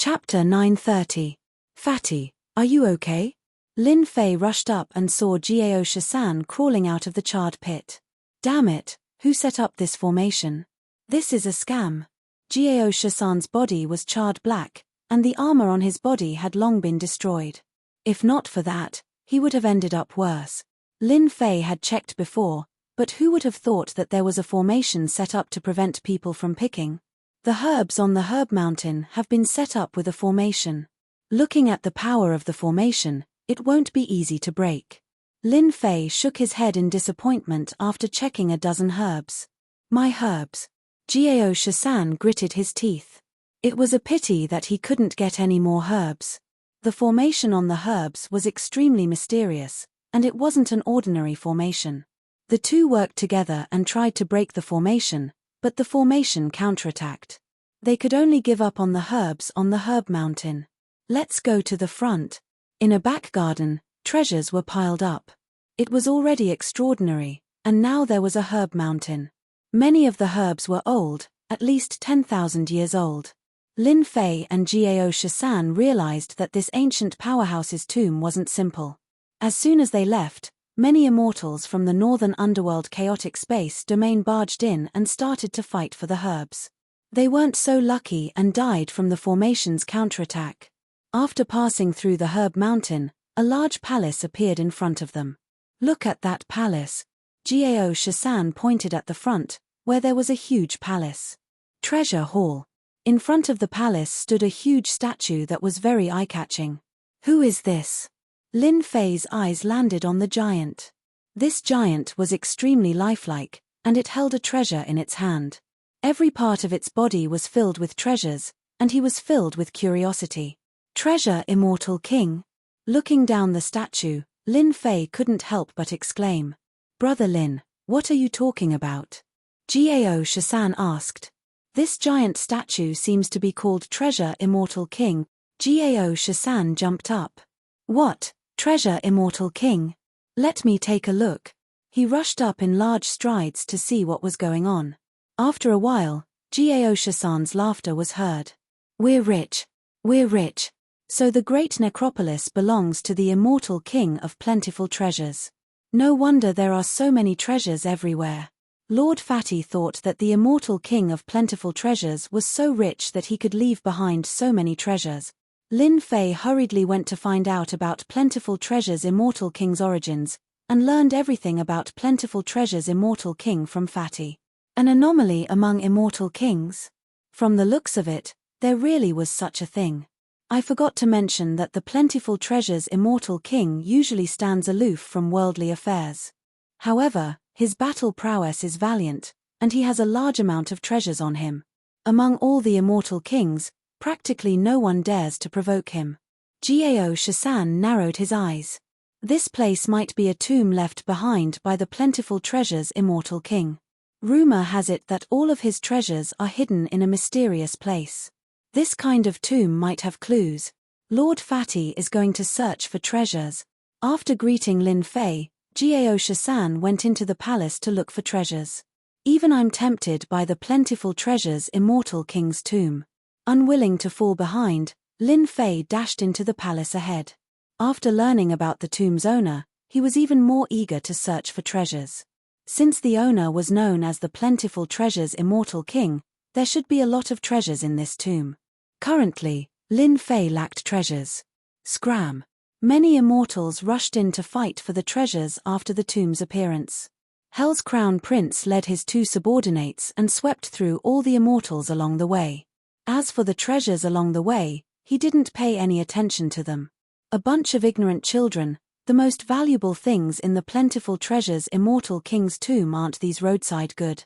Chapter 930. Fatty, are you okay? Lin Fei rushed up and saw Jiao Shisan crawling out of the charred pit. Damn it, who set up this formation? This is a scam. Jiao Shisan's body was charred black, and the armor on his body had long been destroyed. If not for that, he would have ended up worse. Lin Fei had checked before, but who would have thought that there was a formation set up to prevent people from picking? The herbs on the herb mountain have been set up with a formation. Looking at the power of the formation, it won't be easy to break. Lin Fei shook his head in disappointment after checking a dozen herbs. My herbs. Jiao Shisan gritted his teeth. It was a pity that he couldn't get any more herbs. The formation on the herbs was extremely mysterious, and it wasn't an ordinary formation. The two worked together and tried to break the formation, but the formation counterattacked. They could only give up on the herbs on the herb mountain. Let's go to the front. In a back garden, treasures were piled up. It was already extraordinary, and now there was a herb mountain. Many of the herbs were old, at least 10,000 years old. Lin Fei and Jiao Shisan realized that this ancient powerhouse's tomb wasn't simple. As soon as they left, many immortals from the northern underworld chaotic space domain barged in and started to fight for the herbs. They weren't so lucky and died from the formation's counterattack. After passing through the herb mountain, a large palace appeared in front of them. Look at that palace. Jiao Shisan pointed at the front, where there was a huge palace. Treasure hall. In front of the palace stood a huge statue that was very eye-catching. Who is this? Lin Fei's eyes landed on the giant. This giant was extremely lifelike, and it held a treasure in its hand. Every part of its body was filled with treasures, and he was filled with curiosity. Treasure Immortal King? Looking down the statue, Lin Fei couldn't help but exclaim. Brother Lin, what are you talking about? Jiao Shisan asked. This giant statue seems to be called Treasure Immortal King. Jiao Shisan jumped up. What? Treasure Immortal King? Let me take a look. He rushed up in large strides to see what was going on. After a while, Jiao Shisan's laughter was heard. We're rich. We're rich. So the great necropolis belongs to the Immortal King of plentiful treasures. No wonder there are so many treasures everywhere. Lord Fatty thought that the Immortal King of plentiful treasures was so rich that he could leave behind so many treasures. Lin Fei hurriedly went to find out about Plentiful Treasures Immortal King's origins, and learned everything about Plentiful Treasures Immortal King from Fatty. An anomaly among immortal kings? From the looks of it, there really was such a thing. I forgot to mention that the Plentiful Treasures Immortal King usually stands aloof from worldly affairs. However, his battle prowess is valiant, and he has a large amount of treasures on him. Among all the immortal kings, practically no one dares to provoke him. Jiao Shisan narrowed his eyes. This place might be a tomb left behind by the Plentiful Treasures Immortal King. Rumor has it that all of his treasures are hidden in a mysterious place. This kind of tomb might have clues. Lord Fatty is going to search for treasures. After greeting Lin Fei, Jiao Shisan went into the palace to look for treasures. Even I'm tempted by the Plentiful Treasures Immortal King's tomb. Unwilling to fall behind, Lin Fei dashed into the palace ahead. After learning about the tomb's owner, he was even more eager to search for treasures. Since the owner was known as the Plentiful Treasures Immortal King, there should be a lot of treasures in this tomb. Currently, Lin Fei lacked treasures. Scram! Many immortals rushed in to fight for the treasures after the tomb's appearance. Hell's Crown Prince led his two subordinates and swept through all the immortals along the way. As for the treasures along the way, he didn't pay any attention to them. A bunch of ignorant children. The most valuable things in the Plentiful Treasures Immortal King's tomb aren't these roadside good.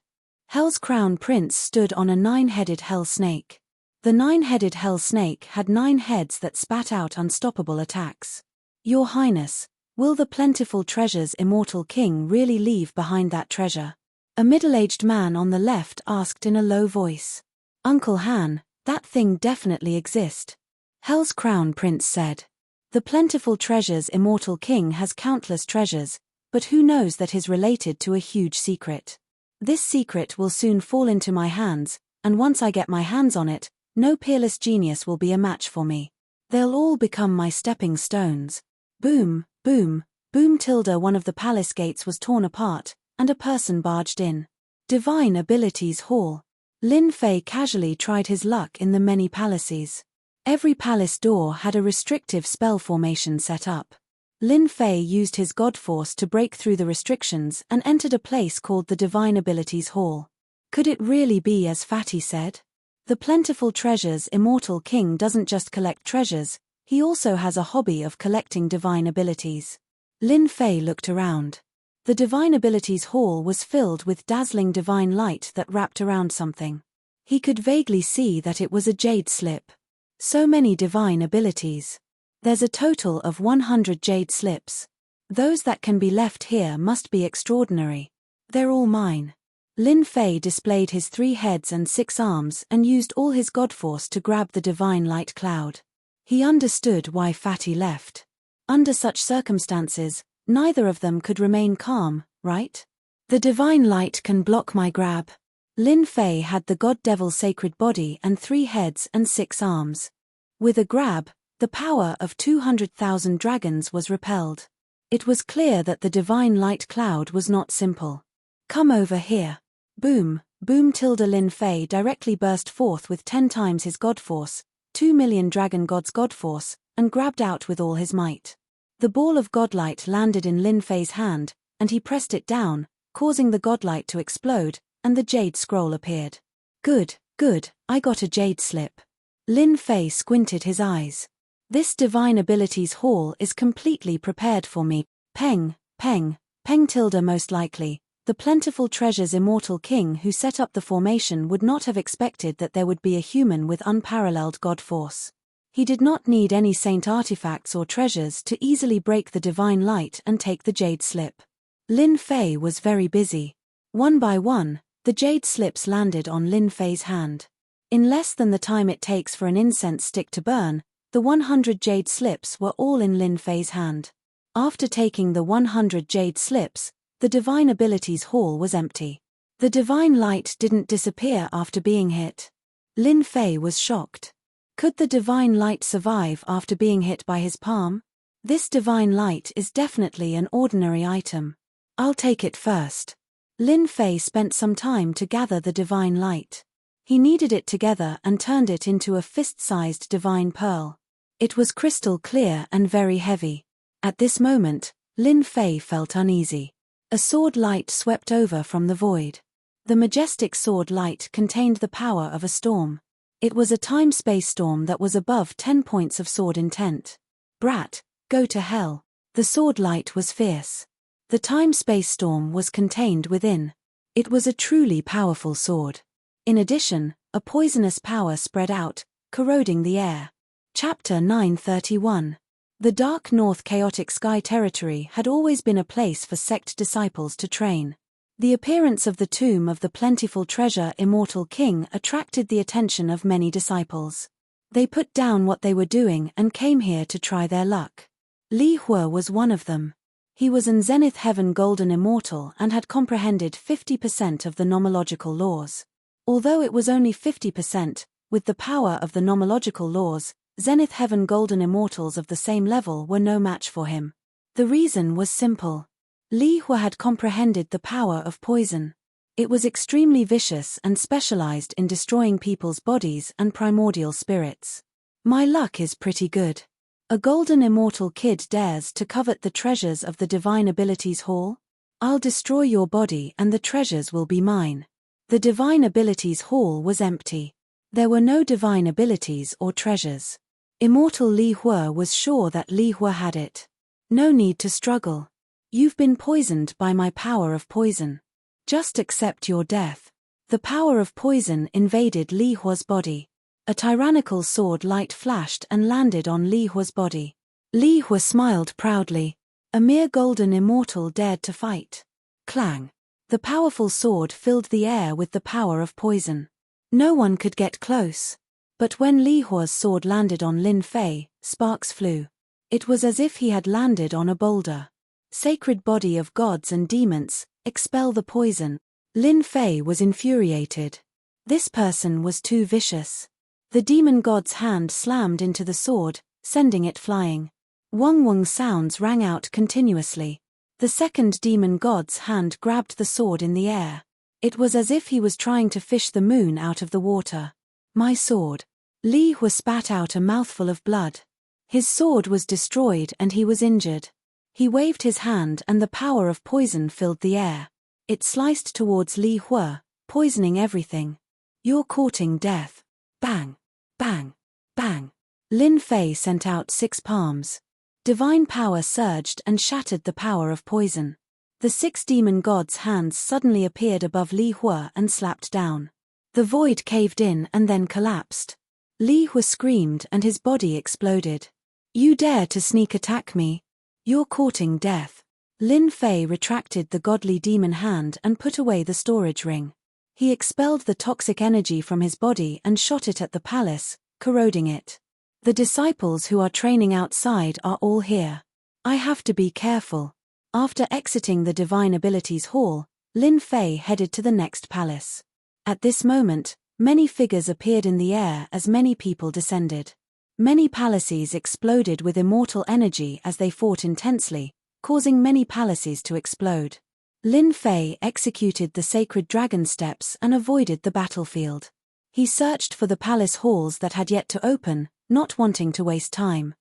Hell's Crown Prince stood on a 9-headed hell snake. The 9-headed hell snake had 9 heads that spat out unstoppable attacks. Your Highness, will the Plentiful Treasures Immortal King really leave behind that treasure? A middle-aged man on the left asked in a low voice. Uncle Han, that thing definitely exists. Hell's Crown Prince said. The Plentiful Treasures Immortal King has countless treasures, but who knows that is related to a huge secret. This secret will soon fall into my hands, and once I get my hands on it, No peerless genius will be a match for me. They'll all become my stepping stones. Boom, boom, boom. One of the palace gates was torn apart, and a person barged in. Divine Abilities Hall. Lin Fei casually tried his luck in the many palaces. Every palace door had a restrictive spell formation set up. Lin Fei used his god force to break through the restrictions and entered a place called the Divine Abilities Hall. Could it really be as Fatty said? The plentiful treasures immortal king doesn't just collect treasures, he also has a hobby of collecting divine abilities. Lin Fei looked around. The Divine Abilities Hall was filled with dazzling divine light that wrapped around something. He could vaguely see that it was a jade slip. So many divine abilities. There's a total of 100 jade slips. Those that can be left here must be extraordinary. They're all mine. Lin Fei displayed his 3 heads and 6 arms and used all his god force to grab the divine light cloud. He understood why Fatty left. Under such circumstances, neither of them could remain calm, right? The divine light can block my grab. Lin Fei had the god devil sacred body and 3 heads and 6 arms. With a grab, the power of 200,000 dragons was repelled. It was clear that the divine light cloud was not simple. Come over here. Boom, boom. Lin Fei directly burst forth with 10 times his god force, 2 million dragon gods god force, and grabbed out with all his might. The ball of godlight landed in Lin Fei's hand, and he pressed it down, causing the godlight to explode, and the jade scroll appeared. Good, good, I got a jade slip. Lin Fei squinted his eyes. This Divine Abilities Hall is completely prepared for me. Peng, peng, peng. Most likely, the plentiful treasures immortal king who set up the formation would not have expected that there would be a human with unparalleled god force. He did not need any saint artifacts or treasures to easily break the divine light and take the jade slip. Lin Fei was very busy. One by one, the jade slips landed on Lin Fei's hand. In less than the time it takes for an incense stick to burn, the 100 jade slips were all in Lin Fei's hand. After taking the 100 jade slips, the Divine Abilities Hall was empty. The divine light didn't disappear after being hit. Lin Fei was shocked. Could the divine light survive after being hit by his palm? This divine light is definitely an ordinary item. I'll take it first. Lin Fei spent some time to gather the divine light. He kneaded it together and turned it into a fist-sized divine pearl. It was crystal clear and very heavy. At this moment, Lin Fei felt uneasy. A sword light swept over from the void. The majestic sword light contained the power of a storm. It was a time-space storm that was above 10 points of sword intent. Brat, go to hell. The sword light was fierce. The time-space storm was contained within. It was a truly powerful sword. In addition, a poisonous power spread out, corroding the air. Chapter 931. The Dark North Chaotic Sky Territory had always been a place for sect disciples to train. The appearance of the tomb of the plentiful treasure immortal king attracted the attention of many disciples. They put down what they were doing and came here to try their luck. Li Hua was one of them. He was an Zenith Heaven Golden Immortal and had comprehended 50% of the nomological laws. Although it was only 50%, with the power of the nomological laws, Zenith Heaven Golden Immortals of the same level were no match for him. The reason was simple. Li Hua had comprehended the power of poison. It was extremely vicious and specialized in destroying people's bodies and primordial spirits. My luck is pretty good. A golden immortal kid dares to covet the treasures of the Divine Abilities Hall? I'll destroy your body and the treasures will be mine. The Divine Abilities Hall was empty. There were no divine abilities or treasures. Immortal Li Hua was sure that Li Hua had it. No need to struggle. You've been poisoned by my power of poison. Just accept your death. The power of poison invaded Li Hua's body. A tyrannical sword light flashed and landed on Li Hua's body. Li Hua smiled proudly. A mere golden immortal dared to fight. Clang. The powerful sword filled the air with the power of poison. No one could get close. But when Li Hua's sword landed on Lin Fei, sparks flew. It was as if he had landed on a boulder. Sacred body of gods and demons, expel the poison. Lin Fei was infuriated. This person was too vicious. The demon god's hand slammed into the sword, sending it flying. Wong sounds rang out continuously. The second demon god's hand grabbed the sword in the air. It was as if he was trying to fish the moon out of the water. My sword. Li Hua spat out a mouthful of blood. His sword was destroyed and he was injured. He waved his hand and the power of poison filled the air. It sliced towards Li Hua, poisoning everything. You're courting death. Bang! Bang! Bang! Lin Fei sent out 6 palms. Divine power surged and shattered the power of poison. The 6 demon gods' hands suddenly appeared above Li Hua and slapped down. The void caved in and then collapsed. Li Hua screamed and his body exploded. You dare to sneak attack me? You're courting death. Lin Fei retracted the godly demon hand and put away the storage ring. He expelled the toxic energy from his body and shot it at the palace, corroding it. The disciples who are training outside are all here. I have to be careful. After exiting the Divine Abilities Hall, Lin Fei headed to the next palace. At this moment, many figures appeared in the air as many people descended. Many palaces exploded with immortal energy as they fought intensely, causing many palaces to explode. Lin Fei executed the sacred dragon steps and avoided the battlefield. He searched for the palace halls that had yet to open, not wanting to waste time.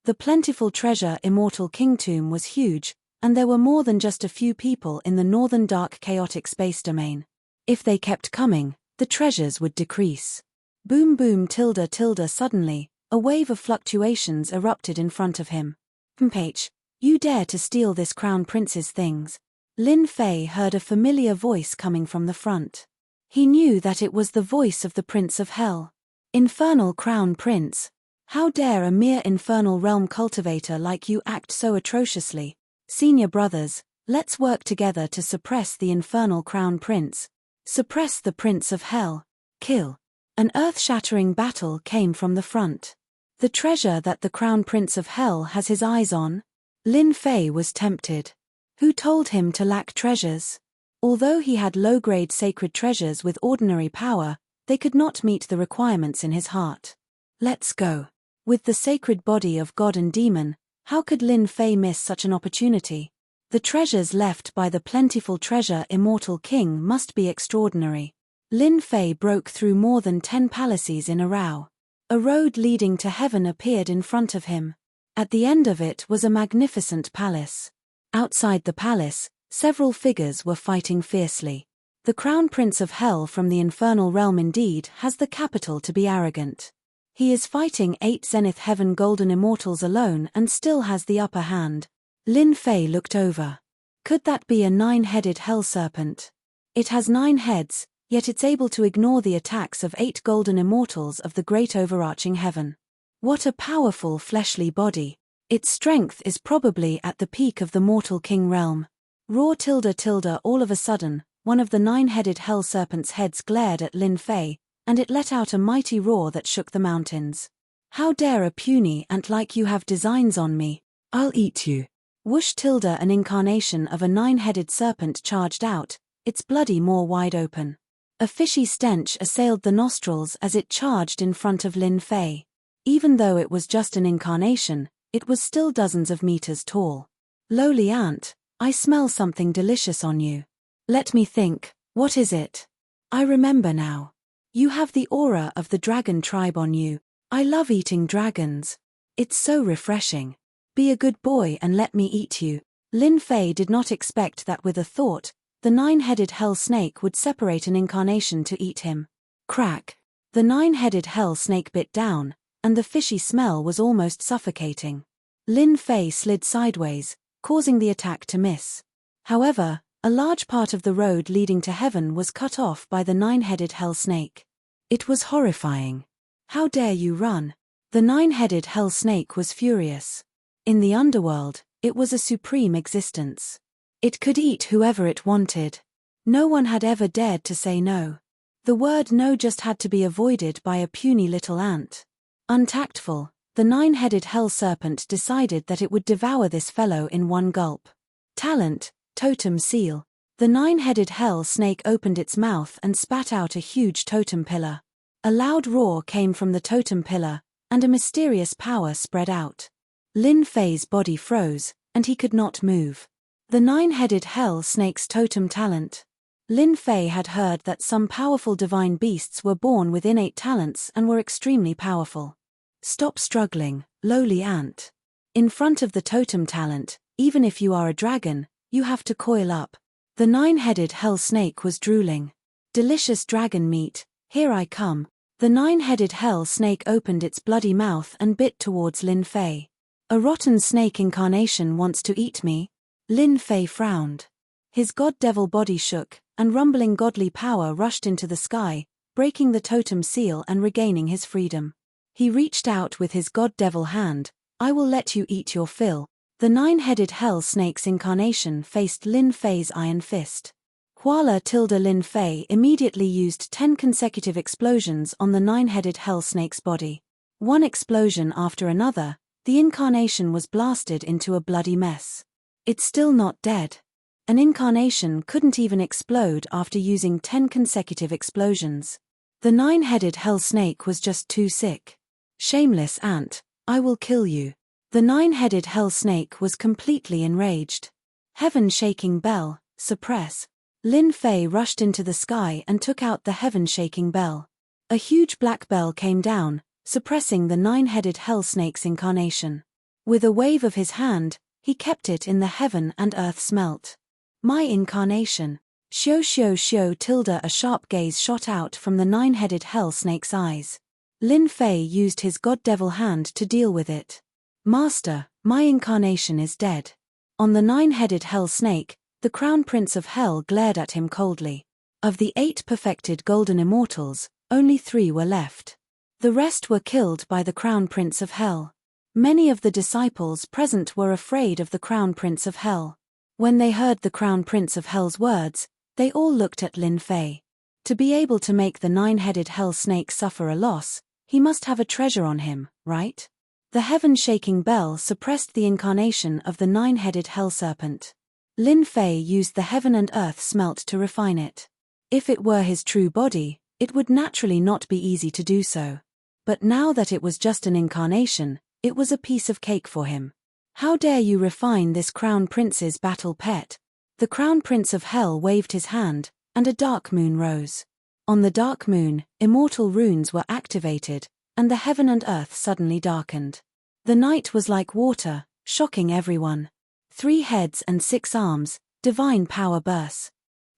The plentiful treasure Immortal King Tomb was huge, and there were more than just a few people in the northern dark chaotic space domain. If they kept coming, the treasures would decrease. Boom boom tilde tilde suddenly, a wave of fluctuations erupted in front of him. Mph, you dare to steal this crown prince's things? Lin Fei heard a familiar voice coming from the front. He knew that it was the voice of the Prince of Hell. Infernal Crown Prince. How dare a mere infernal realm cultivator like you act so atrociously? Senior brothers, let's work together to suppress the infernal Crown Prince. Suppress the Prince of Hell. Kill. An earth-shattering battle came from the front. The treasure that the Crown Prince of Hell has his eyes on? Lin Fei was tempted. Who told him to lack treasures? Although he had low-grade sacred treasures with ordinary power, they could not meet the requirements in his heart. Let's go. With the sacred body of God and demon, how could Lin Fei miss such an opportunity? The treasures left by the plentiful treasure Immortal King must be extraordinary. Lin Fei broke through more than 10 palaces in a row. A road leading to heaven appeared in front of him. At the end of it was a magnificent palace. Outside the palace, several figures were fighting fiercely. The Crown Prince of Hell from the infernal realm indeed has the capital to be arrogant. He is fighting 8 Zenith Heaven Golden Immortals alone and still has the upper hand. Lin Fei looked over. Could that be a 9-headed hell serpent? It has 9 heads, yet it's able to ignore the attacks of 8 Golden Immortals of the great overarching heaven. What a powerful fleshly body. Its strength is probably at the peak of the mortal king realm. Roar tilde tilde all of a sudden, one of the 9-headed hell serpent's heads glared at Lin Fei, and it let out a mighty roar that shook the mountains. How dare a puny ant like you have designs on me? I'll eat you. Whoosh tilde an incarnation of a 9-headed serpent charged out, its bloody maw wide open. A fishy stench assailed the nostrils as it charged in front of Lin Fei. Even though it was just an incarnation, it was still dozens of meters tall. Lowly ant, I smell something delicious on you. Let me think, what is it? I remember now. You have the aura of the dragon tribe on you. I love eating dragons. It's so refreshing. Be a good boy and let me eat you. Lin Fei did not expect that with a thought, the 9-headed hell snake would separate an incarnation to eat him. Crack. The 9-headed hell snake bit down, and the fishy smell was almost suffocating. Lin Fei slid sideways, causing the attack to miss. However, a large part of the road leading to heaven was cut off by the 9-headed hell snake. It was horrifying. How dare you run? The 9-headed hell snake was furious. In the underworld, it was a supreme existence. It could eat whoever it wanted. No one had ever dared to say no. The word no just had to be avoided by a puny little ant. Untactful, the 9-headed hell serpent decided that it would devour this fellow in one gulp. Talent, totem seal. The 9-headed hell snake opened its mouth and spat out a huge totem pillar. A loud roar came from the totem pillar, and a mysterious power spread out. Lin Fei's body froze, and he could not move. The nine-headed hell snake's totem talent. Lin Fei had heard that some powerful divine beasts were born with innate talents and were extremely powerful. Stop struggling, lowly ant. In front of the totem talent, even if you are a dragon, you have to coil up. The nine-headed hell snake was drooling. Delicious dragon meat, here I come. The nine-headed hell snake opened its bloody mouth and bit towards Lin Fei. A rotten snake incarnation wants to eat me? Lin Fei frowned. His god-devil body shook, and rumbling godly power rushed into the sky, breaking the totem seal and regaining his freedom. He reached out with his god-devil hand. I will let you eat your fill. The nine-headed hell snake's incarnation faced Lin Fei's iron fist. Lin Fei immediately used 10 consecutive explosions on the nine-headed hell snake's body. One explosion after another, the incarnation was blasted into a bloody mess. It's still not dead. An incarnation couldn't even explode after using 10 consecutive explosions. The nine-headed hell snake was just too sick. Shameless ant, I will kill you. The nine-headed hell snake was completely enraged. Heaven-shaking bell, suppress. Lin Fei rushed into the sky and took out the heaven-shaking bell. A huge black bell came down, suppressing the nine-headed hell snake's incarnation. With a wave of his hand, he kept it in the heaven and earth smelt. My incarnation. Xiao tilde. A sharp gaze shot out from the nine-headed hell snake's eyes. Lin Fei used his god-devil hand to deal with it. Master, my incarnation is dead. On the nine-headed hell snake, the crown prince of hell glared at him coldly. Of the 8 perfected golden immortals, only 3 were left. The rest were killed by the crown prince of hell. Many of the disciples present were afraid of the crown prince of hell. When they heard the crown prince of hell's words, they all looked at Lin Fei. To be able to make the nine-headed hell snake suffer a loss, he must have a treasure on him, right? The heaven-shaking bell suppressed the incarnation of the nine-headed hell serpent. Lin Fei used the heaven and earth smelt to refine it. If it were his true body, it would naturally not be easy to do so. But now that it was just an incarnation, it was a piece of cake for him. How dare you refine this crown prince's battle pet? The crown prince of hell waved his hand, and a dark moon rose. On the dark moon, immortal runes were activated, and the heaven and earth suddenly darkened. The night was like water, shocking everyone. 3 heads and 6 arms, divine power burst.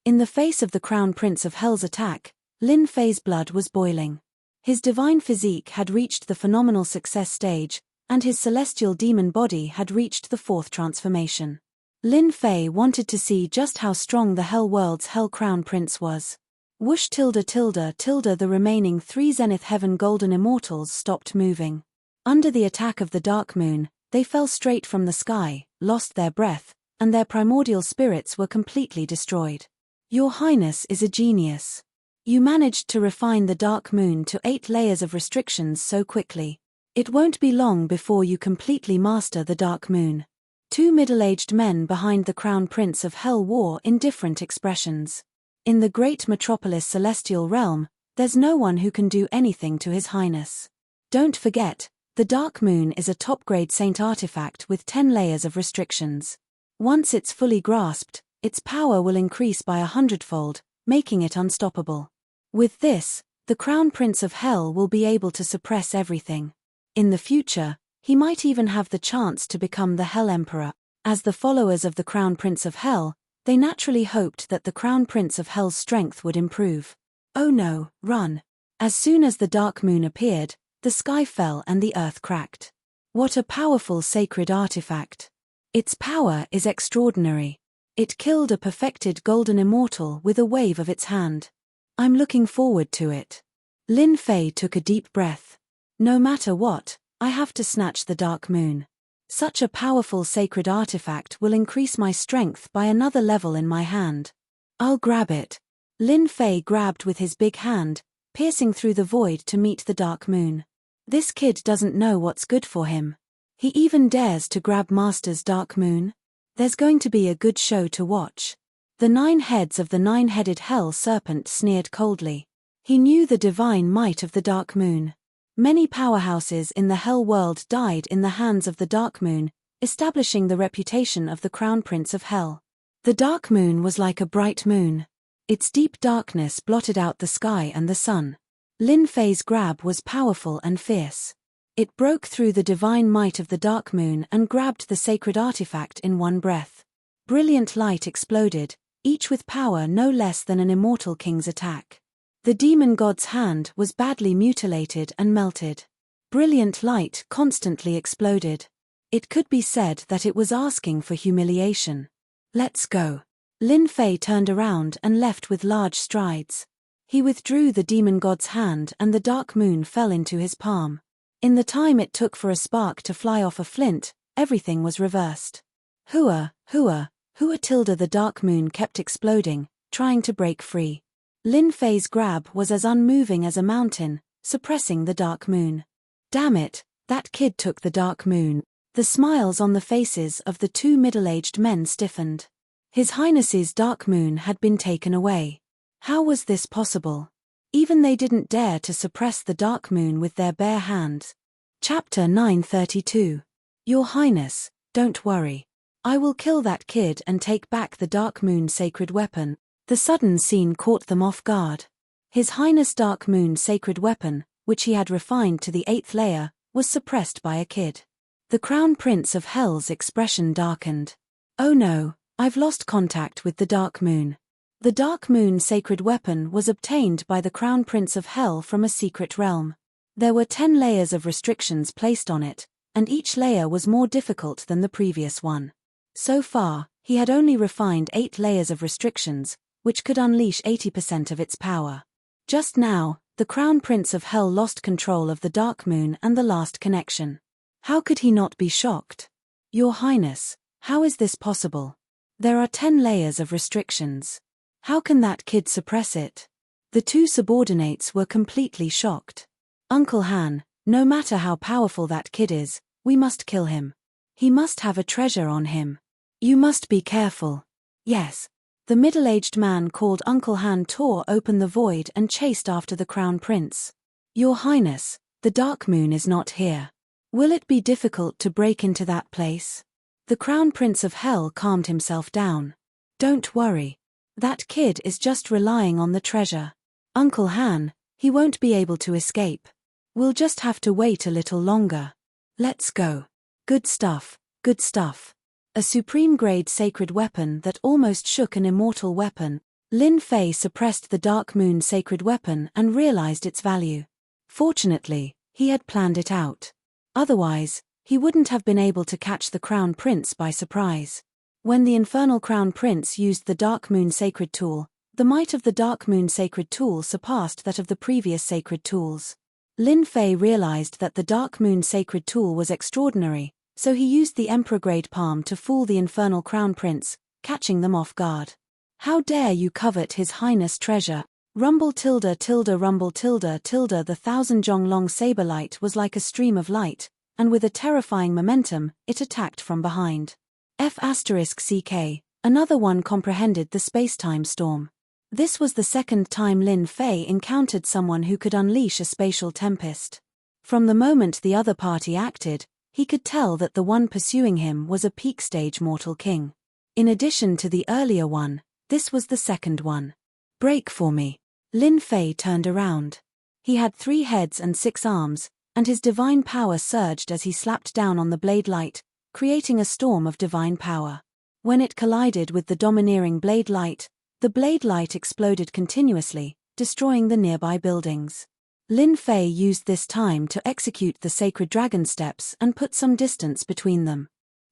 In the face of the crown prince of hell's attack, Lin Fei's blood was boiling. His divine physique had reached the phenomenal success stage, and his celestial demon body had reached the 4th transformation. Lin Fei wanted to see just how strong the hell world's hell crown prince was. Whoosh tilde. The remaining 3 zenith heaven golden immortals stopped moving. Under the attack of the dark moon, they fell straight from the sky, lost their breath, and their primordial spirits were completely destroyed. Your Highness is a genius. You managed to refine the dark moon to 8 layers of restrictions so quickly. It won't be long before you completely master the dark moon. 2 middle-aged men behind the crown prince of hell wore in different expressions. In the great metropolis celestial realm, there's no one who can do anything to His Highness. Don't forget, the dark moon is a top-grade saint artifact with 10 layers of restrictions. Once it's fully grasped, its power will increase by 100-fold, making it unstoppable. With this, the crown prince of hell will be able to suppress everything. In the future, he might even have the chance to become the Hell Emperor. As the followers of the crown prince of hell, they naturally hoped that the crown prince of hell's strength would improve. Oh no, run. As soon as the dark moon appeared, the sky fell and the earth cracked. What a powerful sacred artifact. Its power is extraordinary. It killed a perfected golden immortal with a wave of its hand. I'm looking forward to it. Lin Fei took a deep breath. No matter what, I have to snatch the dark moon. Such a powerful sacred artifact will increase my strength by another level in my hand. I'll grab it. Lin Fei grabbed with his big hand, piercing through the void to meet the dark moon. This kid doesn't know what's good for him. He even dares to grab Master's dark moon? There's going to be a good show to watch. The 9 heads of the 9-headed hell serpent sneered coldly. He knew the divine might of the Dark Moon. Many powerhouses in the Hell world died in the hands of the Dark Moon, establishing the reputation of the Crown Prince of Hell. The Dark Moon was like a bright moon. Its deep darkness blotted out the sky and the sun. Lin Fei's grab was powerful and fierce. It broke through the divine might of the Dark Moon and grabbed the sacred artifact in one breath. Brilliant light exploded, each with power no less than an immortal king's attack. The demon god's hand was badly mutilated and melted. Brilliant light constantly exploded. It could be said that it was asking for humiliation. Let's go. Lin Fei turned around and left with large strides. He withdrew the demon god's hand and the Dark Moon fell into his palm. In the time it took for a spark to fly off a flint, everything was reversed. Hua, hua, hua tilde the Dark Moon kept exploding, trying to break free. Lin Fei's grab was as unmoving as a mountain, suppressing the Dark Moon. Damn it, that kid took the Dark Moon. The smiles on the faces of the two middle-aged men stiffened. His Highness's Dark Moon had been taken away. How was this possible? Even they didn't dare to suppress the Dark Moon with their bare hands. Chapter 932. Your Highness, don't worry. I will kill that kid and take back the Dark Moon sacred weapon. The sudden scene caught them off guard. His Highness Dark Moon sacred weapon, which he had refined to the 8th layer, was suppressed by a kid. The Crown Prince of Hell's expression darkened. Oh no, I've lost contact with the Dark Moon. The Dark Moon sacred weapon was obtained by the Crown Prince of Hell from a secret realm. There were 10 layers of restrictions placed on it, and each layer was more difficult than the previous one. So far, he had only refined 8 layers of restrictions, which could unleash 80% of its power. Just now, the Crown Prince of Hell lost control of the Dark Moon and the last connection. How could he not be shocked? Your Highness, how is this possible? There are 10 layers of restrictions. How can that kid suppress it? The two subordinates were completely shocked. Uncle Han, no matter how powerful that kid is, we must kill him. He must have a treasure on him. You must be careful. Yes. The middle-aged man called Uncle Han tore open the void and chased after the Crown Prince. Your Highness, the Dark Moon is not here. Will it be difficult to break into that place? The Crown Prince of Hell calmed himself down. Don't worry. That kid is just relying on the treasure. Uncle Han, he won't be able to escape. We'll just have to wait a little longer. Let's go. Good stuff, good stuff. A supreme-grade sacred weapon that almost shook an immortal weapon. Lin Fei suppressed the Dark Moon sacred weapon and realized its value. Fortunately, he had planned it out. Otherwise, he wouldn't have been able to catch the Crown Prince by surprise. When the infernal Crown Prince used the Dark Moon sacred tool, the might of the Dark Moon sacred tool surpassed that of the previous sacred tools. Lin Fei realized that the Dark Moon sacred tool was extraordinary, so he used the Emperor-grade palm to fool the infernal Crown Prince, catching them off guard. How dare you covet His Highness' treasure? Rumble tilde tilde rumble tilde tilde. The 1,000-jong-long saber light was like a stream of light, and with a terrifying momentum, it attacked from behind. F***ck, another one comprehended the space-time storm. This was the second time Lin Fei encountered someone who could unleash a spatial tempest. From the moment the other party acted, he could tell that the one pursuing him was a peak-stage mortal king. In addition to the earlier one, this was the second one. Break for me. Lin Fei turned around. He had 3 heads and 6 arms, and his divine power surged as he slapped down on the blade light, creating a storm of divine power. When it collided with the domineering blade light, the blade light exploded continuously, destroying the nearby buildings. Lin Fei used this time to execute the sacred dragon steps and put some distance between them.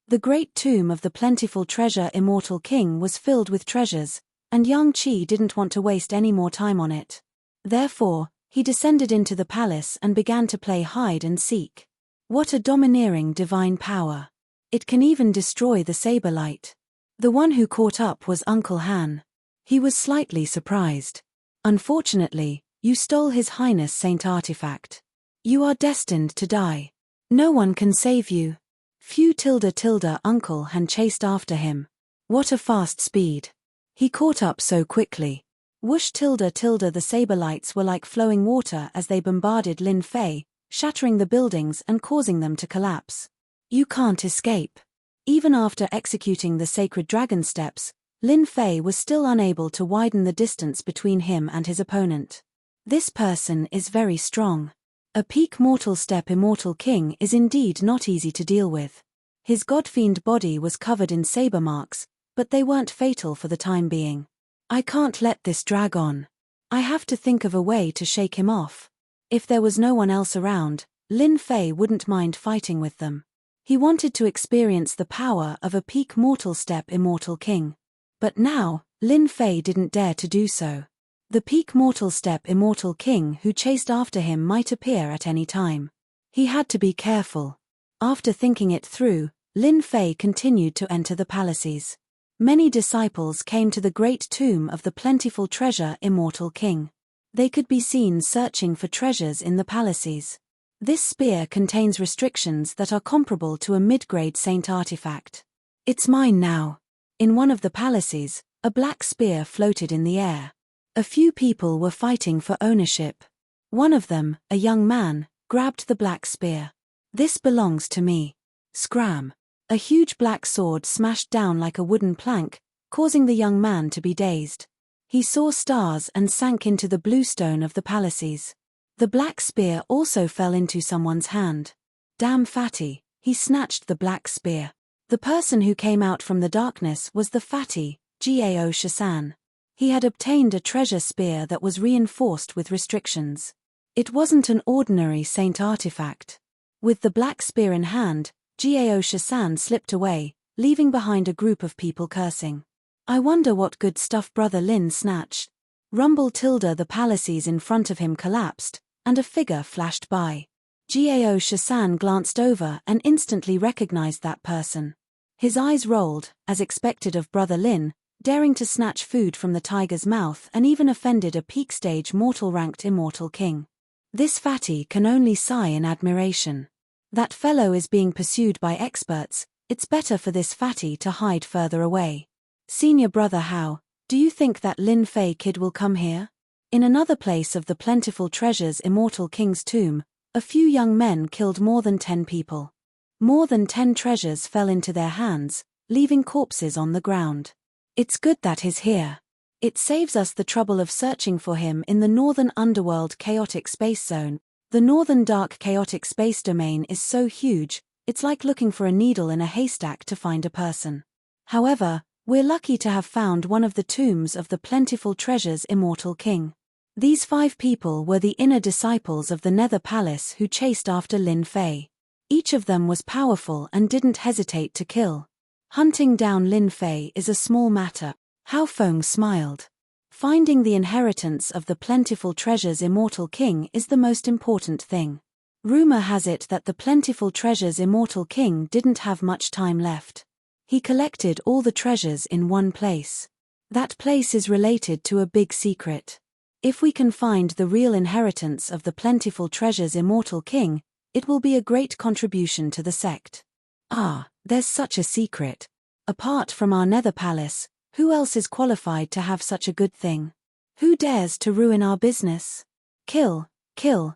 The great tomb of the plentiful treasure immortal king was filled with treasures, and Yang Qi didn't want to waste any more time on it. Therefore, he descended into the palace and began to play hide and seek. What a domineering divine power! It can even destroy the saber light. The one who caught up was Uncle Han. He was slightly surprised. Unfortunately, you stole His Highness Saint Artifact. You are destined to die. No one can save you. Few tilde tilde. Uncle Han chased after him. What a fast speed. He caught up so quickly. Whoosh tilde tilde the saber lights were like flowing water as they bombarded Lin Fei, shattering the buildings and causing them to collapse. You can't escape. Even after executing the sacred dragon steps, Lin Fei was still unable to widen the distance between him and his opponent. This person is very strong. A peak mortal step immortal king is indeed not easy to deal with. His godfiend body was covered in saber marks, but they weren't fatal for the time being. I can't let this drag on. I have to think of a way to shake him off. If there was no one else around, Lin Fei wouldn't mind fighting with them. He wanted to experience the power of a peak mortal step immortal king. But now, Lin Fei didn't dare to do so. The peak mortal step immortal king who chased after him might appear at any time. He had to be careful. After thinking it through, Lin Fei continued to enter the palaces. Many disciples came to the great tomb of the plentiful treasure immortal king. They could be seen searching for treasures in the palaces. This spear contains restrictions that are comparable to a mid-grade saint artifact. It's mine now. In one of the palaces, a black spear floated in the air. A few people were fighting for ownership. One of them, a young man, grabbed the black spear. This belongs to me. Scram. A huge black sword smashed down like a wooden plank, causing the young man to be dazed. He saw stars and sank into the blue stone of the palaces. The black spear also fell into someone's hand. Damn fatty, he snatched the black spear. The person who came out from the darkness was the fatty, Gao Shisan. He had obtained a treasure spear that was reinforced with restrictions. It wasn't an ordinary saint artifact. With the black spear in hand, Gao Shisan slipped away, leaving behind a group of people cursing. I wonder what good stuff Brother Lin snatched. Rumble tilde the palaces in front of him collapsed, and a figure flashed by. Gao Shisan glanced over and instantly recognized that person. His eyes rolled, as expected of Brother Lin, daring to snatch food from the tiger's mouth and even offended a peak-stage mortal-ranked immortal king. This fatty can only sigh in admiration. That fellow is being pursued by experts, it's better for this fatty to hide further away. Senior brother Hao, do you think that Lin Fei kid will come here? In another place of the plentiful treasures immortal king's tomb, a few young men killed more than 10 people. More than 10 treasures fell into their hands, leaving corpses on the ground. It's good that he's here. It saves us the trouble of searching for him in the northern underworld chaotic space zone. The northern dark chaotic space domain is so huge, it's like looking for a needle in a haystack to find a person. However, we're lucky to have found one of the tombs of the plentiful treasures immortal king. These 5 people were the inner disciples of the Nether Palace who chased after Lin Fei. Each of them was powerful and didn't hesitate to kill. Hunting down Lin Fei is a small matter. Hao Feng smiled. Finding the inheritance of the plentiful treasures immortal king is the most important thing. Rumor has it that the plentiful treasures immortal king didn't have much time left. He collected all the treasures in one place. That place is related to a big secret. If we can find the real inheritance of the plentiful treasures immortal king, it will be a great contribution to the sect. Ah, there's such a secret. Apart from our Nether Palace, who else is qualified to have such a good thing? Who dares to ruin our business? Kill tilde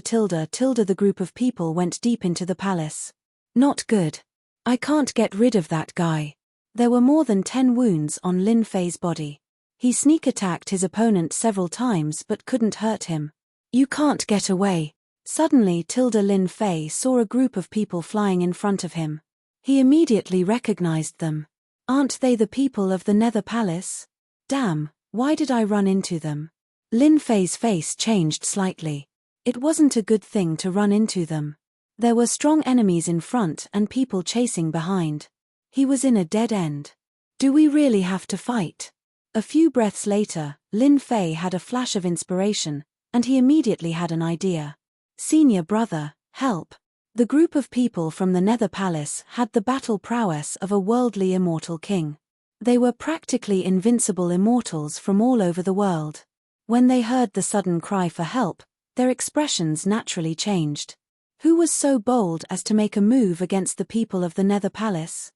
tilde tilde the group of people went deep into the palace. Not good. I can't get rid of that guy. There were more than 10 wounds on Lin Fei's body. He sneak attacked his opponent several times but couldn't hurt him. You can't get away. Suddenly Lin Fei saw a group of people flying in front of him. He immediately recognized them. Aren't they the people of the Nether Palace? Damn, why did I run into them? Lin Fei's face changed slightly. It wasn't a good thing to run into them. There were strong enemies in front and people chasing behind. He was in a dead end. Do we really have to fight? A few breaths later, Lin Fei had a flash of inspiration, and he immediately had an idea. Senior brother, help. The group of people from the Nether Palace had the battle prowess of a worldly immortal king. They were practically invincible immortals from all over the world. When they heard the sudden cry for help, their expressions naturally changed. Who was so bold as to make a move against the people of the Nether Palace?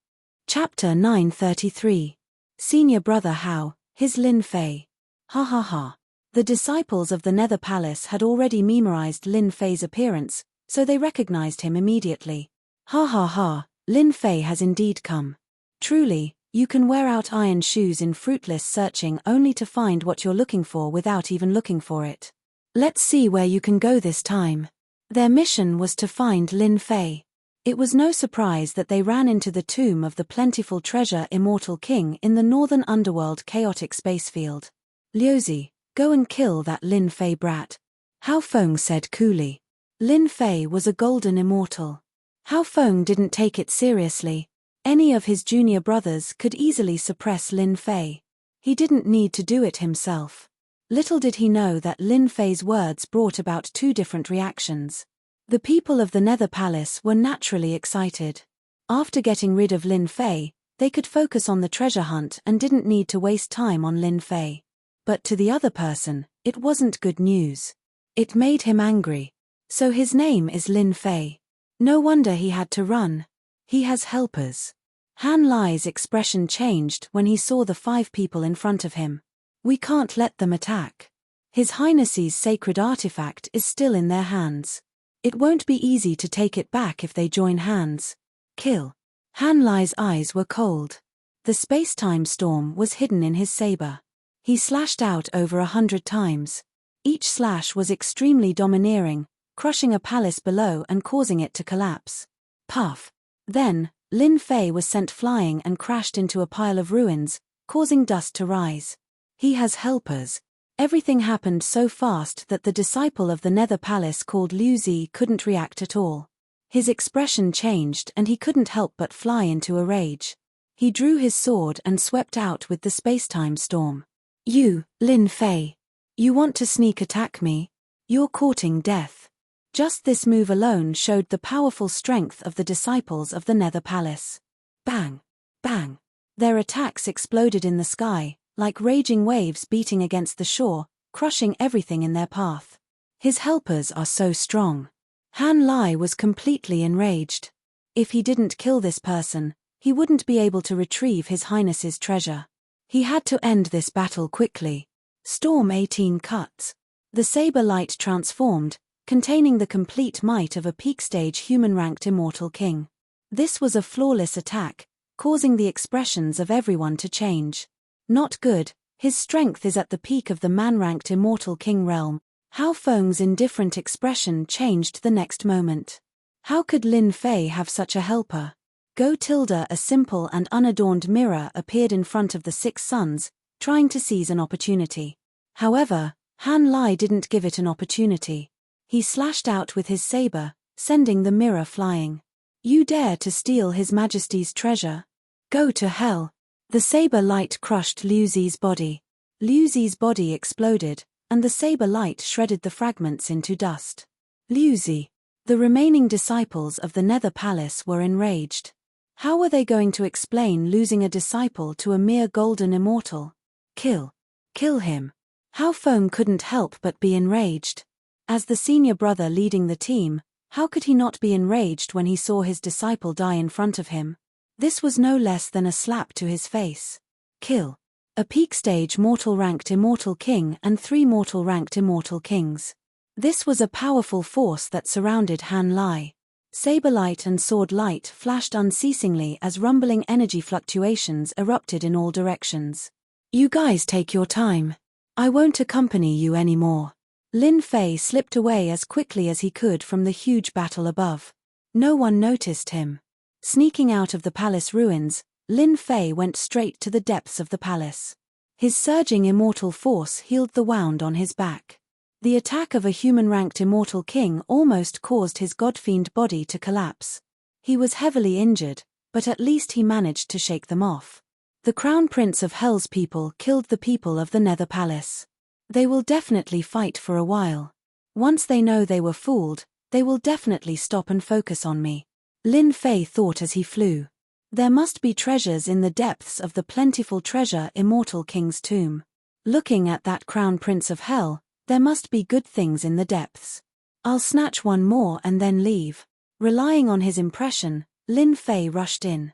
Chapter 933. Senior brother Hao, his Lin Fei. Ha ha ha. The disciples of the Nether Palace had already memorized Lin Fei's appearance, so they recognized him immediately. Ha ha ha, Lin Fei has indeed come. Truly, you can wear out iron shoes in fruitless searching only to find what you're looking for without even looking for it. Let's see where you can go this time. Their mission was to find Lin Fei. It was no surprise that they ran into the tomb of the plentiful treasure Immortal King in the northern underworld chaotic space field. Liuzi, go and kill that Lin Fei brat. Hao Feng said coolly. Lin Fei was a golden immortal. Hao Feng didn't take it seriously. Any of his junior brothers could easily suppress Lin Fei. He didn't need to do it himself. Little did he know that Lin Fei's words brought about two different reactions. The people of the Nether Palace were naturally excited. After getting rid of Lin Fei, they could focus on the treasure hunt and didn't need to waste time on Lin Fei. But to the other person, it wasn't good news. It made him angry. So his name is Lin Fei. No wonder he had to run. He has helpers. Han Lai's expression changed when he saw the 5 people in front of him. We can't let them attack. His Highness's sacred artifact is still in their hands. It won't be easy to take it back if they join hands. Kill. Han Lai's eyes were cold. The space-time storm was hidden in his saber. He slashed out over 100 times. Each slash was extremely domineering, crushing a palace below and causing it to collapse. Puff. Then, Lin Fei was sent flying and crashed into a pile of ruins, causing dust to rise. He has helpers. Everything happened so fast that the disciple of the Nether Palace called Liuzi couldn't react at all. His expression changed and he couldn't help but fly into a rage. He drew his sword and swept out with the space-time storm. You, Lin Fei. You want to sneak attack me? You're courting death. Just this move alone showed the powerful strength of the disciples of the Nether Palace. Bang! Bang! Their attacks exploded in the sky, like raging waves beating against the shore, crushing everything in their path. His helpers are so strong. Han Lai was completely enraged. If he didn't kill this person, he wouldn't be able to retrieve His Highness's treasure. He had to end this battle quickly. Storm 18 cuts. The saber light transformed, containing the complete might of a peak-stage human-ranked immortal king. This was a flawless attack, causing the expressions of everyone to change. Not good, his strength is at the peak of the man-ranked immortal king realm. Hao Feng's indifferent expression changed the next moment. How could Lin Fei have such a helper? Go tilde a simple and unadorned mirror appeared in front of the 6 sons, trying to seize an opportunity. However, Han Lai didn't give it an opportunity. He slashed out with his saber, sending the mirror flying. You dare to steal His Majesty's treasure? Go to hell. The saber light crushed Liuzi's body. Liuzi's body exploded, and the saber light shredded the fragments into dust. Liuzi. The remaining disciples of the Nether Palace were enraged. How were they going to explain losing a disciple to a mere golden immortal? Kill. Kill him. Hao Feng couldn't help but be enraged. As the senior brother leading the team, how could he not be enraged when he saw his disciple die in front of him? This was no less than a slap to his face. Kill. A peak-stage mortal-ranked immortal king and 3 mortal-ranked immortal kings. This was a powerful force that surrounded Han Lai. Saber light and sword light flashed unceasingly as rumbling energy fluctuations erupted in all directions. You guys take your time. I won't accompany you anymore. Lin Fei slipped away as quickly as he could from the huge battle above. No one noticed him. Sneaking out of the palace ruins, Lin Fei went straight to the depths of the palace. His surging immortal force healed the wound on his back. The attack of a human-ranked immortal king almost caused his godfiend body to collapse. He was heavily injured, but at least he managed to shake them off. The Crown Prince of Hell's people killed the people of the Nether Palace. They will definitely fight for a while. Once they know they were fooled, they will definitely stop and focus on me. Lin Fei thought as he flew. There must be treasures in the depths of the plentiful treasure Immortal King's tomb. Looking at that Crown Prince of Hell, there must be good things in the depths. I'll snatch one more and then leave. Relying on his impression, Lin Fei rushed in.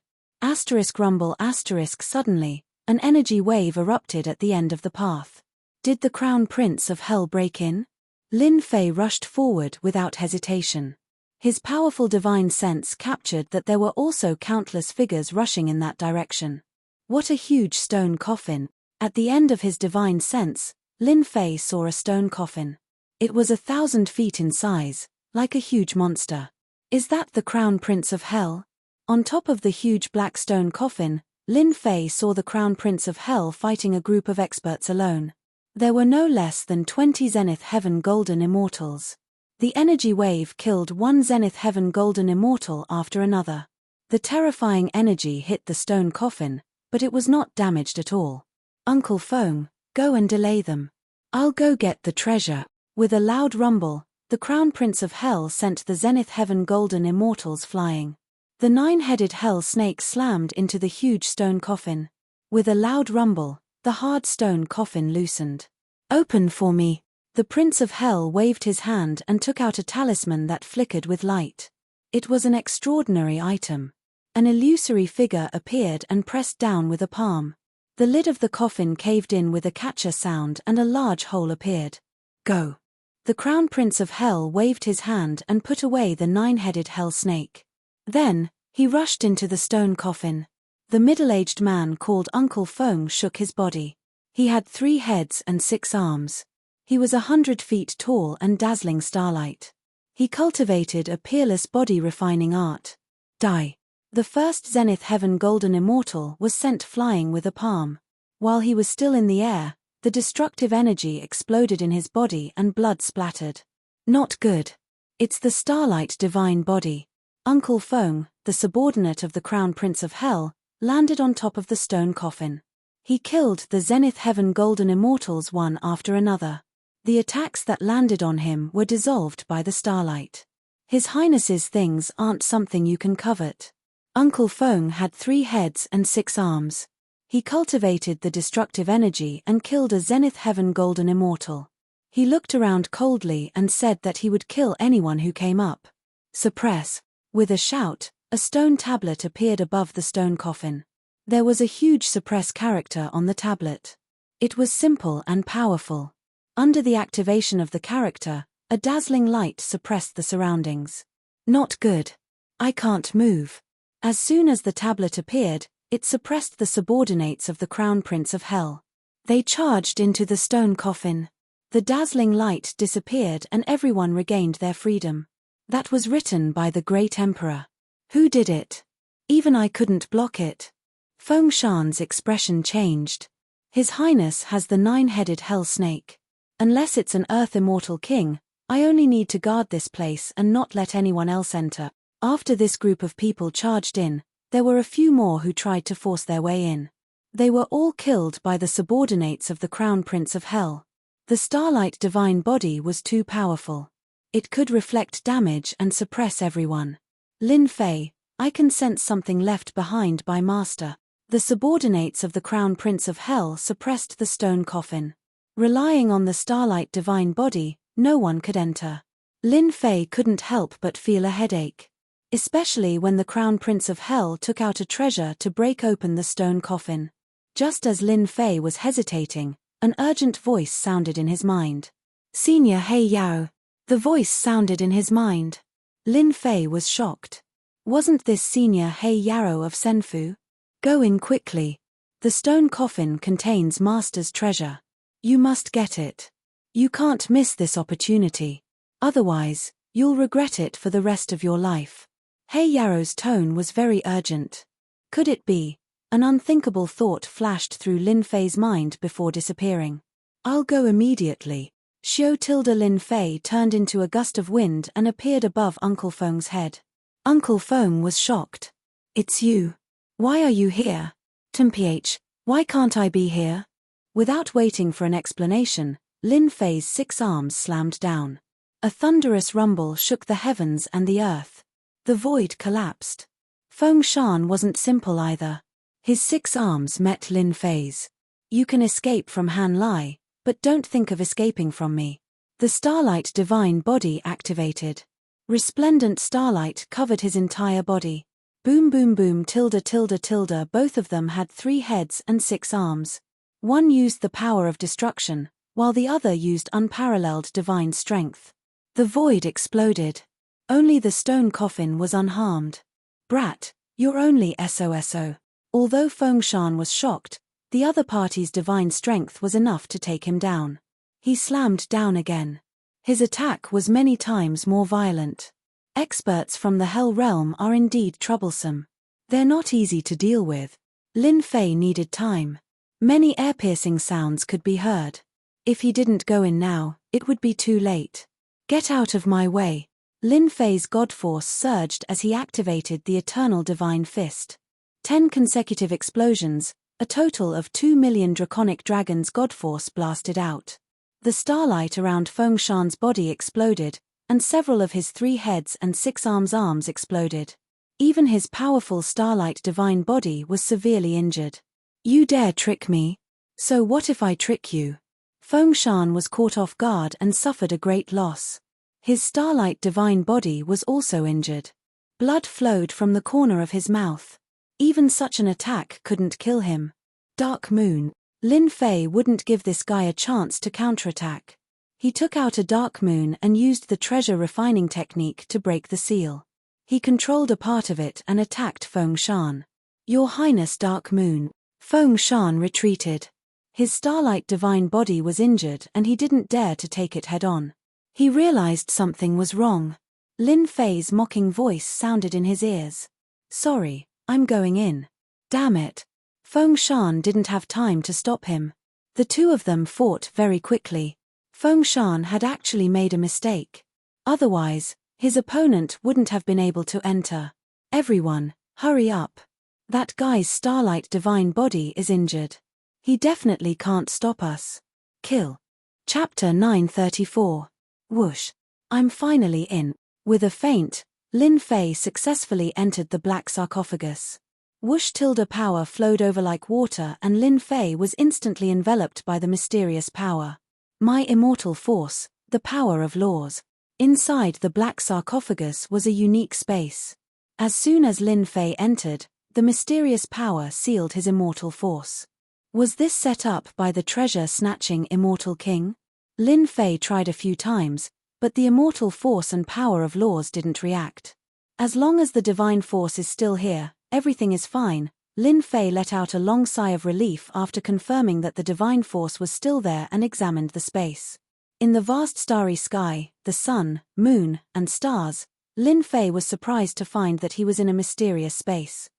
*rumble*. Suddenly, an energy wave erupted at the end of the path. Did the Crown Prince of Hell break in? Lin Fei rushed forward without hesitation. His powerful divine sense captured that there were also countless figures rushing in that direction. What a huge stone coffin! At the end of his divine sense, Lin Fei saw a stone coffin. It was 1,000 feet in size, like a huge monster. Is that the Crown Prince of Hell? On top of the huge black stone coffin, Lin Fei saw the Crown Prince of Hell fighting a group of experts alone. There were no less than 20 Zenith Heaven Golden Immortals. The energy wave killed one Zenith Heaven Golden Immortal after another. The terrifying energy hit the stone coffin, but it was not damaged at all. Uncle Feng, go and delay them. I'll go get the treasure. With a loud rumble, the Crown Prince of Hell sent the Zenith Heaven Golden Immortals flying. The 9-headed hell snake slammed into the huge stone coffin. With a loud rumble, the hard stone coffin loosened. Open for me. The Prince of Hell waved his hand and took out a talisman that flickered with light. It was an extraordinary item. An illusory figure appeared and pressed down with a palm. The lid of the coffin caved in with a catcher sound and a large hole appeared. Go. The Crown Prince of Hell waved his hand and put away the 9-headed hell snake. Then, he rushed into the stone coffin. The middle-aged man called Uncle Feng shook his body. He had 3 heads and 6 arms. He was 100 feet tall and dazzling starlight. He cultivated a peerless body-refining art. Die. The first Zenith Heaven Golden Immortal was sent flying with a palm. While he was still in the air, the destructive energy exploded in his body and blood splattered. Not good. It's the Starlight Divine Body. Uncle Feng, the subordinate of the Crown Prince of Hell, landed on top of the stone coffin. He killed the Zenith Heaven Golden Immortals one after another. The attacks that landed on him were dissolved by the starlight. His Highness's things aren't something you can covet. Uncle Feng had 3 heads and 6 arms. He cultivated the destructive energy and killed a Zenith Heaven Golden Immortal. He looked around coldly and said that he would kill anyone who came up. Suppress. With a shout, a stone tablet appeared above the stone coffin. There was a huge suppress character on the tablet. It was simple and powerful. Under the activation of the character, a dazzling light suppressed the surroundings. Not good. I can't move. As soon as the tablet appeared, it suppressed the subordinates of the Crown Prince of Hell. They charged into the stone coffin. The dazzling light disappeared and everyone regained their freedom. That was written by the great emperor. Who did it? Even I couldn't block it. Feng Shan's expression changed. His Highness has the 9-headed hell snake. Unless it's an Earth Immortal King, I only need to guard this place and not let anyone else enter. After this group of people charged in, there were a few more who tried to force their way in. They were all killed by the subordinates of the Crown Prince of Hell. The Starlight Divine Body was too powerful. It could reflect damage and suppress everyone. Lin Fei, I can sense something left behind by Master. The subordinates of the Crown Prince of Hell suppressed the stone coffin. Relying on the Starlight Divine Body, no one could enter. Lin Fei couldn't help but feel a headache. Especially when the Crown Prince of Hell took out a treasure to break open the stone coffin. Just as Lin Fei was hesitating, an urgent voice sounded in his mind. Senior Hei Yao. The voice sounded in his mind. Lin Fei was shocked. Wasn't this Senior Hei Yao of Senfu? Go in quickly. The stone coffin contains Master's treasure. You must get it. You can't miss this opportunity. Otherwise, you'll regret it for the rest of your life. Hei Yao's tone was very urgent. Could it be? An unthinkable thought flashed through Lin Fei's mind before disappearing. I'll go immediately. Lin Fei turned into a gust of wind and appeared above Uncle Feng's head. Uncle Feng was shocked. It's you. Why are you here? Temph, why can't I be here? Without waiting for an explanation, Lin Fei's 6 arms slammed down. A thunderous rumble shook the heavens and the earth. The void collapsed. Feng Shan wasn't simple either. His 6 arms met Lin Fei's. You can escape from Han Lai, but don't think of escaping from me. The Starlight Divine Body activated. Resplendent starlight covered his entire body. Boom boom boom tilde tilde tilde. Both of them had 3 heads and 6 arms. One used the power of destruction, while the other used unparalleled divine strength. The void exploded. Only the stone coffin was unharmed. "Brat, you're only SOSO. Although Fengshan was shocked, the other party's divine strength was enough to take him down. He slammed down again. His attack was many times more violent. Experts from the Hell Realm are indeed troublesome. They're not easy to deal with. Lin Fei needed time. Many ear-piercing sounds could be heard. If he didn't go in now, it would be too late. "Get out of my way." Lin Fei's God Force surged as he activated the Eternal Divine Fist. 10 consecutive explosions, a total of 2 million Draconic Dragons' God Force blasted out. The starlight around Fengshan's body exploded, and several of his 3 heads and 6 arms exploded. Even his powerful starlight divine body was severely injured. "You dare trick me? So what if I trick you?" Fengshan was caught off guard and suffered a great loss. His starlight divine body was also injured. Blood flowed from the corner of his mouth. Even such an attack couldn't kill him. Dark Moon. Lin Fei wouldn't give this guy a chance to counterattack. He took out a Dark Moon and used the treasure refining technique to break the seal. He controlled a part of it and attacked Fengshan. "Your Highness Dark Moon." Fengshan retreated. His starlight divine body was injured and he didn't dare to take it head-on. He realized something was wrong. Lin Fei's mocking voice sounded in his ears. "Sorry, I'm going in." Damn it. Fengshan didn't have time to stop him. The two of them fought very quickly. Fengshan had actually made a mistake. Otherwise, his opponent wouldn't have been able to enter. "Everyone, hurry up. That guy's starlight divine body is injured. He definitely can't stop us. Kill." Chapter 934. Whoosh. I'm finally in. With a feint, Lin Fei successfully entered the black sarcophagus. Whoosh tilde power flowed over like water and Lin Fei was instantly enveloped by the mysterious power. My immortal force, the power of laws. Inside the black sarcophagus was a unique space. As soon as Lin Fei entered, the mysterious power sealed his immortal force. Was this set up by the treasure-snatching immortal king? Lin Fei tried a few times, but the immortal force and power of laws didn't react. As long as the divine force is still here, everything is fine. Lin Fei let out a long sigh of relief after confirming that the divine force was still there and examined the space. In the vast starry sky, the sun, moon, and stars, Lin Fei was surprised to find that he was in a mysterious space.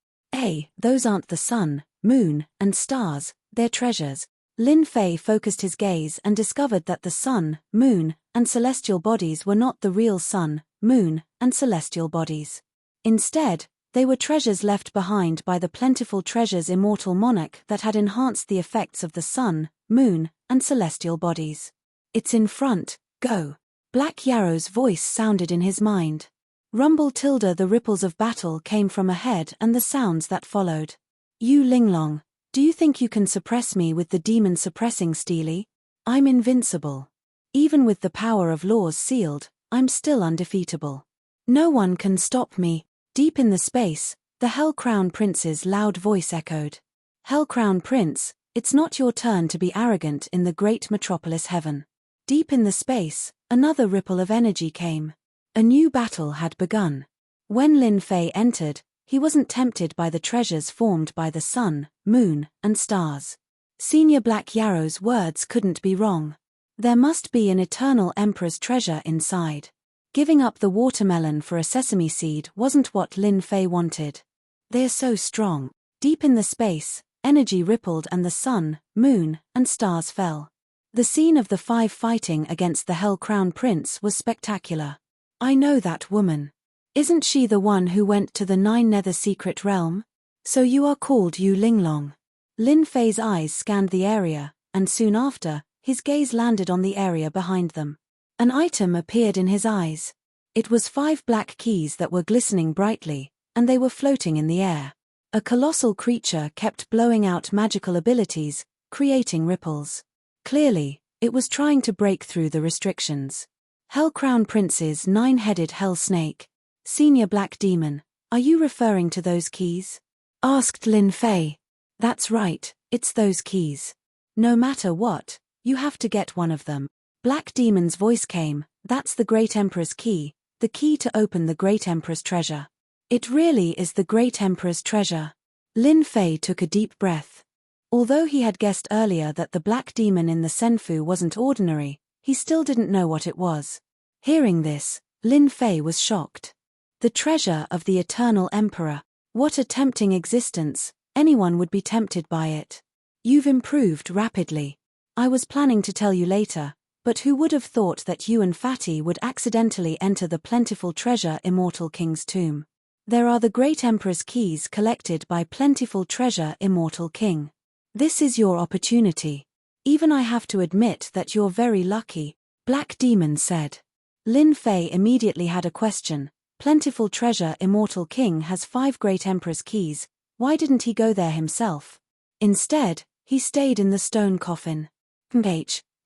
Those aren't the sun, moon, and stars, they're treasures. Lin Fei focused his gaze and discovered that the sun, moon, and celestial bodies were not the real sun, moon, and celestial bodies. Instead, they were treasures left behind by the plentiful treasure's immortal monarch that had enhanced the effects of the sun, moon, and celestial bodies. "It's in front, go." Black Yarrow's voice sounded in his mind. Rumble tilde the ripples of battle came from ahead and the sounds that followed. "You Linglong, do you think you can suppress me with the demon suppressing Steely? I'm invincible. Even with the power of laws sealed, I'm still undefeatable. No one can stop me." Deep in the space, the Hell Crown Prince's loud voice echoed. "Hell Crown Prince, it's not your turn to be arrogant in the great metropolis heaven." Deep in the space, another ripple of energy came. A new battle had begun. When Lin Fei entered, he wasn't tempted by the treasures formed by the sun, moon, and stars. Senior Black Yarrow's words couldn't be wrong. There must be an eternal emperor's treasure inside. Giving up the watermelon for a sesame seed wasn't what Lin Fei wanted. They're so strong. Deep in the space, energy rippled and the sun, moon, and stars fell. The scene of the 5 fighting against the Hell Crown Prince was spectacular. I know that woman. Isn't she the one who went to the 9 Nether Secret Realm? So you are called Yu Linglong. Lin Fei's eyes scanned the area, and soon after, his gaze landed on the area behind them. An item appeared in his eyes. It was 5 black keys that were glistening brightly, and they were floating in the air. A colossal creature kept blowing out magical abilities, creating ripples. Clearly, it was trying to break through the restrictions. Hell Crown Prince's 9-headed hell snake. Senior Black Demon, are you referring to those keys? Asked Lin Fei. That's right, it's those keys. No matter what, You have to get one of them. Black Demon's voice came. That's the Great Emperor's key, the key to open the Great Emperor's treasure. It really is the Great Emperor's treasure. Lin Fei took a deep breath. Although he had guessed earlier that the Black Demon in the Senfu wasn't ordinary, he still didn't know what it was. Hearing this, Lin Fei was shocked. The treasure of the Eternal Emperor. What a tempting existence, anyone would be tempted by it. You've improved rapidly. I was planning to tell you later, but who would have thought that you and Fatty would accidentally enter the plentiful treasure Immortal King's tomb? There are the Great Emperor's keys collected by Plentiful Treasure Immortal King. This is your opportunity. Even I have to admit that you're very lucky, Black Demon said. Lin Fei immediately had a question. Plentiful Treasure Immortal King has 5 Great Emperor's keys, why didn't he go there himself? Instead, he stayed in the stone coffin.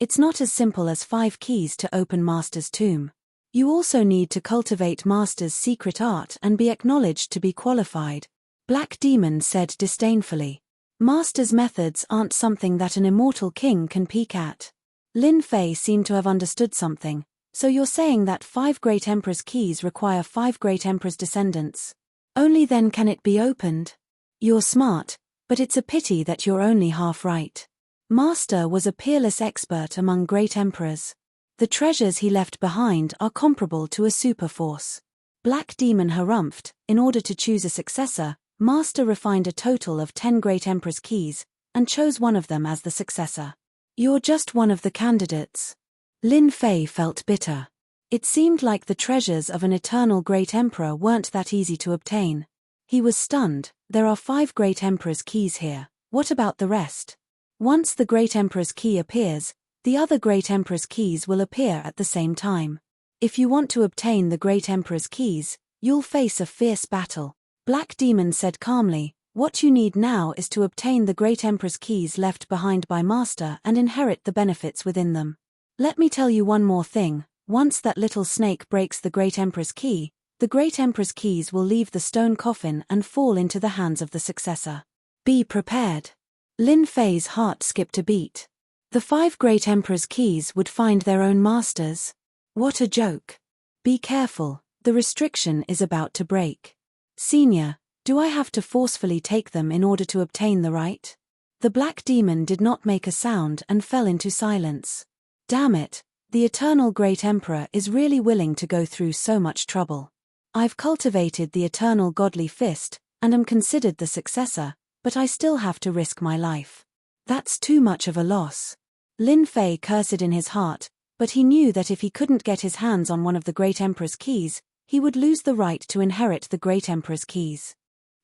It's not as simple as 5 keys to open Master's tomb. You also need to cultivate Master's secret art and be acknowledged to be qualified. Black Demon said disdainfully. Master's methods aren't something that an immortal king can peek at. Lin Fei seemed to have understood something. So you're saying that 5 Great Emperor's keys require 5 Great Emperor's descendants? Only then can it be opened? You're smart, but it's a pity that you're only half right. Master was a peerless expert among Great Emperors. The treasures he left behind are comparable to a super force. Black Demon harumphed. In order to choose a successor, Master refined a total of 10 Great Emperor's keys, and chose one of them as the successor. You're just one of the candidates. Lin Fei felt bitter. It seemed like the treasures of an eternal Great Emperor weren't that easy to obtain. He was stunned. There are 5 Great Emperor's keys here. What about the rest? Once the Great Emperor's key appears, the other Great Emperor's keys will appear at the same time. If you want to obtain the Great Emperor's keys, you'll face a fierce battle. Black Demon said calmly, what you need now is to obtain the Great Emperor's keys left behind by Master and inherit the benefits within them. Let me tell you one more thing, once that little snake breaks the Great Emperor's key, the Great Emperor's keys will leave the stone coffin and fall into the hands of the successor. Be prepared. Lin Fei's heart skipped a beat. The 5 Great Emperor's keys would find their own masters. What a joke. Be careful, the restriction is about to break. Senior, do I have to forcefully take them in order to obtain the right? The Black Demon did not make a sound and fell into silence. Damn it, the Eternal Great Emperor is really willing to go through so much trouble. I've cultivated the Eternal Godly Fist, and am considered the successor, but I still have to risk my life. That's too much of a loss. Lin Fei cursed in his heart, but he knew that if he couldn't get his hands on one of the Great Emperor's keys, he would lose the right to inherit the Great Emperor's keys.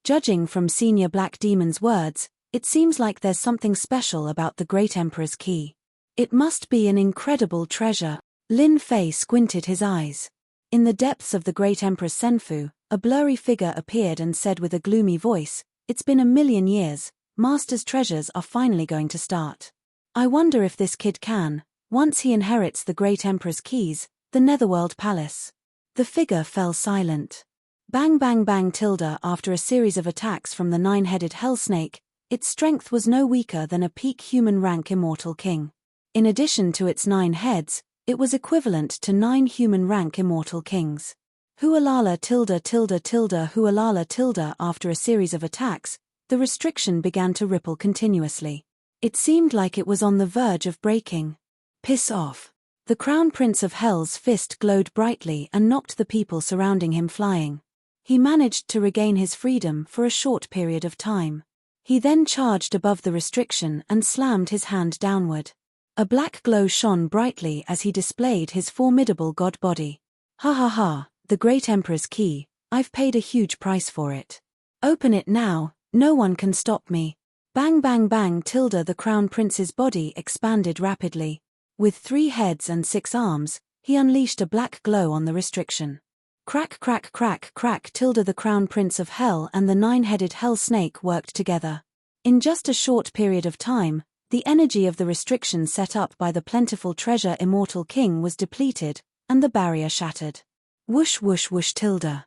Judging from Senior Black Demon's words, it seems like there's something special about the Great Emperor's key. It must be an incredible treasure. Lin Fei squinted his eyes. In the depths of the Great Emperor's Senfu, a blurry figure appeared and said with a gloomy voice, it's been 1,000,000 years, Master's treasures are finally going to start. I wonder if this kid can, once he inherits the Great Emperor's keys, the Netherworld Palace. The figure fell silent. Bang bang bang tilde after a series of attacks from the 9-headed hell snake, its strength was no weaker than a peak human rank immortal king. In addition to its 9 heads, it was equivalent to 9 human rank immortal kings. Hualala tilde tilde tilde hualala tilde after a series of attacks, the restriction began to ripple continuously. It seemed like it was on the verge of breaking. Piss off. The Crown Prince of Hell's fist glowed brightly and knocked the people surrounding him flying. He managed to regain his freedom for a short period of time. He then charged above the restriction and slammed his hand downward. A black glow shone brightly as he displayed his formidable god body. Ha ha ha, the Great Emperor's key, I've paid a huge price for it. Open it now, no one can stop me. Bang bang bang tilde the Crown Prince's body expanded rapidly. With 3 heads and 6 arms, he unleashed a black glow on the restriction. Crack crack crack crack tilde the Crown Prince of Hell and the 9-headed hell snake worked together. In just a short period of time, the energy of the restriction set up by the plentiful treasure Immortal King was depleted, and the barrier shattered. Whoosh whoosh whoosh tilde.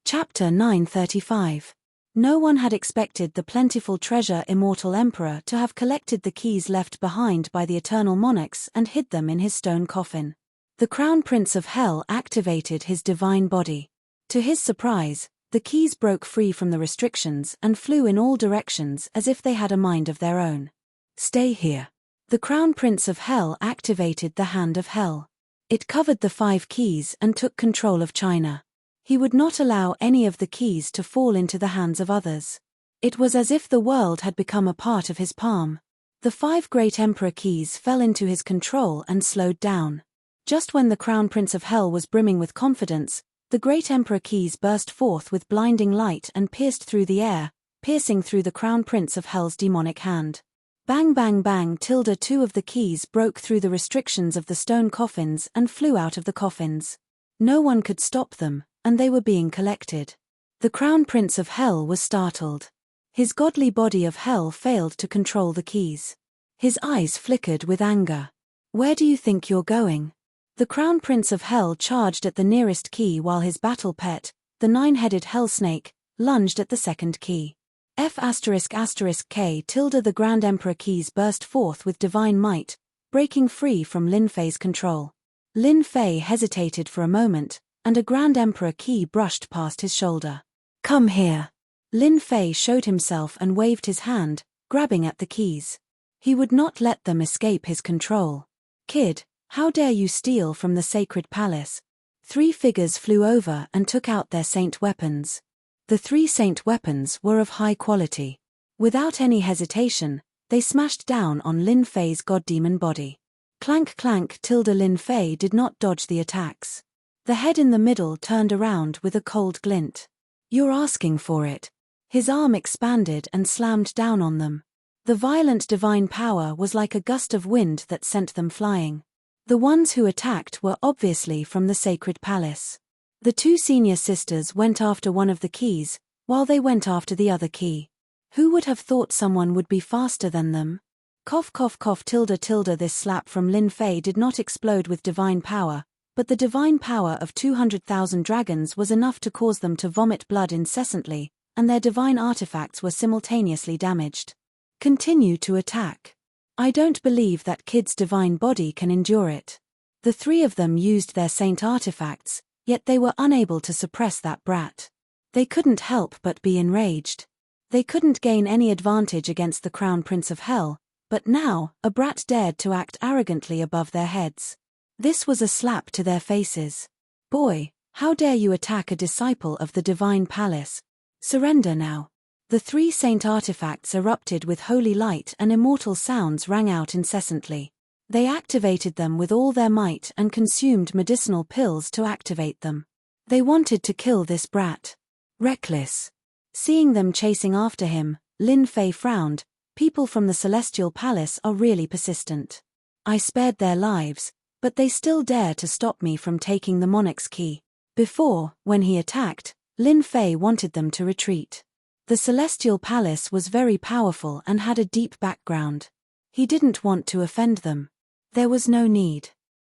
Chapter 935. No one had expected the plentiful treasure immortal emperor to have collected the keys left behind by the eternal monarchs and hid them in his stone coffin. The Crown Prince of Hell activated his divine body. To his surprise, the keys broke free from the restrictions and flew in all directions as if they had a mind of their own. Stay here. The Crown Prince of Hell activated the Hand of Hell. It covered the 5 keys and took control of China. He would not allow any of the keys to fall into the hands of others. It was as if the world had become a part of his palm. The 5 great emperor keys fell into his control and slowed down. Just when the Crown Prince of Hell was brimming with confidence, the great emperor keys burst forth with blinding light and pierced through the air, piercing through the Crown Prince of Hell's demonic hand. Bang bang bang. 2 of the keys broke through the restrictions of the stone coffins and flew out of the coffins. No one could stop them, and they were being collected. The Crown Prince of Hell was startled. His godly body of hell failed to control the keys. His eyes flickered with anger. Where do you think you're going? The Crown Prince of Hell charged at the nearest key while his battle pet, the 9-headed hell snake, lunged at the second key. K. The Grand Emperor keys burst forth with divine might, breaking free from Lin Fei's control. Lin Fei hesitated for a moment, and a Grand Emperor key brushed past his shoulder. Come here. Lin Fei showed himself and waved his hand, grabbing at the keys. He would not let them escape his control. Kid, how dare you steal from the sacred palace? 3 figures flew over and took out their saint weapons. The 3 saint weapons were of high quality. Without any hesitation, they smashed down on Lin Fei's god-demon body. Clank clank. Lin Fei did not dodge the attacks. The head in the middle turned around with a cold glint. You're asking for it. His arm expanded and slammed down on them. The violent divine power was like a gust of wind that sent them flying. The ones who attacked were obviously from the sacred palace. The 2 senior sisters went after one of the keys, while they went after the other key. Who would have thought someone would be faster than them? Cough cough cough. This slap from Lin Fei did not explode with divine power, but the divine power of 200,000 dragons was enough to cause them to vomit blood incessantly, and their divine artifacts were simultaneously damaged. Continue to attack. I don't believe that kid's divine body can endure it. The 3 of them used their saint artifacts, yet they were unable to suppress that brat. They couldn't help but be enraged. They couldn't gain any advantage against the Crown Prince of Hell, but now, a brat dared to act arrogantly above their heads. This was a slap to their faces. Boy, how dare you attack a disciple of the divine palace? Surrender now. The 3 saint artifacts erupted with holy light and immortal sounds rang out incessantly. They activated them with all their might and consumed medicinal pills to activate them. They wanted to kill this brat. Reckless. Seeing them chasing after him, Lin Fei frowned. People from the Celestial Palace are really persistent. I spared their lives, but they still dare to stop me from taking the monarch's key. Before, when he attacked, Lin Fei wanted them to retreat. The Celestial Palace was very powerful and had a deep background. He didn't want to offend them. There was no need.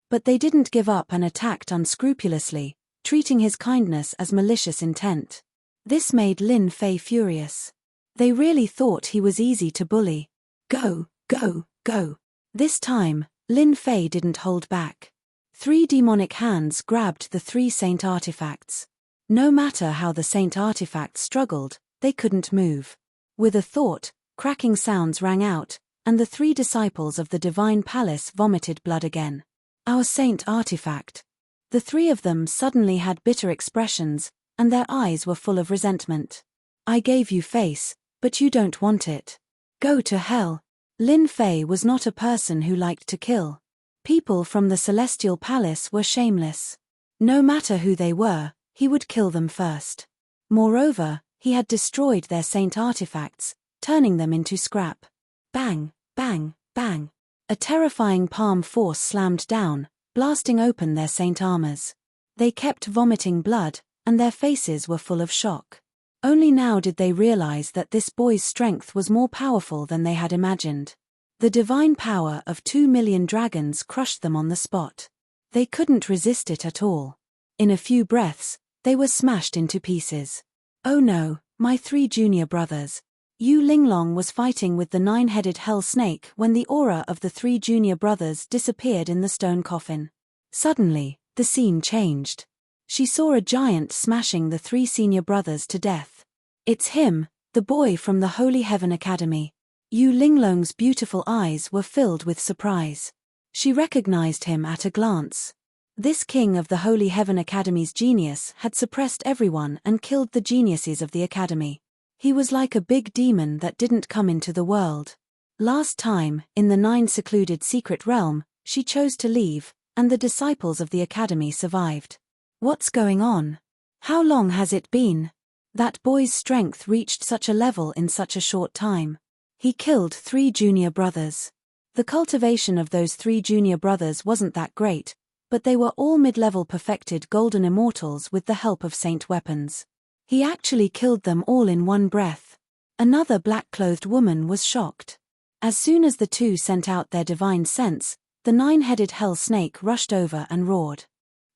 But they didn't give up and attacked unscrupulously, treating his kindness as malicious intent. This made Lin Fei furious. They really thought he was easy to bully. Go, go, go. This time, Lin Fei didn't hold back. 3 demonic hands grabbed the 3 saint artifacts. No matter how the saint artifacts struggled, they couldn't move. With a thought, cracking sounds rang out, and the 3 disciples of the divine palace vomited blood again. Our saint artifact. The 3 of them suddenly had bitter expressions, and their eyes were full of resentment. I gave you face, but you don't want it. Go to hell. Lin Fei was not a person who liked to kill. People from the Celestial Palace were shameless. No matter who they were, he would kill them first. Moreover, he had destroyed their saint artifacts, turning them into scrap. Bang, bang, bang. A terrifying palm force slammed down, blasting open their saint armors. They kept vomiting blood, and their faces were full of shock. Only now did they realize that this boy's strength was more powerful than they had imagined. The divine power of 2 million dragons crushed them on the spot. They couldn't resist it at all. In a few breaths, they were smashed into pieces. Oh no, My 3 junior brothers. Yu Linglong was fighting with the 9-headed hell snake when the aura of the 3 junior brothers disappeared in the stone coffin. Suddenly, the scene changed. She saw a giant smashing the 3 senior brothers to death. It's him, the boy from the Holy Heaven Academy. Yu Linglong's beautiful eyes were filled with surprise. She recognized him at a glance. This king of the Holy Heaven Academy's genius had suppressed everyone and killed the geniuses of the academy. He was like a big demon that didn't come into the world. Last time, in the 9 secluded secret realm, she chose to leave, and the disciples of the academy survived. What's going on? How long has it been? That boy's strength reached such a level in such a short time. He killed 3 junior brothers. The cultivation of those 3 junior brothers wasn't that great, but they were all mid-level perfected golden immortals with the help of saint weapons. He actually killed them all in one breath. Another black-clothed woman was shocked. As soon as the 2 sent out their divine sense, the 9-headed hell snake rushed over and roared.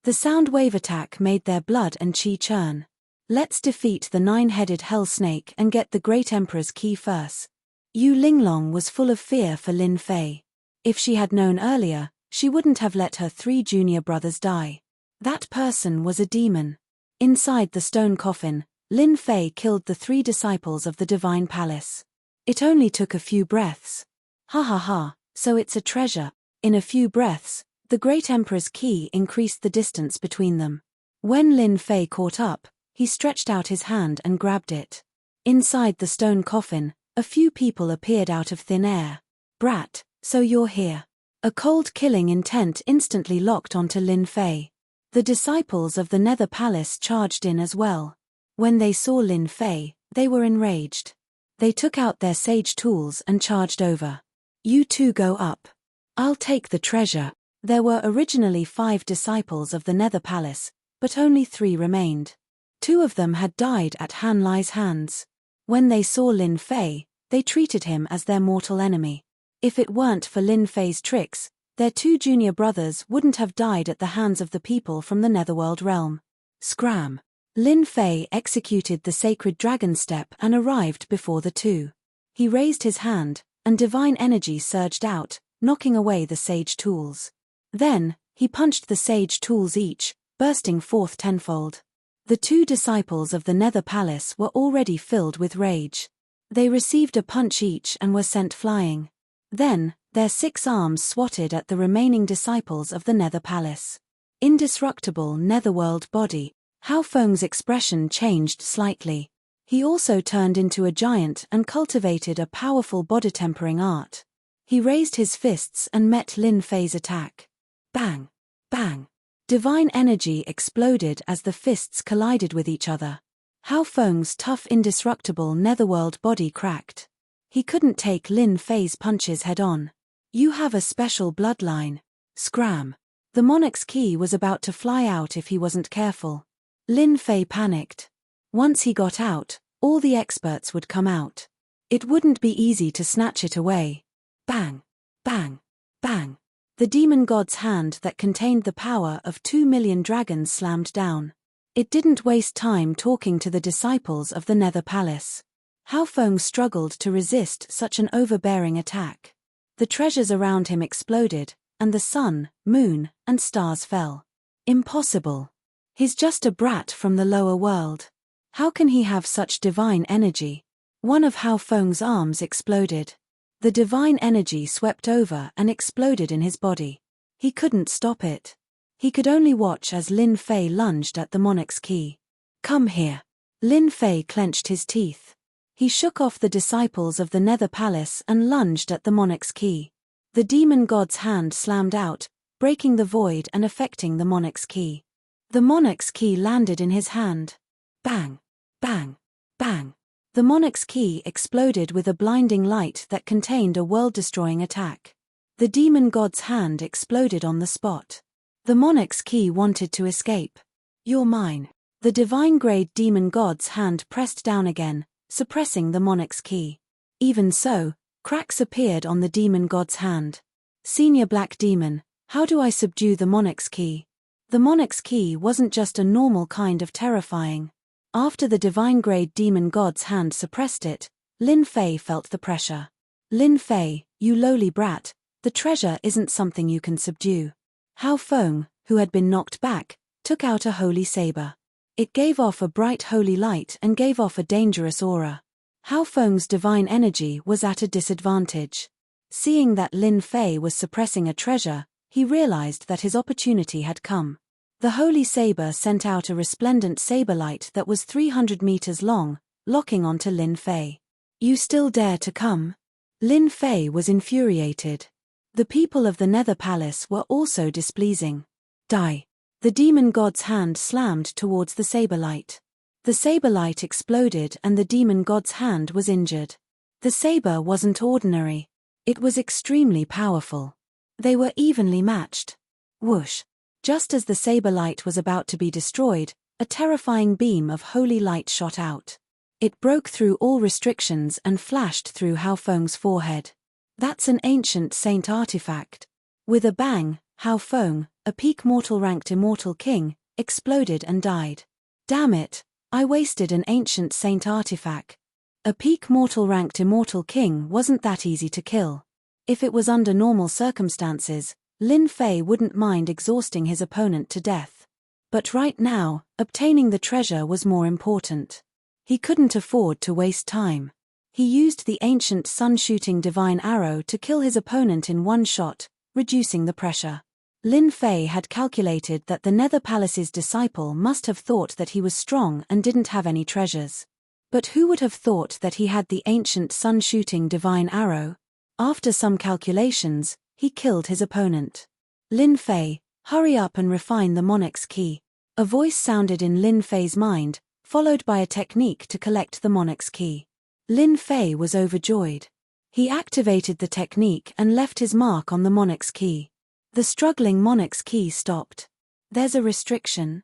The sound wave attack made their blood and chi churn. Let's defeat the 9-headed hell snake and get the great emperor's key first. Yu Linglong was full of fear for Lin Fei. If she had known earlier, she wouldn't have let her 3 junior brothers die. That person was a demon. Inside the stone coffin, Lin Fei killed the 3 disciples of the divine palace. It only took a few breaths. Ha ha ha, so it's a treasure. In a few breaths, the great emperor's key increased the distance between them. When Lin Fei caught up, he stretched out his hand and grabbed it. Inside the stone coffin, a few people appeared out of thin air. Brat, so you're here. A cold killing intent instantly locked onto Lin Fei. The disciples of the Nether Palace charged in as well. When they saw Lin Fei, they were enraged. They took out their sage tools and charged over. You 2 go up. I'll take the treasure. There were originally 5 disciples of the Nether Palace, but only 3 remained. 2 of them had died at Han Lai's hands. When they saw Lin Fei, they treated him as their mortal enemy. If it weren't for Lin Fei's tricks, their 2 junior brothers wouldn't have died at the hands of the people from the Netherworld realm. Scram! Lin Fei executed the sacred dragon step and arrived before the 2. He raised his hand, and divine energy surged out, knocking away the sage tools. Then, he punched the sage tools each, bursting forth tenfold. The 2 disciples of the Nether Palace were already filled with rage. They received a punch each and were sent flying. Then, their 6 arms swatted at the remaining disciples of the Nether Palace. Indestructible netherworld body. Hao Feng's expression changed slightly. He also turned into a giant and cultivated a powerful body-tempering art. He raised his fists and met Lin Fei's attack. Bang! Bang! Divine energy exploded as the fists collided with each other. Hao Feng's tough indestructible netherworld body cracked. He couldn't take Lin Fei's punches head-on. You have a special bloodline. Scram! The monarch's key was about to fly out if he wasn't careful. Lin Fei panicked. Once he got out, all the experts would come out. It wouldn't be easy to snatch it away. Bang! Bang! Bang! The demon god's hand that contained the power of 2 million dragons slammed down. It didn't waste time talking to the disciples of the Nether Palace. Hao Feng struggled to resist such an overbearing attack. The treasures around him exploded, and the sun, moon, and stars fell. Impossible. He's just a brat from the lower world. How can he have such divine energy? One of Hao Feng's arms exploded. The divine energy swept over and exploded in his body. He couldn't stop it. He could only watch as Lin Fei lunged at the monarch's key. Come here. Lin Fei clenched his teeth. He shook off the disciples of the Nether Palace and lunged at the monarch's key. The demon god's hand slammed out, breaking the void and affecting the monarch's key. The monarch's key landed in his hand. Bang! Bang! Bang! The monarch's key exploded with a blinding light that contained a world-destroying attack. The demon god's hand exploded on the spot. The monarch's key wanted to escape. You're mine. The divine-grade demon god's hand pressed down again, suppressing the monarch's key. Even so, cracks appeared on the demon god's hand. Senior Black Demon, how do I subdue the monarch's key? The monarch's key wasn't just a normal kind of terrifying. After the divine-grade demon god's hand suppressed it, Lin Fei felt the pressure. Lin Fei, you lowly brat, the treasure isn't something you can subdue. Hao Feng, who had been knocked back, took out a holy saber. It gave off a bright holy light and gave off a dangerous aura. Hao Feng's divine energy was at a disadvantage. Seeing that Lin Fei was suppressing a treasure, he realized that his opportunity had come. The holy saber sent out a resplendent saber light that was 300 meters long, locking onto Lin Fei. You still dare to come? Lin Fei was infuriated. The people of the Nether Palace were also displeasing. Die. The demon god's hand slammed towards the saber light. The saber light exploded and the demon god's hand was injured. The saber wasn't ordinary. It was extremely powerful. They were evenly matched. Whoosh. Just as the saber light was about to be destroyed, a terrifying beam of holy light shot out. It broke through all restrictions and flashed through Hao Feng's forehead. That's an ancient saint artifact. With a bang, Hao Feng, a peak mortal-ranked immortal king, exploded and died. Damn it, I wasted an ancient saint artifact. A peak mortal-ranked immortal king wasn't that easy to kill. If it was under normal circumstances, Lin Fei wouldn't mind exhausting his opponent to death. But right now, obtaining the treasure was more important. He couldn't afford to waste time. He used the ancient sun-shooting divine arrow to kill his opponent in one shot, reducing the pressure. Lin Fei had calculated that the Nether Palace's disciple must have thought that he was strong and didn't have any treasures. But who would have thought that he had the ancient sun-shooting divine arrow? After some calculations, he killed his opponent. Lin Fei, hurry up and refine the Monarch's key. A voice sounded in Lin Fei's mind, followed by a technique to collect the Monarch's key. Lin Fei was overjoyed. He activated the technique and left his mark on the Monarch's key. The struggling Monarch's key stopped. There's a restriction.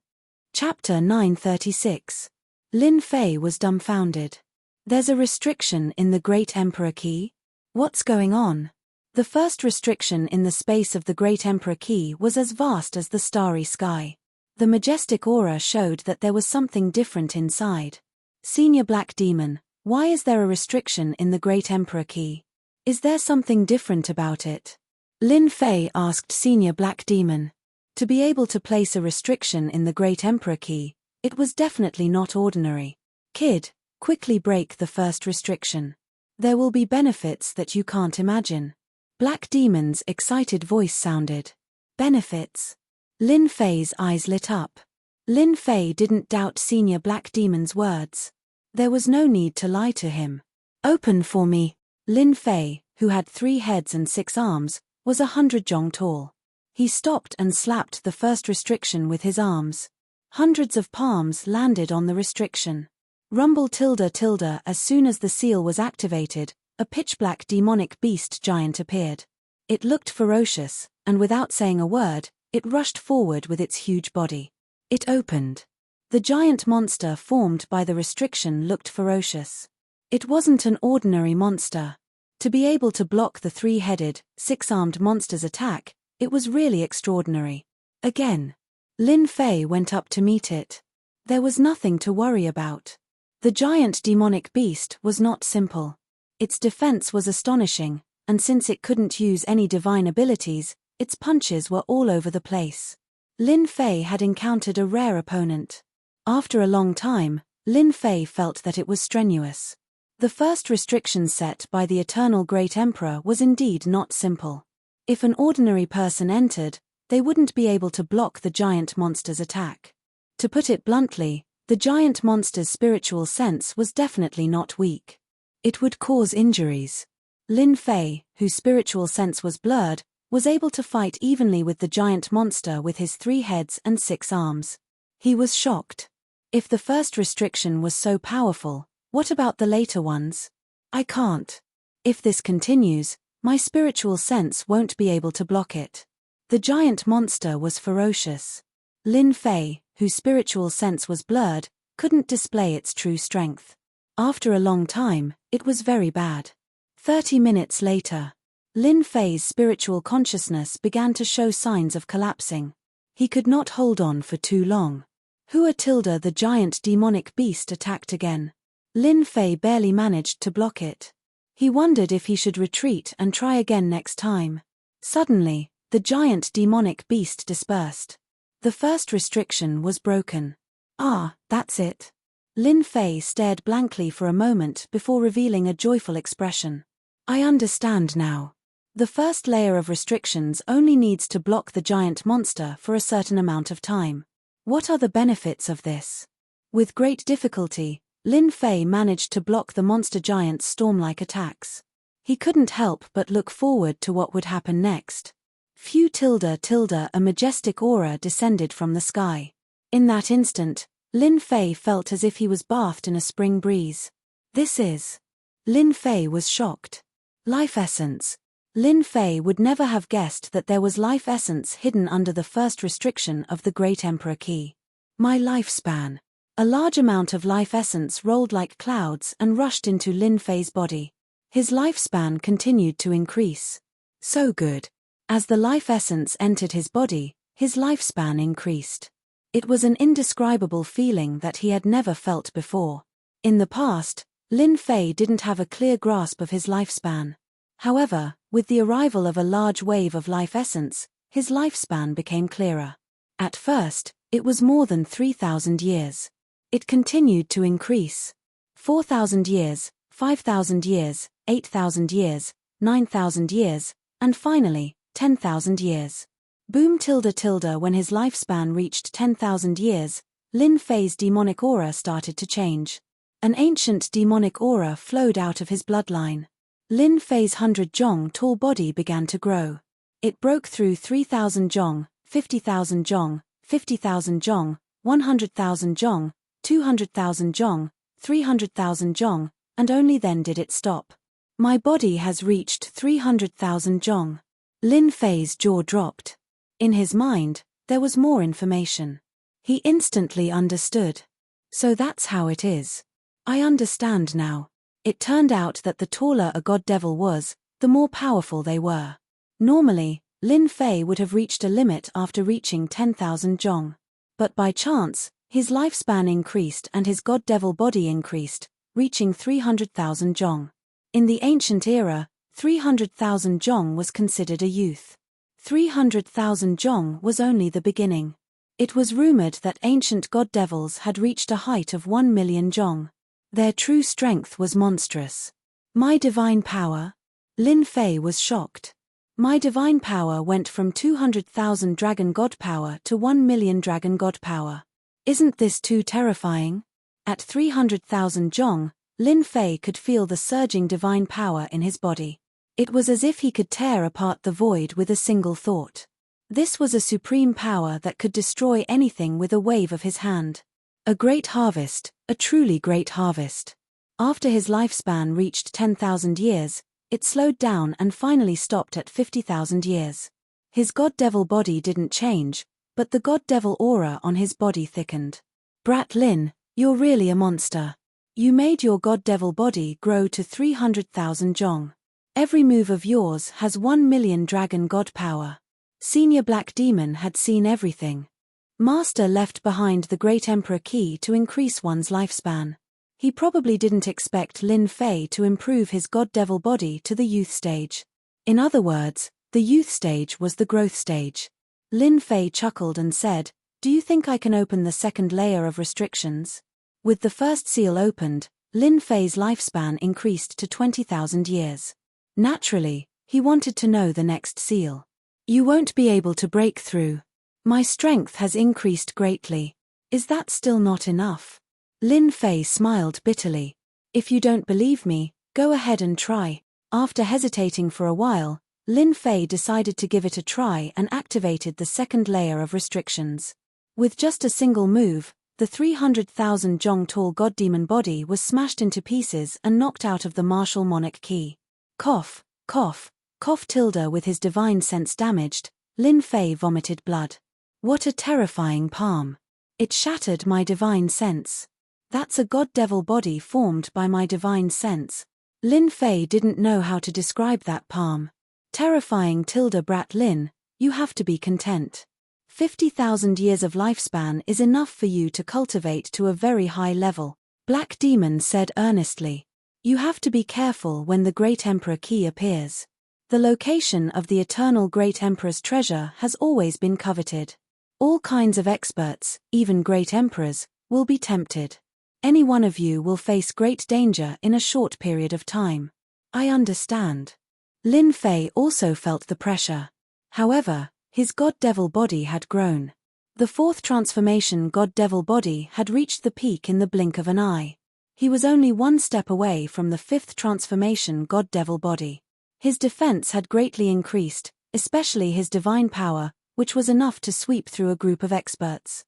Chapter 936. Lin Fei was dumbfounded. There's a restriction in the Great Emperor Key? What's going on? The first restriction in the space of the Great Emperor Key was as vast as the starry sky. The majestic aura showed that there was something different inside. Senior Black Demon, why is there a restriction in the Great Emperor Key? Is there something different about it? Lin Fei asked Senior Black Demon. To be able to place a restriction in the Great Emperor Key, it was definitely not ordinary. Kid, quickly break the first restriction. There will be benefits that you can't imagine. Black Demon's excited voice sounded. Benefits? Lin Fei's eyes lit up. Lin Fei didn't doubt Senior Black Demon's words. There was no need to lie to him. Open for me. Lin Fei, who had 3 heads and 6 arms, was 100 jong tall. He stopped and slapped the first restriction with his arms. Hundreds of palms landed on the restriction. Rumble tilde tilde. As soon as the seal was activated, a pitch-black demonic beast giant appeared. It looked ferocious, and without saying a word, it rushed forward with its huge body. It opened. The giant monster formed by the restriction looked ferocious. It wasn't an ordinary monster. To be able to block the 3-headed, 6-armed monster's attack, it was really extraordinary. Again. Lin Fei went up to meet it. There was nothing to worry about. The giant demonic beast was not simple. Its defense was astonishing, and since it couldn't use any divine abilities, its punches were all over the place. Lin Fei had encountered a rare opponent. After a long time, Lin Fei felt that it was strenuous. The first restriction set by the Eternal Great Emperor was indeed not simple. If an ordinary person entered, they wouldn't be able to block the giant monster's attack. To put it bluntly, the giant monster's spiritual sense was definitely not weak. It would cause injuries. Lin Fei, whose spiritual sense was blurred, was able to fight evenly with the giant monster with his 3 heads and 6 arms. He was shocked. If the first restriction was so powerful, what about the later ones? I can't. If this continues, my spiritual sense won't be able to block it. The giant monster was ferocious. Lin Fei, whose spiritual sense was blurred, couldn't display its true strength. After a long time, it was very bad. 30 minutes later, Lin Fei's spiritual consciousness began to show signs of collapsing. He could not hold on for too long. Hua tilde the giant demonic beast attacked again. Lin Fei barely managed to block it. He wondered if he should retreat and try again next time. Suddenly, the giant demonic beast dispersed. The first restriction was broken. Ah, that's it. Lin Fei stared blankly for a moment before revealing a joyful expression. I understand now. The first layer of restrictions only needs to block the giant monster for a certain amount of time. What are the benefits of this? With great difficulty, Lin Fei managed to block the monster giant's storm-like attacks. He couldn't help but look forward to what would happen next. Phew tilde tilde a majestic aura descended from the sky. In that instant, Lin Fei felt as if he was bathed in a spring breeze. This is... Lin Fei was shocked. Life essence. Lin Fei would never have guessed that there was life essence hidden under the first restriction of the Great Emperor Key. My lifespan. A large amount of life essence rolled like clouds and rushed into Lin Fei's body. His lifespan continued to increase. So good. As the life essence entered his body, his lifespan increased. It was an indescribable feeling that he had never felt before. In the past, Lin Fei didn't have a clear grasp of his lifespan. However, with the arrival of a large wave of life essence, his lifespan became clearer. At first, it was more than 3,000 years. It continued to increase. 4,000 years, 5,000 years, 8,000 years, 9,000 years, and finally, 10,000 years. Boom tilde tilde when his lifespan reached 10,000 years, Lin Fei's demonic aura started to change. An ancient demonic aura flowed out of his bloodline. Lin Fei's 100 zhong tall body began to grow. It broke through 3,000 zhong, 50,000 zhong, 50,000 zhong, 100,000 zhong, 200,000 zhong, 300,000 zhong, and only then did it stop. My body has reached 300,000 zhong. Lin Fei's jaw dropped. In his mind, there was more information. He instantly understood. So that's how it is. I understand now. It turned out that the taller a god devil was, the more powerful they were. Normally, Lin Fei would have reached a limit after reaching 10,000 zhong. But by chance, his lifespan increased and his god devil body increased, reaching 300,000 zhong. In the ancient era, 300,000 zhong was considered a youth. 300,000 zhong was only the beginning. It was rumored that ancient god devils had reached a height of 1 million zhong. Their true strength was monstrous. My divine power? Lin Fei was shocked. My divine power went from 200,000 dragon god power to 1 million dragon god power. Isn't this too terrifying? At 300,000 zhong, Lin Fei could feel the surging divine power in his body. It was as if he could tear apart the void with a single thought. This was a supreme power that could destroy anything with a wave of his hand. A great harvest, a truly great harvest. After his lifespan reached 10,000 years, it slowed down and finally stopped at 50,000 years. His god devil body didn't change, but the god devil aura on his body thickened. Brat Lin, you're really a monster. You made your god devil body grow to 300,000 zhong. Every move of yours has 1 million dragon god power. Senior Black Demon had seen everything. Master left behind the Great Emperor Key to increase one's lifespan. He probably didn't expect Lin Fei to improve his god devil body to the youth stage. In other words, the youth stage was the growth stage. Lin Fei chuckled and said, "Do you think I can open the second layer of restrictions?" With the first seal opened, Lin Fei's lifespan increased to 20,000 years. Naturally, he wanted to know the next seal. You won't be able to break through. My strength has increased greatly. Is that still not enough? Lin Fei smiled bitterly. If you don't believe me, go ahead and try. After hesitating for a while, Lin Fei decided to give it a try and activated the second layer of restrictions. With just a single move, the 300,000 zhong tall god demon body was smashed into pieces and knocked out of the martial monarch key. Cough, cough, cough tilde with his divine sense damaged, Lin Fei vomited blood. What a terrifying palm. It shattered my divine sense. That's a god devil body formed by my divine sense. Lin Fei didn't know how to describe that palm. Terrifying tilde brat Lin, you have to be content. 50,000 years of lifespan is enough for you to cultivate to a very high level, Black Demon said earnestly. You have to be careful when the Great Emperor key appears. The location of the eternal Great Emperor's treasure has always been coveted. All kinds of experts, even great emperors, will be tempted. Any one of you will face great danger in a short period of time. I understand. Lin Fei also felt the pressure. However, his god-devil body had grown. The fourth transformation god-devil body had reached the peak in the blink of an eye. He was only one step away from the fifth transformation god-devil body. His defense had greatly increased, especially his divine power, which was enough to sweep through a group of experts.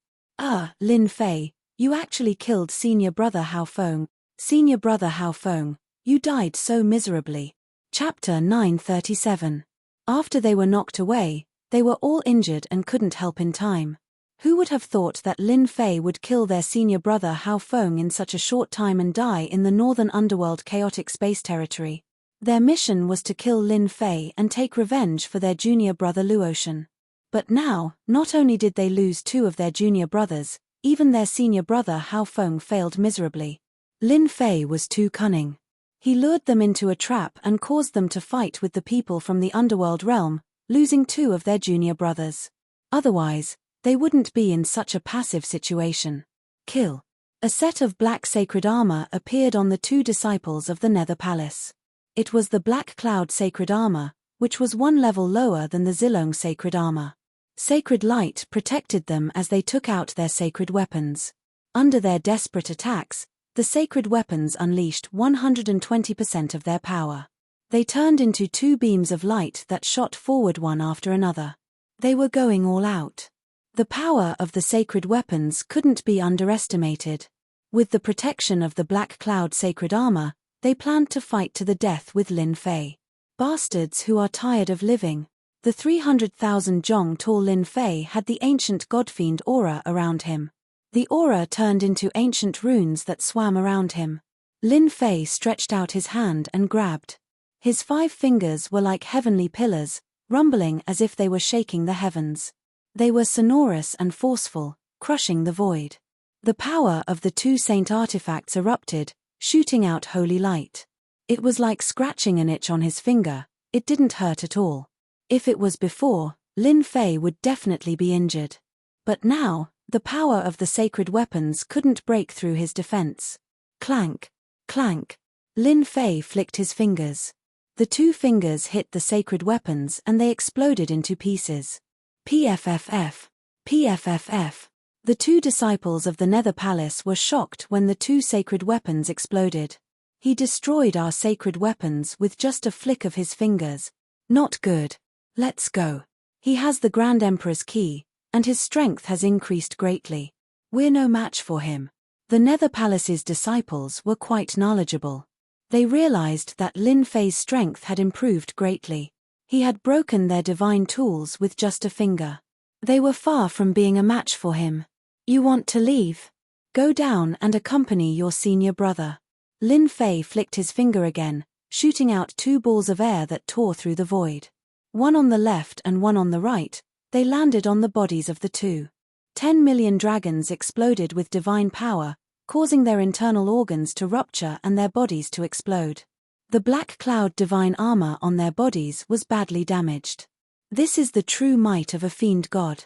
Lin Fei, you actually killed senior brother Hao Feng. Senior brother Hao Feng, you died so miserably. Chapter 937. After they were knocked away, they were all injured and couldn't help in time. Who would have thought that Lin Fei would kill their senior brother Hao Feng in such a short time and die in the northern underworld chaotic space territory? Their mission was to kill Lin Fei and take revenge for their junior brother Luotian. But now, not only did they lose two of their junior brothers, even their senior brother Hao Feng failed miserably. Lin Fei was too cunning. He lured them into a trap and caused them to fight with the people from the underworld realm, losing two of their junior brothers. Otherwise, they wouldn't be in such a passive situation. Kill. A set of black sacred armor appeared on the two disciples of the Nether Palace. It was the Black Cloud sacred armor, which was one level lower than the Zilong sacred armor. Sacred light protected them as they took out their sacred weapons. Under their desperate attacks, the sacred weapons unleashed 120% of their power. They turned into two beams of light that shot forward one after another. They were going all out. The power of the sacred weapons couldn't be underestimated. With the protection of the Black Cloud sacred armor, they planned to fight to the death with Lin Fei. Bastards who are tired of living. The 300,000 zhong tall Lin Fei had the ancient godfiend aura around him. The aura turned into ancient runes that swam around him. Lin Fei stretched out his hand and grabbed. His 5 fingers were like heavenly pillars, rumbling as if they were shaking the heavens. They were sonorous and forceful, crushing the void. The power of the two saint artifacts erupted, shooting out holy light. It was like scratching an itch on his finger. It didn't hurt at all. If it was before, Lin Fei would definitely be injured. But now, the power of the sacred weapons couldn't break through his defense. Clank, clank. Lin Fei flicked his fingers. The 2 fingers hit the sacred weapons and they exploded into pieces. PFFF. PFFF. The 2 disciples of the Nether Palace were shocked when the 2 sacred weapons exploded. He destroyed our sacred weapons with just a flick of his fingers. Not good. Let's go. He has the Grand Emperor's key, and his strength has increased greatly. We're no match for him. The Nether Palace's disciples were quite knowledgeable. They realized that Lin Fei's strength had improved greatly. He had broken their divine tools with just a finger. They were far from being a match for him. You want to leave? Go down and accompany your senior brother. Lin Fei flicked his finger again, shooting out 2 balls of air that tore through the void. One on the left and one on the right, they landed on the bodies of the 2. 10 million dragons exploded with divine power, causing their internal organs to rupture and their bodies to explode. The Black Cloud divine armor on their bodies was badly damaged. This is the true might of a fiend god.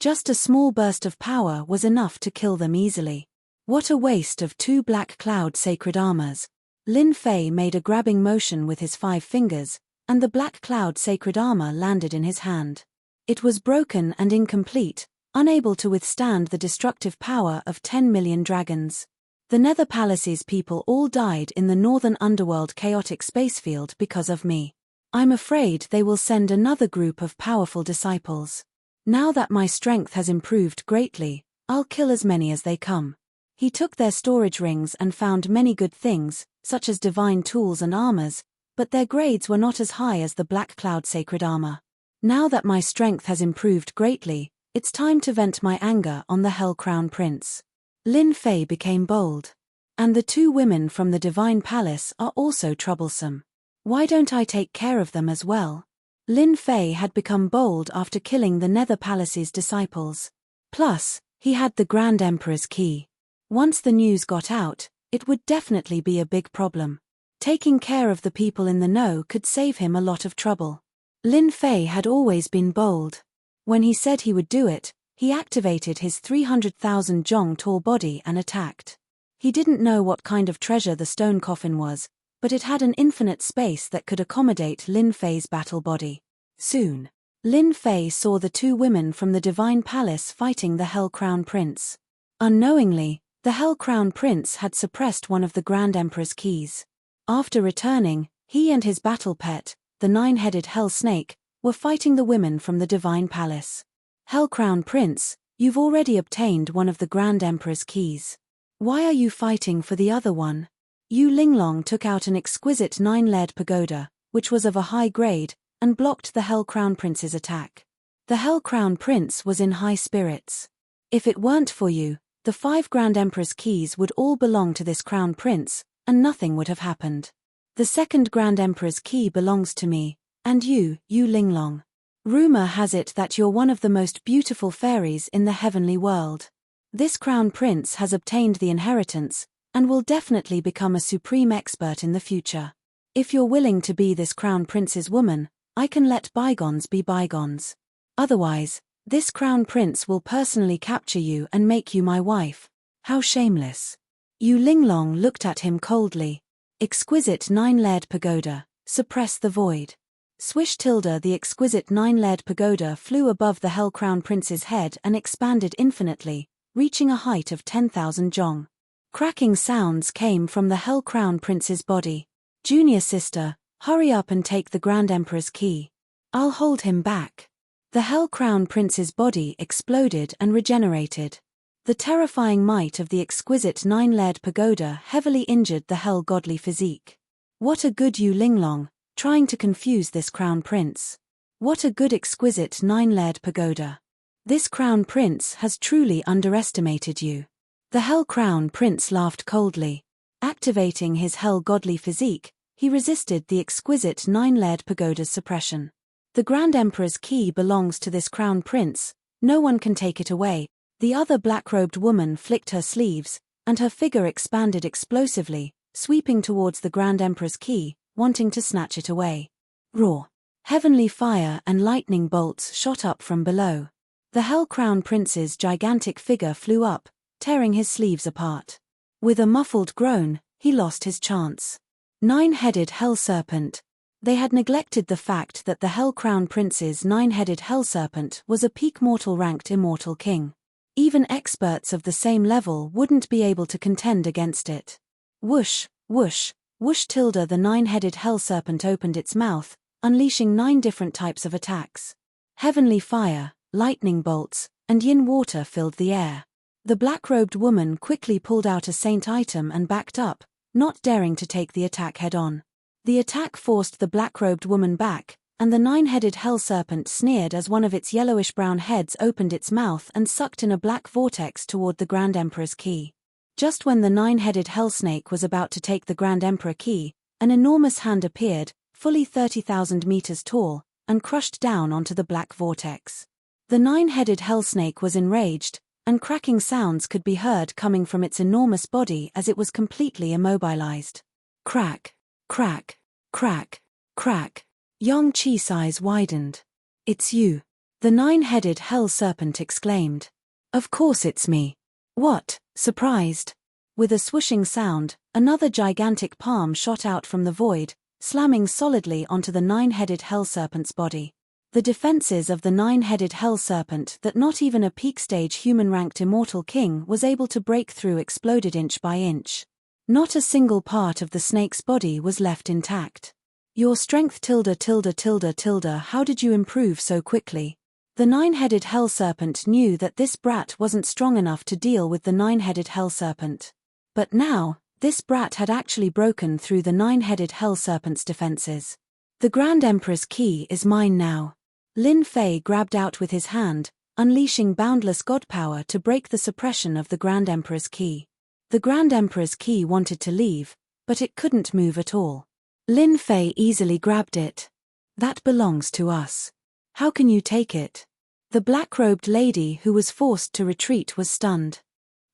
Just a small burst of power was enough to kill them easily. What a waste of 2 Black Cloud sacred armors. Lin Fei made a grabbing motion with his 5 fingers, and the Black Cloud sacred armor landed in his hand. It was broken and incomplete, unable to withstand the destructive power of 10 million dragons. The Nether Palace's people all died in the northern underworld chaotic space field because of me. I'm afraid they will send another group of powerful disciples. Now that my strength has improved greatly, I'll kill as many as they come. He took their storage rings and found many good things, such as divine tools and armors, but their grades were not as high as the Black Cloud sacred armor. Now that my strength has improved greatly, it's time to vent my anger on the Hell Crown Prince. Lin Fei became bold. And the 2 women from the Divine Palace are also troublesome. Why don't I take care of them as well? Lin Fei had become bold after killing the Nether Palace's disciples. Plus, he had the Grand Emperor's key. Once the news got out, it would definitely be a big problem. Taking care of the people in the know could save him a lot of trouble. Lin Fei had always been bold. When he said he would do it, he activated his 300,000 zhong tall body and attacked. He didn't know what kind of treasure the stone coffin was, but it had an infinite space that could accommodate Lin Fei's battle body. Soon, Lin Fei saw the two women from the Divine Palace fighting the Hell Crown Prince. Unknowingly, the Hell Crown Prince had suppressed one of the Grand Emperor's keys. After returning, he and his battle pet, the nine-headed Hell Snake, were fighting the women from the Divine Palace. Hell Crown Prince, you've already obtained one of the Grand Emperor's keys. Why are you fighting for the other one? Yu Linglong took out an exquisite 9-layered pagoda, which was of a high grade, and blocked the Hell Crown Prince's attack. The Hell Crown Prince was in high spirits. If it weren't for you, the 5 Grand Emperor's keys would all belong to this Crown Prince, and nothing would have happened. The second Grand Emperor's key belongs to me, and you, Yu Linglong. Rumor has it that you're one of the most beautiful fairies in the heavenly world. This Crown Prince has obtained the inheritance, and will definitely become a supreme expert in the future. If you're willing to be this Crown Prince's woman, I can let bygones be bygones. Otherwise, this Crown Prince will personally capture you and make you my wife. How shameless. Yu Linglong looked at him coldly. Exquisite 9-layered pagoda, suppress the void. Swish tilde the exquisite 9-layered pagoda flew above the Hell Crown Prince's head and expanded infinitely, reaching a height of 10,000 zhong. Cracking sounds came from the Hell Crown Prince's body. Junior sister, hurry up and take the Grand Emperor's key. I'll hold him back. The Hell Crown Prince's body exploded and regenerated. The terrifying might of the exquisite 9-layered pagoda heavily injured the Hell godly physique. What a good Yu Linglong, trying to confuse this Crown Prince. What a good exquisite 9-layered pagoda. This Crown Prince has truly underestimated you. The Hell Crown Prince laughed coldly. Activating his Hell godly physique, he resisted the exquisite 9-layered pagoda's suppression. The Grand Emperor's key belongs to this Crown Prince, no one can take it away. The other black-robed woman flicked her sleeves, and her figure expanded explosively, sweeping towards the Grand Emperor's key, wanting to snatch it away. Roar! Heavenly fire and lightning bolts shot up from below. The Hell Crown Prince's gigantic figure flew up, tearing his sleeves apart. With a muffled groan, he lost his chance. 9-headed Hell Serpent. They had neglected the fact that the Hell Crown Prince's 9-headed Hell Serpent was a peak mortal ranked immortal king. Even experts of the same level wouldn't be able to contend against it. Whoosh, whoosh, whoosh tilde the 9-headed Hell Serpent opened its mouth, unleashing 9 different types of attacks. Heavenly fire, lightning bolts, and yin water filled the air. The black-robed woman quickly pulled out a saint item and backed up, not daring to take the attack head-on. The attack forced the black-robed woman back, and the 9-headed Hell Serpent sneered as one of its yellowish-brown heads opened its mouth and sucked in a black vortex toward the Grand Emperor's key. Just when the 9-headed Hell Snake was about to take the Grand Emperor key, an enormous hand appeared, fully 30,000 meters tall, and crushed down onto the black vortex. The 9-headed Hell Snake was enraged, and cracking sounds could be heard coming from its enormous body as it was completely immobilized. Crack, crack, crack, crack. Yang Qi's eyes widened. It's you. The 9-headed Hell Serpent exclaimed. Of course it's me. What? Surprised? With a swooshing sound, another gigantic palm shot out from the void, slamming solidly onto the 9-headed Hell Serpent's body. The defenses of the 9-headed Hell Serpent that not even a peak-stage human-ranked immortal king was able to break through exploded inch by inch. Not a single part of the snake's body was left intact. Your strength tilde. How did you improve so quickly? The 9-headed Hell Serpent knew that this brat wasn't strong enough to deal with the 9-headed Hell Serpent. But now, this brat had actually broken through the 9-headed Hell Serpent's defenses. The Grand Emperor's key is mine now. Lin Fei grabbed out with his hand, unleashing boundless god power to break the suppression of the Grand Emperor's key. The Grand Emperor's key wanted to leave, but it couldn't move at all. Lin Fei easily grabbed it. That belongs to us. How can you take it? The black-robed lady who was forced to retreat was stunned.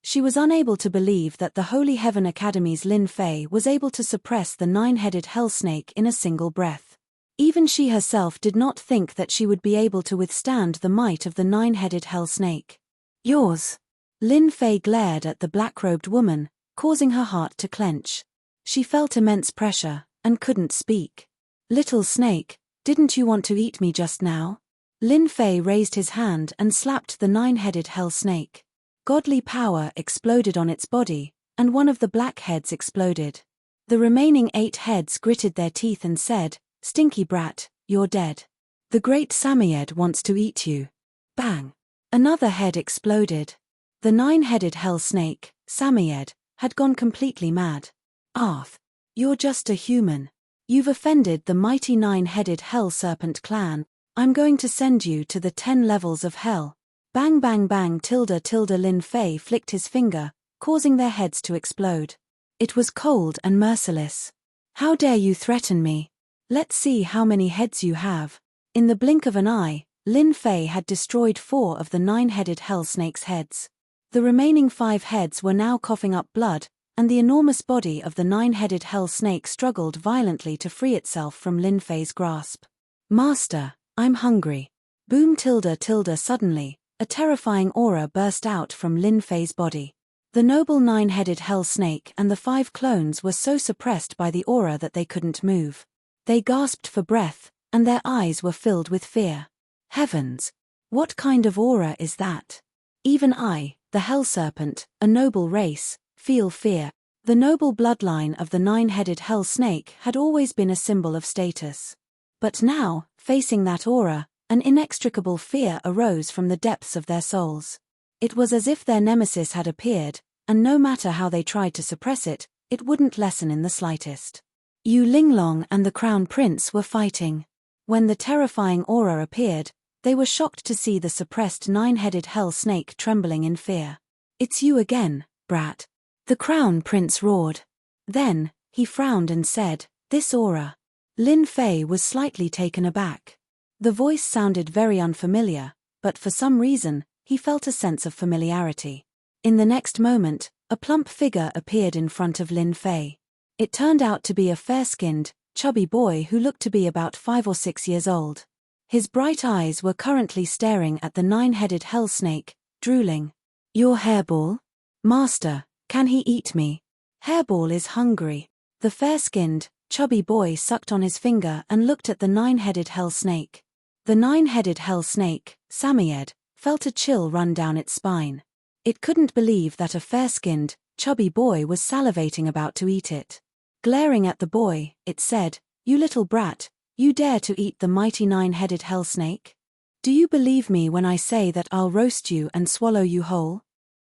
She was unable to believe that the Holy Heaven Academy's Lin Fei was able to suppress the nine-headed hell snake in a single breath. Even she herself did not think that she would be able to withstand the might of the nine-headed hell snake. Yours. Lin Fei glared at the black-robed woman, causing her heart to clench. She felt immense pressure, and couldn't speak. Little snake, didn't you want to eat me just now? Lin Fei raised his hand and slapped the nine-headed hell snake. Godly power exploded on its body, and one of the black heads exploded. The remaining 8 heads gritted their teeth and said, "Stinky brat, you're dead. The great Samayed wants to eat you." Bang! Another head exploded. The 9-headed hell snake, Samayed, had gone completely mad. "Arth, you're just a human. You've offended the mighty 9-headed hell serpent clan. I'm going to send you to the 10 levels of hell." Bang bang bang tilde. Lin Fei flicked his finger, causing their heads to explode. It was cold and merciless. "How dare you threaten me? Let's see how many heads you have." In the blink of an eye, Lin Fei had destroyed 4 of the 9-headed hell snake's heads. The remaining 5 heads were now coughing up blood, and the enormous body of the 9-headed hell snake struggled violently to free itself from Lin Fei's grasp. "Master, I'm hungry." Boom tilde. Suddenly, a terrifying aura burst out from Lin Fei's body. The noble 9-headed hell snake and the 5 clones were so suppressed by the aura that they couldn't move. They gasped for breath, and their eyes were filled with fear. Heavens! What kind of aura is that? Even I, the hell serpent, a noble race, feel fear. The noble bloodline of the 9-headed hell snake had always been a symbol of status. But now, facing that aura, an inextricable fear arose from the depths of their souls. It was as if their nemesis had appeared, and no matter how they tried to suppress it, it wouldn't lessen in the slightest. Yu Linglong and the Crown Prince were fighting. When the terrifying aura appeared, they were shocked to see the suppressed 9-headed hell snake trembling in fear. "It's you again, brat," the Crown Prince roared. Then, he frowned and said, "This aura." Lin Fei was slightly taken aback. The voice sounded very unfamiliar, but for some reason, he felt a sense of familiarity. In the next moment, a plump figure appeared in front of Lin Fei. It turned out to be a fair-skinned, chubby boy who looked to be about 5 or 6 years old. His bright eyes were currently staring at the 9-headed hell snake, drooling. "Your hairball? Master, can he eat me? Hairball is hungry." The fair-skinned, chubby boy sucked on his finger and looked at the 9-headed hell snake. The 9-headed hell snake, Samayed, felt a chill run down its spine. It couldn't believe that a fair-skinned, chubby boy was salivating about to eat it. Glaring at the boy, it said, "You little brat, you dare to eat the mighty 9-headed hell snake? Do you believe me when I say that I'll roast you and swallow you whole?"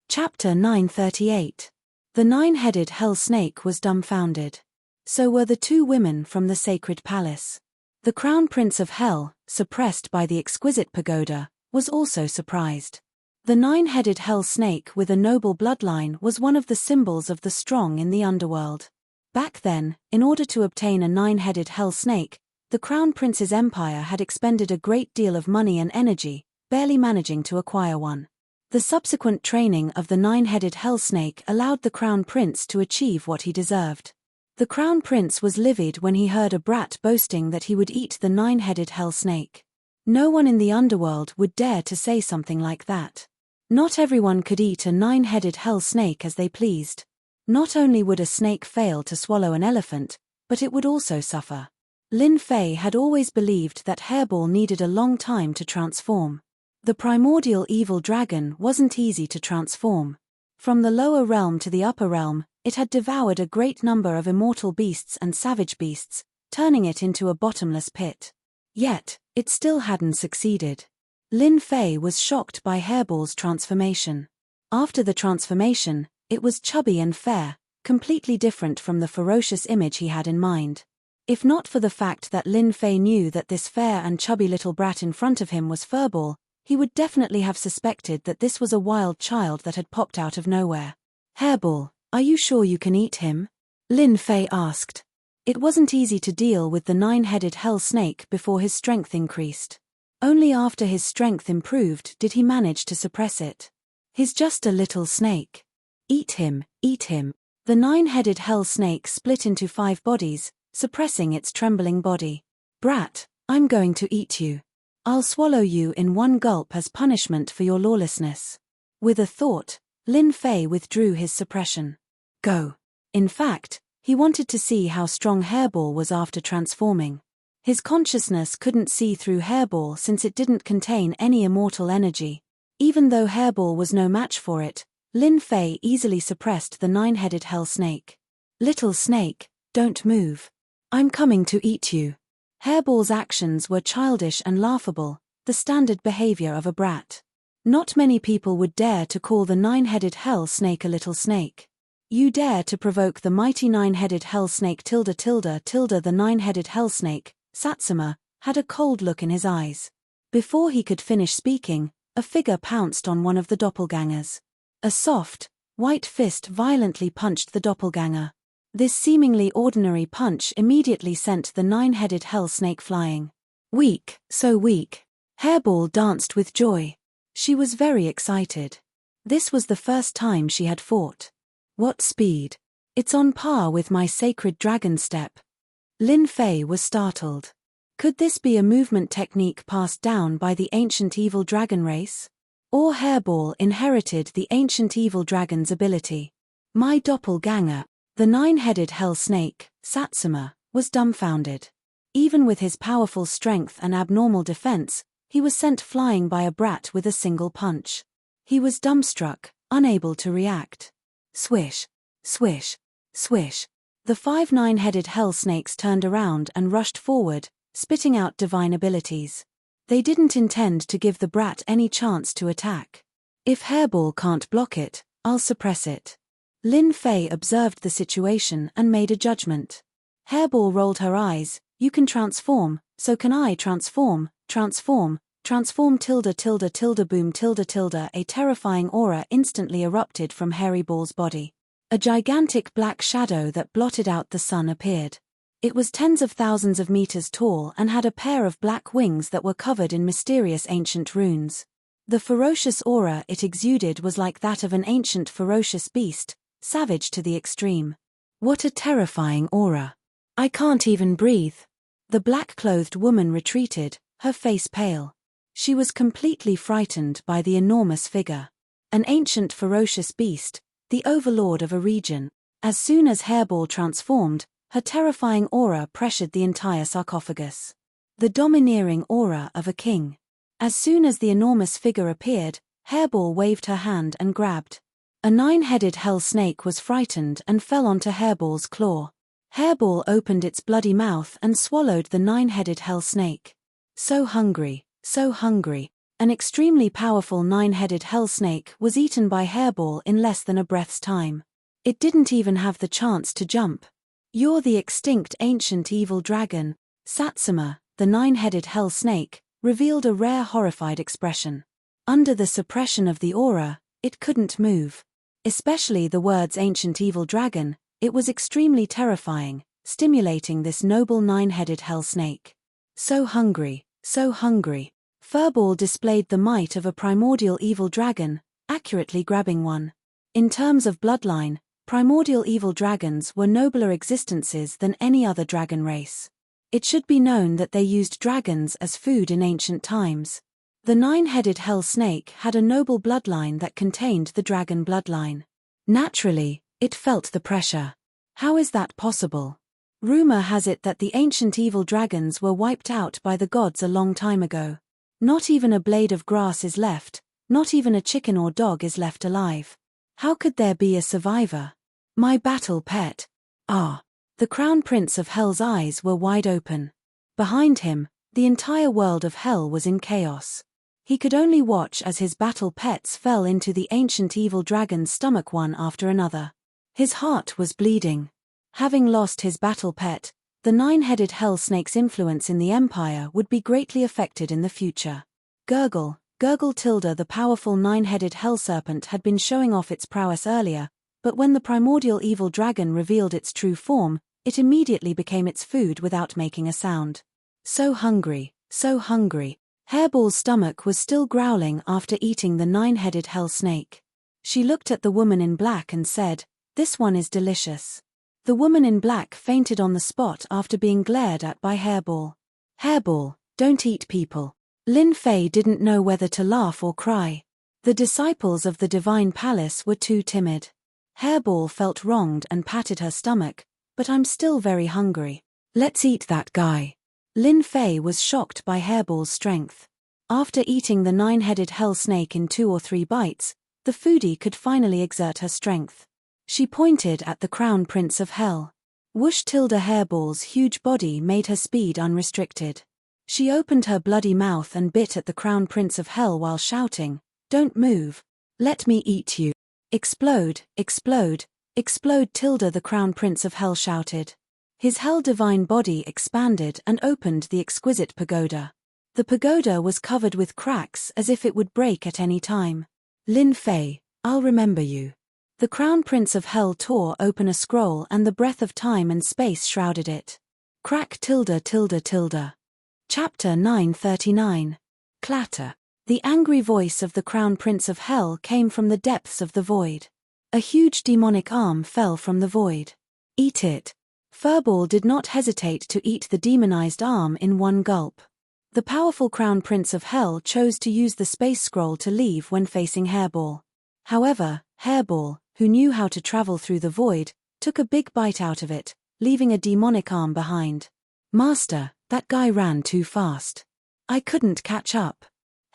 Chapter 938. The 9-headed hell snake was dumbfounded. So were the 2 women from the sacred palace. The Crown Prince of Hell, suppressed by the exquisite pagoda, was also surprised. The 9-headed hell snake with a noble bloodline was one of the symbols of the strong in the underworld. Back then, in order to obtain a 9-headed hell snake, the Crown Prince's empire had expended a great deal of money and energy, barely managing to acquire one. The subsequent training of the 9-headed hell snake allowed the Crown Prince to achieve what he deserved. The Crown Prince was livid when he heard a brat boasting that he would eat the 9-headed hell snake. No one in the underworld would dare to say something like that. Not everyone could eat a 9-headed hell snake as they pleased. Not only would a snake fail to swallow an elephant, but it would also suffer. Lin Fei had always believed that Hairball needed a long time to transform. The primordial evil dragon wasn't easy to transform. From the lower realm to the upper realm, it had devoured a great number of immortal beasts and savage beasts, turning it into a bottomless pit. Yet, it still hadn't succeeded. Lin Fei was shocked by Hairball's transformation. After the transformation, it was chubby and fair, completely different from the ferocious image he had in mind. If not for the fact that Lin Fei knew that this fair and chubby little brat in front of him was Furball, he would definitely have suspected that this was a wild child that had popped out of nowhere. "Hairball, are you sure you can eat him?" Lin Fei asked. It wasn't easy to deal with the nine-headed hell snake before his strength increased. Only after his strength improved did he manage to suppress it. He's just a little snake. Eat him, eat him. The nine-headed hell snake split into 5 bodies, suppressing its trembling body. Brat, I'm going to eat you. I'll swallow you in one gulp as punishment for your lawlessness. With a thought, Lin Fei withdrew his suppression. Go. In fact, he wanted to see how strong Hairball was after transforming. His consciousness couldn't see through Hairball since it didn't contain any immortal energy. Even though Hairball was no match for it, Lin Fei easily suppressed the nine-headed hell snake. Little snake, don't move. I'm coming to eat you. Hairball's actions were childish and laughable, the standard behavior of a brat. Not many people would dare to call the nine-headed hell snake a little snake. You dare to provoke the mighty nine-headed hell snake The nine-headed hell snake, Satsuma, had a cold look in his eyes. Before he could finish speaking, a figure pounced on one of the doppelgangers. A soft, white fist violently punched the doppelganger. This seemingly ordinary punch immediately sent the nine-headed hell snake flying. Weak, so weak. Hairball danced with joy. She was very excited. This was the first time she had fought. What speed! It's on par with my sacred dragon step. Lin Fei was startled. Could this be a movement technique passed down by the ancient evil dragon race? Or Hairball inherited the ancient evil dragon's ability? My doppelganger, the nine-headed hell snake, Satsuma, was dumbfounded. Even with his powerful strength and abnormal defense, he was sent flying by a brat with a single punch. He was dumbstruck, unable to react. Swish, swish, swish. The 5 nine-headed hell snakes turned around and rushed forward, spitting out divine abilities. They didn't intend to give the brat any chance to attack. If Hairball can't block it, I'll suppress it. Lin Fei observed the situation and made a judgment. Hairball rolled her eyes. You can transform, so can I transform, transform. Boom. A terrifying aura instantly erupted from Hairball's body. A gigantic black shadow that blotted out the sun appeared. It was tens of thousands of meters tall and had a pair of black wings that were covered in mysterious ancient runes. The ferocious aura it exuded was like that of an ancient ferocious beast, savage to the extreme. What a terrifying aura! I can't even breathe. The black-clothed woman retreated, her face pale. She was completely frightened by the enormous figure. An ancient ferocious beast, the overlord of a region. As soon as Hairball transformed, her terrifying aura pressured the entire sarcophagus. The domineering aura of a king. As soon as the enormous figure appeared, Hairball waved her hand and grabbed. A nine-headed hell snake was frightened and fell onto Hairball's claw. Hairball opened its bloody mouth and swallowed the nine-headed hell snake. So hungry, so hungry. An extremely powerful nine-headed hell snake was eaten by Hairball in less than a breath's time. It didn't even have the chance to jump. You're the extinct ancient evil dragon. Satsuma, the nine-headed hell snake, revealed a rare horrified expression. Under the suppression of the aura, it couldn't move. Especially the words ancient evil dragon, it was extremely terrifying, stimulating this noble nine-headed hell snake. So hungry, so hungry. Furball displayed the might of a primordial evil dragon, accurately grabbing one. In terms of bloodline, primordial evil dragons were nobler existences than any other dragon race. It should be known that they used dragons as food in ancient times. The nine-headed hell snake had a noble bloodline that contained the dragon bloodline. Naturally, it felt the pressure. How is that possible? Rumor has it that the ancient evil dragons were wiped out by the gods a long time ago. Not even a blade of grass is left, not even a chicken or dog is left alive. How could there be a survivor? My battle pet. Ah. The Crown Prince of Hell's eyes were wide open. Behind him, the entire world of Hell was in chaos. He could only watch as his battle pets fell into the ancient evil dragon's stomach one after another. His heart was bleeding. Having lost his battle pet, the nine-headed hell snake's influence in the Empire would be greatly affected in the future. Gurgle, the powerful nine-headed hell serpent had been showing off its prowess earlier, but when the primordial evil dragon revealed its true form, It immediately became its food withaut making a sound. So hungry, so hungry. Hairball's stomach was still growling after eating the 9-headed hell snake. She looked at the woman in black and said, "This one is delicious." The woman in black fainted on the spot after being glared at by Hairball. Hairball, don't eat people. Lin Fei didn't know whether to laugh or cry. The disciples of the Divine Palace were too timid. Hairball felt wronged and patted her stomach, "But I'm still very hungry. Let's eat that guy." Lin Fei was shocked by Hairball's strength. After eating the 9-headed hell snake in 2 or 3 bites, the foodie could finally exert her strength. She pointed at the Crown Prince of Hell. Whoosh! Hairball's huge body made her speed unrestricted. She opened her bloody mouth and bit at the Crown Prince of Hell while shouting, "Don't move. Let me eat you. Explode, explode, explode!" The Crown Prince of Hell shouted. His hell divine body expanded and opened the exquisite pagoda. The pagoda was covered with cracks as if it would break at any time. "Lin Fei, I'll remember you." The Crown Prince of Hell tore open a scroll and the breath of time and space shrouded it. Crack tilde. Chapter 939. Clatter. The angry voice of the Crown Prince of Hell came from the depths of the void. A huge demonic arm fell from the void. "Eat it." Furball did not hesitate to eat the demonized arm in one gulp. The powerful Crown Prince of Hell chose to use the space scroll to leave when facing Hairball. However, Hairball, who knew how to travel through the void, took a big bite out of it, leaving a demonic arm behind. "Master, that guy ran too fast. I couldn't catch up."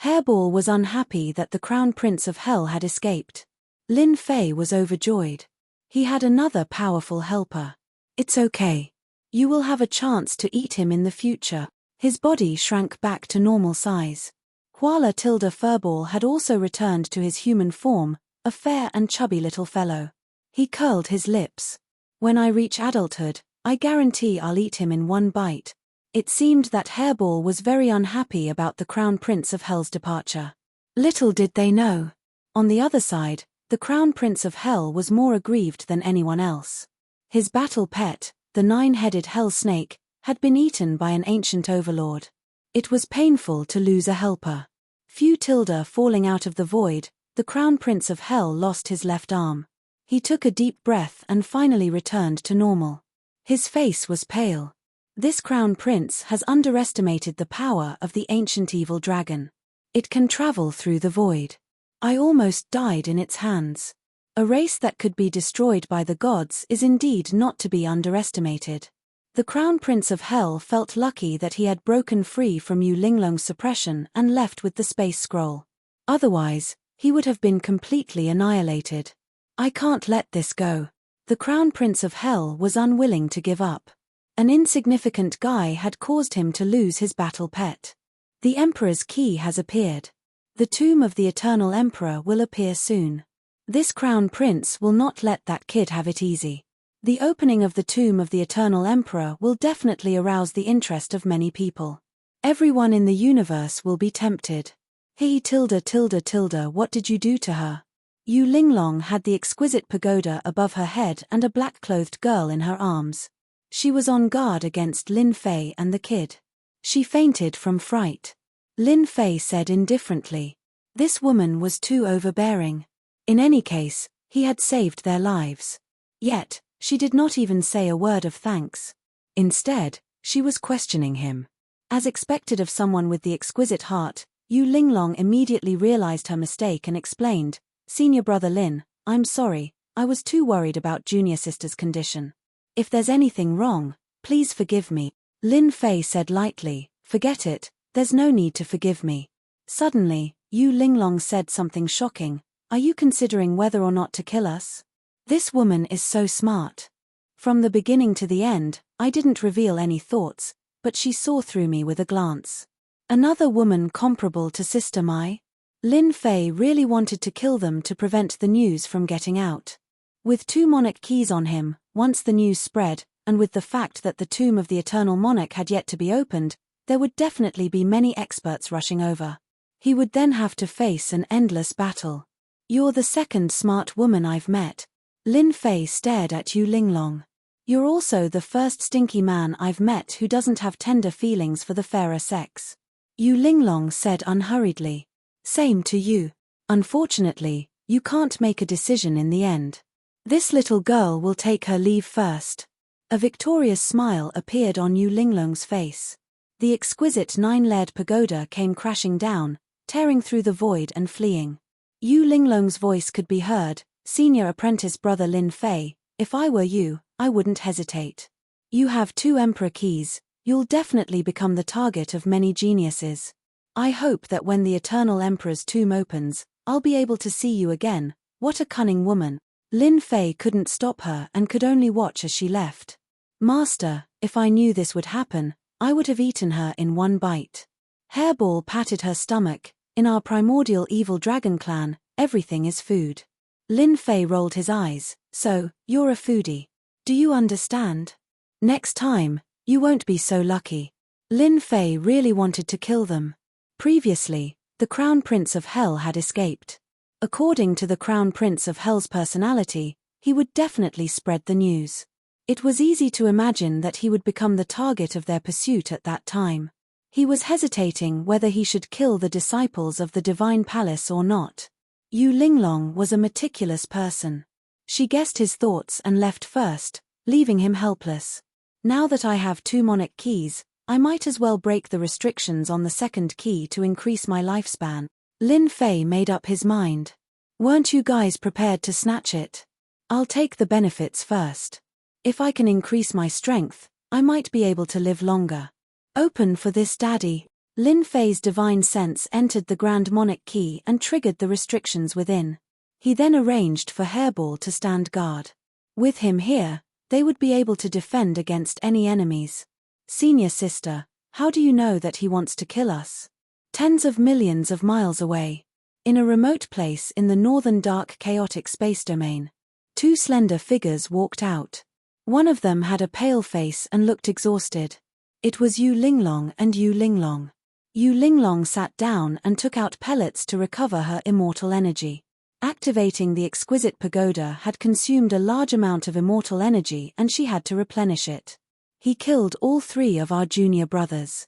Hairball was unhappy that the Crown Prince of Hell had escaped. Lin Fei was overjoyed. He had another powerful helper. "It's okay. You will have a chance to eat him in the future." His body shrank back to normal size. Furball had also returned to his human form, a fair and chubby little fellow. He curled his lips. "When I reach adulthood, I guarantee I'll eat him in one bite." It seemed that Hairball was very unhappy about the Crown Prince of Hell's departure. Little did they know. On the other side, the Crown Prince of Hell was more aggrieved than anyone else. His battle pet, the 9-headed hell snake, had been eaten by an ancient overlord. It was painful to lose a helper. Falling out of the void, the Crown Prince of Hell lost his left arm. He took a deep breath and finally returned to normal. His face was pale. This Crown Prince has underestimated the power of the ancient evil dragon. It can travel through the void. I almost died in its hands. A race that could be destroyed by the gods is indeed not to be underestimated. The Crown Prince of Hell felt lucky that he had broken free from Yu Linglong's suppression and left with the space scroll. Otherwise, he would have been completely annihilated. "I can't let this go." The Crown Prince of Hell was unwilling to give up. An insignificant guy had caused him to lose his battle pet. The Emperor's key has appeared. The tomb of the Eternal Emperor will appear soon. This Crown Prince will not let that kid have it easy. The opening of the tomb of the Eternal Emperor will definitely arouse the interest of many people. Everyone in the universe will be tempted. What did you do to her?" Yu Linglong had the exquisite pagoda above her head and a black-clothed girl in her arms. She was on guard against Lin Fei and the kid. She fainted from fright. Lin Fei said indifferently, "This woman was too overbearing." In any case, he had saved their lives. Yet, she did not even say a word of thanks. Instead, she was questioning him. As expected of someone with the exquisite heart, Yu Linglong immediately realized her mistake and explained, "Senior Brother Lin, I'm sorry, I was too worried about Junior Sister's condition. If there's anything wrong, please forgive me." Lin Fei said lightly, "Forget it, there's no need to forgive me." Suddenly, Yu Linglong said something shocking, "Are you considering whether or not to kill us? This woman is so smart. From the beginning to the end, I didn't reveal any thoughts, but she saw through me with a glance. Another woman comparable to Sister Mai?" Lin Fei really wanted to kill them to prevent the news from getting out. With 2 monarch keys on him, once the news spread, and with the fact that the tomb of the Eternal Monarch had yet to be opened, there would definitely be many experts rushing over. He would then have to face an endless battle. "You're the second smart woman I've met." Lin Fei stared at Yu Linglong. You're also the first stinky man I've met who doesn't have tender feelings for the fairer sex. Yu Linglong said unhurriedly. Same to you. Unfortunately, you can't make a decision in the end. This little girl will take her leave first. A victorious smile appeared on Yu Linglong's face. The exquisite 9-layered pagoda came crashing down, tearing through the void and fleeing. Yu Linglong's voice could be heard, senior apprentice brother Lin Fei, if I were you, I wouldn't hesitate. You have 2 emperor keys, you'll definitely become the target of many geniuses. I hope that when the eternal emperor's tomb opens, I'll be able to see you again. What a cunning woman. Lin Fei couldn't stop her and could only watch as she left. Master, if I knew this would happen, I would have eaten her in one bite. Hairball patted her stomach. In our primordial evil dragon clan, everything is food. Lin Fei rolled his eyes. So, you're a foodie. Do you understand? Next time, you won't be so lucky. Lin Fei really wanted to kill them. Previously, the Crown Prince of Hell had escaped. According to the Crown Prince of Hell's personality, he would definitely spread the news. It was easy to imagine that he would become the target of their pursuit at that time. He was hesitating whether he should kill the disciples of the Divine Palace or not. Yu Linglong was a meticulous person. She guessed his thoughts and left first, leaving him helpless. Now that I have 2 monarch keys, I might as well break the restrictions on the second key to increase my lifespan. Lin Fei made up his mind. Weren't you guys prepared to snatch it? I'll take the benefits first. If I can increase my strength, I might be able to live longer. Open for this, Daddy. Lin Fei's divine sense entered the Grand Monarch Key and triggered the restrictions within. He then arranged for Hairball to stand guard. With him here, they would be able to defend against any enemies. Senior sister, how do you know that he wants to kill us? Tens of millions of miles away. In a remote place in the northern dark chaotic space domain. 2 slender figures walked out. One of them had a pale face and looked exhausted. It was Yu Linglong and Yu Linglong. Yu Linglong sat down and took out pellets to recover her immortal energy. Activating the exquisite pagoda had consumed a large amount of immortal energy and she had to replenish it. He killed all 3 of our junior brothers.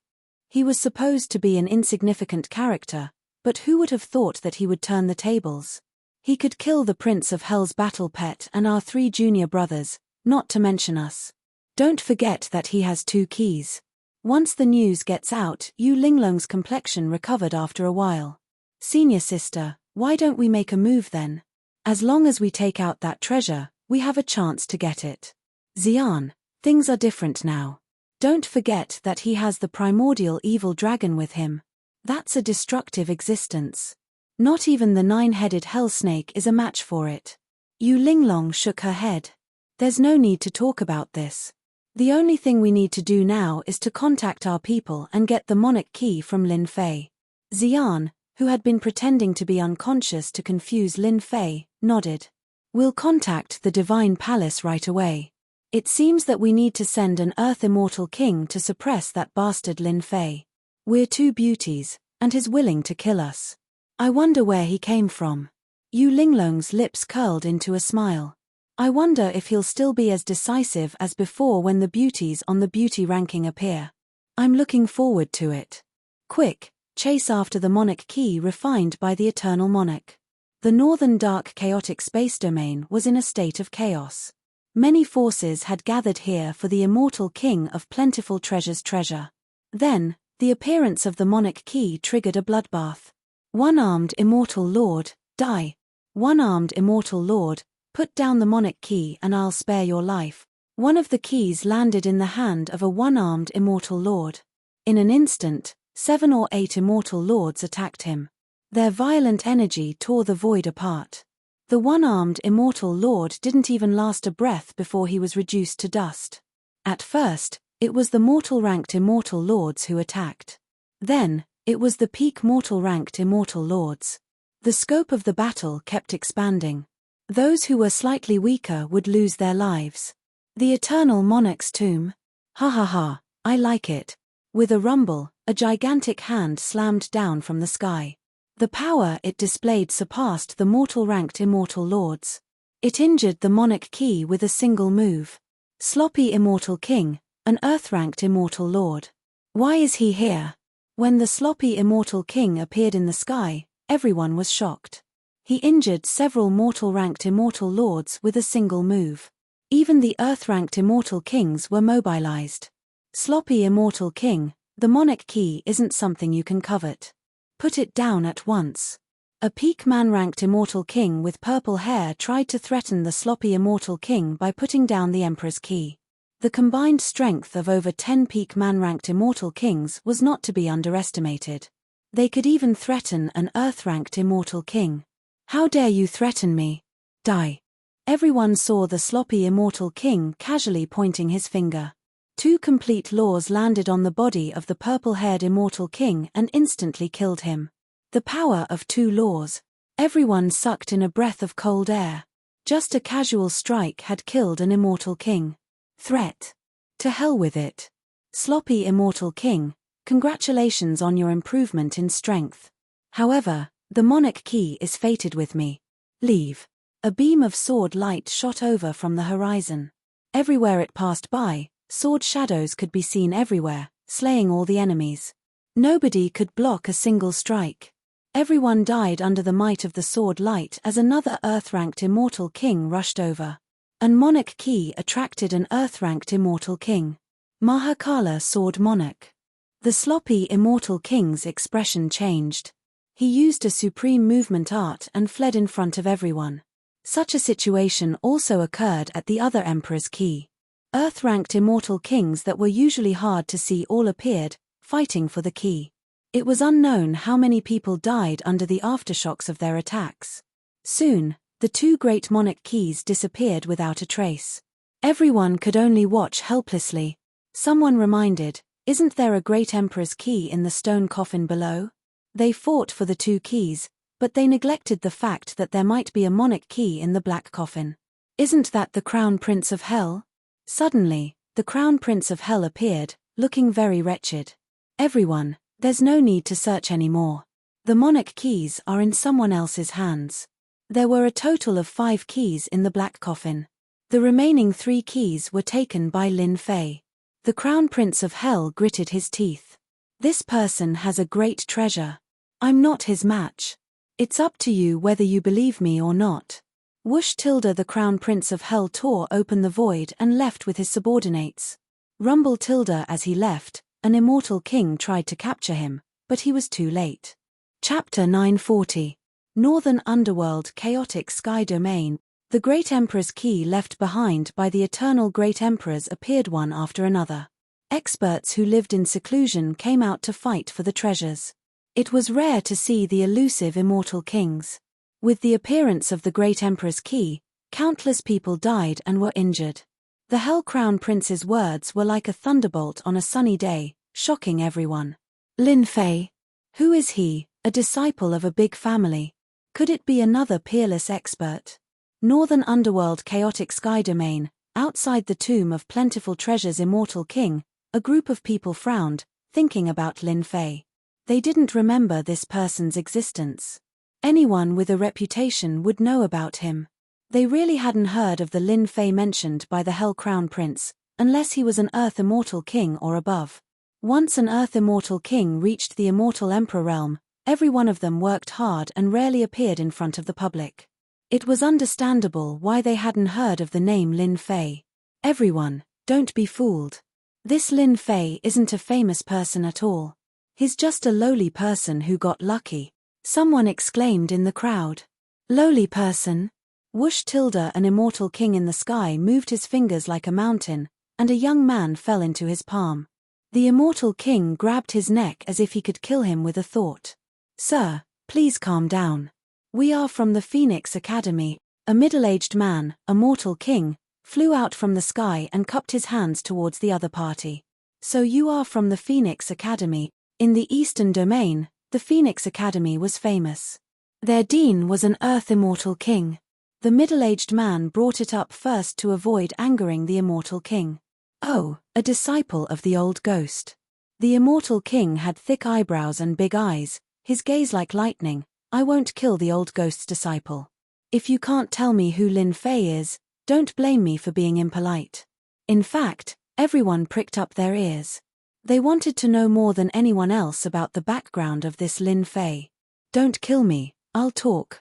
He was supposed to be an insignificant character, but who would have thought that he would turn the tables? He could kill the Prince of Hell's battle pet and our 3 junior brothers, not to mention us. Don't forget that he has 2 keys. Once the news gets out, Yu Linglong's complexion recovered after a while. Senior sister, why don't we make a move then? As long as we take out that treasure, we have a chance to get it. Xian, things are different now. Don't forget that he has the primordial evil dragon with him. That's a destructive existence. Not even the 9-headed hell snake is a match for it. Yu Linglong shook her head. There's no need to talk about this. The only thing we need to do now is to contact our people and get the monarch key from Lin Fei. Xian, who had been pretending to be unconscious to confuse Lin Fei, nodded. We'll contact the Divine Palace right away. It seems that we need to send an Earth Immortal King to suppress that bastard Lin Fei. We're 2 beauties, and he's willing to kill us. I wonder where he came from. Yu Linglong's lips curled into a smile. I wonder if he'll still be as decisive as before when the beauties on the beauty ranking appear. I'm looking forward to it. Quick, chase after the monarch key refined by the Eternal Monarch. The northern dark chaotic space domain was in a state of chaos. Many forces had gathered here for the immortal king of plentiful treasure's treasure. Then, the appearance of the monarch key triggered a bloodbath. One-armed immortal lord, die. One-armed immortal lord, put down the monarch key and I'll spare your life. One of the keys landed in the hand of a one-armed immortal lord. In an instant, 7 or 8 immortal lords attacked him. Their violent energy tore the void apart. The one-armed immortal lord didn't even last a breath before he was reduced to dust. At first, it was the mortal-ranked immortal lords who attacked. Then, it was the peak mortal-ranked immortal lords. The scope of the battle kept expanding. Those who were slightly weaker would lose their lives. The Eternal Monarch's tomb? Ha ha ha, I like it. With a rumble, a gigantic hand slammed down from the sky. The power it displayed surpassed the mortal-ranked immortal lords. It injured the monarch key with a single move. Sloppy Immortal King, an earth-ranked immortal lord. Why is he here? When the sloppy Immortal King appeared in the sky, everyone was shocked. He injured several mortal-ranked immortal lords with a single move. Even the earth-ranked immortal kings were mobilized. Sloppy Immortal King, the monarch key isn't something you can covet. Put it down at once. A peak man-ranked immortal king with purple hair tried to threaten the sloppy Immortal King by putting down the Emperor's key. The combined strength of over 10 peak man-ranked immortal kings was not to be underestimated. They could even threaten an earth-ranked immortal king. How dare you threaten me? Die. Everyone saw the sloppy Immortal King casually pointing his finger. 2 complete laws landed on the body of the purple-haired Immortal King and instantly killed him. The power of 2 laws. Everyone sucked in a breath of cold air. Just a casual strike had killed an Immortal King. Threat. To hell with it. Sloppy Immortal King, congratulations on your improvement in strength. However, the monarch key is fated with me. Leave. A beam of sword light shot over from the horizon. Everywhere it passed by, sword shadows could be seen everywhere, slaying all the enemies. Nobody could block a single strike. Everyone died under the might of the sword light as another earth-ranked immortal king rushed over. An monarch key attracted an earth-ranked immortal king. Mahakala Sword Monarch. The sloppy Immortal King's expression changed. He used a supreme movement art and fled in front of everyone. Such a situation also occurred at the other Emperor's key. Earth-ranked immortal kings that were usually hard to see all appeared, fighting for the key. It was unknown how many people died under the aftershocks of their attacks. Soon, the 2 great monarch keys disappeared without a trace. Everyone could only watch helplessly. Someone reminded, "Isn't there a great Emperor's key in the stone coffin below?" They fought for the 2 keys, but they neglected the fact that there might be a monarch key in the black coffin. "Isn't that the Crown Prince of Hell?" Suddenly, the Crown Prince of Hell appeared, looking very wretched. "Everyone, there's no need to search anymore. The monarch keys are in someone else's hands." There were a total of 5 keys in the black coffin. The remaining 3 keys were taken by Lin Fei. The Crown Prince of Hell gritted his teeth. "This person has a great treasure. I'm not his match. It's up to you whether you believe me or not." Whoosh! The Crown Prince of Hell tore open the void and left with his subordinates. Rumble! As he left, an immortal king tried to capture him, but he was too late. Chapter 940. Northern Underworld Chaotic Sky Domain. The Great Emperor's key left behind by the eternal Great Emperors appeared one after another. Experts who lived in seclusion came out to fight for the treasures. It was rare to see the elusive immortal kings. With the appearance of the Great Emperor's key, countless people died and were injured. The Hell Crown Prince's words were like a thunderbolt on a sunny day, shocking everyone. Lin Fei. Who is he? A disciple of a big family. Could it be another peerless expert? Northern Underworld Chaotic Sky Domain. Outside the Tomb of Plentiful Treasures Immortal King, a group of people frowned, thinking about Lin Fei. They didn't remember this person's existence. Anyone with a reputation would know about him. They really hadn't heard of the Lin Fei mentioned by the Hell Crown Prince, unless he was an Earth Immortal King or above. Once an Earth Immortal King reached the Immortal Emperor realm, every one of them worked hard and rarely appeared in front of the public. It was understandable why they hadn't heard of the name Lin Fei. Everyone, don't be fooled. This Lin Fei isn't a famous person at all. He's just a lowly person who got lucky. Someone exclaimed in the crowd. Lowly person? Whoosh! An immortal king in the sky moved his fingers like a mountain, and a young man fell into his palm. The immortal king grabbed his neck as if he could kill him with a thought. "Sir, please calm down. We are from the Phoenix Academy." A middle-aged man, a mortal king, flew out from the sky and cupped his hands towards the other party. "So you are from the Phoenix Academy." In the Eastern Domain, the Phoenix Academy was famous. Their dean was an Earth Immortal King. The middle-aged man brought it up first to avoid angering the Immortal King. "Oh, a disciple of the old ghost." The Immortal King had thick eyebrows and big eyes, his gaze like lightning. "I won't kill the old ghost's disciple. If you can't tell me who Lin Fei is, don't blame me for being impolite." In fact, everyone pricked up their ears. They wanted to know more than anyone else about the background of this Lin Fei. "Don't kill me, I'll talk.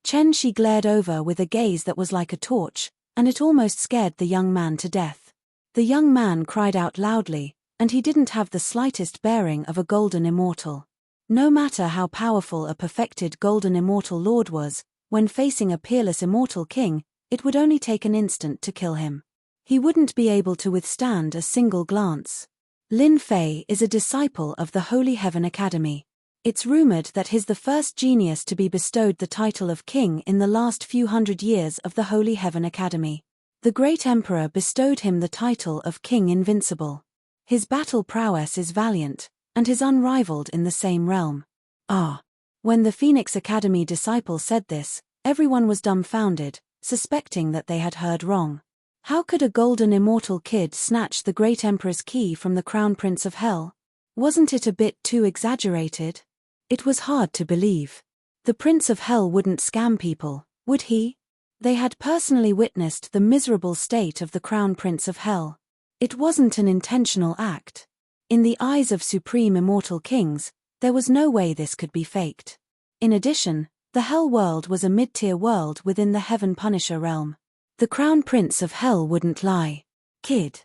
Chen Shi glared over with a gaze that was like a torch, and it almost scared the young man to death. The young man cried out loudly, and he didn't have the slightest bearing of a golden immortal. No matter how powerful a perfected golden immortal lord was, when facing a peerless immortal king, it would only take an instant to kill him. He wouldn't be able to withstand a single glance. Lin Fei is a disciple of the Holy Heaven Academy. It's rumored that he's the first genius to be bestowed the title of king in the last few hundred years of the Holy Heaven Academy. The great emperor bestowed him the title of King Invincible. His battle prowess is valiant, and is unrivaled in the same realm. When the Phoenix Academy disciple said this, everyone was dumbfounded, suspecting that they had heard wrong. How could a golden immortal kid snatch the great emperor's key from the crown prince of hell? Wasn't it a bit too exaggerated? It was hard to believe. The Prince of Hell wouldn't scam people, would he? They had personally witnessed the miserable state of the Crown Prince of Hell. It wasn't an intentional act. In the eyes of supreme immortal kings, there was no way this could be faked. In addition, the Hell world was a mid-tier world within the Heaven Punisher realm. The Crown Prince of Hell wouldn't lie. Kid.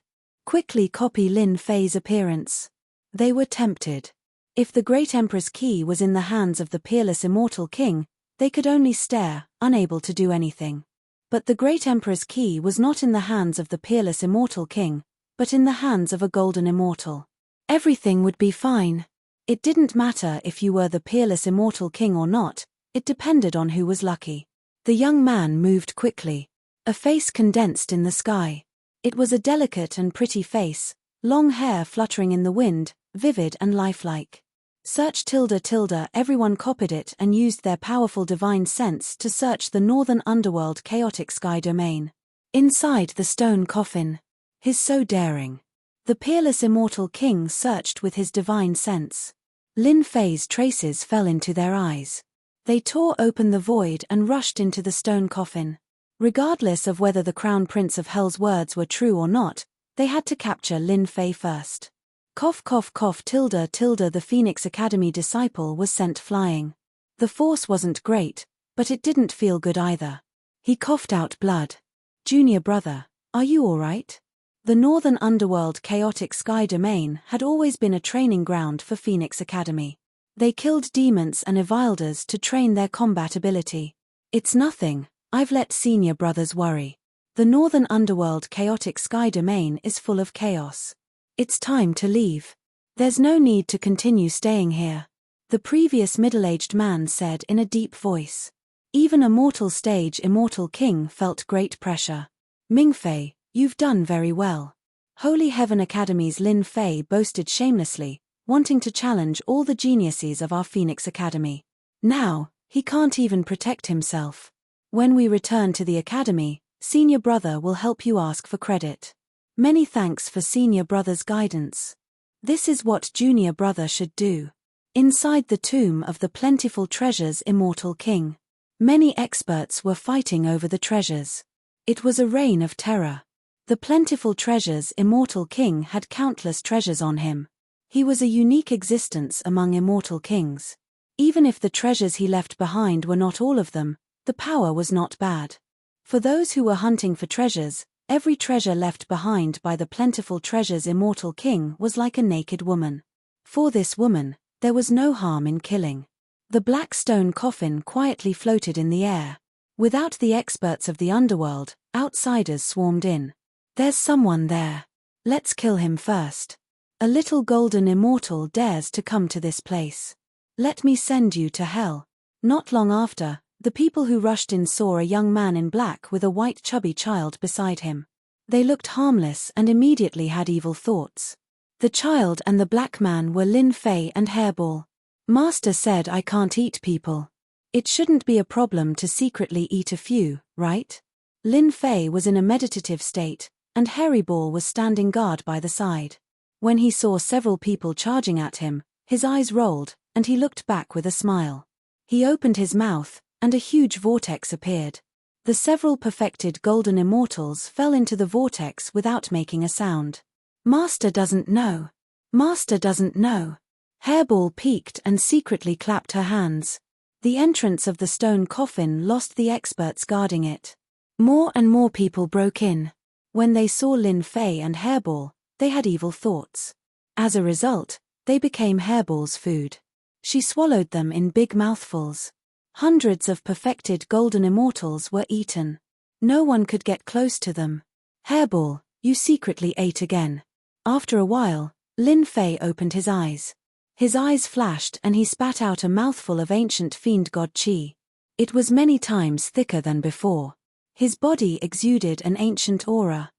Quickly copy Lin Fei's appearance. They were tempted. If the great emperor's key was in the hands of the peerless immortal king, they could only stare, unable to do anything. But the great emperor's key was not in the hands of the peerless immortal king, but in the hands of a golden immortal. Everything would be fine. It didn't matter if you were the peerless immortal king or not, it depended on who was lucky. The young man moved quickly. A face condensed in the sky. It was a delicate and pretty face, long hair fluttering in the wind, vivid and lifelike. Search ~~, everyone copied it and used their powerful divine sense to search the northern underworld chaotic sky domain. Inside the stone coffin. His so daring. The peerless immortal king searched with his divine sense. Lin Fei's traces fell into their eyes. They tore open the void and rushed into the stone coffin. Regardless of whether the Crown Prince of Hell's words were true or not, they had to capture Lin Fei first. Cough cough cough ~~, the Phoenix Academy disciple was sent flying. The force wasn't great, but it didn't feel good either. He coughed out blood. "Junior brother, are you alright?" The northern underworld chaotic sky domain had always been a training ground for Phoenix Academy. They killed demons and Evilders to train their combat ability. "It's nothing, I've let senior brothers worry. The northern underworld chaotic sky domain is full of chaos. It's time to leave. There's no need to continue staying here," the previous middle-aged man said in a deep voice. Even a mortal stage immortal king felt great pressure. "Mingfei, you've done very well." Holy Heaven Academy's Lin Fei boasted shamelessly, wanting to challenge all the geniuses of our Phoenix Academy. Now, he can't even protect himself. "When we return to the academy, senior brother will help you ask for credit. Many thanks for senior brother's guidance." This is what junior brother should do. Inside the tomb of the plentiful treasures immortal king. Many experts were fighting over the treasures. It was a reign of terror. The plentiful treasures immortal king had countless treasures on him. He was a unique existence among immortal kings. Even if the treasures he left behind were not all of them, the power was not bad. For those who were hunting for treasures, every treasure left behind by the plentiful treasures immortal king was like a naked woman. For this woman, there was no harm in killing. The black stone coffin quietly floated in the air. Without the experts of the underworld, outsiders swarmed in. "There's someone there. Let's kill him first. A little golden immortal dares to come to this place. Let me send you to hell." Not long after, the people who rushed in saw a young man in black with a white chubby child beside him. They looked harmless and immediately had evil thoughts. The child and the black man were Lin Fei and Hairball. "Master said I can't eat people. It shouldn't be a problem to secretly eat a few, right?" Lin Fei was in a meditative state, and Hairball was standing guard by the side. When he saw several people charging at him, his eyes rolled, and he looked back with a smile. He opened his mouth, and a huge vortex appeared. The several perfected golden immortals fell into the vortex without making a sound. Master doesn't know. Master doesn't know. Hairball peeked and secretly clapped her hands. The entrance of the stone coffin lost the experts guarding it. More and more people broke in. When they saw Lin Fei and Hairball, they had evil thoughts. As a result, they became Hairball's food. She swallowed them in big mouthfuls. Hundreds of perfected golden immortals were eaten. No one could get close to them. Hairball, you secretly ate again. After a while, Lin Fei opened his eyes. His eyes flashed and he spat out a mouthful of ancient fiend god qi. It was many times thicker than before. His body exuded an ancient aura.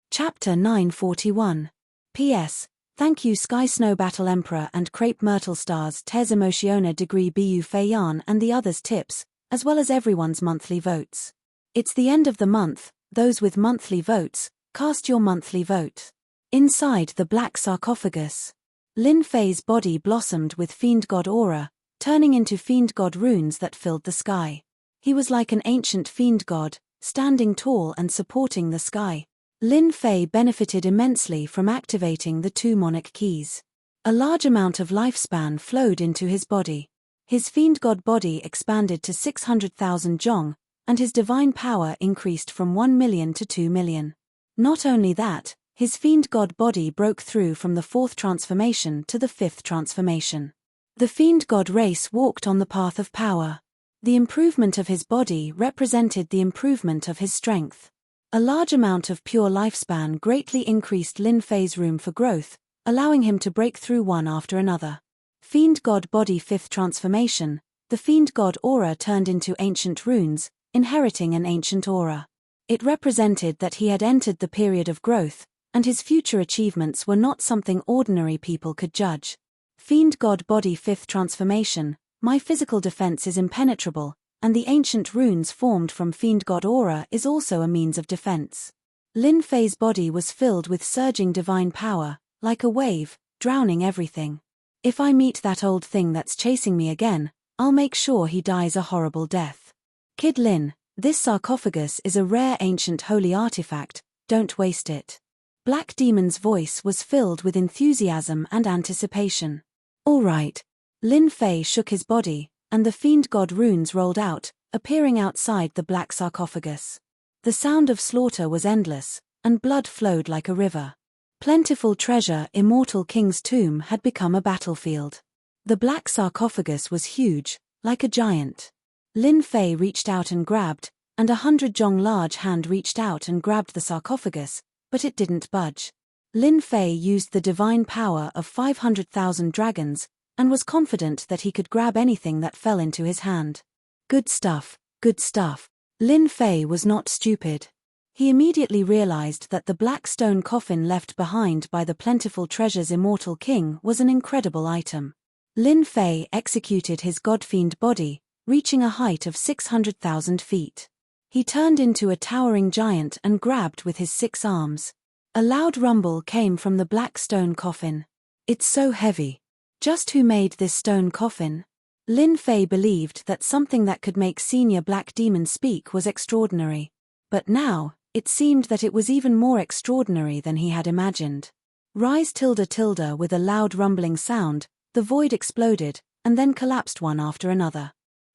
Chapter 941. P.S. Thank you Sky Snow Battle Emperor and Crepe Myrtle Stars Tez Emociona Degree Bu Feiyan and the others tips, as well as everyone's monthly votes. It's the end of the month, those with monthly votes, cast your monthly vote. Inside the black sarcophagus, Lin Fei's body blossomed with fiend god aura, turning into fiend god runes that filled the sky. He was like an ancient fiend god, standing tall and supporting the sky. Lin Fei benefited immensely from activating the two monarch keys. A large amount of lifespan flowed into his body. His fiend god body expanded to 600,000 zhong, and his divine power increased from 1 million to 2 million. Not only that, his fiend god body broke through from the 4th transformation to the 5th transformation. The fiend god race walked on the path of power. The improvement of his body represented the improvement of his strength. A large amount of pure lifespan greatly increased Lin Fei's room for growth, allowing him to break through one after another. Fiend God Body 5th Transformation, the Fiend God Aura turned into ancient runes, inheriting an ancient aura. It represented that he had entered the period of growth, and his future achievements were not something ordinary people could judge. Fiend God Body 5th Transformation, my physical defense is impenetrable, and the ancient runes formed from Fiend God Aura is also a means of defense. Lin Fei's body was filled with surging divine power, like a wave, drowning everything. If I meet that old thing that's chasing me again, I'll make sure he dies a horrible death. Kid Lin, this sarcophagus is a rare ancient holy artifact, don't waste it. Black Demon's voice was filled with enthusiasm and anticipation. All right. Lin Fei shook his body, and the fiend god runes rolled out, appearing outside the black sarcophagus. The sound of slaughter was endless, and blood flowed like a river. Plentiful treasure, Immortal King's tomb had become a battlefield. The black sarcophagus was huge, like a giant. Lin Fei reached out and grabbed, and 100 zhong large hand reached out and grabbed the sarcophagus, but it didn't budge. Lin Fei used the divine power of 500,000 dragons, and was confident that he could grab anything that fell into his hand. Good stuff, good stuff. Lin Fei was not stupid. He immediately realized that the black stone coffin left behind by the plentiful treasure's Immortal King was an incredible item. Lin Fei executed his godfiend body, reaching a height of 600,000 feet. He turned into a towering giant and grabbed with his 6 arms. A loud rumble came from the black stone coffin. It's so heavy. Just who made this stone coffin? Lin Fei believed that something that could make senior black demon speak was extraordinary. But now, it seemed that it was even more extraordinary than he had imagined. Rise tilde tilde with a loud rumbling sound, the void exploded, and then collapsed one after another.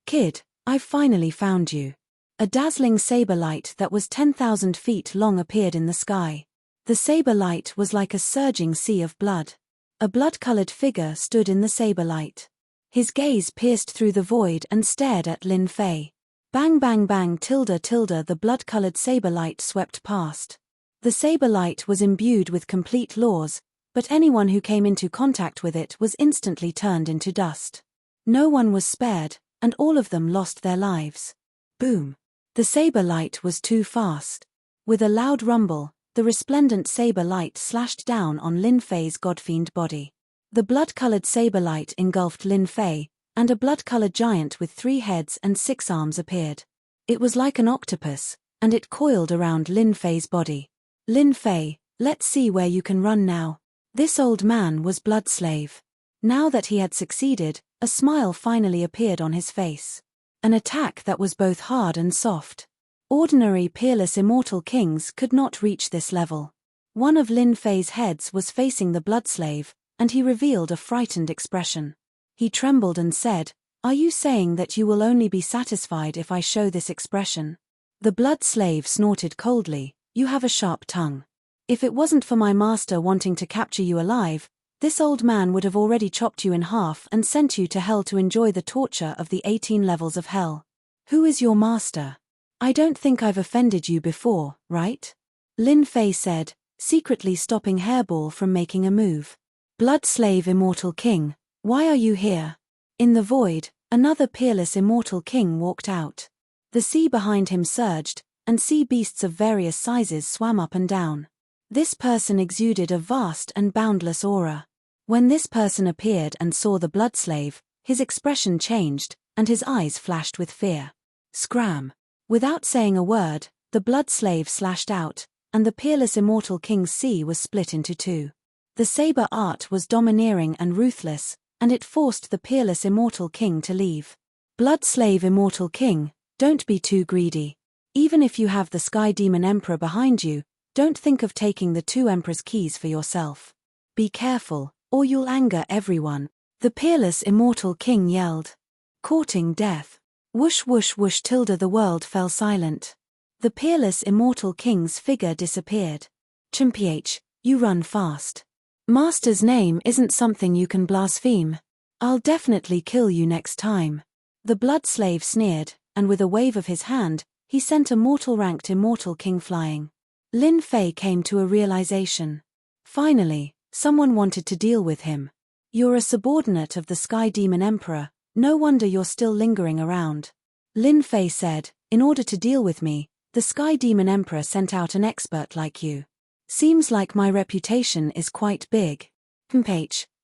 Kid, I've finally found you. A dazzling saber light that was 10,000 feet long appeared in the sky. The saber light was like a surging sea of blood. A blood-colored figure stood in the saber light. His gaze pierced through the void and stared at Lin Fei. Bang bang bang tilde tilde the blood-colored saber light swept past. The saber light was imbued with complete laws, but anyone who came into contact with it was instantly turned into dust. No one was spared, and all of them lost their lives. Boom. The saber light was too fast. With a loud rumble, the resplendent saber light slashed down on Lin Fei's godfiend body. The blood-colored saber light engulfed Lin Fei, and a blood-colored giant with 3 heads and 6 arms appeared. It was like an octopus, and it coiled around Lin Fei's body. Lin Fei, let's see where you can run now. This old man was Bloodslave. Now that he had succeeded, a smile finally appeared on his face. An attack that was both hard and soft. Ordinary peerless immortal kings could not reach this level. One of Lin Fei's heads was facing the bloodslave, and he revealed a frightened expression. He trembled and said, "Are you saying that you will only be satisfied if I show this expression?" The bloodslave snorted coldly, "You have a sharp tongue. If it wasn't for my master wanting to capture you alive, this old man would have already chopped you in half and sent you to hell to enjoy the torture of the 18 levels of hell. Who is your master? I don't think I've offended you before, right?" Lin Fei said, secretly stopping Hairball from making a move. "Bloodslave Immortal King, why are you here?" In the void, another peerless immortal king walked out. The sea behind him surged, and sea beasts of various sizes swam up and down. This person exuded a vast and boundless aura. When this person appeared and saw the bloodslave, his expression changed, and his eyes flashed with fear. Scram! Without saying a word, the bloodslave slashed out, and the peerless immortal king's sea was split into two. The saber art was domineering and ruthless, and it forced the peerless immortal king to leave. Bloodslave Immortal King, don't be too greedy. Even if you have the Sky Demon Emperor behind you, don't think of taking the 2 Emperor's keys for yourself. Be careful, or you'll anger everyone, the peerless immortal king yelled. Courting death. Whoosh whoosh whoosh tilde the world fell silent. The peerless immortal king's figure disappeared. Chimph, you run fast. Master's name isn't something you can blaspheme. I'll definitely kill you next time. The bloodslave sneered, and with a wave of his hand, he sent a mortal-ranked immortal king flying. Lin Fei came to a realization. Finally, someone wanted to deal with him. You're a subordinate of the Sky Demon Emperor, no wonder you're still lingering around. Lin Fei said, in order to deal with me, the Sky Demon Emperor sent out an expert like you. Seems like my reputation is quite big.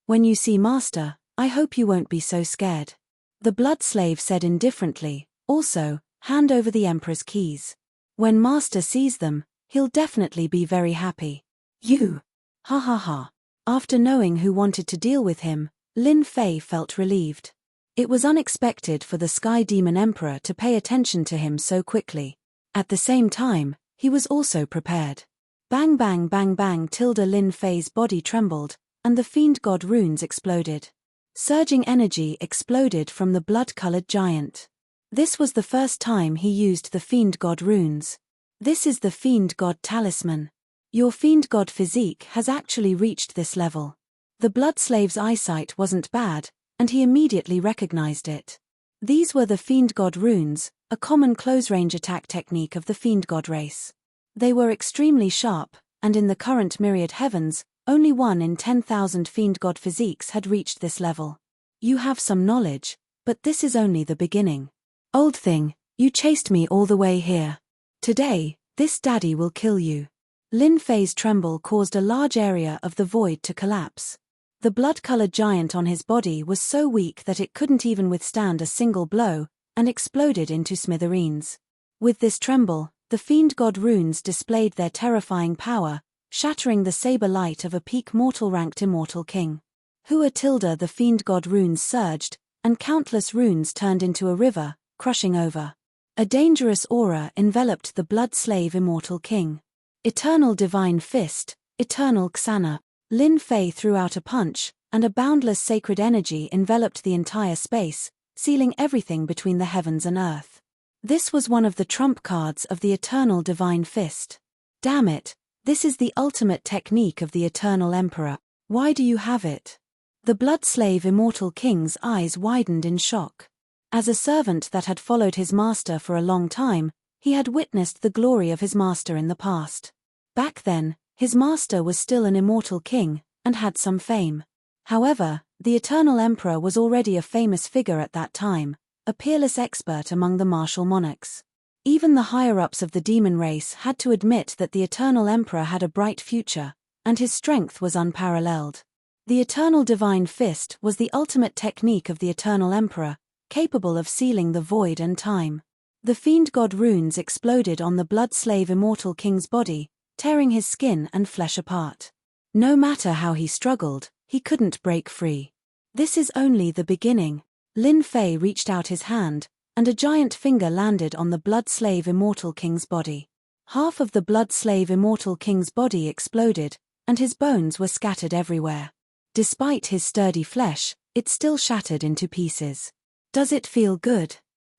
When you see Master, I hope you won't be so scared. The bloodslave said indifferently, also, hand over the Emperor's keys. When Master sees them, he'll definitely be very happy. You! Ha ha ha. After knowing who wanted to deal with him, Lin Fei felt relieved. It was unexpected for the Sky Demon Emperor to pay attention to him so quickly. At the same time, he was also prepared. Bang bang bang bang tilde Lin Fei's body trembled, and the fiend god runes exploded. Surging energy exploded from the blood-colored giant. This was the first time he used the fiend god runes. This is the fiend god talisman. Your fiend god physique has actually reached this level. The bloodslave's eyesight wasn't bad, and he immediately recognized it. These were the fiend god runes, a common close-range attack technique of the fiend god race. They were extremely sharp, and in the current myriad heavens, only 1 in 10,000 fiend god physiques had reached this level. You have some knowledge, but this is only the beginning. Old thing, you chased me all the way here. Today, this daddy will kill you. Lin Fei's tremble caused a large area of the void to collapse. The blood-colored giant on his body was so weak that it couldn't even withstand a single blow, and exploded into smithereens. With this tremble, the fiend god runes displayed their terrifying power, shattering the saber light of a peak mortal-ranked immortal king. Hua tilde the fiend god runes surged, and countless runes turned into a river, crushing over. A dangerous aura enveloped the blood-slave immortal king. Eternal divine fist, eternal Xana. Lin Fei threw out a punch, and a boundless sacred energy enveloped the entire space, sealing everything between the heavens and earth. This was one of the trump cards of the eternal divine fist. Damn it, this is the ultimate technique of the eternal emperor. Why do you have it? The bloodslave immortal king's eyes widened in shock. As a servant that had followed his master for a long time, he had witnessed the glory of his master in the past. Back then, his master was still an immortal king, and had some fame. However, the eternal emperor was already a famous figure at that time, a peerless expert among the martial monarchs. Even the higher-ups of the demon race had to admit that the eternal emperor had a bright future, and his strength was unparalleled. The eternal divine fist was the ultimate technique of the eternal emperor, capable of sealing the void and time. The fiend god runes exploded on the blood-slave immortal king's body, tearing his skin and flesh apart. No matter how he struggled, he couldn't break free. This is only the beginning. Lin Fei reached out his hand, and a giant finger landed on the Blood-Slave Immortal King's body. Half of the Blood-Slave Immortal King's body exploded, and his bones were scattered everywhere. Despite his sturdy flesh, it still shattered into pieces. Does it feel good?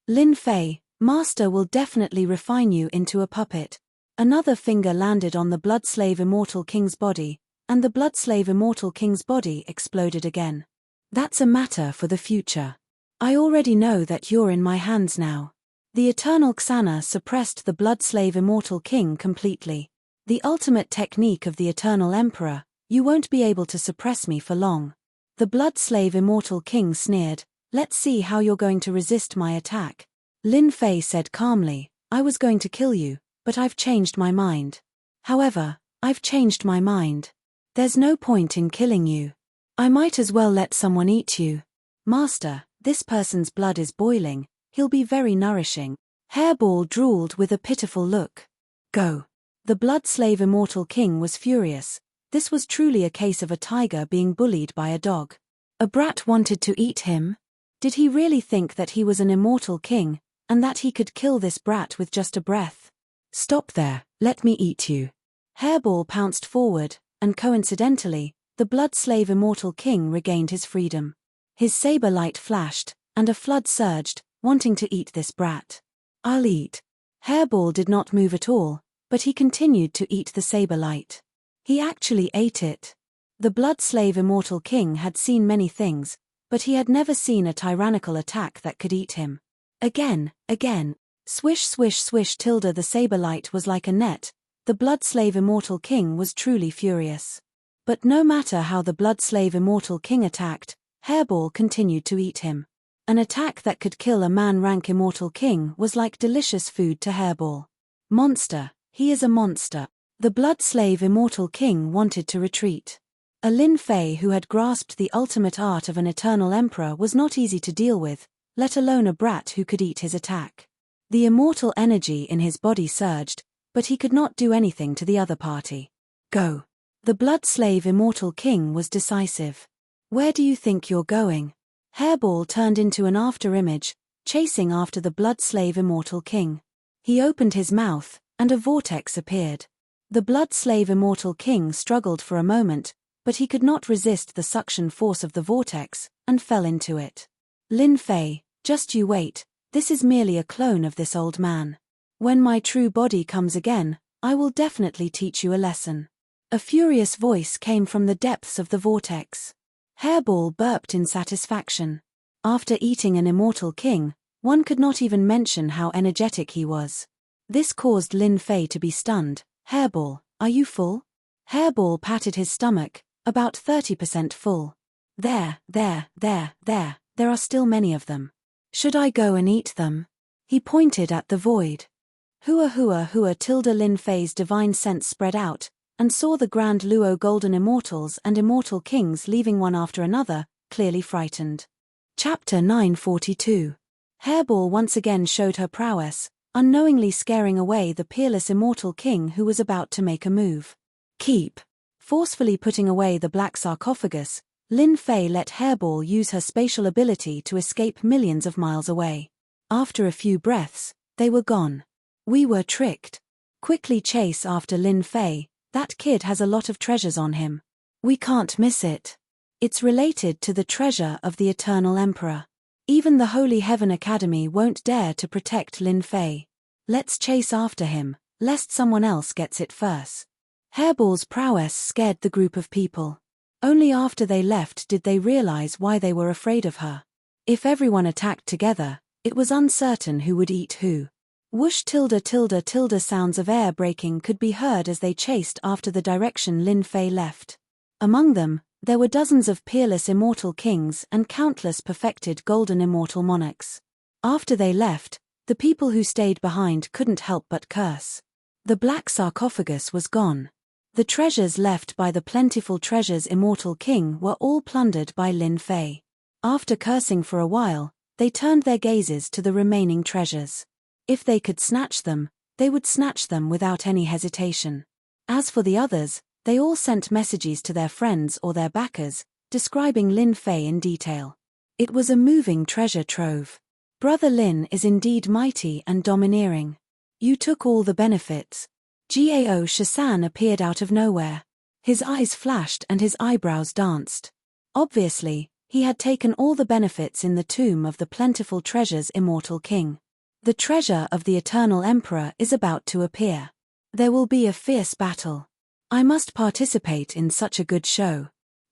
Lin Fei, Master will definitely refine you into a puppet. Another finger landed on the Blood-Slave Immortal King's body, and the Blood-Slave Immortal King's body exploded again. That's a matter for the future. I already know that you're in my hands now. The Eternal Xana suppressed the Blood-Slave Immortal King completely. The ultimate technique of the Eternal Emperor, you won't be able to suppress me for long. The Blood-Slave Immortal King sneered, let's see how you're going to resist my attack. Lin Fei said calmly, I was going to kill you, but I've changed my mind. However, I've changed my mind. There's no point in killing you. I might as well let someone eat you. Master, this person's blood is boiling, he'll be very nourishing. Hairball drooled with a pitiful look. Go. The Blood-Slave Immortal King was furious. This was truly a case of a tiger being bullied by a dog. A brat wanted to eat him? Did he really think that he was an immortal king, and that he could kill this brat with just a breath? Stop there, let me eat you. Hairball pounced forward, and coincidentally, the Blood-Slave Immortal King regained his freedom. His saber light flashed, and a flood surged, wanting to eat this brat. I'll eat. Hairball did not move at all, but he continued to eat the saber light. He actually ate it. The Blood-Slave Immortal King had seen many things, but he had never seen a tyrannical attack that could eat him. Again. Swish swish swish tilde the saber light was like a net. The Blood-Slave Immortal King was truly furious. But no matter how the Blood-Slave Immortal King attacked, Hairball continued to eat him. An attack that could kill a man-rank Immortal King was like delicious food to Hairball. Monster, he is a monster. The Blood-Slave Immortal King wanted to retreat. A Lin Fei who had grasped the ultimate art of an Eternal Emperor was not easy to deal with, let alone a brat who could eat his attack. The immortal energy in his body surged, but he could not do anything to the other party. Go. The Blood-Slave Immortal King was decisive. Where do you think you're going? Hairball turned into an after-image, chasing after the Blood-Slave Immortal King. He opened his mouth, and a vortex appeared. The Blood-Slave Immortal King struggled for a moment, but he could not resist the suction force of the vortex, and fell into it. Lin Fei, just you wait, this is merely a clone of this old man. When my true body comes again, I will definitely teach you a lesson. A furious voice came from the depths of the vortex. Hairball burped in satisfaction. After eating an immortal king, one could not even mention how energetic he was. This caused Lin Fei to be stunned. Hairball, are you full? Hairball patted his stomach, about 30% full. There are still many of them. Should I go and eat them? He pointed at the void. Hua tilde Lin Fei's divine sense spread out, and saw the Grand Luo Golden Immortals and Immortal Kings leaving one after another, clearly frightened. Chapter 942. Hairball once again showed her prowess, unknowingly scaring away the peerless Immortal King who was about to make a move. Keep. Forcefully putting away the black sarcophagus, Lin Fei let Hairball use her spatial ability to escape millions of miles away. After a few breaths, they were gone. We were tricked. Quickly chase after Lin Fei, that kid has a lot of treasures on him. We can't miss it. It's related to the treasure of the Eternal Emperor. Even the Holy Heaven Academy won't dare to protect Lin Fei. Let's chase after him, lest someone else gets it first. Hairball's prowess scared the group of people. Only after they left did they realize why they were afraid of her. If everyone attacked together, it was uncertain who would eat who. Whoosh tilde sounds of air breaking could be heard as they chased after the direction Lin Fei left. Among them, there were dozens of peerless immortal kings and countless perfected golden immortal monarchs. After they left, the people who stayed behind couldn't help but curse. The black sarcophagus was gone. The treasures left by the plentiful treasures immortal king were all plundered by Lin Fei. After cursing for a while, they turned their gazes to the remaining treasures. If they could snatch them, they would snatch them without any hesitation. As for the others, they all sent messages to their friends or their backers, describing Lin Fei in detail. It was a moving treasure trove. Brother Lin is indeed mighty and domineering. You took all the benefits. Gao Shasan appeared out of nowhere. His eyes flashed and his eyebrows danced. Obviously, he had taken all the benefits in the tomb of the plentiful treasure's immortal king. The treasure of the eternal emperor is about to appear. There will be a fierce battle. I must participate in such a good show.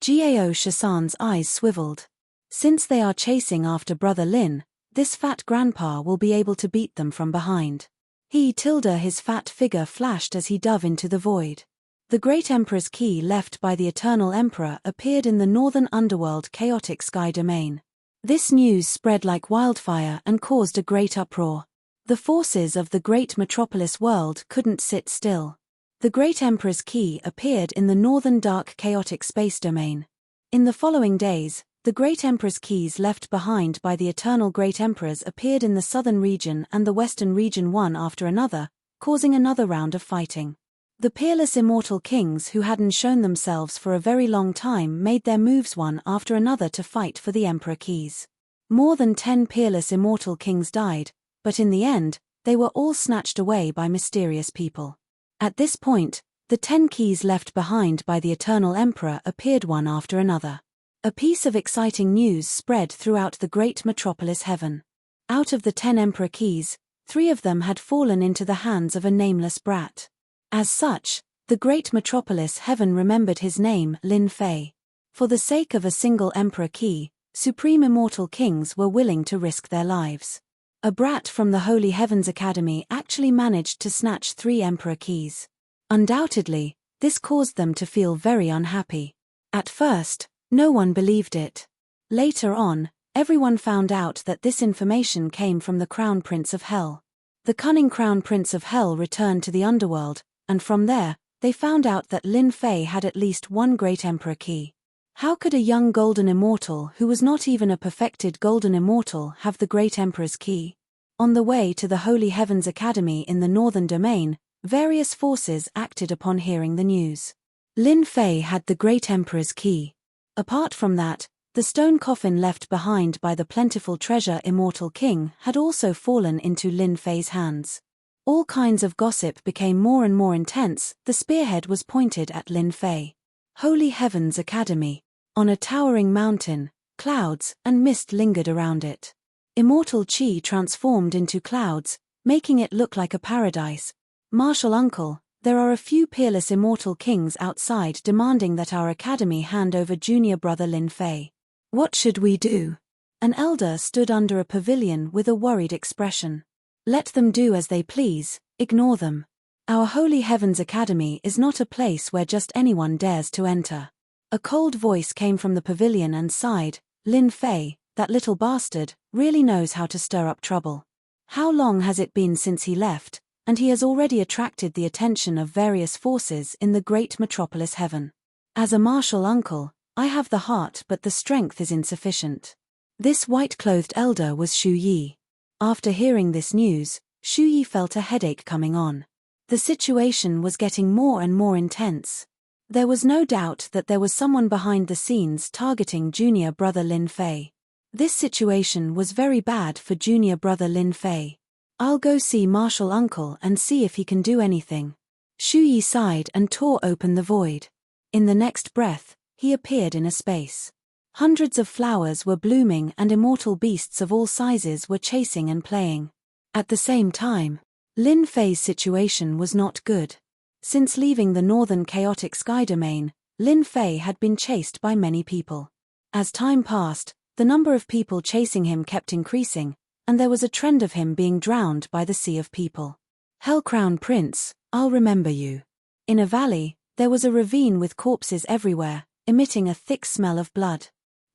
Gao Shasan's eyes swiveled. Since they are chasing after Brother Lin, this fat grandpa will be able to beat them from behind. His fat figure flashed as he dove into the void. The great emperor's key left by the eternal emperor appeared in the northern underworld chaotic sky domain. This news spread like wildfire and caused a great uproar. The forces of the great metropolis world couldn't sit still. The great emperor's key appeared in the northern dark chaotic space domain. In the following days, the great emperor's keys left behind by the eternal great emperors appeared in the southern region and the western region one after another, causing another round of fighting. The peerless immortal kings who hadn't shown themselves for a very long time made their moves one after another to fight for the emperor keys. More than 10 peerless immortal kings died, but in the end, they were all snatched away by mysterious people. At this point, the 10 keys left behind by the eternal emperor appeared one after another. A piece of exciting news spread throughout the great metropolis heaven. Out of the 10 emperor keys, 3 of them had fallen into the hands of a nameless brat. As such, the great metropolis heaven remembered his name, Lin Fei. For the sake of a single emperor key, supreme immortal kings were willing to risk their lives. A brat from the Holy Heavens Academy actually managed to snatch 3 emperor keys. Undoubtedly, this caused them to feel very unhappy. At first, no one believed it. Later on, everyone found out that this information came from the Crown Prince of Hell. The cunning Crown Prince of Hell returned to the underworld, and from there, they found out that Lin Fei had at least one great emperor key. How could a young golden immortal who was not even a perfected golden immortal have the great emperor's key? On the way to the Holy Heavens Academy in the northern domain, various forces acted upon hearing the news. Lin Fei had the great emperor's key. Apart from that, the stone coffin left behind by the plentiful treasure immortal king had also fallen into Lin Fei's hands. All kinds of gossip became more and more intense. The spearhead was pointed at Lin Fei. Holy Heavens Academy. On a towering mountain, clouds and mist lingered around it. Immortal Qi transformed into clouds, making it look like a paradise. Martial Uncle, there are a few peerless immortal kings outside demanding that our academy hand over junior brother Lin Fei. What should we do? An elder stood under a pavilion with a worried expression. Let them do as they please, ignore them. Our Holy Heavens Academy is not a place where just anyone dares to enter. A cold voice came from the pavilion and sighed, Lin Fei, that little bastard, really knows how to stir up trouble. How long has it been since he left, and he has already attracted the attention of various forces in the great metropolis heaven. As a martial uncle, I have the heart but the strength is insufficient. This white-clothed elder was Shu Yi. After hearing this news, Shu Yi felt a headache coming on. The situation was getting more and more intense. There was no doubt that there was someone behind the scenes targeting junior brother Lin Fei. This situation was very bad for junior brother Lin Fei. I'll go see martial uncle and see if he can do anything. Shu Yi sighed and tore open the void. In the next breath, he appeared in a space. Hundreds of flowers were blooming and immortal beasts of all sizes were chasing and playing. At the same time, Lin Fei's situation was not good. Since leaving the northern chaotic sky domain, Lin Fei had been chased by many people. As time passed, the number of people chasing him kept increasing, and there was a trend of him being drowned by the sea of people. Hell Crown Prince, I'll remember you. In a valley, there was a ravine with corpses everywhere, emitting a thick smell of blood.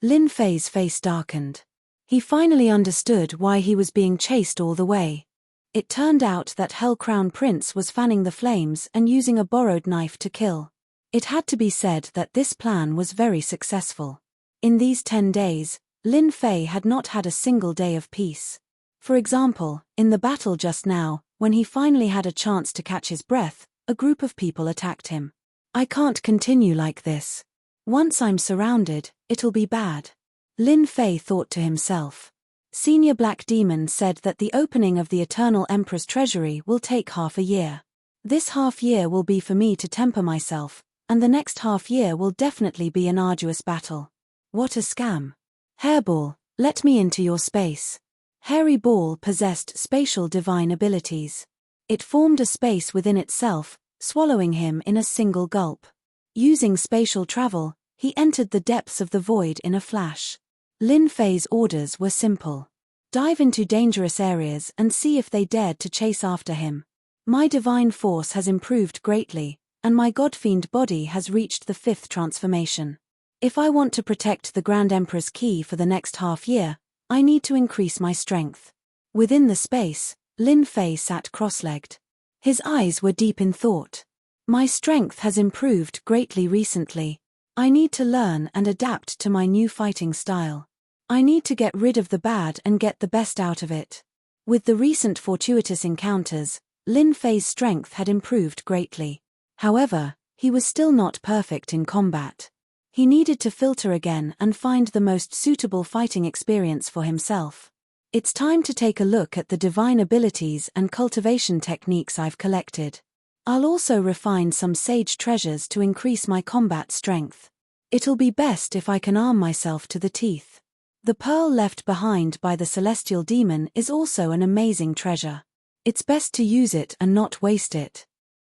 Lin Fei's face darkened. He finally understood why he was being chased all the way. It turned out that Hell Crown Prince was fanning the flames and using a borrowed knife to kill. It had to be said that this plan was very successful. In these 10 days, Lin Fei had not had a single day of peace. For example, in the battle just now, when he finally had a chance to catch his breath, a group of people attacked him. I can't continue like this. Once I'm surrounded, it'll be bad. Lin Fei thought to himself. Senior Black Demon said that the opening of the Eternal Emperor's treasury will take half a year. This half year will be for me to temper myself, and the next half year will definitely be an arduous battle. What a scam. Hairball, let me into your space. Hairy Ball possessed spatial divine abilities. It formed a space within itself, swallowing him in a single gulp. Using spatial travel, he entered the depths of the void in a flash. Lin Fei's orders were simple. Dive into dangerous areas and see if they dared to chase after him. My divine force has improved greatly, and my godfiend body has reached the 5th transformation. If I want to protect the Grand Emperor's key for the next half year, I need to increase my strength. Within the space, Lin Fei sat cross-legged. His eyes were deep in thought. My strength has improved greatly recently. I need to learn and adapt to my new fighting style. I need to get rid of the bad and get the best out of it. With the recent fortuitous encounters, Lin Fei's strength had improved greatly. However, he was still not perfect in combat. He needed to filter again and find the most suitable fighting experience for himself. It's time to take a look at the divine abilities and cultivation techniques I've collected. I'll also refine some sage treasures to increase my combat strength. It'll be best if I can arm myself to the teeth. The pearl left behind by the celestial demon is also an amazing treasure. It's best to use it and not waste it.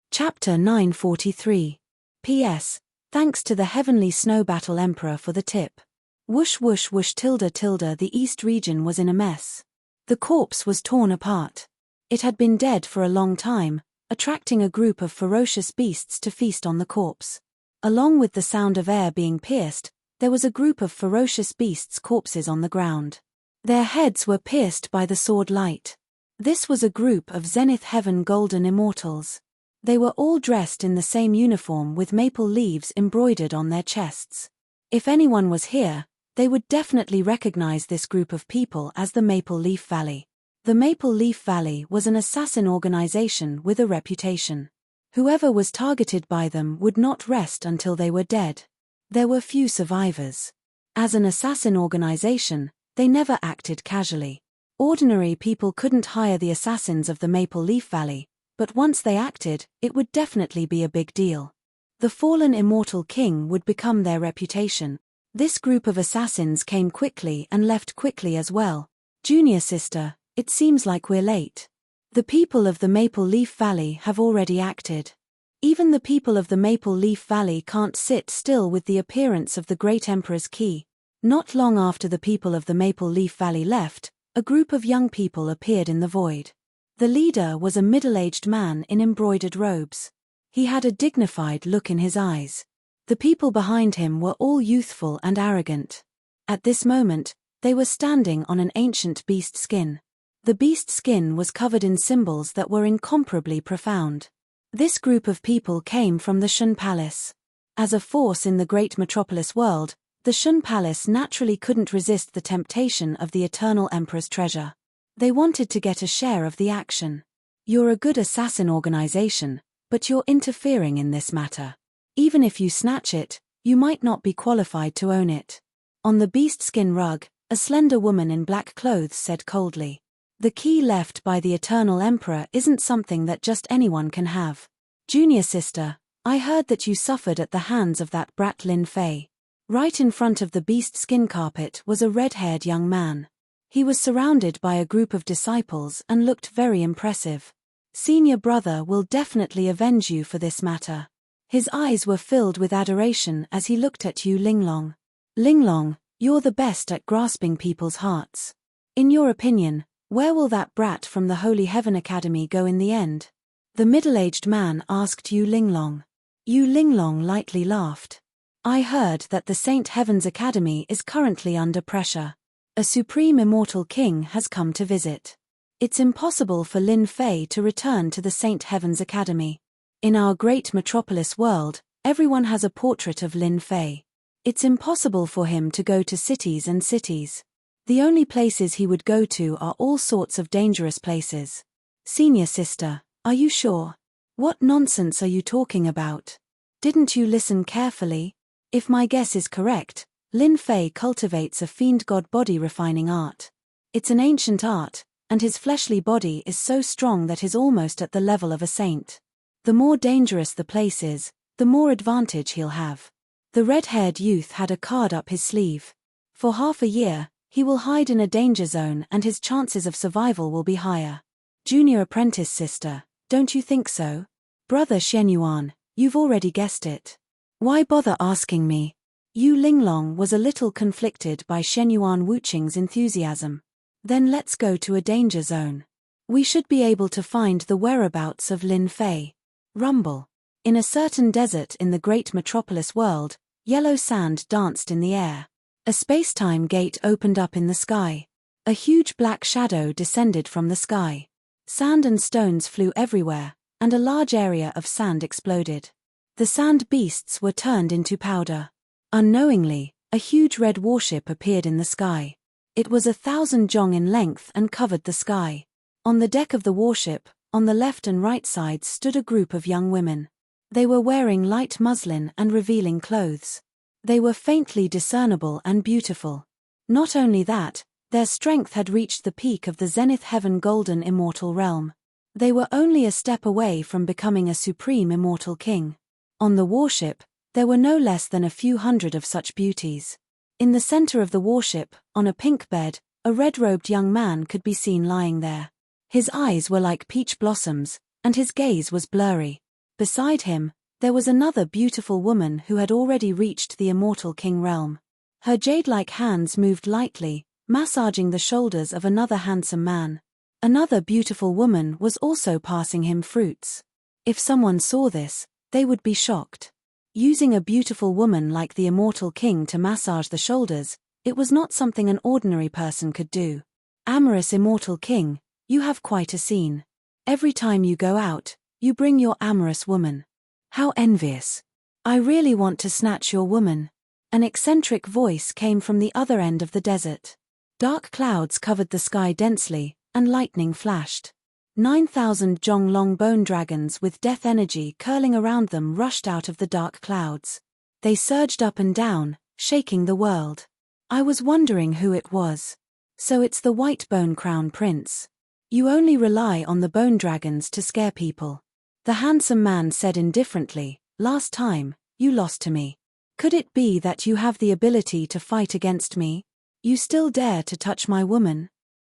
Chapter 943. P.S. Thanks to the Heavenly Snow Battle Emperor for the tip. Whoosh whoosh whoosh tilde tilde. The East region was in a mess. The corpse was torn apart. It had been dead for a long time, attracting a group of ferocious beasts to feast on the corpse. Along with the sound of air being pierced, there was a group of ferocious beasts' corpses on the ground. Their heads were pierced by the sword light. This was a group of Zenith Heaven Golden Immortals. They were all dressed in the same uniform with maple leaves embroidered on their chests. If anyone was here, they would definitely recognize this group of people as the Maple Leaf Valley. The Maple Leaf Valley was an assassin organization with a reputation. Whoever was targeted by them would not rest until they were dead. There were few survivors. As an assassin organization, they never acted casually. Ordinary people couldn't hire the assassins of the Maple Leaf Valley, but once they acted, it would definitely be a big deal. The fallen immortal king would become their reputation. This group of assassins came quickly and left quickly as well. Junior sister, it seems like we're late. The people of the Maple Leaf Valley have already acted. Even the people of the Maple Leaf Valley can't sit still with the appearance of the Great Emperor's key. Not long after the people of the Maple Leaf Valley left, a group of young people appeared in the void. The leader was a middle-aged man in embroidered robes. He had a dignified look in his eyes. The people behind him were all youthful and arrogant. At this moment, they were standing on an ancient beast skin. The beast skin was covered in symbols that were incomparably profound. This group of people came from the Shun Palace. As a force in the great metropolis world, the Shun Palace naturally couldn't resist the temptation of the Eternal Emperor's treasure. They wanted to get a share of the action. You're a good assassin organization, but you're interfering in this matter. Even if you snatch it, you might not be qualified to own it. On the beast skin rug, a slender woman in black clothes said coldly. The key left by the Eternal Emperor isn't something that just anyone can have. Junior sister, I heard that you suffered at the hands of that brat Lin Fei. Right in front of the beast skin carpet was a red-haired young man. He was surrounded by a group of disciples and looked very impressive. Senior brother will definitely avenge you for this matter. His eyes were filled with adoration as he looked at you, Linglong. Linglong, you're the best at grasping people's hearts. In your opinion, where will that brat from the Holy Heaven Academy go in the end? The middle-aged man asked Yu Linglong. Yu Linglong lightly laughed. I heard that the Saint Heaven's Academy is currently under pressure. A supreme immortal king has come to visit. It's impossible for Lin Fei to return to the Saint Heaven's Academy. In our great metropolis world, everyone has a portrait of Lin Fei. It's impossible for him to go to cities and cities. The only places he would go to are all sorts of dangerous places. Senior sister, are you sure? What nonsense are you talking about? Didn't you listen carefully? If my guess is correct, Lin Fei cultivates a fiend god body refining art. It's an ancient art, and his fleshly body is so strong that he's almost at the level of a saint. The more dangerous the place is, the more advantage he'll have. The red-haired youth had a card up his sleeve. For half a year, he will hide in a danger zone and his chances of survival will be higher. Junior apprentice sister, don't you think so? Brother Shenyuan, you've already guessed it. Why bother asking me? Yu Linglong was a little conflicted by Shenyuan Wuqing's enthusiasm. Then let's go to a danger zone. We should be able to find the whereabouts of Lin Fei. Rumble. In a certain desert in the great metropolis world, yellow sand danced in the air. A space-time gate opened up in the sky. A huge black shadow descended from the sky. Sand and stones flew everywhere, and a large area of sand exploded. The sand beasts were turned into powder. Unknowingly, a huge red warship appeared in the sky. It was 1,000 zhong in length and covered the sky. On the deck of the warship, on the left and right sides stood a group of young women. They were wearing light muslin and revealing clothes. They were faintly discernible and beautiful. Not only that, their strength had reached the peak of the zenith heaven golden immortal realm. They were only a step away from becoming a supreme immortal king. On the warship, there were no less than a few hundred of such beauties. In the center of the warship, on a pink bed, a red-robed young man could be seen lying there. His eyes were like peach blossoms, and his gaze was blurry. Beside him, there was another beautiful woman who had already reached the immortal king realm. Her jade-like hands moved lightly, massaging the shoulders of another handsome man. Another beautiful woman was also passing him fruits. If someone saw this, they would be shocked. Using a beautiful woman like the immortal king to massage the shoulders, it was not something an ordinary person could do. Amorous immortal king, you have quite a scene. Every time you go out, you bring your amorous woman. How envious. I really want to snatch your woman. An eccentric voice came from the other end of the desert. Dark clouds covered the sky densely, and lightning flashed. 9,000 zhong-long bone dragons with death energy curling around them rushed out of the dark clouds. They surged up and down, shaking the world. I was wondering who it was. So it's the white bone crown prince. You only rely on the bone dragons to scare people. The handsome man said indifferently, last time, you lost to me. Could it be that you have the ability to fight against me? You still dare to touch my woman?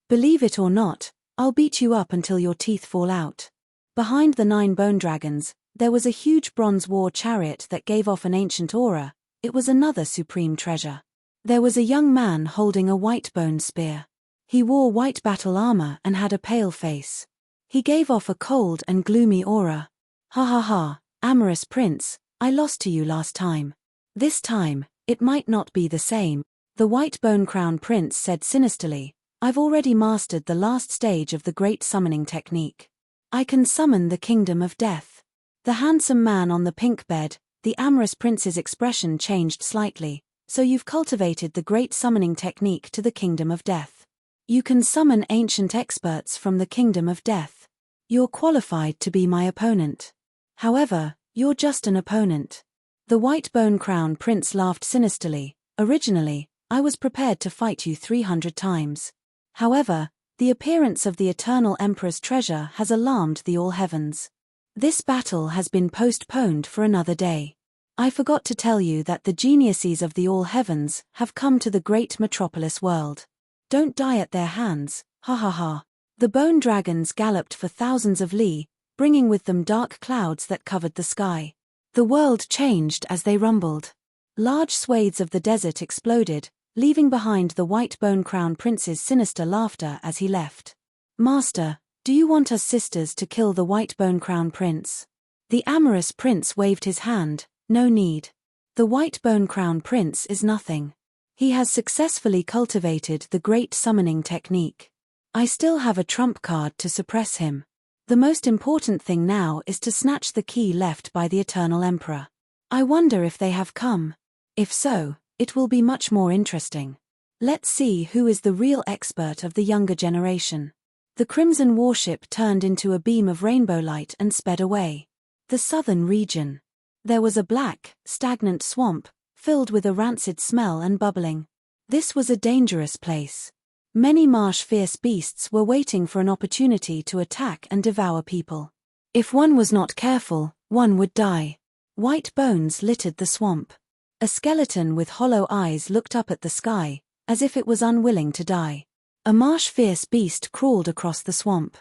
Believe it or not, I'll beat you up until your teeth fall out. Behind the 9 bone dragons, there was a huge bronze war chariot that gave off an ancient aura. It was another supreme treasure. There was a young man holding a white bone spear. He wore white battle armor and had a pale face. He gave off a cold and gloomy aura. Ha ha ha, amorous prince, I lost to you last time. This time, it might not be the same. The white bone crown prince said sinisterly, I've already mastered the last stage of the great summoning technique. I can summon the kingdom of death. The handsome man on the pink bed, the amorous prince's expression changed slightly. So you've cultivated the great summoning technique to the kingdom of death. You can summon ancient experts from the kingdom of death. You're qualified to be my opponent. However, you're just an opponent. The white bone crown prince laughed sinisterly. Originally, I was prepared to fight you 300 times. However, the appearance of the eternal emperor's treasure has alarmed the all heavens. This battle has been postponed for another day. I forgot to tell you that the geniuses of the all heavens have come to the great metropolis world. Don't die at their hands, ha ha ha. The bone dragons galloped for thousands of li, bringing with them dark clouds that covered the sky. The world changed as they rumbled. Large swathes of the desert exploded, leaving behind the white bone crown prince's sinister laughter as he left. Master, do you want us sisters to kill the white bone crown prince? The amorous prince waved his hand. No need. The white bone crown prince is nothing. He has successfully cultivated the great summoning technique. I still have a trump card to suppress him. The most important thing now is to snatch the key left by the Eternal Emperor. I wonder if they have come. If so, it will be much more interesting. Let's see who is the real expert of the younger generation. The crimson warship turned into a beam of rainbow light and sped away. The southern region. There was a black, stagnant swamp, filled with a rancid smell and bubbling. This was a dangerous place. Many marsh fierce beasts were waiting for an opportunity to attack and devour people. If one was not careful, one would die. White bones littered the swamp. A skeleton with hollow eyes looked up at the sky, as if it was unwilling to die. A marsh fierce beast crawled across the swamp.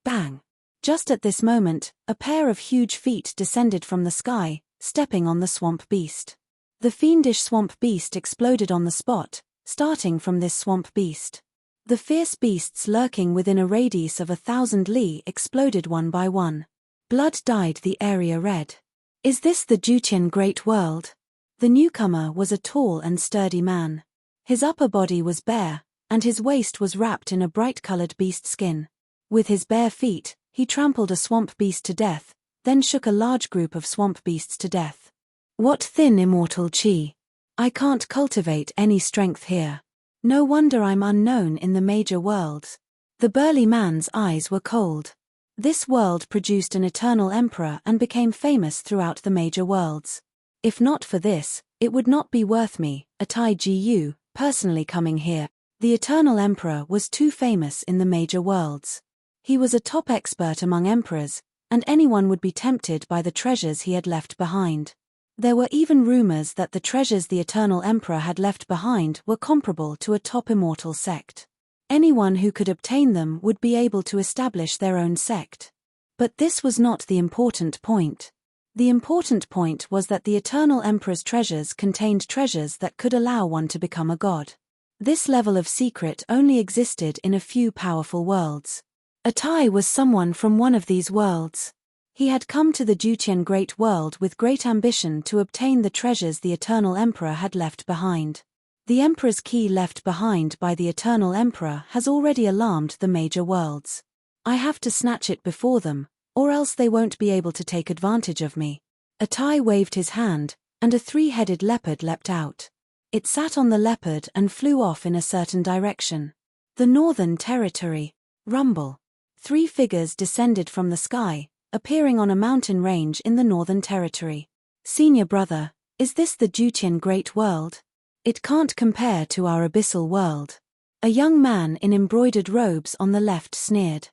Bang! Just at this moment, a pair of huge feet descended from the sky, stepping on the swamp beast. The fiendish swamp beast exploded on the spot, starting from this swamp beast. The fierce beasts lurking within a radius of 1,000 li exploded one by one. Blood dyed the area red. Is this the Jutian Great World? The newcomer was a tall and sturdy man. His upper body was bare, and his waist was wrapped in a bright-colored beast skin. With his bare feet, he trampled a swamp beast to death, then shook a large group of swamp beasts to death. What thin immortal chi! I can't cultivate any strength here. No wonder I'm unknown in the major worlds. The burly man's eyes were cold. This world produced an eternal emperor and became famous throughout the major worlds. If not for this, it would not be worth me, a Tai Gu, personally coming here. The eternal emperor was too famous in the major worlds. He was a top expert among emperors, and anyone would be tempted by the treasures he had left behind. There were even rumors that the treasures the eternal emperor had left behind were comparable to a top immortal sect. Anyone who could obtain them would be able to establish their own sect. But this was not the important point. The important point was that the eternal emperor's treasures contained treasures that could allow one to become a god. This level of secret only existed in a few powerful worlds. Atai was someone from one of these worlds. He had come to the Jutian Great World with great ambition to obtain the treasures the Eternal Emperor had left behind. The Emperor's key left behind by the Eternal Emperor has already alarmed the major worlds. I have to snatch it before them, or else they won't be able to take advantage of me. Atai waved his hand, and a three-headed leopard leapt out. It sat on the leopard and flew off in a certain direction. The Northern Territory. Rumble. 3 figures descended from the sky, appearing on a mountain range in the Northern Territory. Senior brother, is this the Jutian Great World? It can't compare to our abyssal world. A young man in embroidered robes on the left sneered.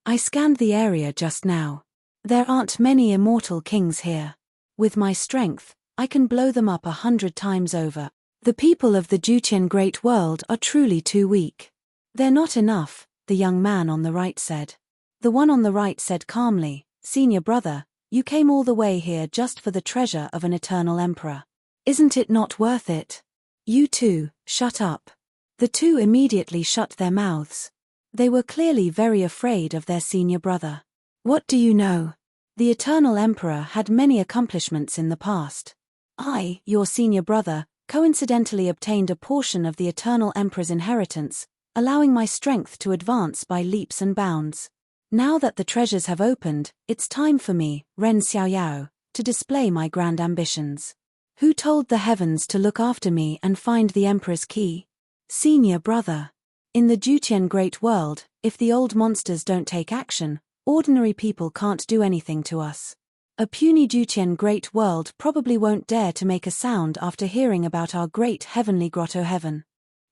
I scanned the area just now. There aren't many immortal kings here. With my strength, I can blow them up 100 times over. The people of the Jutian Great World are truly too weak. They're not enough, the young man on the right said. The one on the right said calmly, Senior brother, you came all the way here just for the treasure of an eternal emperor. Isn't it not worth it? You two, shut up. The two immediately shut their mouths. They were clearly very afraid of their senior brother. What do you know? The eternal emperor had many accomplishments in the past. I, your senior brother, coincidentally obtained a portion of the eternal emperor's inheritance, allowing my strength to advance by leaps and bounds. Now that the treasures have opened, it's time for me, Ren Xiaoyao, to display my grand ambitions. Who told the heavens to look after me and find the emperor's key? Senior brother. In the Jutian Great World, if the old monsters don't take action, ordinary people can't do anything to us. A puny Jutian Great World probably won't dare to make a sound after hearing about our great heavenly grotto heaven.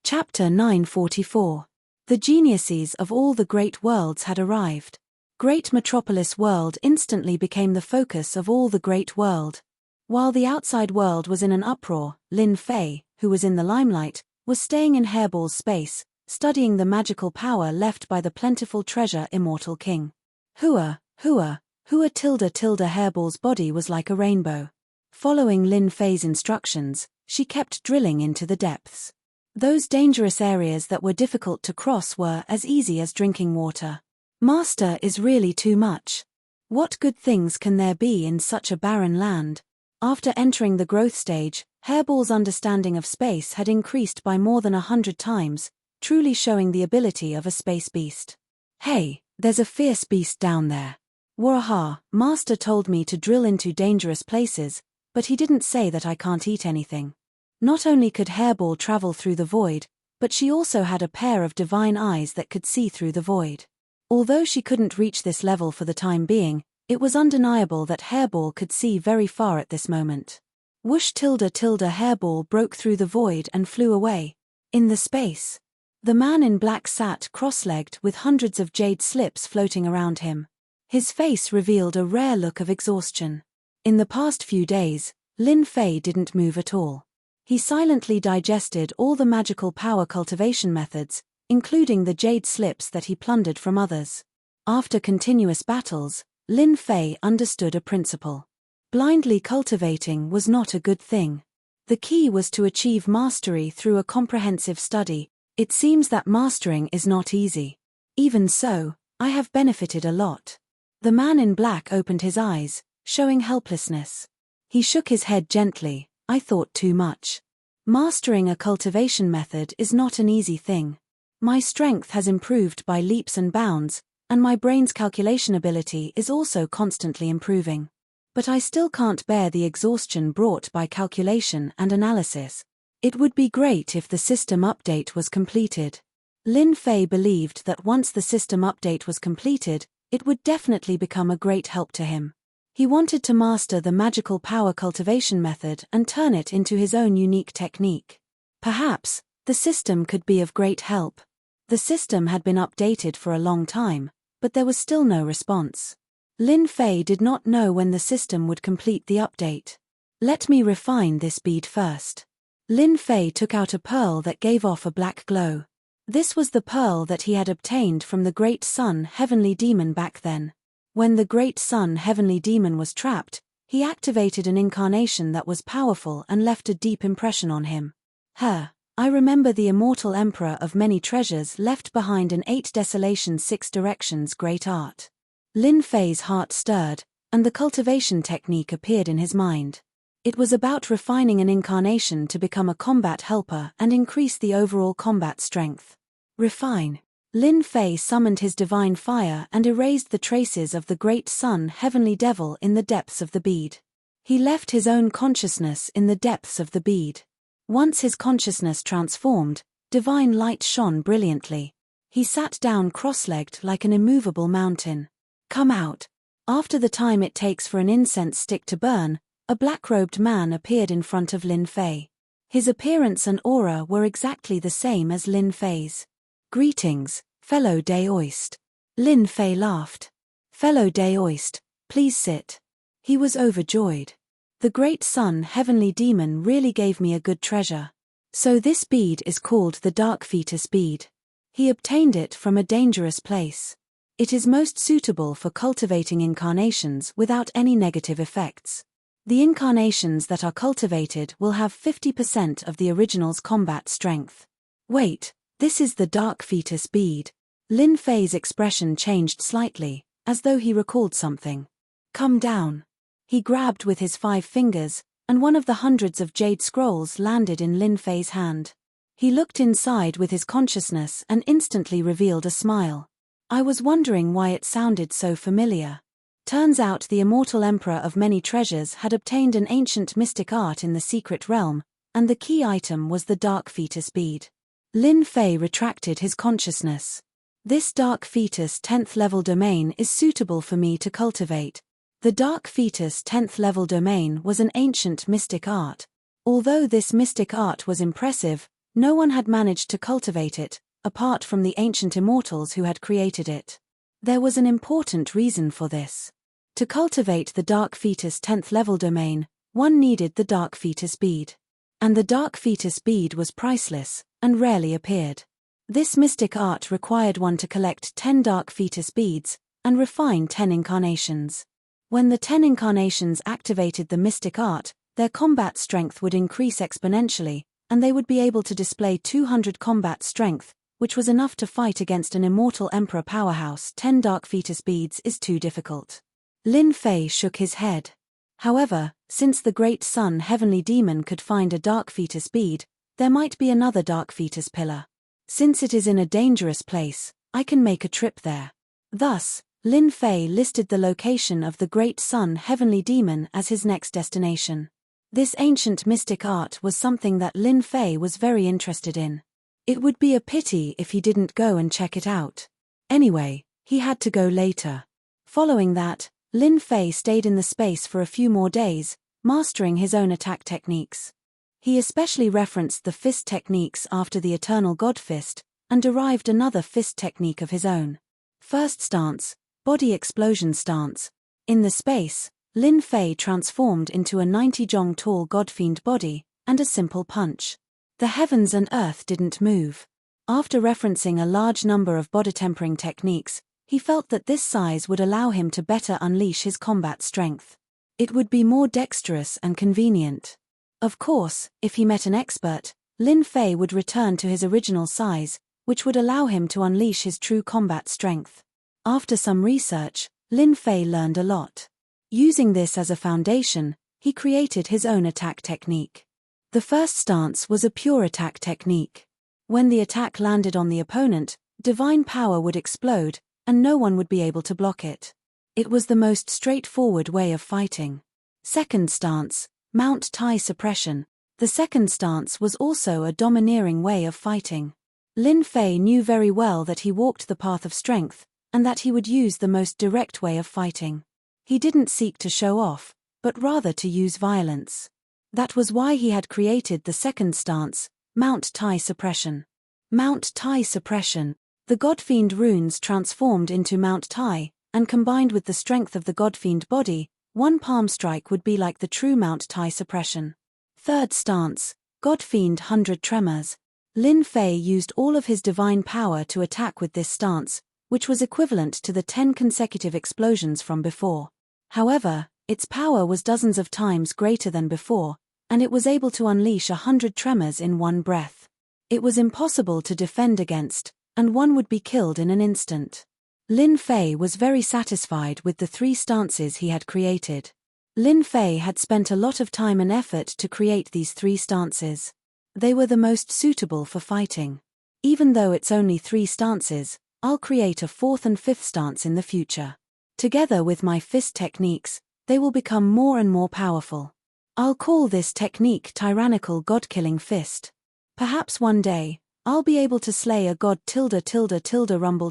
Chapter 944. The geniuses of all the great worlds had arrived. Great Metropolis World instantly became the focus of all the great world. While the outside world was in an uproar, Lin Fei, who was in the limelight, was staying in Hairball's space, studying the magical power left by the plentiful treasure Immortal King. Hua tilde Hairball's body was like a rainbow. Following Lin Fei's instructions, she kept drilling into the depths. Those dangerous areas that were difficult to cross were as easy as drinking water. Master is really too much. What good things can there be in such a barren land? After entering the growth stage, Hairball's understanding of space had increased by more than 100 times, truly showing the ability of a space beast. Hey, there's a fierce beast down there. Waha, Master told me to drill into dangerous places, but he didn't say that I can't eat anything. Not only could Hairball travel through the void, but she also had a pair of divine eyes that could see through the void. Although she couldn't reach this level for the time being, it was undeniable that Hairball could see very far at this moment. Whoosh tilde Hairball broke through the void and flew away. In the space. The man in black sat cross-legged with hundreds of jade slips floating around him. His face revealed a rare look of exhaustion. In the past few days, Lin Fei didn't move at all. He silently digested all the magical power cultivation methods, including the jade slips that he plundered from others. After continuous battles, Lin Fei understood a principle. Blindly cultivating was not a good thing. The key was to achieve mastery through a comprehensive study. It seems that mastering is not easy. Even so, I have benefited a lot. The man in black opened his eyes, showing helplessness. He shook his head gently. I thought too much. Mastering a cultivation method is not an easy thing. My strength has improved by leaps and bounds, and my brain's calculation ability is also constantly improving. But I still can't bear the exhaustion brought by calculation and analysis. It would be great if the system update was completed. Lin Fei believed that once the system update was completed, it would definitely become a great help to him. He wanted to master the magical power cultivation method and turn it into his own unique technique. Perhaps, the system could be of great help. The system had been updated for a long time, but there was still no response. Lin Fei did not know when the system would complete the update. Let me refine this bead first. Lin Fei took out a pearl that gave off a black glow. This was the pearl that he had obtained from the Great Sun Heavenly Demon back then. When the Great Sun Heavenly Demon was trapped, he activated an incarnation that was powerful and left a deep impression on him. I remember the immortal Emperor of Many Treasures left behind an 8 Desolation 6 Directions great art. Lin Fei's heart stirred, and the cultivation technique appeared in his mind. It was about refining an incarnation to become a combat helper and increase the overall combat strength. Refine. Lin Fei summoned his divine fire and erased the traces of the Great Sun Heavenly Devil in the depths of the bead. He left his own consciousness in the depths of the bead. Once his consciousness transformed, divine light shone brilliantly. He sat down cross-legged like an immovable mountain. Come out. After the time it takes for an incense stick to burn, a black-robed man appeared in front of Lin Fei. His appearance and aura were exactly the same as Lin Fei's. Greetings, fellow Daoist. Lin Fei laughed. Fellow Daoist, please sit. He was overjoyed. The Great Sun Heavenly Demon really gave me a good treasure. So this bead is called the Dark Fetus bead. He obtained it from a dangerous place. It is most suitable for cultivating incarnations without any negative effects. The incarnations that are cultivated will have 50% of the original's combat strength. Wait, this is the Dark Fetus bead. Lin Fei's expression changed slightly, as though he recalled something. Come down. He grabbed with his 5 fingers, and one of the hundreds of jade scrolls landed in Lin Fei's hand. He looked inside with his consciousness and instantly revealed a smile. I was wondering why it sounded so familiar. Turns out the immortal Emperor of Many Treasures had obtained an ancient mystic art in the secret realm, and the key item was the Dark Fetus bead. Lin Fei retracted his consciousness. This Dark Fetus 10th level domain is suitable for me to cultivate. The Dark Fetus 10th level domain was an ancient mystic art. Although this mystic art was impressive, no one had managed to cultivate it, apart from the ancient immortals who had created it. There was an important reason for this. To cultivate the Dark Fetus 10th level domain, one needed the Dark Fetus bead. And the Dark Fetus bead was priceless, and rarely appeared. This mystic art required one to collect 10 Dark Fetus beads, and refine 10 incarnations. When the 10 incarnations activated the mystic art, their combat strength would increase exponentially, and they would be able to display 200 combat strength, which was enough to fight against an immortal emperor powerhouse. 10 Dark Fetus beads is too difficult. Lin Fei shook his head. However, since the Great Sun Heavenly Demon could find a Dark Fetus bead, there might be another Dark Fetus pillar. Since it is in a dangerous place, I can make a trip there. Thus, Lin Fei listed the location of the Great Sun Heavenly Demon as his next destination. This ancient mystic art was something that Lin Fei was very interested in. It would be a pity if he didn't go and check it out. Anyway, he had to go later. Following that, Lin Fei stayed in the space for a few more days, mastering his own attack techniques. He especially referenced the fist techniques after the Eternal God Fist, and derived another fist technique of his own. First stance, body explosion stance. In the space, Lin Fei transformed into a 90 jong tall godfiend body, and a simple punch. The heavens and earth didn't move. After referencing a large number of body tempering techniques, he felt that this size would allow him to better unleash his combat strength. It would be more dexterous and convenient. Of course, if he met an expert, Lin Fei would return to his original size, which would allow him to unleash his true combat strength. After some research, Lin Fei learned a lot. Using this as a foundation, he created his own attack technique. The first stance was a pure attack technique. When the attack landed on the opponent, divine power would explode, and no one would be able to block it. It was the most straightforward way of fighting. Second stance, Mount Tai suppression. The second stance was also a domineering way of fighting. Lin Fei knew very well that he walked the path of strength, and that he would use the most direct way of fighting. He didn't seek to show off, but rather to use violence. That was why he had created the second stance, Mount Tai suppression. Mount Tai suppression. The Godfiend runes transformed into Mount Tai, and combined with the strength of the Godfiend body, one palm strike would be like the true Mount Tai suppression. Third stance, Godfiend 100 tremors. Lin Fei used all of his divine power to attack with this stance, which was equivalent to the 10 consecutive explosions from before. However, its power was dozens of times greater than before, and it was able to unleash 100 tremors in one breath. It was impossible to defend against, and one would be killed in an instant. Lin Fei was very satisfied with the 3 stances he had created. Lin Fei had spent a lot of time and effort to create these 3 stances. They were the most suitable for fighting. Even though it's only 3 stances, I'll create a 4th and 5th stance in the future. Together with my fist techniques, they will become more and more powerful. I'll call this technique Tyrannical God-Killing Fist. Perhaps one day, I'll be able to slay a god rumble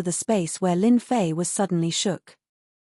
the space where Lin Fei was suddenly shook.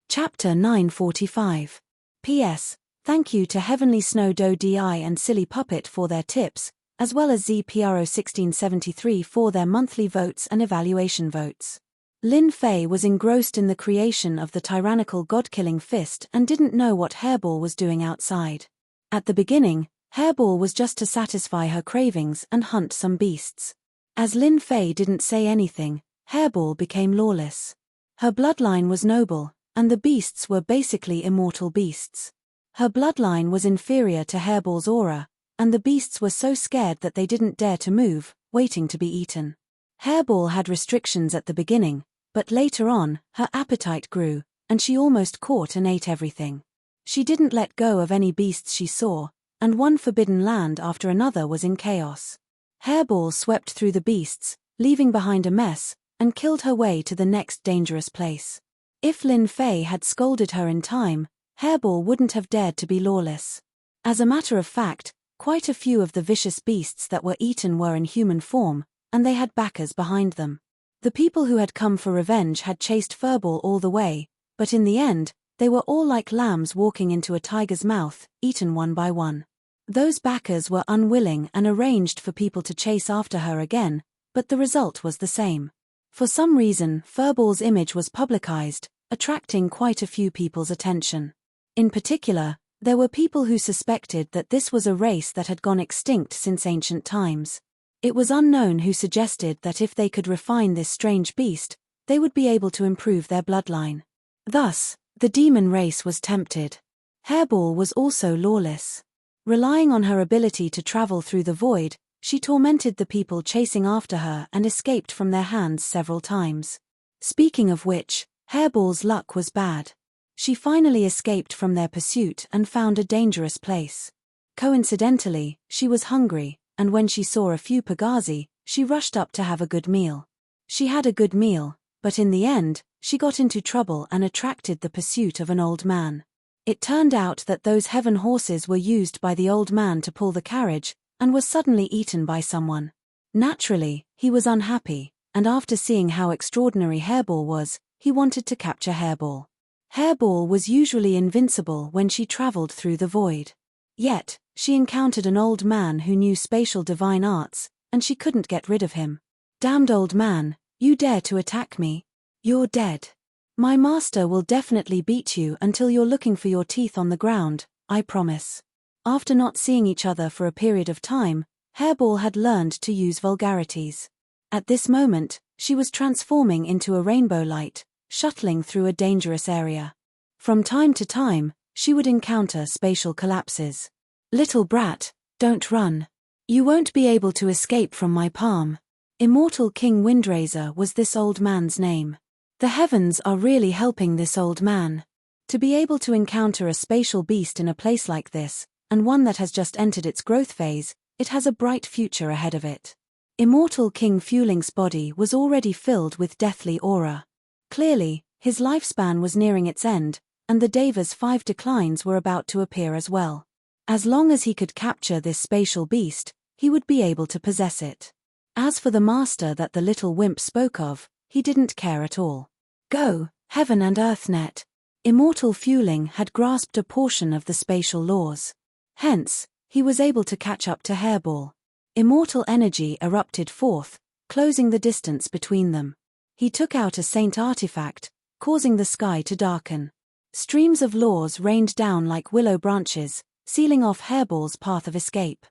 Chapter 945. P.S. Thank you to Heavenly Snow Do Di and Silly Puppet for their tips, as well as ZPRO1673 for their monthly votes and evaluation votes. Lin Fei was engrossed in the creation of the tyrannical god-killing fist and didn't know what Hairball was doing outside. At the beginning, Hairball was just to satisfy her cravings and hunt some beasts. As Lin Fei didn't say anything, Hairball became lawless. Her bloodline was noble, and the beasts were basically immortal beasts. Her bloodline was inferior to Hairball's aura, and the beasts were so scared that they didn't dare to move, waiting to be eaten. Hairball had restrictions at the beginning, but later on, her appetite grew, and she almost caught and ate everything. She didn't let go of any beasts she saw, and one forbidden land after another was in chaos. Hairball swept through the beasts, leaving behind a mess, and killed her way to the next dangerous place. If Lin Fei had scolded her in time, Hairball wouldn't have dared to be lawless. As a matter of fact, quite a few of the vicious beasts that were eaten were in human form, and they had backers behind them. The people who had come for revenge had chased Furball all the way, but in the end, they were all like lambs walking into a tiger's mouth, eaten one by one. Those backers were unwilling and arranged for people to chase after her again, but the result was the same. For some reason, Furball's image was publicized, attracting quite a few people's attention. In particular, there were people who suspected that this was a race that had gone extinct since ancient times. It was unknown who suggested that if they could refine this strange beast, they would be able to improve their bloodline. Thus, the demon race was tempted. Hairball was also lawless. Relying on her ability to travel through the void, she tormented the people chasing after her and escaped from their hands several times. Speaking of which, Hairball's luck was bad. She finally escaped from their pursuit and found a dangerous place. Coincidentally, she was hungry, and when she saw a few pagazi, she rushed up to have a good meal. She had a good meal, but in the end, she got into trouble and attracted the pursuit of an old man. It turned out that those heaven horses were used by the old man to pull the carriage, and were suddenly eaten by someone. Naturally, he was unhappy, and after seeing how extraordinary Hairball was, he wanted to capture Hairball. Hairball was usually invincible when she traveled through the void. Yet, she encountered an old man who knew spatial divine arts, and she couldn't get rid of him. Damned old man, you dare to attack me? You're dead. My master will definitely beat you until you're looking for your teeth on the ground, I promise. After not seeing each other for a period of time, Hairball had learned to use vulgarities. At this moment, she was transforming into a rainbow light, shuttling through a dangerous area. From time to time, she would encounter spatial collapses. Little brat, don't run. You won't be able to escape from my palm. Immortal King Windraiser was this old man's name. The heavens are really helping this old man. To be able to encounter a spatial beast in a place like this, and one that has just entered its growth phase, it has a bright future ahead of it. Immortal King Fulink's body was already filled with deathly aura. Clearly, his lifespan was nearing its end, and the Deva's 5 declines were about to appear as well. As long as he could capture this spatial beast, he would be able to possess it. As for the master that the little wimp spoke of, he didn't care at all. Go, Heaven and Earthnet. Immortal Fuling had grasped a portion of the spatial laws. Hence, he was able to catch up to Hairball. Immortal energy erupted forth, closing the distance between them. He took out a saint artifact, causing the sky to darken. Streams of laws rained down like willow branches, sealing off Hairball's path of escape.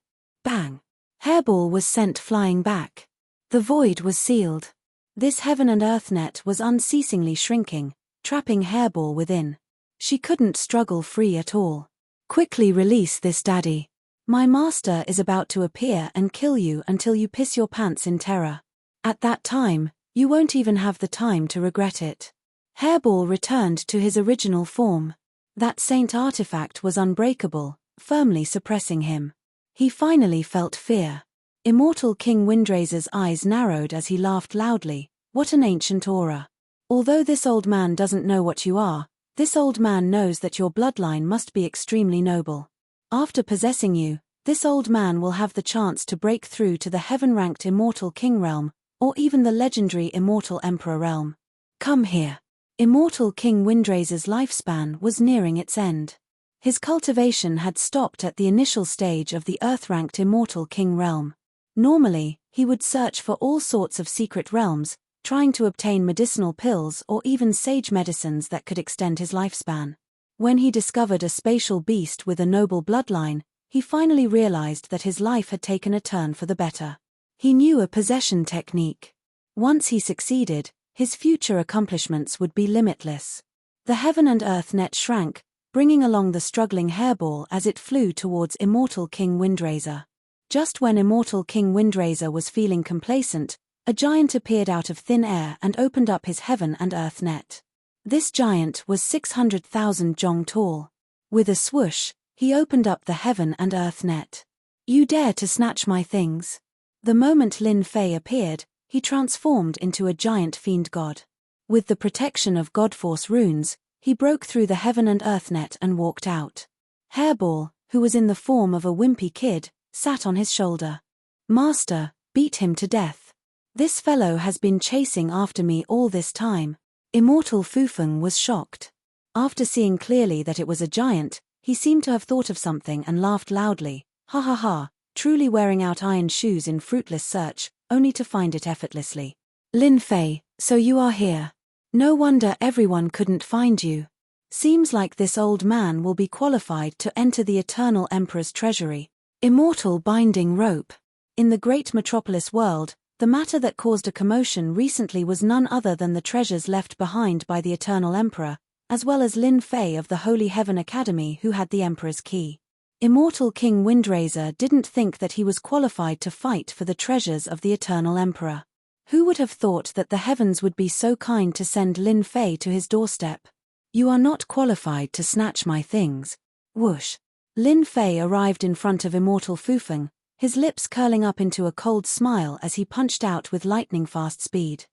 Bang! Hairball was sent flying back. The void was sealed. This Heaven and Earthnet was unceasingly shrinking, trapping Hairball within. She couldn't struggle free at all. Quickly release this, Daddy. My master is about to appear and kill you until you piss your pants in terror. At that time, you won't even have the time to regret it. Hairball returned to his original form. That saint artifact was unbreakable, firmly suppressing him. He finally felt fear. Immortal King Windraiser's eyes narrowed as he laughed loudly. What an ancient aura. Although this old man doesn't know what you are, this old man knows that your bloodline must be extremely noble. After possessing you, this old man will have the chance to break through to the heaven-ranked Immortal King realm, or even the legendary Immortal Emperor realm. Come here. Immortal King Windraiser's lifespan was nearing its end. His cultivation had stopped at the initial stage of the earth-ranked Immortal King realm. Normally, he would search for all sorts of secret realms, trying to obtain medicinal pills or even sage medicines that could extend his lifespan. When he discovered a spatial beast with a noble bloodline, he finally realized that his life had taken a turn for the better. He knew a possession technique. Once he succeeded, his future accomplishments would be limitless. The Heaven and Earthnet shrank, bringing along the struggling Hairball as it flew towards Immortal King Windraiser. Just when Immortal King Windraiser was feeling complacent, a giant appeared out of thin air and opened up his Heaven and Earthnet. This giant was 600,000 jong tall. With a swoosh, he opened up the Heaven and Earthnet. You dare to snatch my things? The moment Lin Fei appeared, he transformed into a giant fiend god. With the protection of Godforce runes, he broke through the Heaven and Earthnet and walked out. Hairball, who was in the form of a wimpy kid, sat on his shoulder. Master, beat him to death. This fellow has been chasing after me all this time. Immortal Fufeng was shocked. After seeing clearly that it was a giant, he seemed to have thought of something and laughed loudly. Ha ha ha, truly wearing out iron shoes in fruitless search, only to find it effortlessly. Lin Fei, so you are here. No wonder everyone couldn't find you. Seems like this old man will be qualified to enter the Eternal Emperor's treasury. Immortal binding rope. In the great metropolis world, the matter that caused a commotion recently was none other than the treasures left behind by the Eternal Emperor, as well as Lin Fei of the Holy Heaven Academy who had the Emperor's key. Immortal King Windraiser didn't think that he was qualified to fight for the treasures of the Eternal Emperor. Who would have thought that the heavens would be so kind to send Lin Fei to his doorstep? You are not qualified to snatch my things. Whoosh. Lin Fei arrived in front of Immortal Fufeng, his lips curling up into a cold smile as he punched out with lightning-fast speed.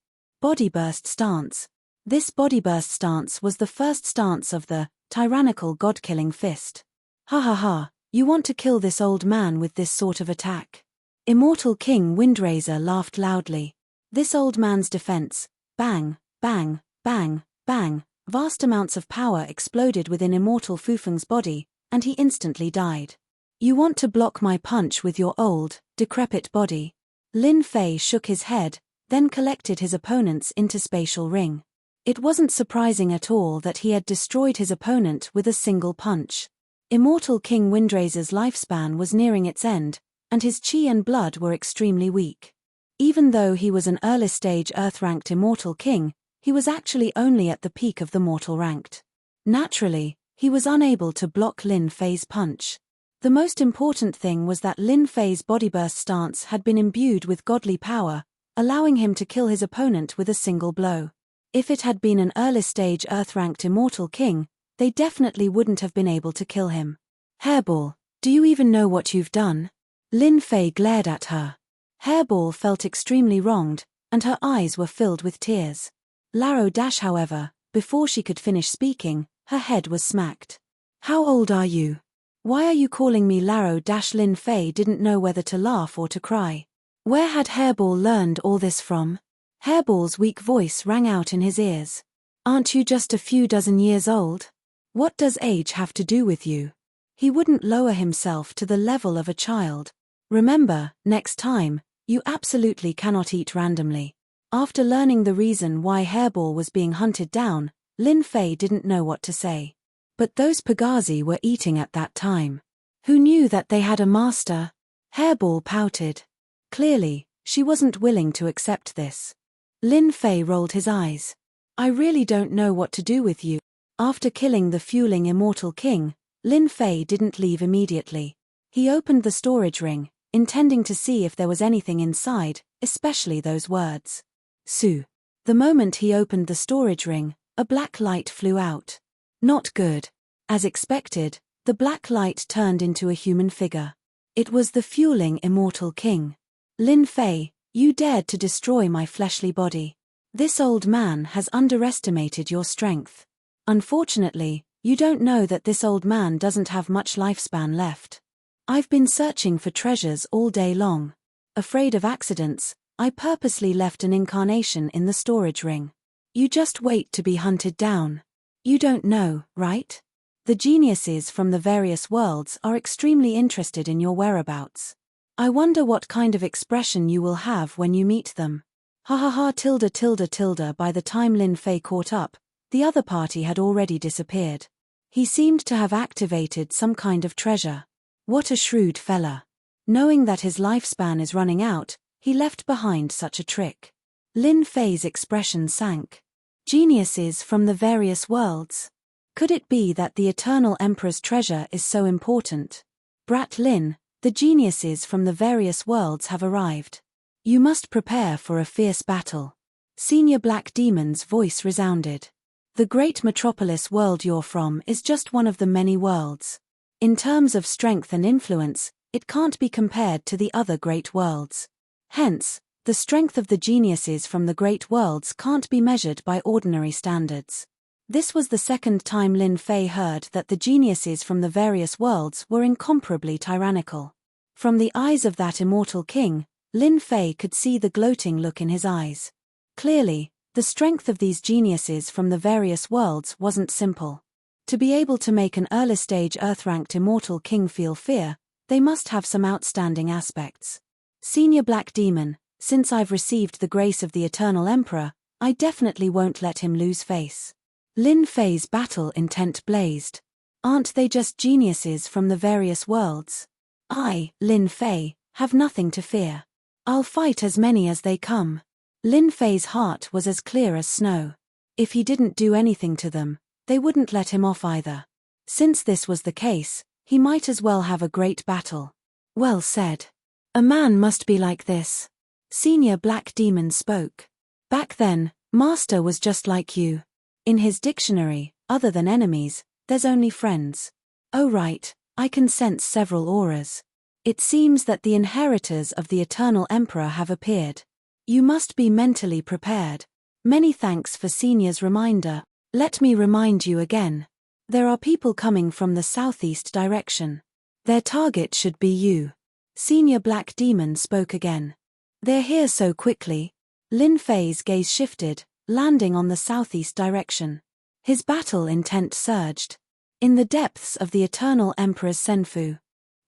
Bodyburst stance. This bodyburst stance was the first stance of the tyrannical god-killing fist. Ha ha ha, you want to kill this old man with this sort of attack? Immortal King Windraiser laughed loudly. This old man's defense, bang, bang, bang, bang, vast amounts of power exploded within Immortal Fufeng's body, and he instantly died. You want to block my punch with your old, decrepit body? Lin Fei shook his head, then collected his opponent's interspatial ring. It wasn't surprising at all that he had destroyed his opponent with a single punch. Immortal King Windrazor's lifespan was nearing its end, and his chi and blood were extremely weak. Even though he was an early-stage Earth-ranked Immortal King, he was actually only at the peak of the mortal ranked. Naturally, he was unable to block Lin Fei's punch. The most important thing was that Lin Fei's bodyburst stance had been imbued with godly power, allowing him to kill his opponent with a single blow. If it had been an early-stage Earth-ranked Immortal King, they definitely wouldn't have been able to kill him. Hairball, do you even know what you've done? Lin Fei glared at her. Hairball felt extremely wronged, and her eyes were filled with tears. Laro Dash, however, before she could finish speaking, her head was smacked. How old are you? Why are you calling me Laro Dash? Lin Fei didn't know whether to laugh or to cry. Where had Hairball learned all this from? Hairball's weak voice rang out in his ears. Aren't you just a few dozen years old? What does age have to do with you? He wouldn't lower himself to the level of a child. Remember, next time, you absolutely cannot eat randomly. After learning the reason why Hairball was being hunted down, Lin Fei didn't know what to say. But those Pagazi were eating at that time. Who knew that they had a master? Hairball pouted. Clearly, she wasn't willing to accept this. Lin Fei rolled his eyes. I really don't know what to do with you. After killing the fueling Immortal King, Lin Fei didn't leave immediately. He opened the storage ring, intending to see if there was anything inside, especially those words. Su. The moment he opened the storage ring, a black light flew out. Not good. As expected, the black light turned into a human figure. It was the fueling Immortal King. Lin Fei, you dared to destroy my fleshly body. This old man has underestimated your strength. Unfortunately, you don't know that this old man doesn't have much lifespan left. I've been searching for treasures all day long. Afraid of accidents, I purposely left an incarnation in the storage ring. You just wait to be hunted down. You don't know, right? The geniuses from the various worlds are extremely interested in your whereabouts. I wonder what kind of expression you will have when you meet them. Ha ha ha tilde tilde tilde. By the time Lin Fei caught up, the other party had already disappeared. He seemed to have activated some kind of treasure. What a shrewd fella. Knowing that his lifespan is running out, he left behind such a trick. Lin Fei's expression sank. Geniuses from the various worlds. Could it be that the Eternal Emperor's treasure is so important? Brat Lin, the geniuses from the various worlds have arrived. You must prepare for a fierce battle. Senior Black Demon's voice resounded. The great metropolis world you're from is just one of the many worlds. In terms of strength and influence, it can't be compared to the other great worlds. Hence, the strength of the geniuses from the great worlds can't be measured by ordinary standards. This was the second time Lin Fei heard that the geniuses from the various worlds were incomparably tyrannical. From the eyes of that Immortal King, Lin Fei could see the gloating look in his eyes. Clearly, the strength of these geniuses from the various worlds wasn't simple. To be able to make an early-stage Earth-ranked Immortal King feel fear, they must have some outstanding aspects. Senior Black Demon, since I've received the grace of the Eternal Emperor, I definitely won't let him lose face. Lin Fei's battle intent blazed. Aren't they just geniuses from the various worlds? I, Lin Fei, have nothing to fear. I'll fight as many as they come. Lin Fei's heart was as clear as snow. If he didn't do anything to them, they wouldn't let him off either. Since this was the case, he might as well have a great battle. Well said. A man must be like this. Senior Black Demon spoke. Back then, Master was just like you. In his dictionary, other than enemies, there's only friends. Oh right, I can sense several auras. It seems that the inheritors of the Eternal Emperor have appeared. You must be mentally prepared. Many thanks for Senior's reminder. Let me remind you again. There are people coming from the southeast direction. Their target should be you. Senior Black Demon spoke again. They're here so quickly. Lin Fei's gaze shifted, landing on the southeast direction. His battle intent surged. In the depths of the Eternal Emperor's Senfu.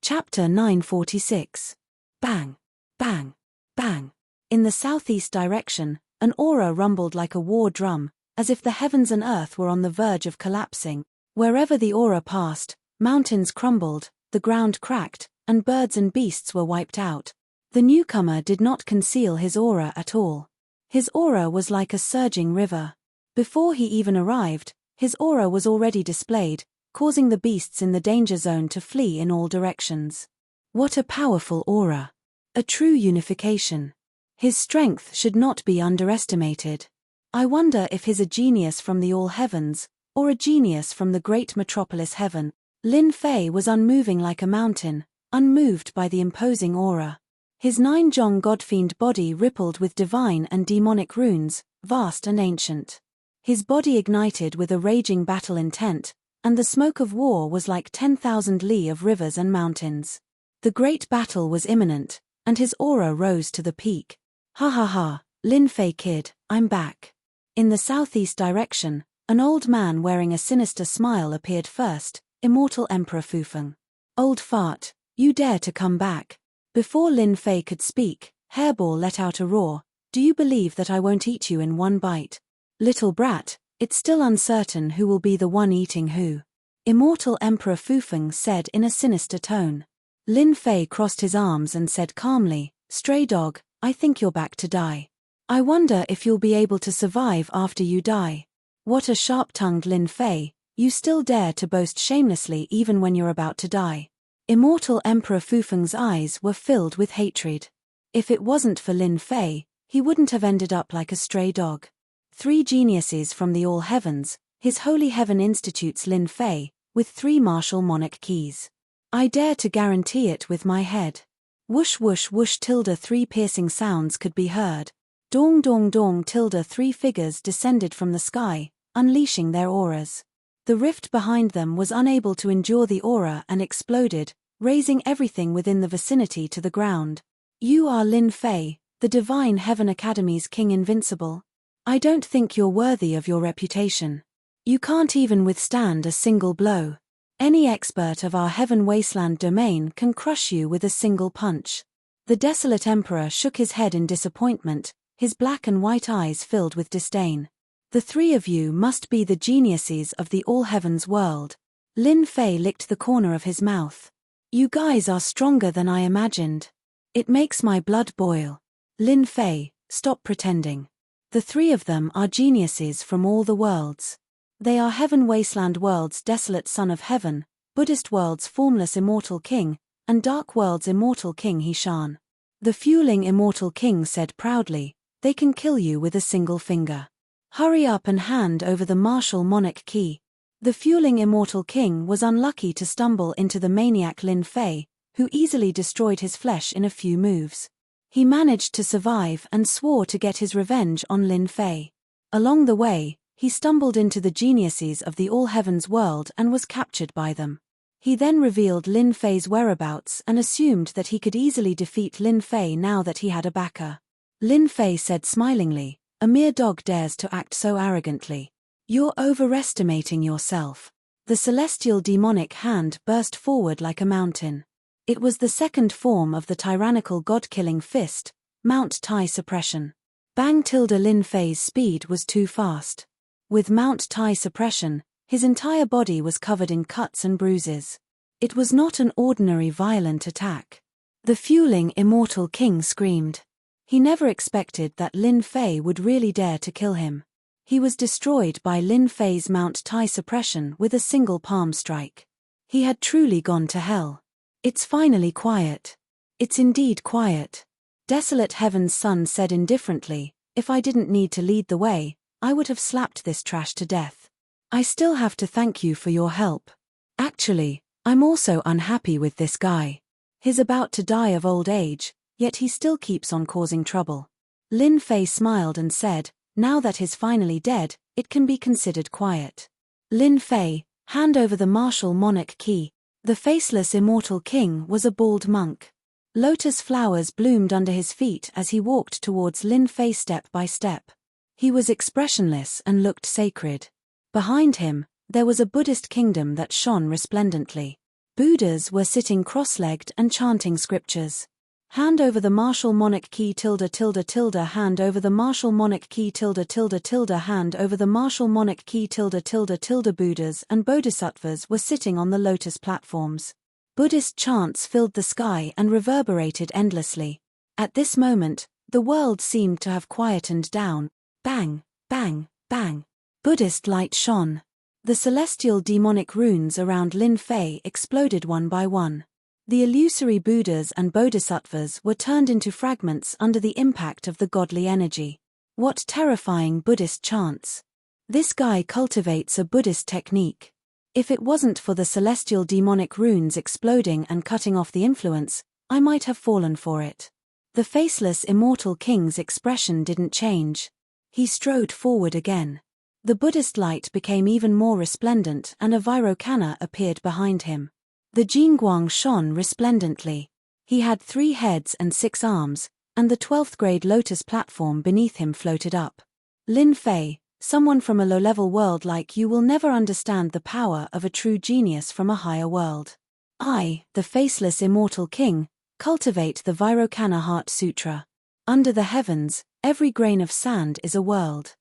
Chapter 946. Bang, bang, bang. In the southeast direction, an aura rumbled like a war drum, as if the heavens and earth were on the verge of collapsing. Wherever the aura passed, mountains crumbled, the ground cracked, and birds and beasts were wiped out. The newcomer did not conceal his aura at all. His aura was like a surging river. Before he even arrived, his aura was already displayed, causing the beasts in the danger zone to flee in all directions. What a powerful aura! A true unification. His strength should not be underestimated. I wonder if he's a genius from the all heavens, or a genius from the great metropolis heaven. Lin Fei was unmoving like a mountain, unmoved by the imposing aura. His nine-jong godfiend body rippled with divine and demonic runes, vast and ancient. His body ignited with a raging battle intent, and the smoke of war was like 10,000 li of rivers and mountains. The great battle was imminent, and his aura rose to the peak. Ha ha ha, Lin Fei kid, I'm back. In the southeast direction, an old man wearing a sinister smile appeared first, Immortal Emperor Fufeng. Old fart, you dare to come back. Before Lin Fei could speak, Hairball let out a roar. Do you believe that I won't eat you in one bite? Little brat, it's still uncertain who will be the one eating who. Immortal Emperor Fufeng said in a sinister tone. Lin Fei crossed his arms and said calmly, Stray dog, I think you're back to die. I wonder if you'll be able to survive after you die. What a sharp-tongued Lin Fei, you still dare to boast shamelessly even when you're about to die. Immortal Emperor Fufeng's eyes were filled with hatred. If it wasn't for Lin Fei, he wouldn't have ended up like a stray dog. 3 geniuses from the all heavens, his holy heaven institutes Lin Fei, with 3 martial monarch keys. I dare to guarantee it with my head. Whoosh whoosh whoosh tilde 3 piercing sounds could be heard. Dong dong dong tilde 3 figures descended from the sky, unleashing their auras. The rift behind them was unable to endure the aura and exploded, raising everything within the vicinity to the ground. You are Lin Fei, the Divine Heaven Academy's King Invincible. I don't think you're worthy of your reputation. You can't even withstand a single blow. Any expert of our Heaven Wasteland domain can crush you with a single punch. The desolate emperor shook his head in disappointment, his black and white eyes filled with disdain. The 3 of you must be the geniuses of the all heavens world. Lin Fei licked the corner of his mouth. You guys are stronger than I imagined. It makes my blood boil. Lin Fei, stop pretending. The 3 of them are geniuses from all the worlds. They are Heaven Wasteland World's desolate son of heaven, Buddhist World's formless immortal king, and Dark World's immortal king Hishan. The fueling immortal king said proudly, they can kill you with a single finger. Hurry up and hand over the martial monarch key. The fueling immortal king was unlucky to stumble into the maniac Lin Fei, who easily destroyed his flesh in a few moves. He managed to survive and swore to get his revenge on Lin Fei. Along the way, he stumbled into the geniuses of the all heavens world and was captured by them. He then revealed Lin Fei's whereabouts and assumed that he could easily defeat Lin Fei now that he had a backer. Lin Fei said smilingly, a mere dog dares to act so arrogantly. You're overestimating yourself. The celestial demonic hand burst forward like a mountain. It was the second form of the tyrannical god-killing fist, Mount Tai Suppression. Bang tilde Lin Fei's speed was too fast. With Mount Tai Suppression, his entire body was covered in cuts and bruises. It was not an ordinary violent attack. The fueling immortal king screamed. He never expected that Lin Fei would really dare to kill him. He was destroyed by Lin Fei's Mount Tai Suppression with a single palm strike. He had truly gone to hell. It's finally quiet. It's indeed quiet. Desolate Heaven's son said indifferently, if I didn't need to lead the way, I would have slapped this trash to death. I still have to thank you for your help. Actually, I'm also unhappy with this guy. He's about to die of old age, yet he still keeps on causing trouble. Lin Fei smiled and said, now that he's finally dead, it can be considered quiet. Lin Fei, hand over the martial monarch key. The faceless immortal king was a bald monk. Lotus flowers bloomed under his feet as he walked towards Lin Fei step by step. He was expressionless and looked sacred. Behind him, there was a Buddhist kingdom that shone resplendently. Buddhas were sitting cross-legged and chanting scriptures. Hand over the martial monarch key tilde tilde tilde hand over the martial monarch key tilde tilde tilde hand over the martial monarch key tilde tilde tilde Buddhas and Bodhisattvas were sitting on the lotus platforms. Buddhist chants filled the sky and reverberated endlessly. At this moment, the world seemed to have quietened down. Bang, bang, bang. Buddhist light shone. The celestial demonic runes around Lin Fei exploded one by one. The illusory Buddhas and Bodhisattvas were turned into fragments under the impact of the godly energy. What terrifying Buddhist chants! This guy cultivates a Buddhist technique. If it wasn't for the celestial demonic runes exploding and cutting off the influence, I might have fallen for it. The faceless immortal king's expression didn't change. He strode forward again. The Buddhist light became even more resplendent and a Vairocana appeared behind him. The Jingguang shone resplendently. He had 3 heads and 6 arms, and the 12th grade lotus platform beneath him floated up. Lin Fei, someone from a low-level world like you will never understand the power of a true genius from a higher world. I, the faceless immortal king, cultivate the Vairocana Heart Sutra. Under the heavens, every grain of sand is a world.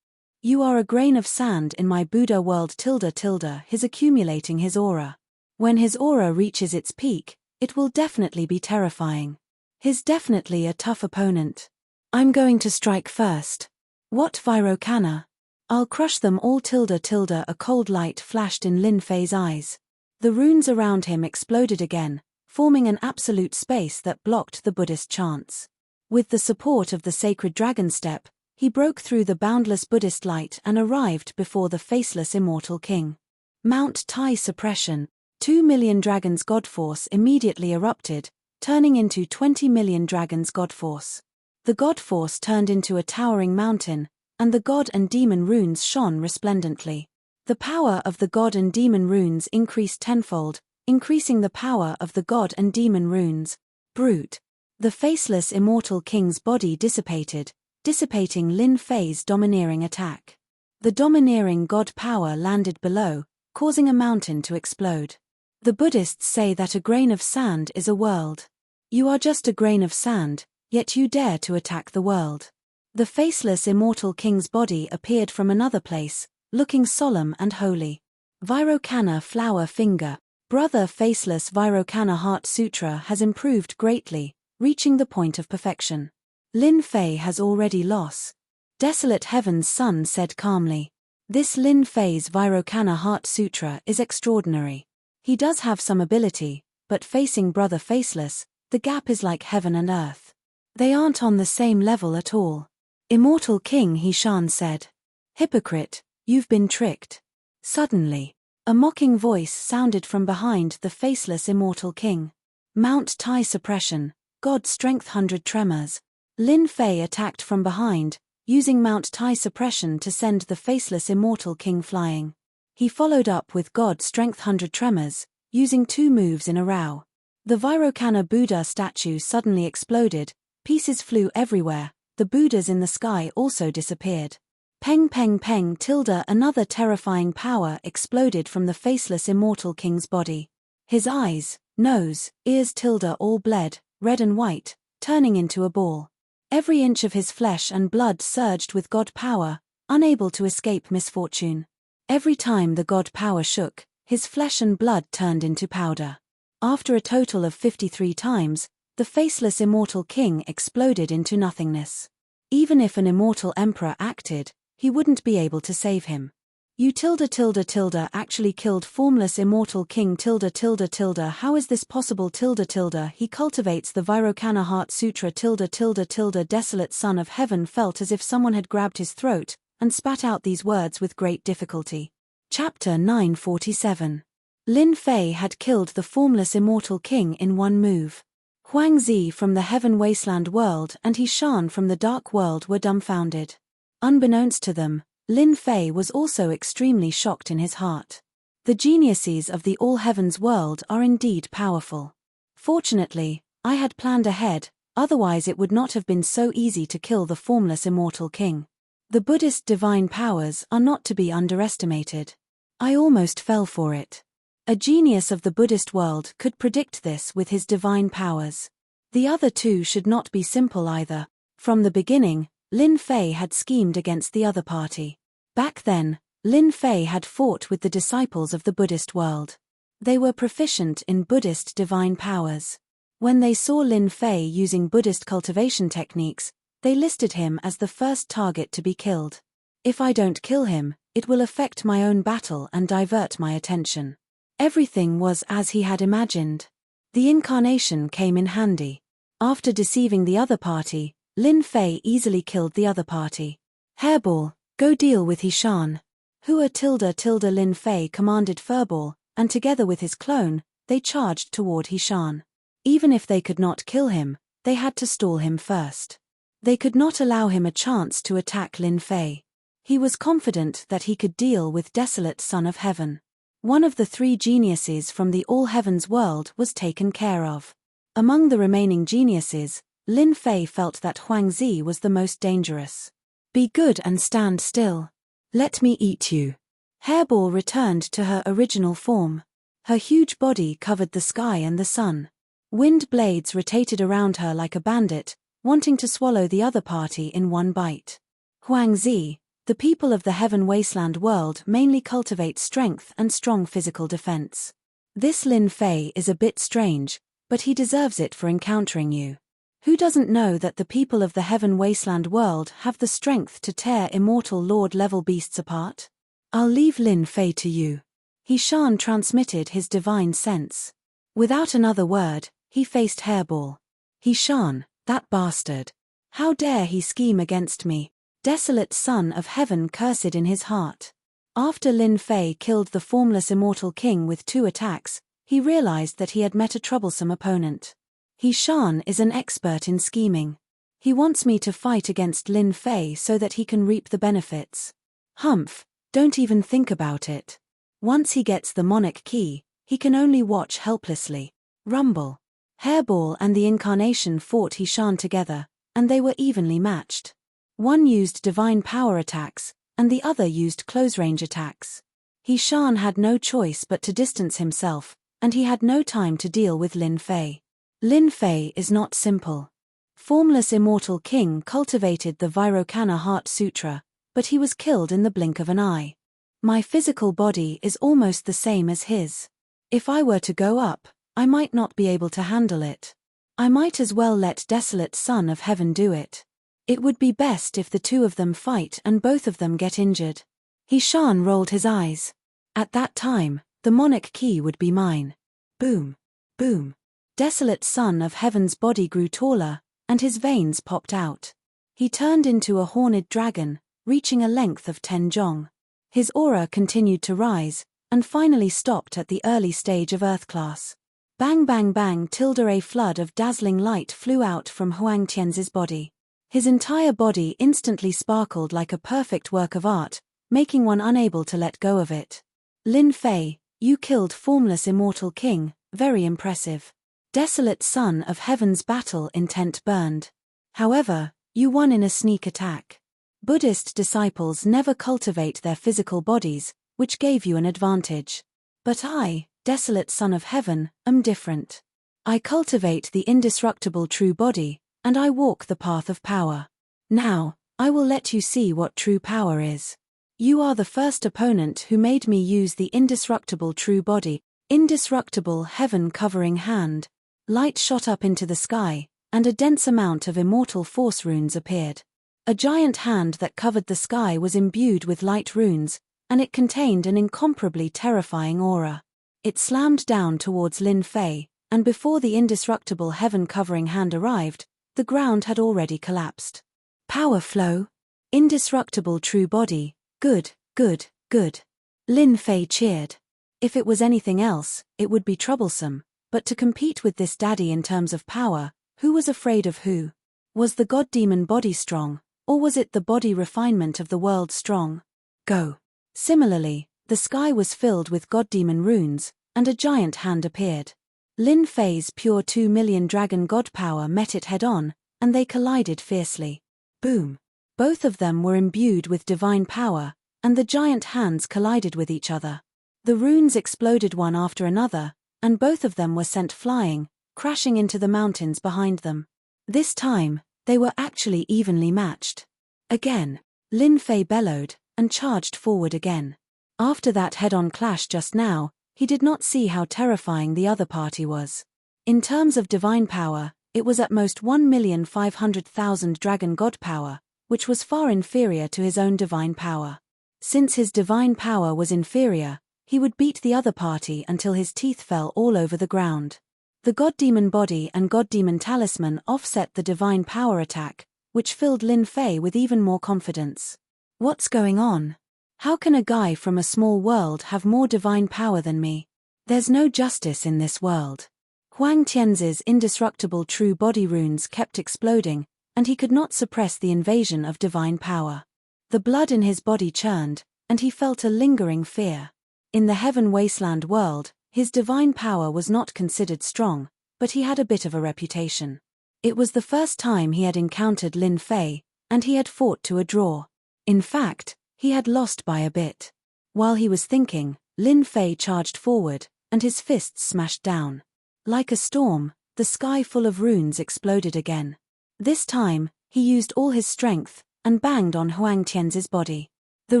You are a grain of sand in my Buddha world tilde tilde his accumulating his aura. When his aura reaches its peak, it will definitely be terrifying. He's definitely a tough opponent. I'm going to strike first. What Vairocana? I'll crush them all tilde tilde a cold light flashed in Lin Fei's eyes. The runes around him exploded again, forming an absolute space that blocked the Buddhist chants. With the support of the sacred dragon step, he broke through the boundless Buddhist light and arrived before the faceless immortal king. Mount Tai suppression. 2 million dragons Godforce immediately erupted, turning into 20 million dragons Godforce. The Godforce turned into a towering mountain, and the God and Demon runes shone resplendently. The power of the God and Demon runes increased tenfold, increasing the power of the God and Demon runes. Brute. The faceless immortal king's body dissipated, dissipating Lin Fei's domineering attack. The domineering God power landed below, causing a mountain to explode. The Buddhists say that a grain of sand is a world. You are just a grain of sand, yet you dare to attack the world. The faceless immortal king's body appeared from another place, looking solemn and holy. Vairocana flower finger. Brother faceless Vairocana Heart Sutra has improved greatly, reaching the point of perfection. Lin Fei has already lost. Desolate Heaven's Son said calmly. This Lin Fei's Vairocana Heart Sutra is extraordinary. He does have some ability, but facing Brother Faceless, the gap is like heaven and earth. They aren't on the same level at all. Immortal King Hishan said. Hypocrite, you've been tricked. Suddenly, a mocking voice sounded from behind the faceless immortal king. Mount Tai suppression, God strength 100 tremors. Lin Fei attacked from behind, using Mount Tai suppression to send the faceless immortal king flying. He followed up with God strength 100 tremors, using 2 moves in a row. The Vairocana Buddha statue suddenly exploded, pieces flew everywhere, the Buddhas in the sky also disappeared. Peng peng peng tilde another terrifying power exploded from the faceless immortal king's body. His eyes, nose, ears tilde all bled, red and white, turning into a ball. Every inch of his flesh and blood surged with God power, unable to escape misfortune. Every time the God power shook, his flesh and blood turned into powder. After a total of 53 times, the faceless immortal king exploded into nothingness. Even if an immortal emperor acted, he wouldn't be able to save him. You tilde tilde tilde actually killed formless immortal king tilde tilde tilde how is this possible tilde tilde he cultivates the Vairocana Heart Sutra tilde tilde tilde desolate son of heaven felt as if someone had grabbed his throat, and spat out these words with great difficulty. Chapter 947. Lin Fei had killed the formless immortal king in one move. Huang Zi from the heaven wasteland world and Hishan from the dark world were dumbfounded. Unbeknownst to them, Lin Fei was also extremely shocked in his heart. The geniuses of the all heavens world are indeed powerful. Fortunately, I had planned ahead, otherwise it would not have been so easy to kill the formless immortal king. The Buddhist divine powers are not to be underestimated. I almost fell for it. A genius of the Buddhist world could predict this with his divine powers. The other two should not be simple either. From the beginning, Lin Fei had schemed against the other party. Back then, Lin Fei had fought with the disciples of the Buddhist world. They were proficient in Buddhist divine powers. When they saw Lin Fei using Buddhist cultivation techniques, they listed him as the first target to be killed. If I don't kill him, it will affect my own battle and divert my attention. Everything was as he had imagined. The incarnation came in handy. After deceiving the other party, Lin Fei easily killed the other party. Hairball, go deal with Hishan. Hua tilde Lin Fei commanded Furball, and together with his clone, they charged toward Hishan. Even if they could not kill him, they had to stall him first. They could not allow him a chance to attack Lin Fei. He was confident that he could deal with Desolate Son of Heaven. One of the three geniuses from the All Heavens world was taken care of. Among the remaining geniuses, Lin Fei felt that Huangzi was the most dangerous. Be good and stand still. Let me eat you. Hairball returned to her original form. Her huge body covered the sky and the sun. Wind blades rotated around her like a bandit, wanting to swallow the other party in one bite. Huangzi, the people of the Heaven Wasteland world mainly cultivate strength and strong physical defense. This Lin Fei is a bit strange, but he deserves it for encountering you. Who doesn't know that the people of the Heaven Wasteland world have the strength to tear immortal Lord-level beasts apart? I'll leave Lin Fei to you. Hishan transmitted his divine sense. Without another word, he faced Hairball. Hishan, that bastard. How dare he scheme against me? Desolate Son of Heaven cursed in his heart. After Lin Fei killed the formless immortal king with 2 attacks, he realized that he had met a troublesome opponent. Hishan is an expert in scheming. He wants me to fight against Lin Fei so that he can reap the benefits. Humph, don't even think about it. Once he gets the monarch key, he can only watch helplessly. Rumble. Hairball and the Incarnation fought Hishan together, and they were evenly matched. One used divine power attacks, and the other used close-range attacks. Hishan had no choice but to distance himself, and he had no time to deal with Lin Fei. Lin Fei is not simple. Formless Immortal King cultivated the Vairocana Heart Sutra, but he was killed in the blink of an eye. My physical body is almost the same as his. If I were to go up, I might not be able to handle it. I might as well let Desolate Son of Heaven do it. It would be best if the two of them fight and both of them get injured. Hishan rolled his eyes. At that time, the monarch key would be mine. Boom. Boom. Desolate Son of Heaven's body grew taller, and his veins popped out. He turned into a horned dragon, reaching a length of 10 jong. His aura continued to rise, and finally stopped at the early stage of Earth class. Bang bang bang a flood of dazzling light flew out from Huang Tianzi's body. His entire body instantly sparkled like a perfect work of art, making one unable to let go of it. Lin Fei, you killed Formless Immortal King, very impressive. Desolate Son of Heaven's battle intent burned. However, you won in a sneak attack. Buddhist disciples never cultivate their physical bodies, which gave you an advantage. But I, Desolate Son of Heaven, am different. I cultivate the indestructible true body, and I walk the path of power. Now, I will let you see what true power is. You are the first opponent who made me use the indestructible true body, indestructible heaven-covering hand. Light shot up into the sky, and a dense amount of immortal force runes appeared. A giant hand that covered the sky was imbued with light runes, and it contained an incomparably terrifying aura. It slammed down towards Lin Fei, and before the indestructible heaven-covering hand arrived, the ground had already collapsed. Power flow. Indestructible true body. Good, good, good. Lin Fei cheered. If it was anything else, it would be troublesome, but to compete with this daddy in terms of power, who was afraid of who? Was the god-demon body strong, or was it the body refinement of the world strong? Go. Similarly, the sky was filled with god-demon runes, and a giant hand appeared. Lin Fei's pure 2 million dragon god power met it head-on, and they collided fiercely. Boom. Both of them were imbued with divine power, and the giant hands collided with each other. The runes exploded one after another, and both of them were sent flying, crashing into the mountains behind them. This time, they were actually evenly matched. Again, Lin Fei bellowed, and charged forward again. After that head-on clash just now, he did not see how terrifying the other party was. In terms of divine power, it was at most 1,500,000 dragon god power, which was far inferior to his own divine power. Since his divine power was inferior, he would beat the other party until his teeth fell all over the ground. The god-demon body and god-demon talisman offset the divine power attack, which filled Lin Fei with even more confidence. What's going on? How can a guy from a small world have more divine power than me? There's no justice in this world. Huang Tianzi's indestructible true body runes kept exploding, and he could not suppress the invasion of divine power. The blood in his body churned, and he felt a lingering fear. In the heaven wasteland world, his divine power was not considered strong, but he had a bit of a reputation. It was the first time he had encountered Lin Fei, and he had fought to a draw. In fact, he had lost by a bit. While he was thinking, Lin Fei charged forward, and his fists smashed down. Like a storm, the sky full of runes exploded again. This time, he used all his strength, and banged on Huang Tianzi's body. The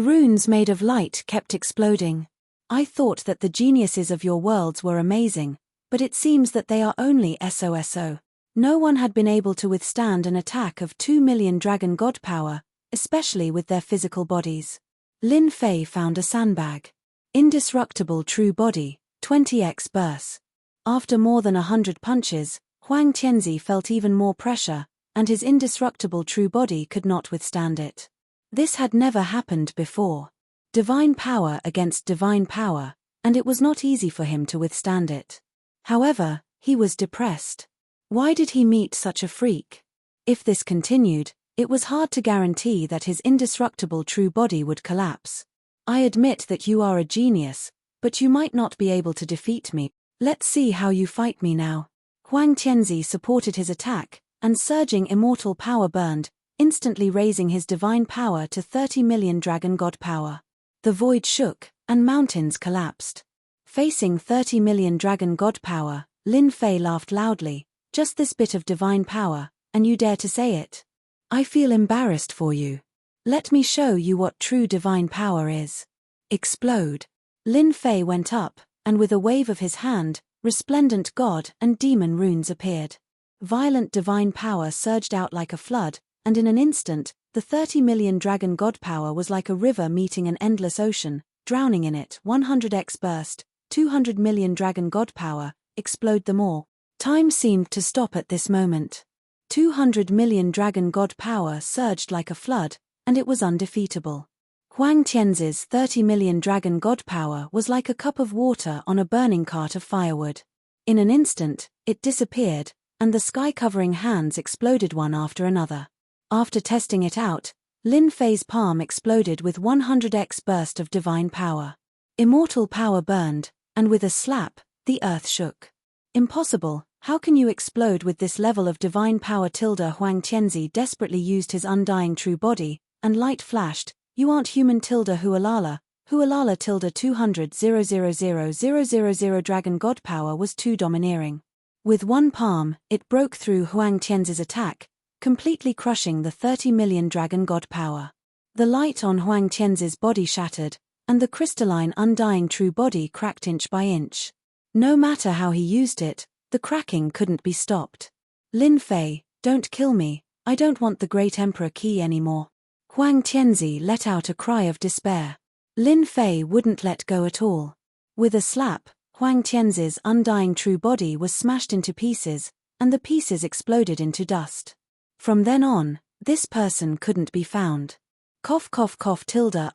runes made of light kept exploding. I thought that the geniuses of your worlds were amazing, but it seems that they are only SOSO. No one had been able to withstand an attack of 2 million dragon god power, especially with their physical bodies. Lin Fei found a sandbag. Indestructible true body, 20x burst. After more than 100 punches, Huang Tianzi felt even more pressure, and his indestructible true body could not withstand it. This had never happened before. Divine power against divine power, and it was not easy for him to withstand it. However, he was depressed. Why did he meet such a freak? If this continued, it was hard to guarantee that his indestructible true body would collapse. I admit that you are a genius, but you might not be able to defeat me. Let's see how you fight me now. Huang Tianzi supported his attack, and surging immortal power burned, instantly raising his divine power to 30 million dragon god power. The void shook, and mountains collapsed. Facing 30 million dragon god power, Lin Fei laughed loudly. Just this bit of divine power, and you dare to say it? I feel embarrassed for you. Let me show you what true divine power is. Explode. Lin Fei went up, and with a wave of his hand, resplendent god and demon runes appeared. Violent divine power surged out like a flood, and in an instant, the 30 million dragon god power was like a river meeting an endless ocean, drowning in it. 100x burst, 200 million dragon god power, explode them all. Time seemed to stop at this moment. 200 million dragon god power surged like a flood, and it was undefeatable. Huang Tianzi's 30 million dragon god power was like a cup of water on a burning cart of firewood. In an instant, it disappeared, and the sky-covering hands exploded one after another. After testing it out, Lin Fei's palm exploded with 100x burst of divine power. Immortal power burned, and with a slap, the earth shook. Impossible, how can you explode with this level of divine power? Huang Tianzi desperately used his undying true body, and light flashed. You aren't human. Hualala 200,000,000 dragon god power was too domineering. With one palm, it broke through Huang Tianzi's attack, completely crushing the 30 million dragon god power. The light on Huang Tianzi's body shattered, and the crystalline undying true body cracked inch by inch. No matter how he used it, the cracking couldn't be stopped. Lin Fei, don't kill me, I don't want the Great Emperor key anymore. Huang Tianzi let out a cry of despair. Lin Fei wouldn't let go at all. With a slap, Huang Tianzi's undying true body was smashed into pieces, and the pieces exploded into dust. From then on, this person couldn't be found. Cough cough cough.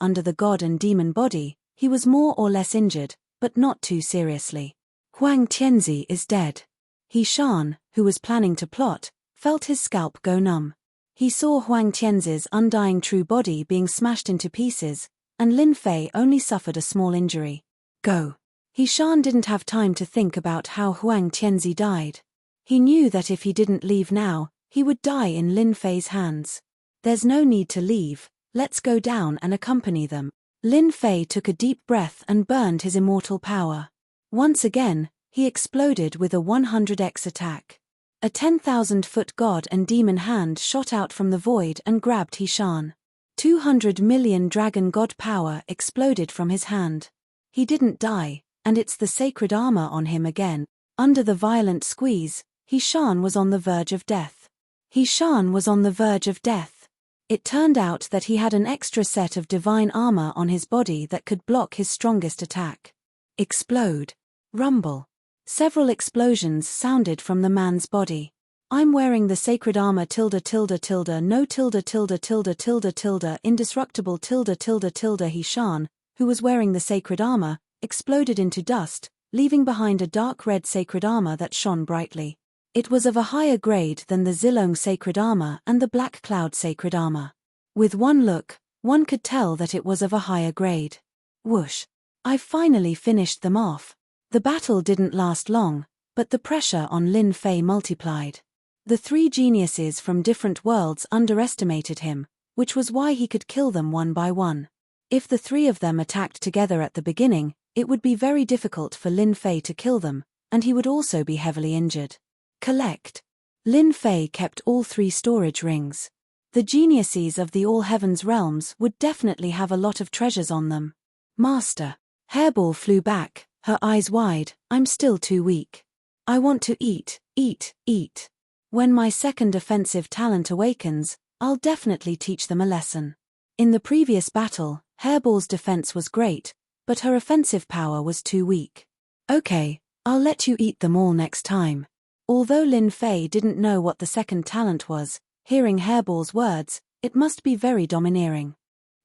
Under the god and demon body, he was more or less injured, but not too seriously. Huang Tianzi is dead. He Shan, who was planning to plot, felt his scalp go numb. He saw Huang Tianzi's undying true body being smashed into pieces, and Lin Fei only suffered a small injury. Go. He Shan didn't have time to think about how Huang Tianzi died. He knew that if he didn't leave now, he would die in Lin Fei's hands. There's no need to leave, let's go down and accompany them. Lin Fei took a deep breath and burned his immortal power. Once again, He exploded with a 100x attack. A 10,000-foot god and demon hand shot out from the void and grabbed Hishan. 200 million dragon god power exploded from his hand. He didn't die, and it's the sacred armor on him again. Under the violent squeeze, Hishan was on the verge of death. Hishan was on the verge of death. It turned out that he had an extra set of divine armor on his body that could block his strongest attack. Explode. Rumble. Several explosions sounded from the man's body. I'm wearing the sacred armor no indestructible Hishan, who was wearing the sacred armor, exploded into dust, leaving behind a dark red sacred armor that shone brightly. It was of a higher grade than the Zilong sacred armor and the Black Cloud sacred armor. With one look, one could tell that it was of a higher grade. Whoosh. I've finally finished them off. The battle didn't last long, but the pressure on Lin Fei multiplied. The three geniuses from different worlds underestimated him, which was why he could kill them one by one. If the three of them attacked together at the beginning, it would be very difficult for Lin Fei to kill them, and he would also be heavily injured. Collect. Lin Fei kept all three storage rings. The geniuses of the All Heavens realms would definitely have a lot of treasures on them. Master. Hairball flew back, her eyes wide. I'm still too weak. I want to eat. When my second offensive talent awakens, I'll definitely teach them a lesson. In the previous battle, Hairball's defense was great, but her offensive power was too weak. Okay, I'll let you eat them all next time. Although Lin Fei didn't know what the second talent was, hearing Hairball's words, it must be very domineering.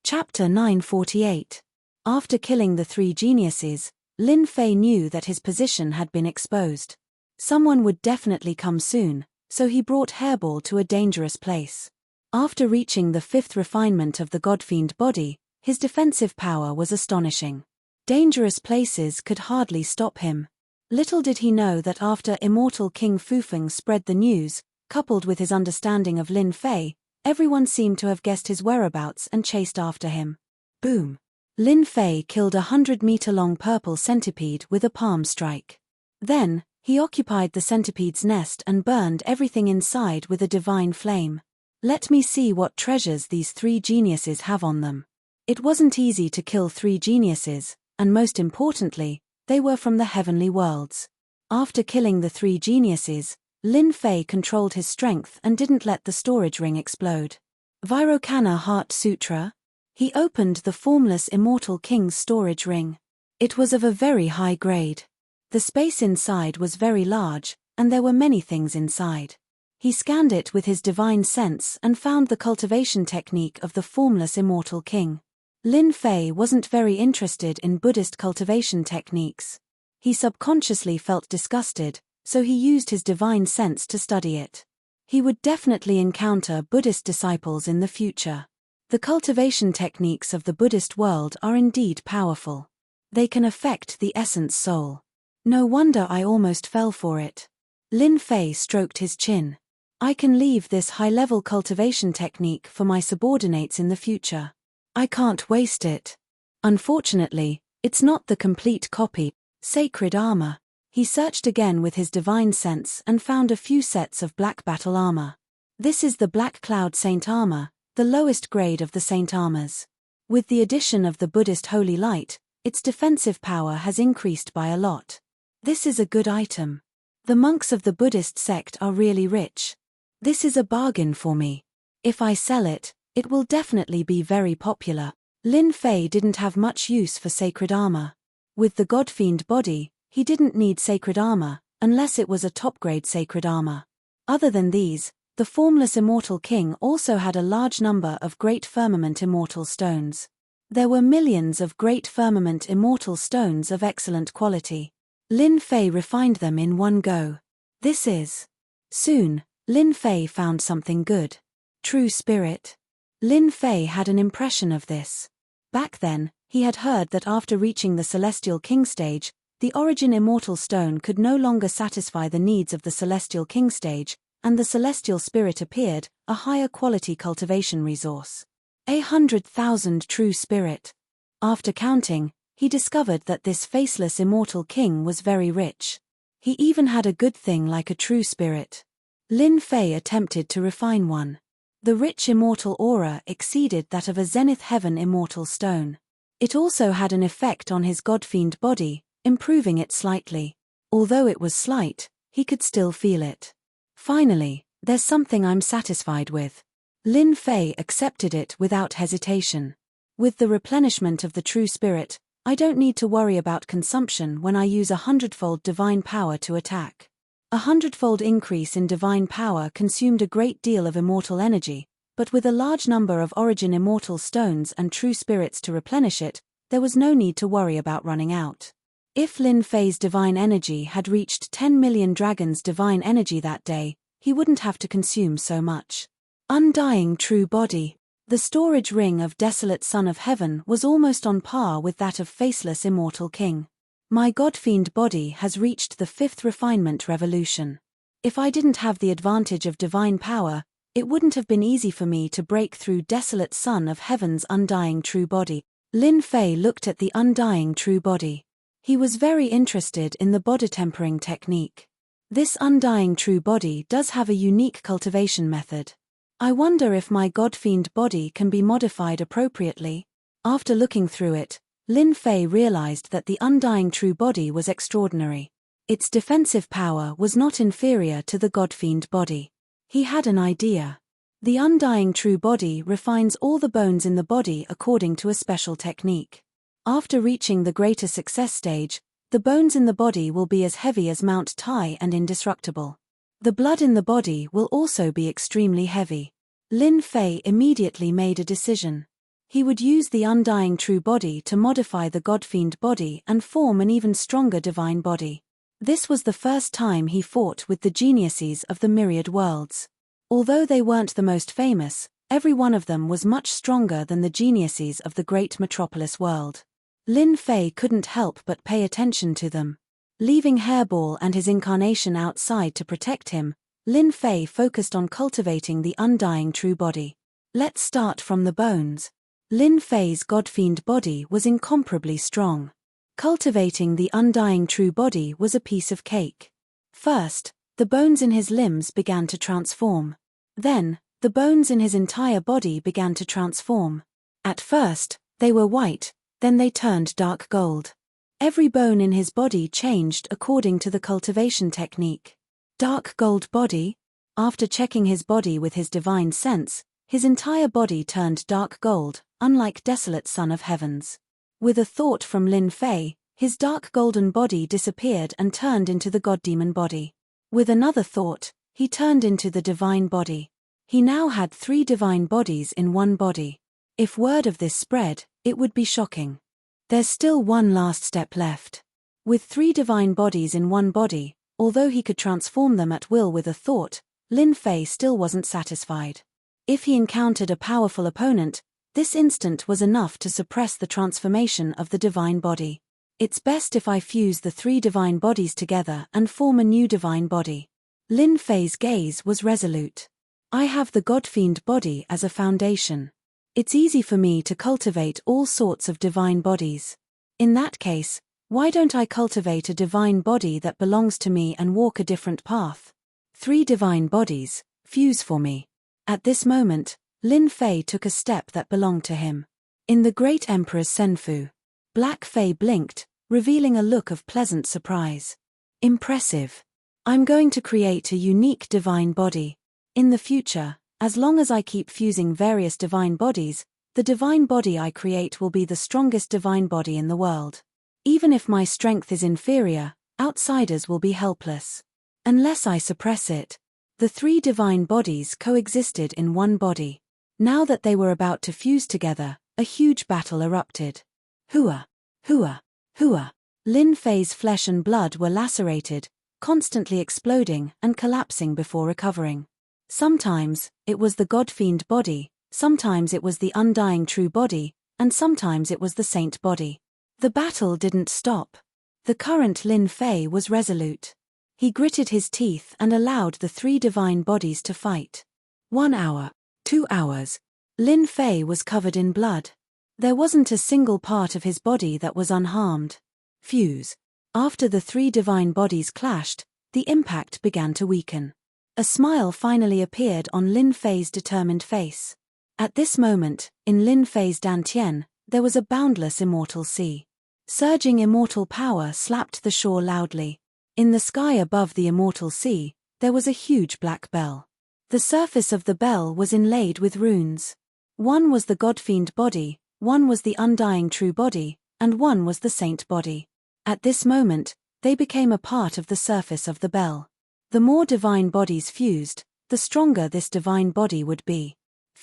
Chapter 948. After killing the three geniuses, Lin Fei knew that his position had been exposed. Someone would definitely come soon, so he brought Hairball to a dangerous place. After reaching the fifth refinement of the Godfiend body, his defensive power was astonishing. Dangerous places could hardly stop him. Little did he know that after immortal King Fufeng spread the news, coupled with his understanding of Lin Fei, everyone seemed to have guessed his whereabouts and chased after him. Boom. Lin Fei killed a 100-meter-long purple centipede with a palm strike. Then, he occupied the centipede's nest and burned everything inside with a divine flame. Let me see what treasures these three geniuses have on them. It wasn't easy to kill three geniuses, and most importantly, they were from the heavenly worlds. After killing the three geniuses, Lin Fei controlled his strength and didn't let the storage ring explode. Vairocana Heart Sutra. He opened the formless immortal king's storage ring. It was of a very high grade. The space inside was very large, and there were many things inside. He scanned it with his divine sense and found the cultivation technique of the formless immortal king. Lin Fei wasn't very interested in Buddhist cultivation techniques. He subconsciously felt disgusted, so he used his divine sense to study it. He would definitely encounter Buddhist disciples in the future. The cultivation techniques of the Buddhist world are indeed powerful. They can affect the essence soul. No wonder I almost fell for it. Lin Fei stroked his chin. I can leave this high-level cultivation technique for my subordinates in the future. I can't waste it. Unfortunately, it's not the complete copy. Sacred armor. He searched again with his divine sense and found a few sets of black battle armor. This is the Black Cloud Saint armor, the lowest grade of the saint armors. With the addition of the Buddhist holy light, its defensive power has increased by a lot. This is a good item. The monks of the Buddhist sect are really rich. This is a bargain for me. If I sell it, it will definitely be very popular. Lin Fei didn't have much use for sacred armor. With the Godfiend body, he didn't need sacred armor, unless it was a top-grade sacred armor. Other than these, the formless immortal king also had a large number of great firmament immortal stones. There were millions of great firmament immortal stones of excellent quality. Lin Fei refined them in one go. This is. Soon, Lin Fei found something good. True spirit. Lin Fei had an impression of this. Back then, he had heard that after reaching the Celestial King stage, the Origin Immortal Stone could no longer satisfy the needs of the Celestial King stage, and the Celestial Spirit appeared, a higher quality cultivation resource. 100,000 true spirit. After counting, he discovered that this faceless immortal king was very rich. He even had a good thing like a true spirit. Lin Fei attempted to refine one. The rich immortal aura exceeded that of a zenith heaven immortal stone. It also had an effect on his godfiend body, improving it slightly. Although it was slight, he could still feel it. Finally, there's something I'm satisfied with. Lin Fei accepted it without hesitation. With the replenishment of the true spirit, I don't need to worry about consumption when I use 100-fold divine power to attack. 100-fold increase in divine power consumed a great deal of immortal energy, but with a large number of origin immortal stones and true spirits to replenish it, there was no need to worry about running out. If Lin Fei's divine energy had reached 10 million dragons' divine energy that day, he wouldn't have to consume so much. Undying true body. The storage ring of desolate son of heaven was almost on par with that of faceless immortal king. My godfiend body has reached the 5th refinement revolution. If I didn't have the advantage of divine power, it wouldn't have been easy for me to break through desolate son of heaven's undying true body. Lin Fei looked at the undying true body. He was very interested in the body tempering technique. This undying true body does have a unique cultivation method. I wonder if my godfiend body can be modified appropriately. After looking through it, Lin Fei realized that the undying true body was extraordinary. Its defensive power was not inferior to the godfiend body. He had an idea. The undying true body refines all the bones in the body according to a special technique. After reaching the greater success stage, the bones in the body will be as heavy as Mount Tai and indestructible. The blood in the body will also be extremely heavy. Lin Fei immediately made a decision. He would use the undying true body to modify the godfiend body and form an even stronger divine body. This was the first time he fought with the geniuses of the myriad worlds. Although they weren't the most famous, every one of them was much stronger than the geniuses of the great metropolis world. Lin Fei couldn't help but pay attention to them. Leaving Hairball and his incarnation outside to protect him, Lin Fei focused on cultivating the undying true body. Let's start from the bones. Lin Fei's godfiend body was incomparably strong. Cultivating the undying true body was a piece of cake. First, the bones in his limbs began to transform. Then, the bones in his entire body began to transform. At first, they were white, then they turned dark gold. Every bone in his body changed according to the cultivation technique. Dark gold body? After checking his body with his divine sense, his entire body turned dark gold, unlike desolate son of heavens. With a thought from Lin Fei, his dark golden body disappeared and turned into the god-demon body. With another thought, he turned into the divine body. He now had 3 divine bodies in one body. If word of this spread, it would be shocking. There's still one last step left. With 3 divine bodies in one body, although he could transform them at will with a thought, Lin Fei still wasn't satisfied. If he encountered a powerful opponent, this instant was enough to suppress the transformation of the divine body. It's best if I fuse the 3 divine bodies together and form a new divine body. Lin Fei's gaze was resolute. I have the godfiend body as a foundation. It's easy for me to cultivate all sorts of divine bodies. In that case, why don't I cultivate a divine body that belongs to me and walk a different path? 3 divine bodies, fuse for me. At this moment, Lin Fei took a step that belonged to him. In the Great Emperor's Senfu, Black Fei blinked, revealing a look of pleasant surprise. Impressive. I'm going to create a unique divine body. In the future, as long as I keep fusing various divine bodies, the divine body I create will be the strongest divine body in the world. Even if my strength is inferior, outsiders will be helpless. Unless I suppress it. The 3 divine bodies coexisted in one body. Now that they were about to fuse together, a huge battle erupted. Hua! Hua! Hua! Lin Fei's flesh and blood were lacerated, constantly exploding and collapsing before recovering. Sometimes, it was the godfiend body, sometimes it was the undying true body, and sometimes it was the saint body. The battle didn't stop. The current Lin Fei was resolute. He gritted his teeth and allowed the 3 divine bodies to fight. 1 hour, 2 hours. Lin Fei was covered in blood. There wasn't a single part of his body that was unharmed. Fuse. After the three divine bodies clashed, the impact began to weaken. A smile finally appeared on Lin Fei's determined face. At this moment, in Lin Fei's dantian, there was a boundless immortal sea. Surging immortal power slapped the shore loudly. In the sky above the immortal sea, there was a huge black bell. The surface of the bell was inlaid with runes. One was the God-fiend body, one was the undying true body, and one was the saint body. At this moment, they became a part of the surface of the bell. The more divine bodies fused, the stronger this divine body would be.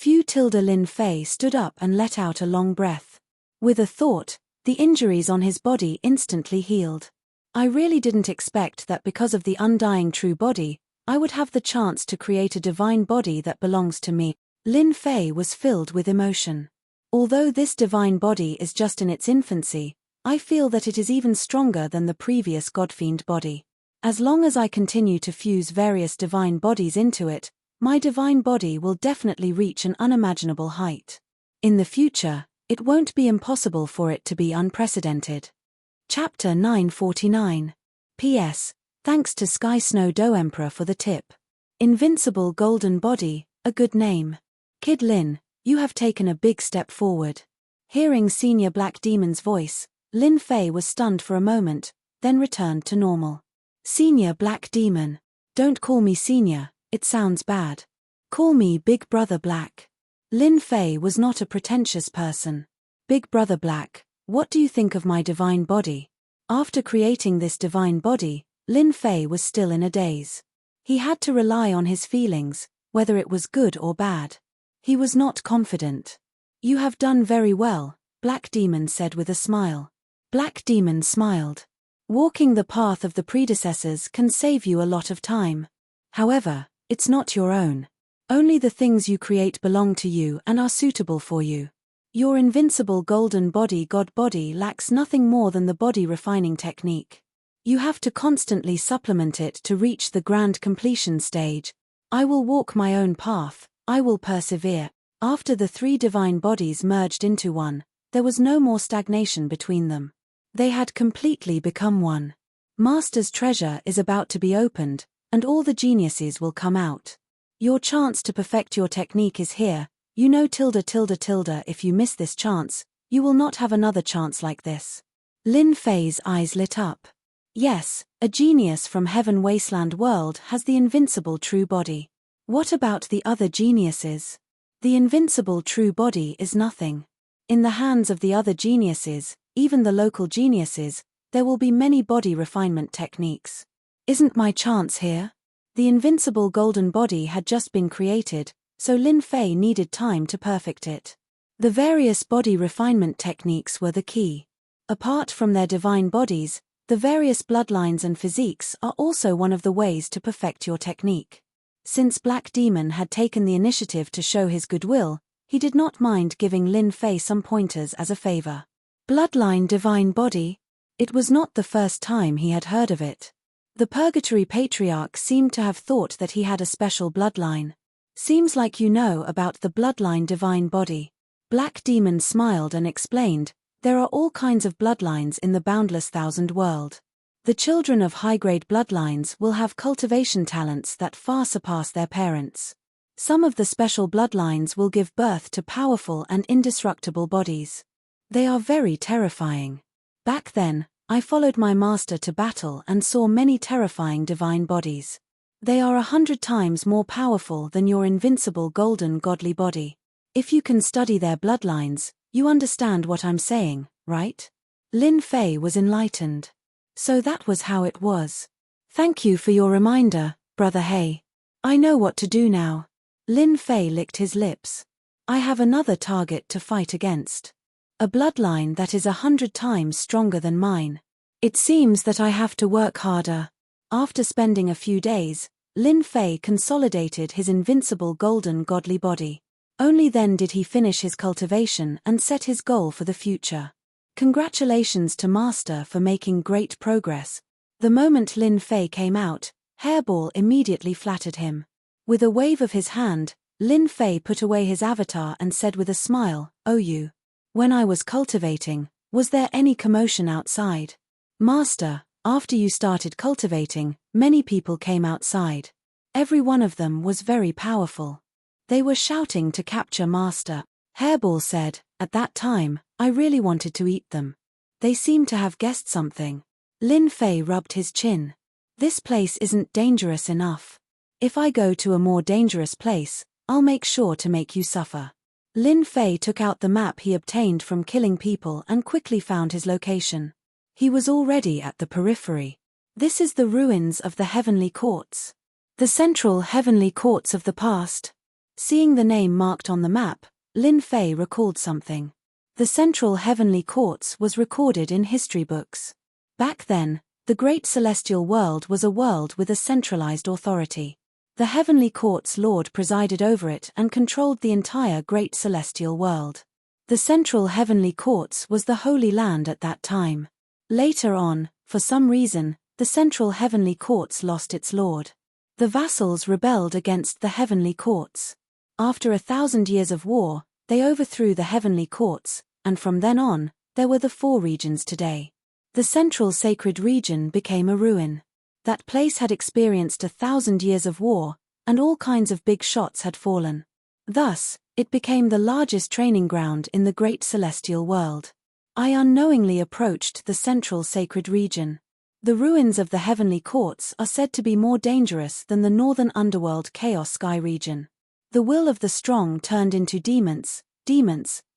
Lin Fei stood up and let out a long breath. With a thought, the injuries on his body instantly healed. I really didn't expect that because of the undying true body, I would have the chance to create a divine body that belongs to me. Lin Fei was filled with emotion. Although this divine body is just in its infancy, I feel that it is even stronger than the previous God-fiend body. As long as I continue to fuse various divine bodies into it, my divine body will definitely reach an unimaginable height. In the future, it won't be impossible for it to be unprecedented. Chapter 949. P.S. Thanks to Sky Snow Do Emperor for the tip. Invincible Golden Body, a good name. Kid Lin, you have taken a big step forward. Hearing Senior Black Demon's voice, Lin Fei was stunned for a moment, then returned to normal. Senior Black Demon. Don't call me Senior, it sounds bad. Call me Big Brother Black. Lin Fei was not a pretentious person. Big Brother Black, what do you think of my divine body? After creating this divine body, Lin Fei was still in a daze. He had to rely on his feelings, whether it was good or bad. He was not confident. You have done very well, Black Demon said with a smile. Black Demon smiled. Walking the path of the predecessors can save you a lot of time. However, it's not your own. Only the things you create belong to you and are suitable for you. Your invincible golden body God body lacks nothing more than the body refining technique. You have to constantly supplement it to reach the grand completion stage. I will walk my own path, I will persevere. After the three divine bodies merged into one, there was no more stagnation between them. They had completely become one. Master's treasure is about to be opened, and all the geniuses will come out. Your chance to perfect your technique is here. You know if you miss this chance, you will not have another chance like this. Lin Fei's eyes lit up. Yes, a genius from Heaven Wasteland World has the invincible true body. What about the other geniuses? The invincible true body is nothing. In the hands of the other geniuses, even the local geniuses, there will be many body refinement techniques. Isn't my chance here? The invincible golden body had just been created, so Lin Fei needed time to perfect it. The various body refinement techniques were the key. Apart from their divine bodies, the various bloodlines and physiques are also one of the ways to perfect your technique. Since Black Demon had taken the initiative to show his goodwill, he did not mind giving Lin Fei some pointers as a favor. Bloodline divine body? It was not the first time he had heard of it. The Purgatory Patriarch seemed to have thought that he had a special bloodline. Seems like you know about the bloodline divine body. Black Demon smiled and explained, there are all kinds of bloodlines in the boundless thousand world. The children of high-grade bloodlines will have cultivation talents that far surpass their parents. Some of the special bloodlines will give birth to powerful and indestructible bodies. They are very terrifying. Back then, I followed my master to battle and saw many terrifying divine bodies. They are 100 times more powerful than your invincible golden godly body. If you can study their bloodlines, you understand what I'm saying, right? Lin Fei was enlightened. So that was how it was. Thank you for your reminder, Brother He. I know what to do now. Lin Fei licked his lips. I have another target to fight against. A bloodline that is 100 times stronger than mine. It seems that I have to work harder. After spending a few days, Lin Fei consolidated his invincible golden godly body. Only then did he finish his cultivation and set his goal for the future. Congratulations to Master for making great progress. The moment Lin Fei came out, Hairball immediately flattered him. With a wave of his hand, Lin Fei put away his avatar and said with a smile, "Oh you. When I was cultivating, was there any commotion outside?" "Master, After you started cultivating, many people came outside. Every one of them was very powerful. They were shouting to capture Master. Hairball said, at that time, I really wanted to eat them. They seemed to have guessed something. Lin Fei rubbed his chin. This place isn't dangerous enough. If I go to a more dangerous place, I'll make sure to make you suffer. Lin Fei took out the map he obtained from killing people and quickly found his location. He was already at the periphery. This is the ruins of the heavenly courts. The central heavenly courts of the past. Seeing the name marked on the map, Lin Fei recalled something. The central heavenly courts was recorded in history books. Back then, the great celestial world was a world with a centralized authority. The heavenly court's lord presided over it and controlled the entire great celestial world. The central heavenly courts was the Holy Land at that time. Later on, for some reason, the central heavenly courts lost its lord. The vassals rebelled against the heavenly courts. After 1,000 years of war, they overthrew the heavenly courts, and from then on, there were the 4 regions today. The central sacred region became a ruin. That place had experienced 1,000 years of war, and all kinds of big shots had fallen. Thus, it became the largest training ground in the great celestial world. I unknowingly approached the central sacred region. The ruins of the heavenly courts are said to be more dangerous than the northern underworld chaos sky region. The will of the strong turned into demons,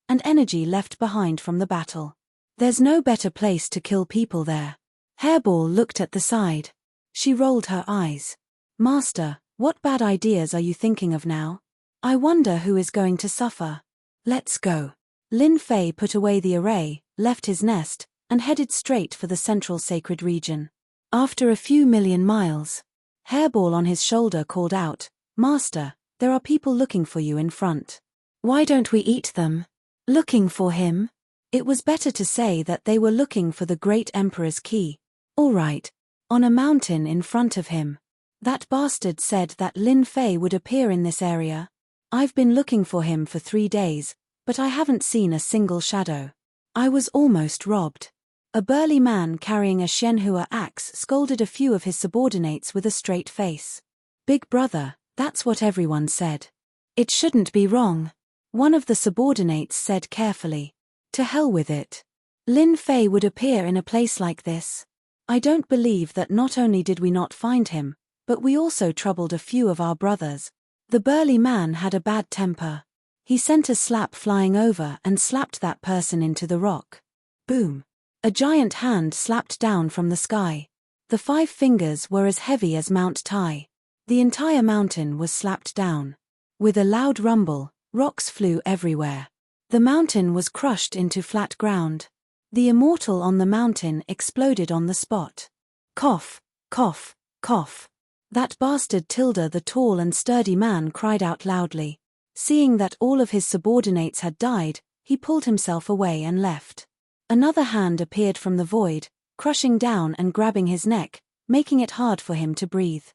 and energy left behind from the battle. There's no better place to kill people there. Hairball looked at the side. She rolled her eyes. Master, what bad ideas are you thinking of now? I wonder who is going to suffer. Let's go. Lin Fei put away the array, left his nest, and headed straight for the central sacred region. After a few million miles, Hairball on his shoulder called out, Master, there are people looking for you in front. Why don't we eat them? Looking for him? It was better to say that they were looking for the great emperor's key. All right. On a mountain in front of him. That bastard said that Lin Fei would appear in this area. I've been looking for him for 3 days, but I haven't seen a single shadow. I was almost robbed. A burly man carrying a Shenhua axe scolded a few of his subordinates with a straight face. Big brother, that's what everyone said. It shouldn't be wrong. One of the subordinates said carefully. To hell with it. Lin Fei would appear in a place like this. I don't believe that not only did we not find him, but we also troubled a few of our brothers. The burly man had a bad temper. He sent a slap flying over and slapped that person into the rock. Boom. A giant hand slapped down from the sky. The 5 fingers were as heavy as Mount Tai. The entire mountain was slapped down. With a loud rumble, rocks flew everywhere. The mountain was crushed into flat ground. The immortal on the mountain exploded on the spot. Cough, cough, cough. That bastard Tilda, the tall and sturdy man, cried out loudly. Seeing that all of his subordinates had died, he pulled himself away and left. Another hand appeared from the void, crushing down and grabbing his neck, making it hard for him to breathe.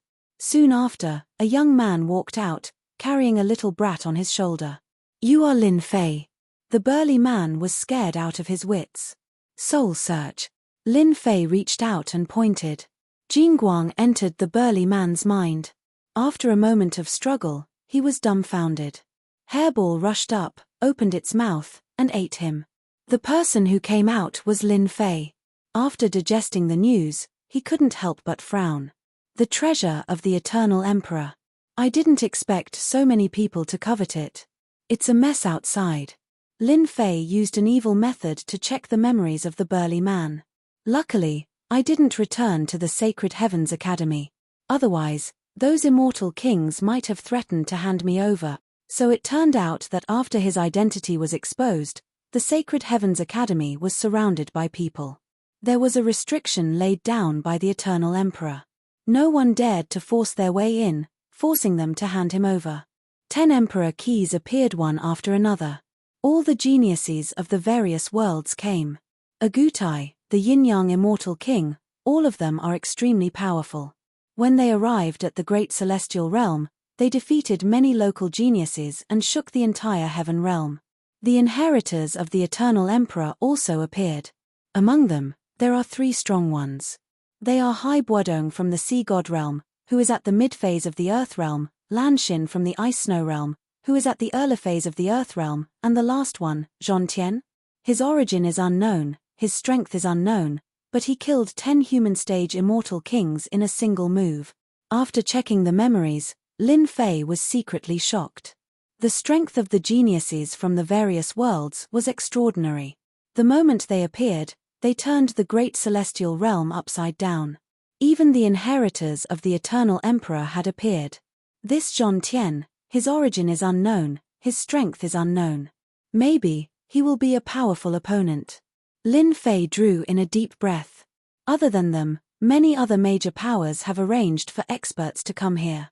Soon after, a young man walked out, carrying a little brat on his shoulder. You are Lin Fei. The burly man was scared out of his wits. Soul search. Lin Fei reached out and pointed. Jingguang entered the burly man's mind. After a moment of struggle, he was dumbfounded. Hairball rushed up, opened its mouth, and ate him. The person who came out was Lin Fei. After digesting the news, he couldn't help but frown. The treasure of the Eternal Emperor. I didn't expect so many people to covet it. It's a mess outside. Lin Fei used an evil method to check the memories of the burly man. Luckily, I didn't return to the Sacred Heavens Academy. Otherwise, those immortal kings might have threatened to hand me over, so it turned out that after his identity was exposed, the Sacred Heavens Academy was surrounded by people. There was a restriction laid down by the Eternal Emperor. No one dared to force their way in, forcing them to hand him over. 10 Emperor keys appeared one after another. All the geniuses of the various worlds came. Agutai, the yin-yang immortal king, all of them are extremely powerful. When they arrived at the great celestial realm, they defeated many local geniuses and shook the entire heaven realm. The inheritors of the Eternal Emperor also appeared. Among them, there are 3 strong ones. They are Hai Buodong from the Sea God realm, who is at the mid-phase of the Earth realm, Lanshin from the Ice Snow realm, who is at the early phase of the Earth realm, and the last one, Zhontian. His origin is unknown, his strength is unknown, but he killed 10 human-stage immortal kings in a single move. After checking the memories, Lin Fei was secretly shocked. The strength of the geniuses from the various worlds was extraordinary. The moment they appeared, they turned the great celestial realm upside down. Even the inheritors of the eternal emperor had appeared. This Zhon Tian, his origin is unknown, his strength is unknown. Maybe, he will be a powerful opponent. Lin Fei drew in a deep breath. Other than them, many other major powers have arranged for experts to come here.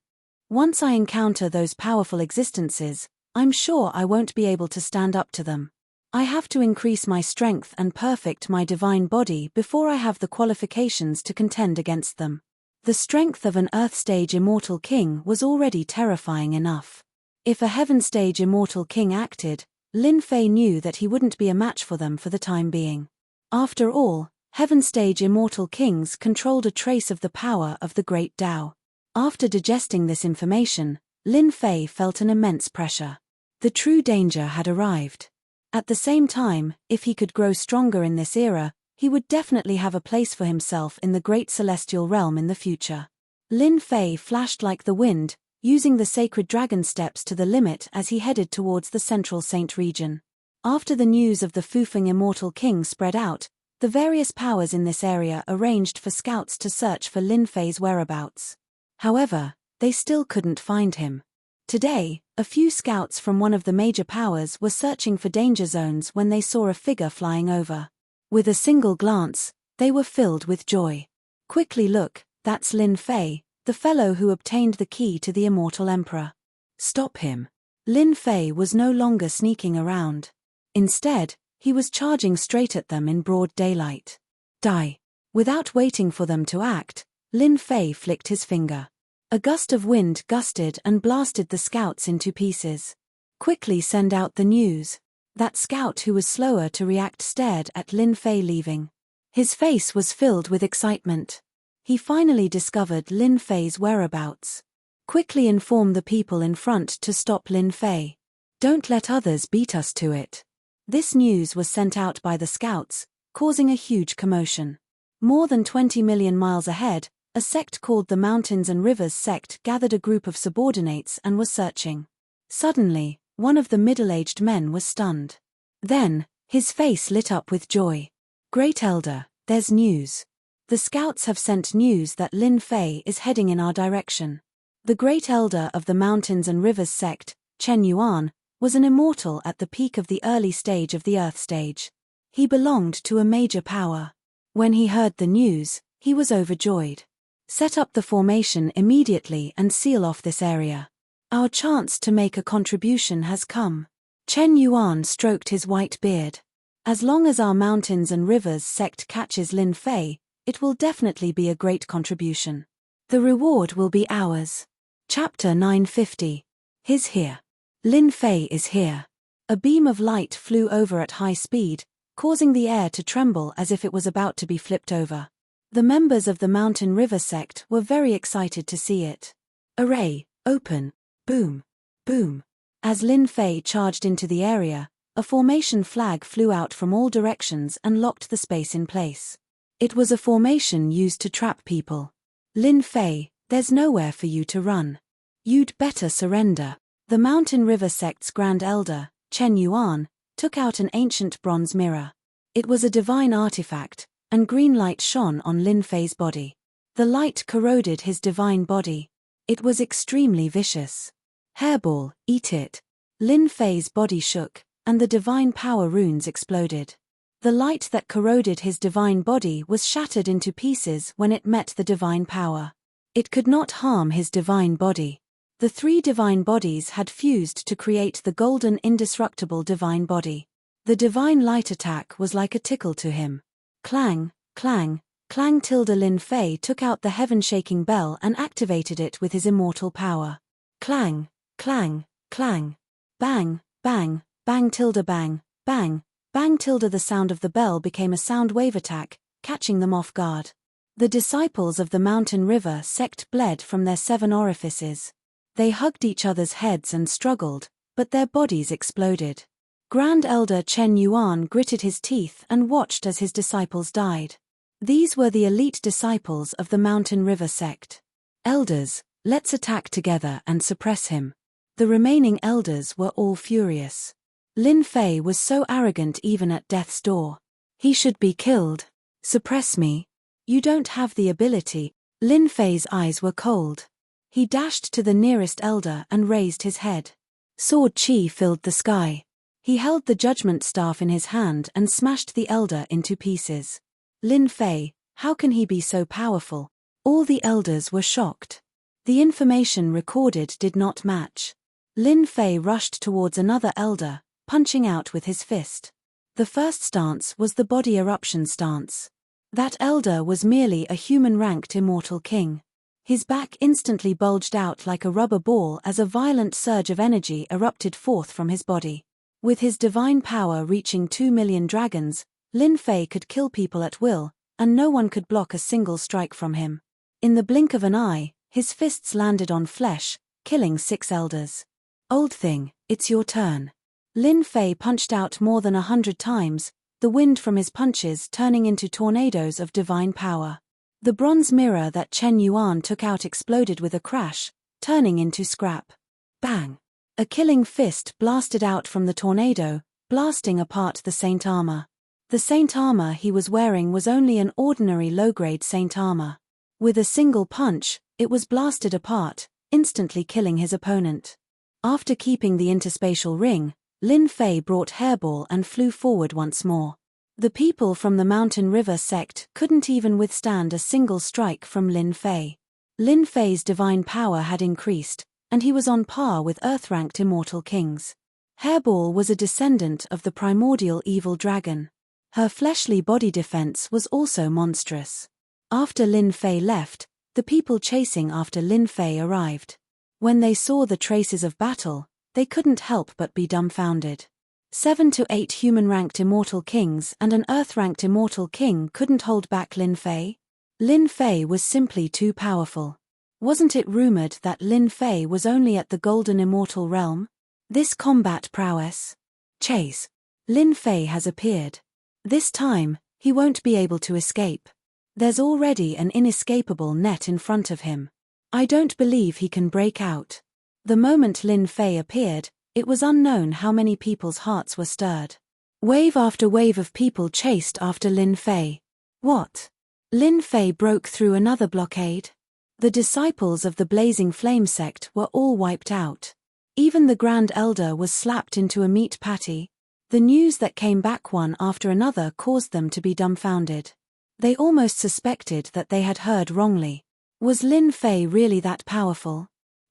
Once I encounter those powerful existences, I'm sure I won't be able to stand up to them. I have to increase my strength and perfect my divine body before I have the qualifications to contend against them. The strength of an Earth-stage immortal king was already terrifying enough. If a Heaven-stage immortal king acted, Lin Fei knew that he wouldn't be a match for them for the time being. After all, Heaven-stage immortal kings controlled a trace of the power of the Great Tao. After digesting this information, Lin Fei felt an immense pressure. The true danger had arrived. At the same time, if he could grow stronger in this era, he would definitely have a place for himself in the great celestial realm in the future. Lin Fei flashed like the wind, using the sacred dragon steps to the limit as he headed towards the central Saint region. After the news of the Fufeng immortal king spread out, the various powers in this area arranged for scouts to search for Lin Fei's whereabouts. However, they still couldn't find him. Today, a few scouts from one of the major powers were searching for danger zones when they saw a figure flying over. With a single glance, they were filled with joy. Quickly look, that's Lin Fei, the fellow who obtained the key to the immortal emperor. Stop him. Lin Fei was no longer sneaking around. Instead, he was charging straight at them in broad daylight. Die. Without waiting for them to act, Lin Fei flicked his finger. A gust of wind gusted and blasted the scouts into pieces. Quickly send out the news. That scout who was slower to react stared at Lin Fei leaving. His face was filled with excitement. He finally discovered Lin Fei's whereabouts. Quickly inform the people in front to stop Lin Fei. Don't let others beat us to it. This news was sent out by the scouts, causing a huge commotion. More than 20 million miles ahead, a sect called the Mountains and Rivers sect gathered a group of subordinates and was searching. Suddenly, one of the middle-aged men was stunned. Then, his face lit up with joy. Great Elder, there's news. The scouts have sent news that Lin Fei is heading in our direction. The Great Elder of the Mountains and Rivers sect, Chen Yuan, was an immortal at the peak of the early stage of the Earth stage. He belonged to a major power. When he heard the news, he was overjoyed. Set up the formation immediately and seal off this area. Our chance to make a contribution has come. Chen Yuan stroked his white beard. As long as our Mountains and Rivers sect catches Lin Fei, it will definitely be a great contribution. The reward will be ours. Chapter 950. He's here. Lin Fei is here. A beam of light flew over at high speed, causing the air to tremble as if it was about to be flipped over. The members of the Mountain River sect were very excited to see it. Array, open, boom, boom. As Lin Fei charged into the area, a formation flag flew out from all directions and locked the space in place. It was a formation used to trap people. Lin Fei, there's nowhere for you to run. You'd better surrender. The Mountain River sect's Grand Elder, Chen Yuan, took out an ancient bronze mirror. It was a divine artifact, and green light shone on Lin Fei's body. The light corroded his divine body. It was extremely vicious. Hairball, eat it. Lin Fei's body shook, and the divine power runes exploded. The light that corroded his divine body was shattered into pieces when it met the divine power. It could not harm his divine body. The 3 divine bodies had fused to create the golden indestructible divine body. The divine light attack was like a tickle to him. Clang, clang, clang. Lin Fei took out the heaven-shaking bell and activated it with his immortal power. Clang, clang, clang. Bang, bang, bang. Bang, bang, bang. The sound of the bell became a sound wave attack, catching them off guard. The disciples of the mountain river sect bled from their 7 orifices. They hugged each other's heads and struggled, but their bodies exploded. Grand Elder Chen Yuan gritted his teeth and watched as his disciples died. These were the elite disciples of the mountain river sect. Elders, let's attack together and suppress him. The remaining elders were all furious. Lin Fei was so arrogant even at death's door. He should be killed. Suppress me. You don't have the ability. Lin Fei's eyes were cold. He dashed to the nearest elder and raised his head. Sword chi filled the sky. He held the judgment staff in his hand and smashed the elder into pieces. Lin Fei, how can he be so powerful? All the elders were shocked. The information recorded did not match. Lin Fei rushed towards another elder, punching out with his fist. The first stance was the body eruption stance. That elder was merely a human-ranked immortal king. His back instantly bulged out like a rubber ball as a violent surge of energy erupted forth from his body. With his divine power reaching 2 million dragons, Lin Fei could kill people at will, and no one could block a single strike from him. In the blink of an eye, his fists landed on flesh, killing 6 elders. Old thing, it's your turn. Lin Fei punched out more than 100 times, the wind from his punches turning into tornadoes of divine power. The bronze mirror that Chen Yuan took out exploded with a crash, turning into scrap. Bang! A killing fist blasted out from the tornado, blasting apart the saint armor. The saint armor he was wearing was only an ordinary low-grade saint armor. With a single punch, it was blasted apart, instantly killing his opponent. After keeping the interspatial ring, Lin Fei brought Hairball and flew forward once more. The people from the Mountain River sect couldn't even withstand a single strike from Lin Fei. Lin Fei's divine power had increased, and he was on par with Earth-ranked immortal kings. Hairball was a descendant of the primordial evil dragon. Her fleshly body defense was also monstrous. After Lin Fei left, the people chasing after Lin Fei arrived. When they saw the traces of battle, they couldn't help but be dumbfounded. 7 to 8 human-ranked immortal kings and an Earth-ranked immortal king couldn't hold back Lin Fei? Lin Fei was simply too powerful. Wasn't it rumored that Lin Fei was only at the Golden Immortal Realm? This combat prowess. Chase. Lin Fei has appeared. This time, he won't be able to escape. There's already an inescapable net in front of him. I don't believe he can break out. The moment Lin Fei appeared, it was unknown how many people's hearts were stirred. Wave after wave of people chased after Lin Fei. What? Lin Fei broke through another blockade? The disciples of the Blazing Flame sect were all wiped out. Even the Grand Elder was slapped into a meat patty. The news that came back one after another caused them to be dumbfounded. They almost suspected that they had heard wrongly. Was Lin Fei really that powerful?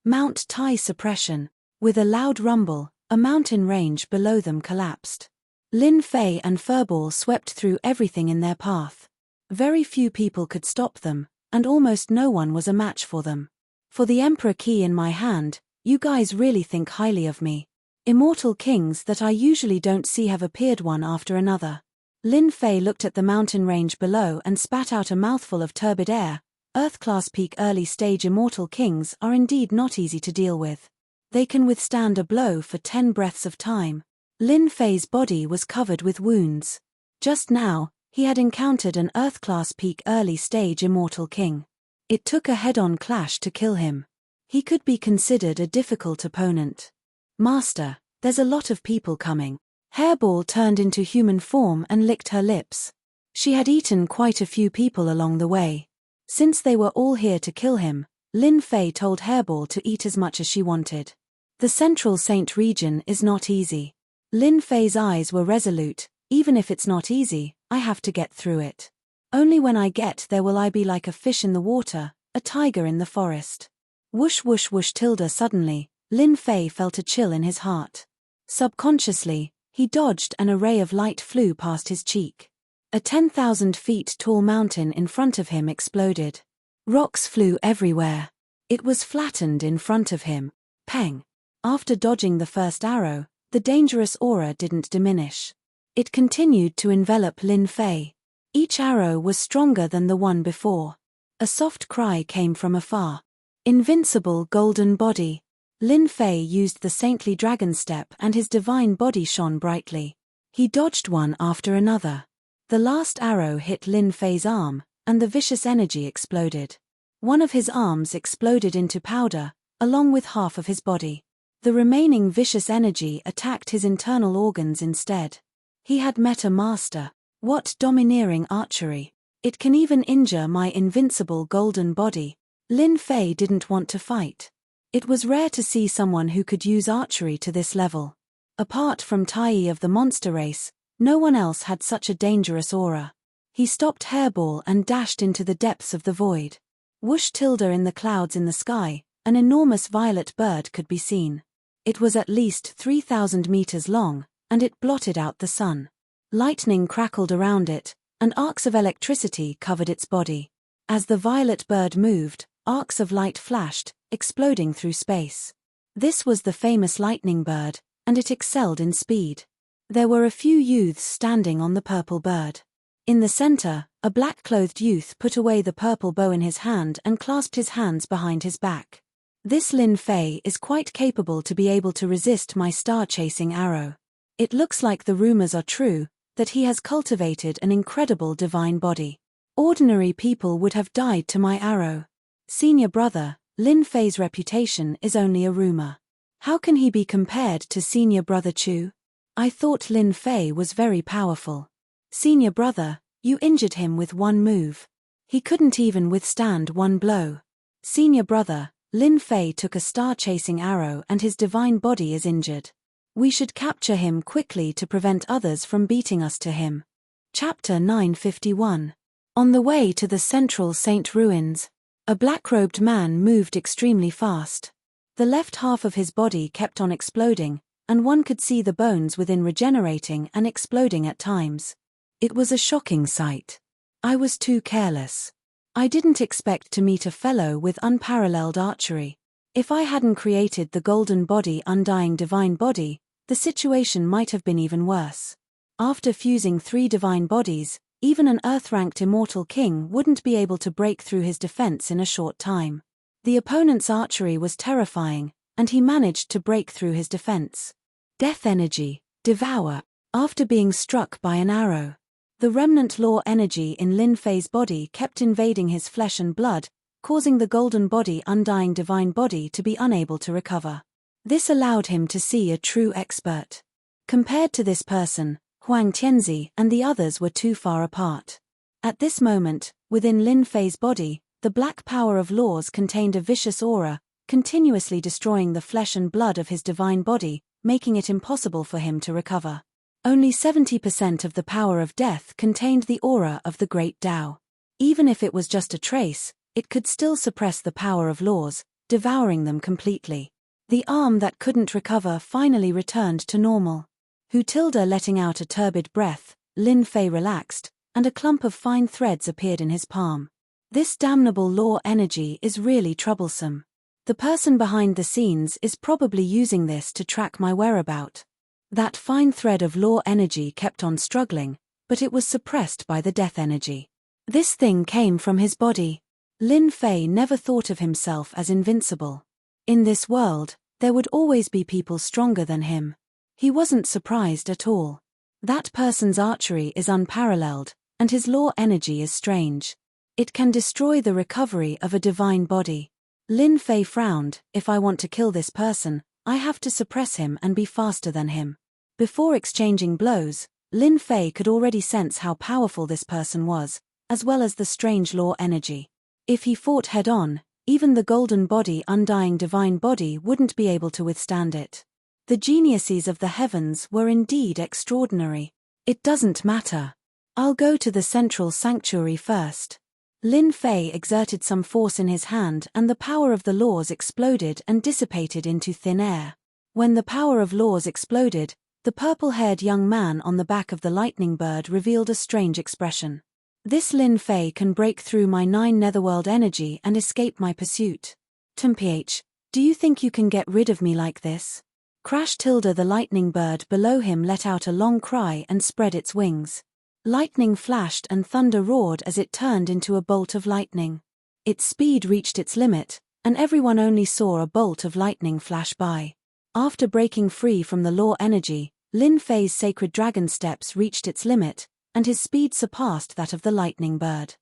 Mount Tai suppression. With a loud rumble, a mountain range below them collapsed. Lin Fei and Furball swept through everything in their path. Very few people could stop them, and almost no one was a match for them. For the Emperor key in my hand, you guys really think highly of me. Immortal kings that I usually don't see have appeared one after another. Lin Fei looked at the mountain range below and spat out a mouthful of turbid air. Earth-class peak early-stage immortal kings are indeed not easy to deal with. They can withstand a blow for 10 breaths of time. Lin Fei's body was covered with wounds. Just now, he had encountered an Earth-class peak early-stage immortal king. It took a head-on clash to kill him. He could be considered a difficult opponent. Master, there's a lot of people coming. Hairball turned into human form and licked her lips. She had eaten quite a few people along the way. Since they were all here to kill him, Lin Fei told Hairball to eat as much as she wanted. The Central Saint region is not easy. Lin Fei's eyes were resolute. Even if it's not easy, I have to get through it. Only when I get there will I be like a fish in the water, a tiger in the forest. Whoosh whoosh whoosh tilde suddenly, Lin Fei felt a chill in his heart. Subconsciously, he dodged and a ray of light flew past his cheek. A 10,000 feet tall mountain in front of him exploded. Rocks flew everywhere. It was flattened in front of him. Peng. After dodging the first arrow, the dangerous aura didn't diminish. It continued to envelop Lin Fei. Each arrow was stronger than the one before. A soft cry came from afar. Invincible golden body. Lin Fei used the saintly dragon step and his divine body shone brightly. He dodged one after another. The last arrow hit Lin Fei's arm, and the vicious energy exploded. One of his arms exploded into powder, along with half of his body. The remaining vicious energy attacked his internal organs instead. He had met a master. What domineering archery! It can even injure my invincible golden body. Lin Fei didn't want to fight. It was rare to see someone who could use archery to this level. Apart from Tai of the monster race, no one else had such a dangerous aura. He stopped Hairball and dashed into the depths of the void. Whoosh! In the clouds in the sky, an enormous violet bird could be seen. It was at least 3,000 meters long, and it blotted out the sun. Lightning crackled around it, and arcs of electricity covered its body. As the violet bird moved, arcs of light flashed, exploding through space. This was the famous lightning bird, and it excelled in speed. There were a few youths standing on the purple bird. In the center, a black-clothed youth put away the purple bow in his hand and clasped his hands behind his back. This Lin Fei is quite capable to be able to resist my star-chasing arrow. It looks like the rumors are true, that he has cultivated an incredible divine body. Ordinary people would have died to my arrow. Senior brother, Lin Fei's reputation is only a rumor. How can he be compared to senior brother Chu? I thought Lin Fei was very powerful. Senior brother, you injured him with one move. He couldn't even withstand one blow. Senior brother, Lin Fei took a star-chasing arrow and his divine body is injured. We should capture him quickly to prevent others from beating us to him. Chapter 951. On the way to the central Saint ruins, a black-robed man moved extremely fast. The left half of his body kept on exploding, and one could see the bones within regenerating and exploding at times. It was a shocking sight. I was too careless. I didn't expect to meet a fellow with unparalleled archery. If I hadn't created the golden body undying divine body, the situation might have been even worse. After fusing 3 divine bodies, even an earth-ranked immortal king wouldn't be able to break through his defense in a short time. The opponent's archery was terrifying, and he managed to break through his defense. Death energy, devour, after being struck by an arrow. The remnant law energy in Lin Fei's body kept invading his flesh and blood, causing the golden body undying divine body to be unable to recover. This allowed him to see a true expert. Compared to this person, Huang Tianzi and the others were too far apart. At this moment, within Lin Fei's body, the black power of laws contained a vicious aura, continuously destroying the flesh and blood of his divine body, making it impossible for him to recover. Only 70% of the power of death contained the aura of the Great Tao. Even if it was just a trace, it could still suppress the power of laws, devouring them completely. The arm that couldn't recover finally returned to normal. Letting out a turbid breath, Lin Fei relaxed, and a clump of fine threads appeared in his palm. This damnable law energy is really troublesome. The person behind the scenes is probably using this to track my whereabout. That fine thread of law energy kept on struggling, but it was suppressed by the death energy. This thing came from his body. Lin Fei never thought of himself as invincible. In this world, there would always be people stronger than him. He wasn't surprised at all. That person's archery is unparalleled, and his law energy is strange. It can destroy the recovery of a divine body. Lin Fei frowned. If I want to kill this person, I have to suppress him and be faster than him. Before exchanging blows, Lin Fei could already sense how powerful this person was, as well as the strange law energy. If he fought head-on, even the golden body undying divine body wouldn't be able to withstand it. The geniuses of the heavens were indeed extraordinary. It doesn't matter. I'll go to the central sanctuary first. Lin Fei exerted some force in his hand and the power of the laws exploded and dissipated into thin air. When the power of laws exploded, the purple-haired young man on the back of the lightning bird revealed a strange expression. This Lin Fei can break through my 9 netherworld energy and escape my pursuit. Temph, do you think you can get rid of me like this? The lightning bird below him let out a long cry and spread its wings. Lightning flashed and thunder roared as it turned into a bolt of lightning. Its speed reached its limit, and everyone only saw a bolt of lightning flash by. After breaking free from the law energy, Lin Fei's sacred dragon steps reached its limit, and his speed surpassed that of the lightning bird.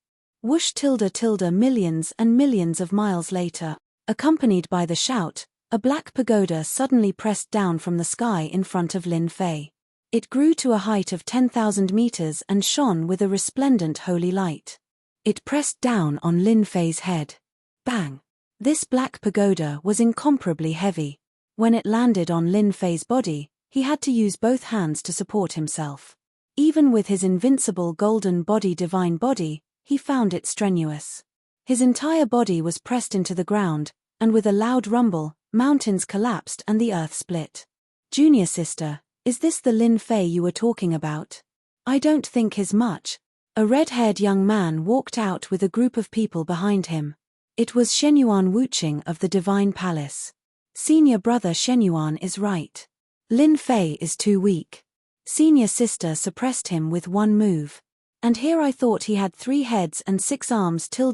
Whoosh tilde millions and millions of miles later, accompanied by the shout, a black pagoda suddenly pressed down from the sky in front of Lin Fei. It grew to a height of 10,000 meters and shone with a resplendent holy light. It pressed down on Lin Fei's head. Bang! This black pagoda was incomparably heavy. When it landed on Lin Fei's body, he had to use both hands to support himself. Even with his invincible golden body, divine body, he found it strenuous. His entire body was pressed into the ground, and with a loud rumble, mountains collapsed and the earth split. Junior sister, is this the Lin Fei you were talking about? I don't think he's much. A red-haired young man walked out with a group of people behind him. It was Shenyuan Wuqing of the Divine Palace. Senior brother Shenyuan is right. Lin Fei is too weak. Senior sister suppressed him with one move. And here I thought he had 3 heads and 6 arms crack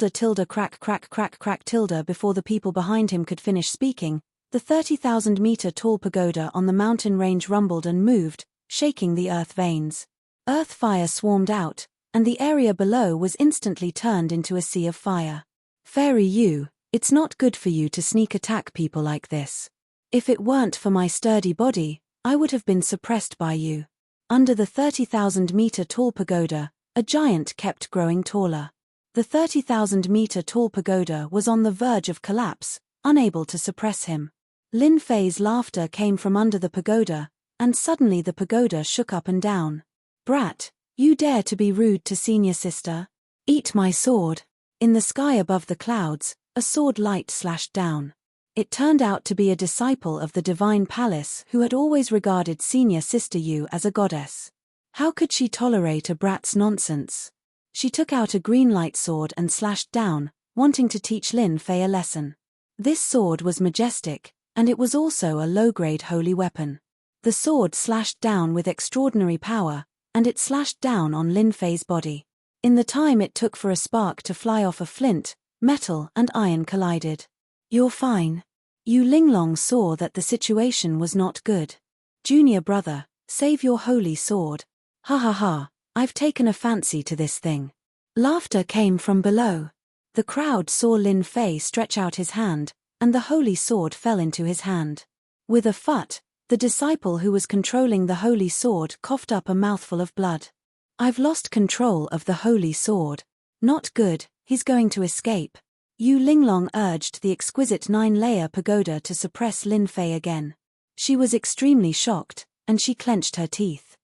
tilde before the people behind him could finish speaking. The 30,000-meter tall pagoda on the mountain range rumbled and moved, shaking the earth veins. Earth fire swarmed out, and the area below was instantly turned into a sea of fire. Fairy you, it's not good for you to sneak attack people like this. If it weren't for my sturdy body, I would have been suppressed by you. Under the 30,000-meter tall pagoda, a giant kept growing taller. The 30,000-meter tall pagoda was on the verge of collapse, unable to suppress him. Lin Fei's laughter came from under the pagoda, and suddenly the pagoda shook up and down. Brat, you dare to be rude to senior sister? Eat my sword. In the sky above the clouds, a sword light slashed down. It turned out to be a disciple of the Divine Palace who had always regarded senior sister Yu as a goddess. How could she tolerate a brat's nonsense? She took out a green light sword and slashed down, wanting to teach Lin Fei a lesson. This sword was majestic, and it was also a low-grade holy weapon. The sword slashed down with extraordinary power, and it slashed down on Lin Fei's body. In the time it took for a spark to fly off a flint, metal and iron collided. You're fine. Yu Linglong saw that the situation was not good. Junior brother, save your holy sword. Ha ha ha, I've taken a fancy to this thing. Laughter came from below. The crowd saw Lin Fei stretch out his hand, and the holy sword fell into his hand. With a phut, the disciple who was controlling the holy sword coughed up a mouthful of blood. I've lost control of the holy sword. Not good, he's going to escape. Yu Linglong urged the exquisite 9-layer pagoda to suppress Lin Fei again. She was extremely shocked, and she clenched her teeth.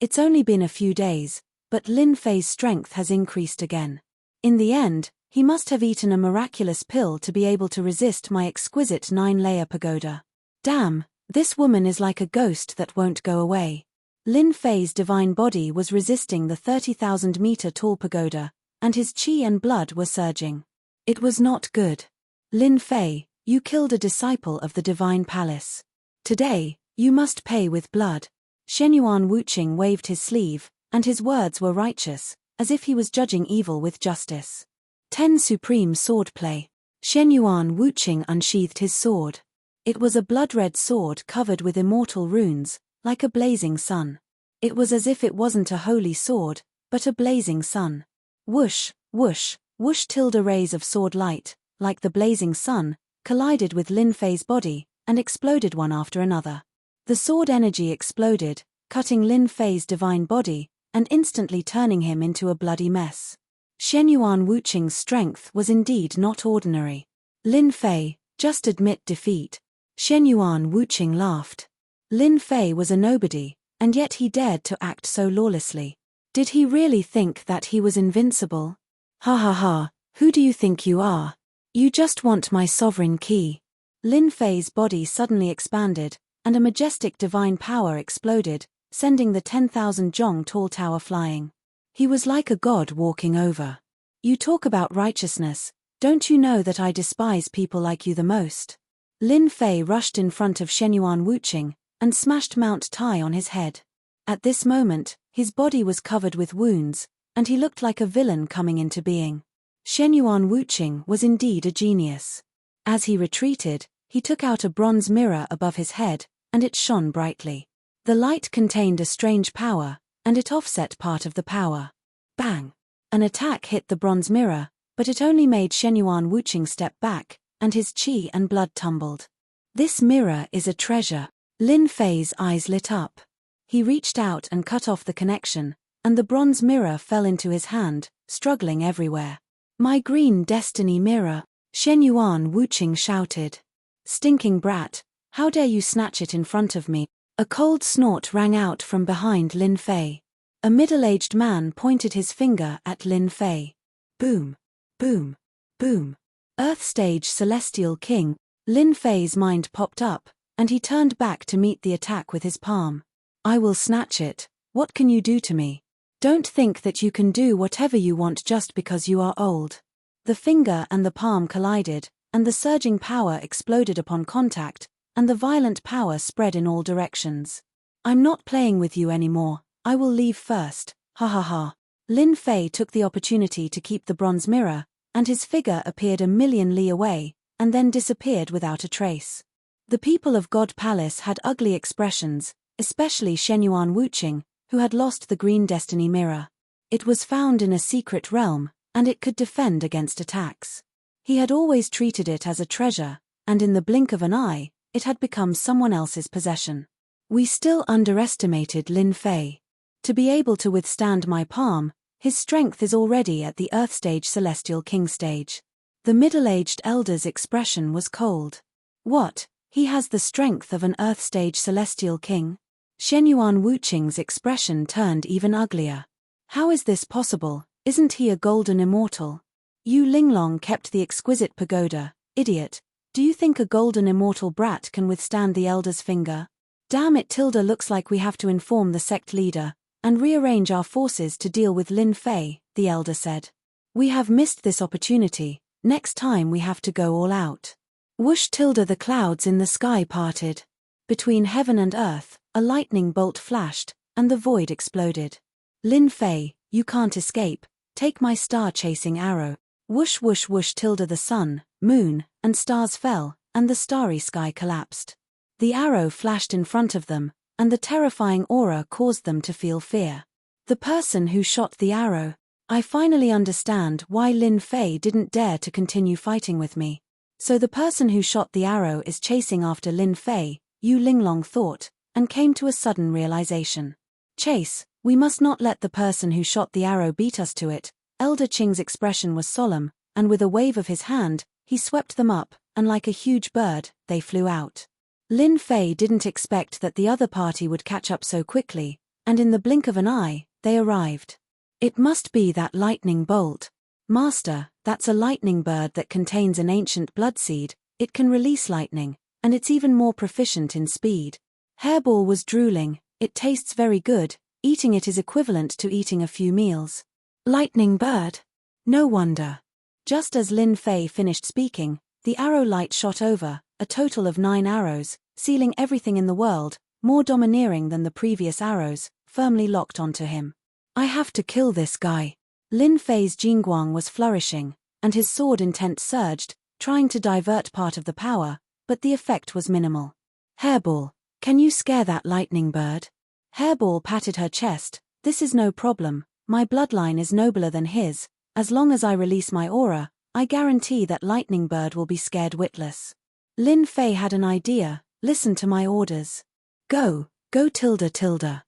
It's only been a few days, but Lin Fei's strength has increased again. In the end, he must have eaten a miraculous pill to be able to resist my exquisite 9-layer pagoda. Damn, this woman is like a ghost that won't go away. Lin Fei's divine body was resisting the 30,000-meter tall pagoda, and his qi and blood were surging. It was not good. Lin Fei, you killed a disciple of the Divine Palace. Today, you must pay with blood. Shenyuan Wuqing waved his sleeve, and his words were righteous, as if he was judging evil with justice. 10 Supreme Swordplay. Shenyuan Wuqing unsheathed his sword. It was a blood-red sword covered with immortal runes, like a blazing sun. It was as if it wasn't a holy sword, but a blazing sun. Whoosh, whoosh, whoosh tilde rays of sword light, like the blazing sun, collided with Lin Fei's body, and exploded one after another. The sword energy exploded, cutting Lin Fei's divine body, and instantly turning him into a bloody mess. Shenyuan Wuqing's strength was indeed not ordinary. Lin Fei, just admit defeat. Shenyuan Wuqing laughed. Lin Fei was a nobody, and yet he dared to act so lawlessly. Did he really think that he was invincible? Ha ha ha, who do you think you are? You just want my sovereign key. Lin Fei's body suddenly expanded, and a majestic divine power exploded, sending the 10,000 zhong tall tower flying. He was like a god walking over. You talk about righteousness, don't you know that I despise people like you the most? Lin Fei rushed in front of Shenyuan Wuqing, and smashed Mount Tai on his head. At this moment, His body was covered with wounds, and he looked like a villain coming into being. Shenyuan Wuqing was indeed a genius. As he retreated, he took out a bronze mirror above his head, and it shone brightly. The light contained a strange power, and it offset part of the power. Bang! An attack hit the bronze mirror, but it only made Shenyuan Wuqing step back, and his qi and blood tumbled. This mirror is a treasure. Lin Fei's eyes lit up. He reached out and cut off the connection, and the bronze mirror fell into his hand, struggling everywhere. My green destiny mirror, Shenyuan Wuqing shouted. Stinking brat, how dare you snatch it in front of me? A cold snort rang out from behind Lin Fei. A middle-aged man pointed his finger at Lin Fei. Boom, boom, boom. Earth Stage Celestial King. Lin Fei's mind popped up, and he turned back to meet the attack with his palm. I will snatch it. What can you do to me? Don't think that you can do whatever you want just because you are old. The finger and the palm collided, and the surging power exploded upon contact, and the violent power spread in all directions. I'm not playing with you anymore, I will leave first, ha ha ha. Lin Fei took the opportunity to keep the bronze mirror, and his figure appeared a million li away, and then disappeared without a trace. The people of God Palace had ugly expressions, especially Shenyuan Wuqing, who had lost the green destiny mirror. It was found in a secret realm, and it could defend against attacks. He had always treated it as a treasure, and in the blink of an eye, it had become someone else's possession. We still underestimated Lin Fei. To be able to withstand my palm, his strength is already at the Earth Stage Celestial King stage. The middle-aged elder's expression was cold. What, he has the strength of an Earth Stage Celestial King? Shenyuan Wuqing's expression turned even uglier. How is this possible? Isn't he a golden immortal? Yu Linglong kept the exquisite pagoda. Idiot, do you think a golden immortal brat can withstand the elder's finger? Damn it, Tilda, looks like we have to inform the sect leader, and rearrange our forces to deal with Lin Fei, the elder said. We have missed this opportunity, next time we have to go all out. Whoosh, Tilda, the clouds in the sky parted. Between heaven and earth, a lightning bolt flashed, and the void exploded. Lin Fei, you can't escape, take my star-chasing arrow. Whoosh whoosh whoosh, Tilda, the sun, moon, and stars fell, and the starry sky collapsed. The arrow flashed in front of them, and the terrifying aura caused them to feel fear. The person who shot the arrow. I finally understand why Lin Fei didn't dare to continue fighting with me. So the person who shot the arrow is chasing after Lin Fei, Yu Linglong thought, and came to a sudden realization. Chase, we must not let the person who shot the arrow beat us to it. Elder Qing's expression was solemn, and with a wave of his hand, he swept them up, and like a huge bird, they flew out. Lin Fei didn't expect that the other party would catch up so quickly, and in the blink of an eye, they arrived. It must be that lightning bolt. Master, that's a lightning bird that contains an ancient blood seed. It can release lightning, and it's even more proficient in speed. Hairball was drooling. It tastes very good. Eating it is equivalent to eating a few meals. Lightning bird? No wonder. Just as Lin Fei finished speaking, the arrow light shot over, a total of 9 arrows, sealing everything in the world, more domineering than the previous arrows, firmly locked onto him. I have to kill this guy. Lin Fei's Jingguang was flourishing, and his sword intent surged, trying to divert part of the power, but the effect was minimal. Hairball, can you scare that lightning bird? Hairball patted her chest. This is no problem, my bloodline is nobler than his. As long as I release my aura, I guarantee that lightning bird will be scared witless. Lin Fei had an idea. Listen to my orders. Go tilde.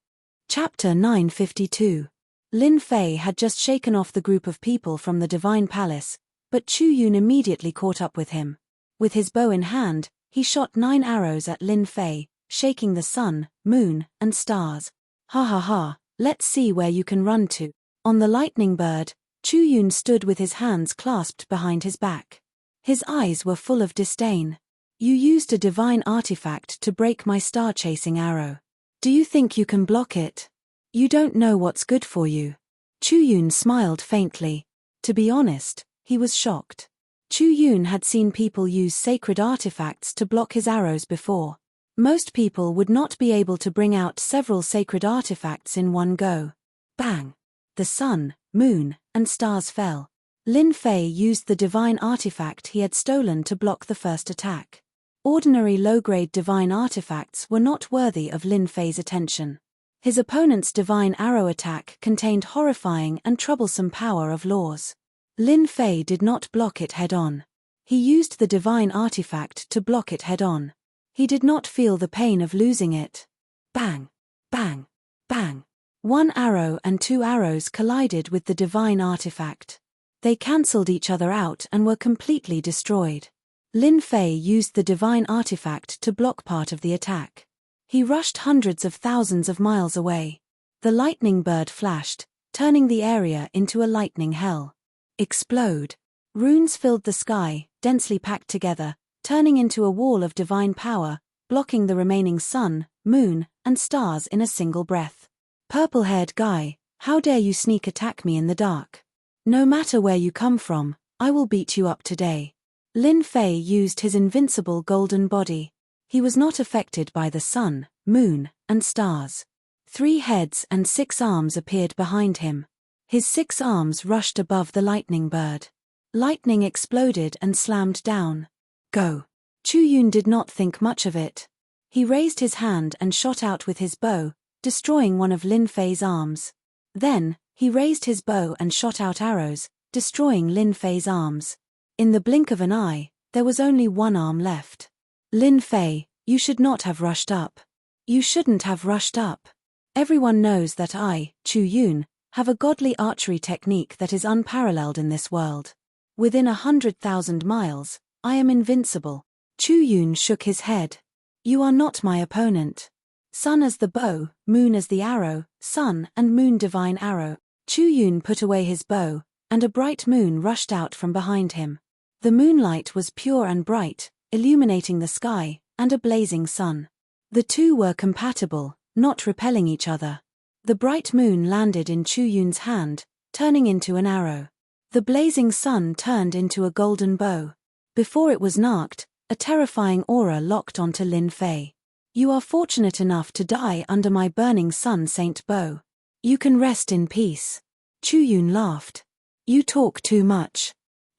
Chapter 952. Lin Fei had just shaken off the group of people from the Divine Palace, but Chu Yun immediately caught up with him. With his bow in hand, he shot 9 arrows at Lin Fei, shaking the sun, moon, and stars. Ha ha ha, let's see where you can run to. On the lightning bird, Chu Yun stood with his hands clasped behind his back. His eyes were full of disdain. You used a divine artifact to break my star-chasing arrow. Do you think you can block it? You don't know what's good for you. Chu Yun smiled faintly. To be honest, he was shocked. Chu Yun had seen people use sacred artifacts to block his arrows before. Most people would not be able to bring out several sacred artifacts in one go. Bang! The sun, moon, and stars fell. Lin Fei used the divine artifact he had stolen to block the first attack. Ordinary low-grade divine artifacts were not worthy of Lin Fei's attention. His opponent's divine arrow attack contained horrifying and troublesome power of laws. Lin Fei did not block it head-on. He used the divine artifact to block it head-on. He did not feel the pain of losing it. Bang! Bang! Bang! One arrow and two arrows collided with the divine artifact. They cancelled each other out and were completely destroyed. Lin Fei used the divine artifact to block part of the attack. He rushed hundreds of thousands of miles away. The lightning bird flashed, turning the area into a lightning hell. Explode! Runes filled the sky, densely packed together, turning into a wall of divine power, blocking the remaining sun, moon, and stars in a single breath. Purple-haired guy, how dare you sneak attack me in the dark? No matter where you come from, I will beat you up today. Lin Fei used his invincible golden body. He was not affected by the sun, moon, and stars. 3 heads and 6 arms appeared behind him. His 6 arms rushed above the lightning bird. Lightning exploded and slammed down. Go! Chu Yun did not think much of it. He raised his hand and shot out with his bow, destroying one of Lin Fei's arms. Then, he raised his bow and shot out arrows, destroying Lin Fei's arms. In the blink of an eye, there was only one arm left. Lin Fei, you should not have rushed up. You shouldn't have rushed up. Everyone knows that I, Chu Yun, have a godly archery technique that is unparalleled in this world. Within 100,000 miles, I am invincible. Chu Yun shook his head. You are not my opponent. Sun as the bow, moon as the arrow, sun and moon divine arrow. Chu Yun put away his bow, and a bright moon rushed out from behind him. The moonlight was pure and bright, illuminating the sky, and a blazing sun. The two were compatible, not repelling each other. The bright moon landed in Chu Yun's hand, turning into an arrow. The blazing sun turned into a golden bow. Before it was narked, a terrifying aura locked onto Lin Fei. You are fortunate enough to die under my burning sun saint bow. You can rest in peace. Chu Yun laughed. You talk too much.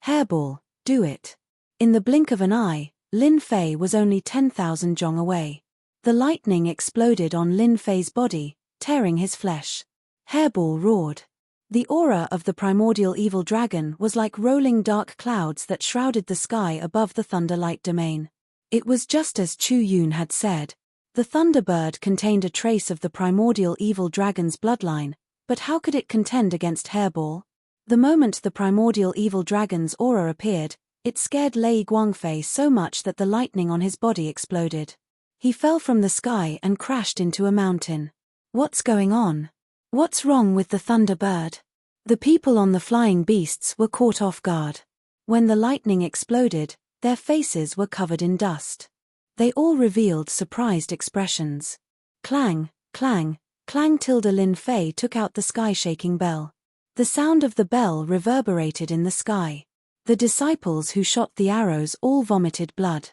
Hairball, do it. In the blink of an eye, Lin Fei was only 10,000 zhong away. The lightning exploded on Lin Fei's body, tearing his flesh. Hairball roared. The aura of the primordial evil dragon was like rolling dark clouds that shrouded the sky above the Thunderlight domain. It was just as Chu Yun had said. The Thunderbird contained a trace of the primordial evil dragon's bloodline, but how could it contend against Hairball? The moment the primordial evil dragon's aura appeared, it scared Lei Guangfei so much that the lightning on his body exploded. He fell from the sky and crashed into a mountain. What's going on? What's wrong with the Thunderbird? The people on the flying beasts were caught off guard. When the lightning exploded, their faces were covered in dust. They all revealed surprised expressions. Clang, clang, clang. Lin Fei took out the sky-shaking bell. The sound of the bell reverberated in the sky. The disciples who shot the arrows all vomited blood.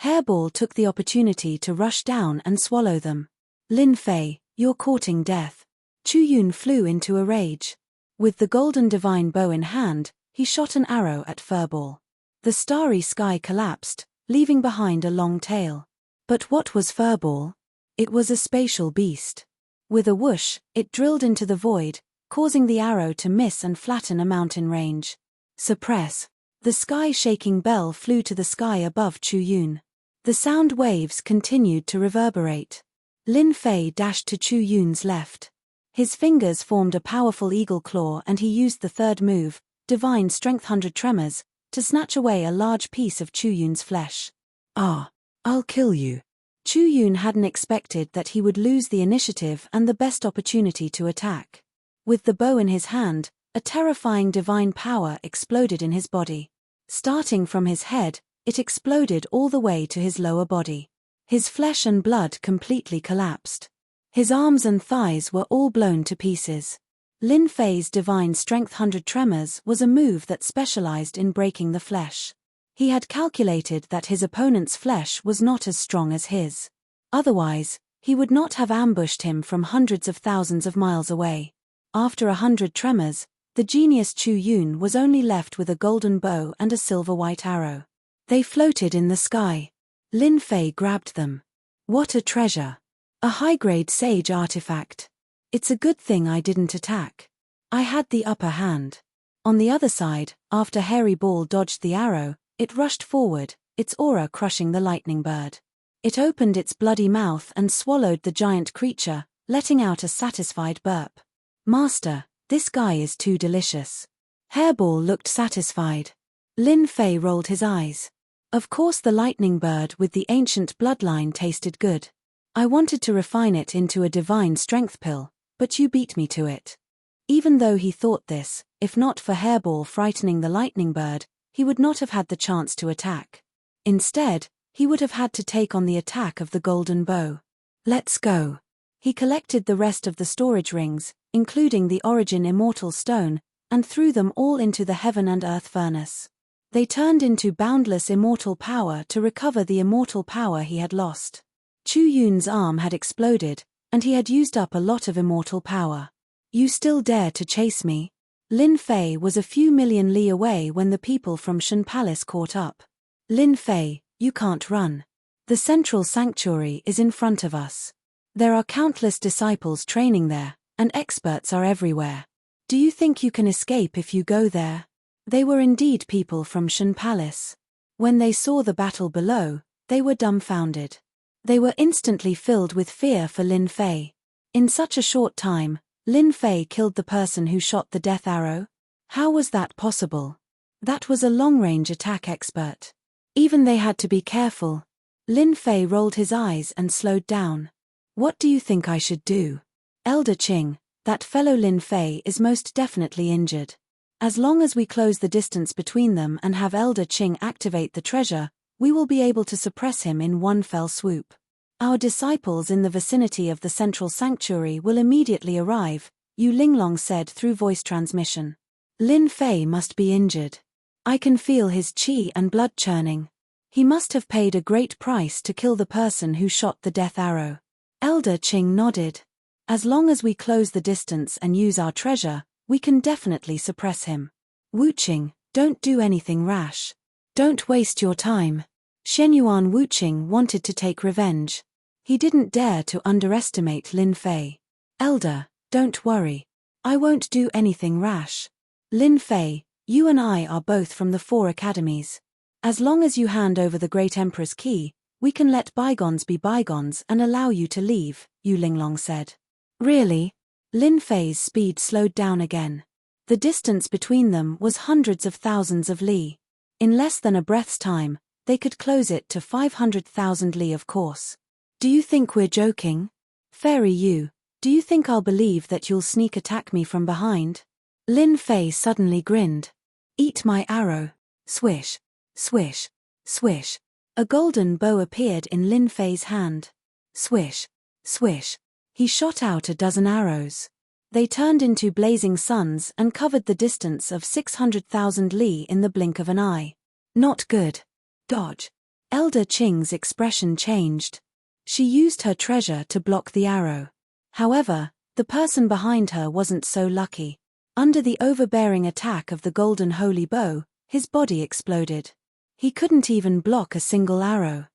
Hairball took the opportunity to rush down and swallow them. Lin Fei, you're courting death. Chu Yun flew into a rage. With the golden divine bow in hand, he shot an arrow at Furball. The starry sky collapsed, leaving behind a long tail. But what was Furball? It was a spatial beast. With a whoosh, it drilled into the void, causing the arrow to miss and flatten a mountain range. Suppress. The sky-shaking bell flew to the sky above Chu Yun. The sound waves continued to reverberate. Lin Fei dashed to Chu Yun's left. His fingers formed a powerful eagle claw and he used the third move, Divine Strength 100 Tremors, to snatch away a large piece of Chu Yun's flesh. Ah, I'll kill you. Chu Yun hadn't expected that he would lose the initiative and the best opportunity to attack. With the bow in his hand, a terrifying divine power exploded in his body. Starting from his head, it exploded all the way to his lower body. His flesh and blood completely collapsed. His arms and thighs were all blown to pieces. Lin Fei's Divine Strength 100 Tremors was a move that specialized in breaking the flesh. He had calculated that his opponent's flesh was not as strong as his. Otherwise, he would not have ambushed him from hundreds of thousands of miles away. After 100 tremors, the genius Chu Yun was only left with a golden bow and a silver-white arrow. They floated in the sky. Lin Fei grabbed them. What a treasure! A high-grade sage artifact. It's a good thing I didn't attack. I had the upper hand. On the other side, after Hairy Ball dodged the arrow, it rushed forward, its aura crushing the lightning bird. It opened its bloody mouth and swallowed the giant creature, letting out a satisfied burp. Master, this guy is too delicious. Hairball looked satisfied. Lin Fei rolled his eyes. Of course the lightning bird with the ancient bloodline tasted good. I wanted to refine it into a divine strength pill, but you beat me to it. Even though he thought this, if not for Hairball frightening the lightning bird, he would not have had the chance to attack. Instead, he would have had to take on the attack of the golden bow. Let's go. He collected the rest of the storage rings, including the Origin Immortal Stone, and threw them all into the Heaven and Earth Furnace. They turned into boundless immortal power to recover the immortal power he had lost. Chu Yun's arm had exploded, and he had used up a lot of immortal power. You still dare to chase me? Lin Fei was a few million li away when the people from Shen Palace caught up. Lin Fei, you can't run. The central sanctuary is in front of us. There are countless disciples training there, and experts are everywhere. Do you think you can escape if you go there? They were indeed people from Shen Palace. When they saw the battle below, they were dumbfounded. They were instantly filled with fear for Lin Fei. In such a short time, Lin Fei killed the person who shot the death arrow? How was that possible? That was a long-range attack expert. Even they had to be careful. Lin Fei rolled his eyes and slowed down. What do you think I should do? Elder Qing, that fellow Lin Fei is most definitely injured. As long as we close the distance between them and have Elder Qing activate the treasure, we will be able to suppress him in one fell swoop. Our disciples in the vicinity of the central sanctuary will immediately arrive, Yu Linglong said through voice transmission. Lin Fei must be injured. I can feel his qi and blood churning. He must have paid a great price to kill the person who shot the death arrow. Elder Qing nodded. As long as we close the distance and use our treasure, we can definitely suppress him. Wu Qing, don't do anything rash. Don't waste your time. Shenyuan Wu Qing wanted to take revenge. He didn't dare to underestimate Lin Fei. Elder, don't worry. I won't do anything rash. Lin Fei, you and I are both from the 4 academies. As long as you hand over the Great Emperor's key, we can let bygones be bygones and allow you to leave, Yu Linglong said. Really? Lin Fei's speed slowed down again. The distance between them was hundreds of thousands of li. In less than a breath's time, they could close it to 500,000 li of course. Do you think we're joking? Fairy Yu, do you think I'll believe that you'll sneak attack me from behind? Lin Fei suddenly grinned. Eat my arrow. Swish, swish, swish. A golden bow appeared in Lin Fei's hand. Swish, swish. He shot out a dozen arrows. They turned into blazing suns and covered the distance of 600,000 li in the blink of an eye. Not good. Dodge. Elder Qing's expression changed. She used her treasure to block the arrow. However, the person behind her wasn't so lucky. Under the overbearing attack of the golden holy bow, his body exploded. He couldn't even block a single arrow.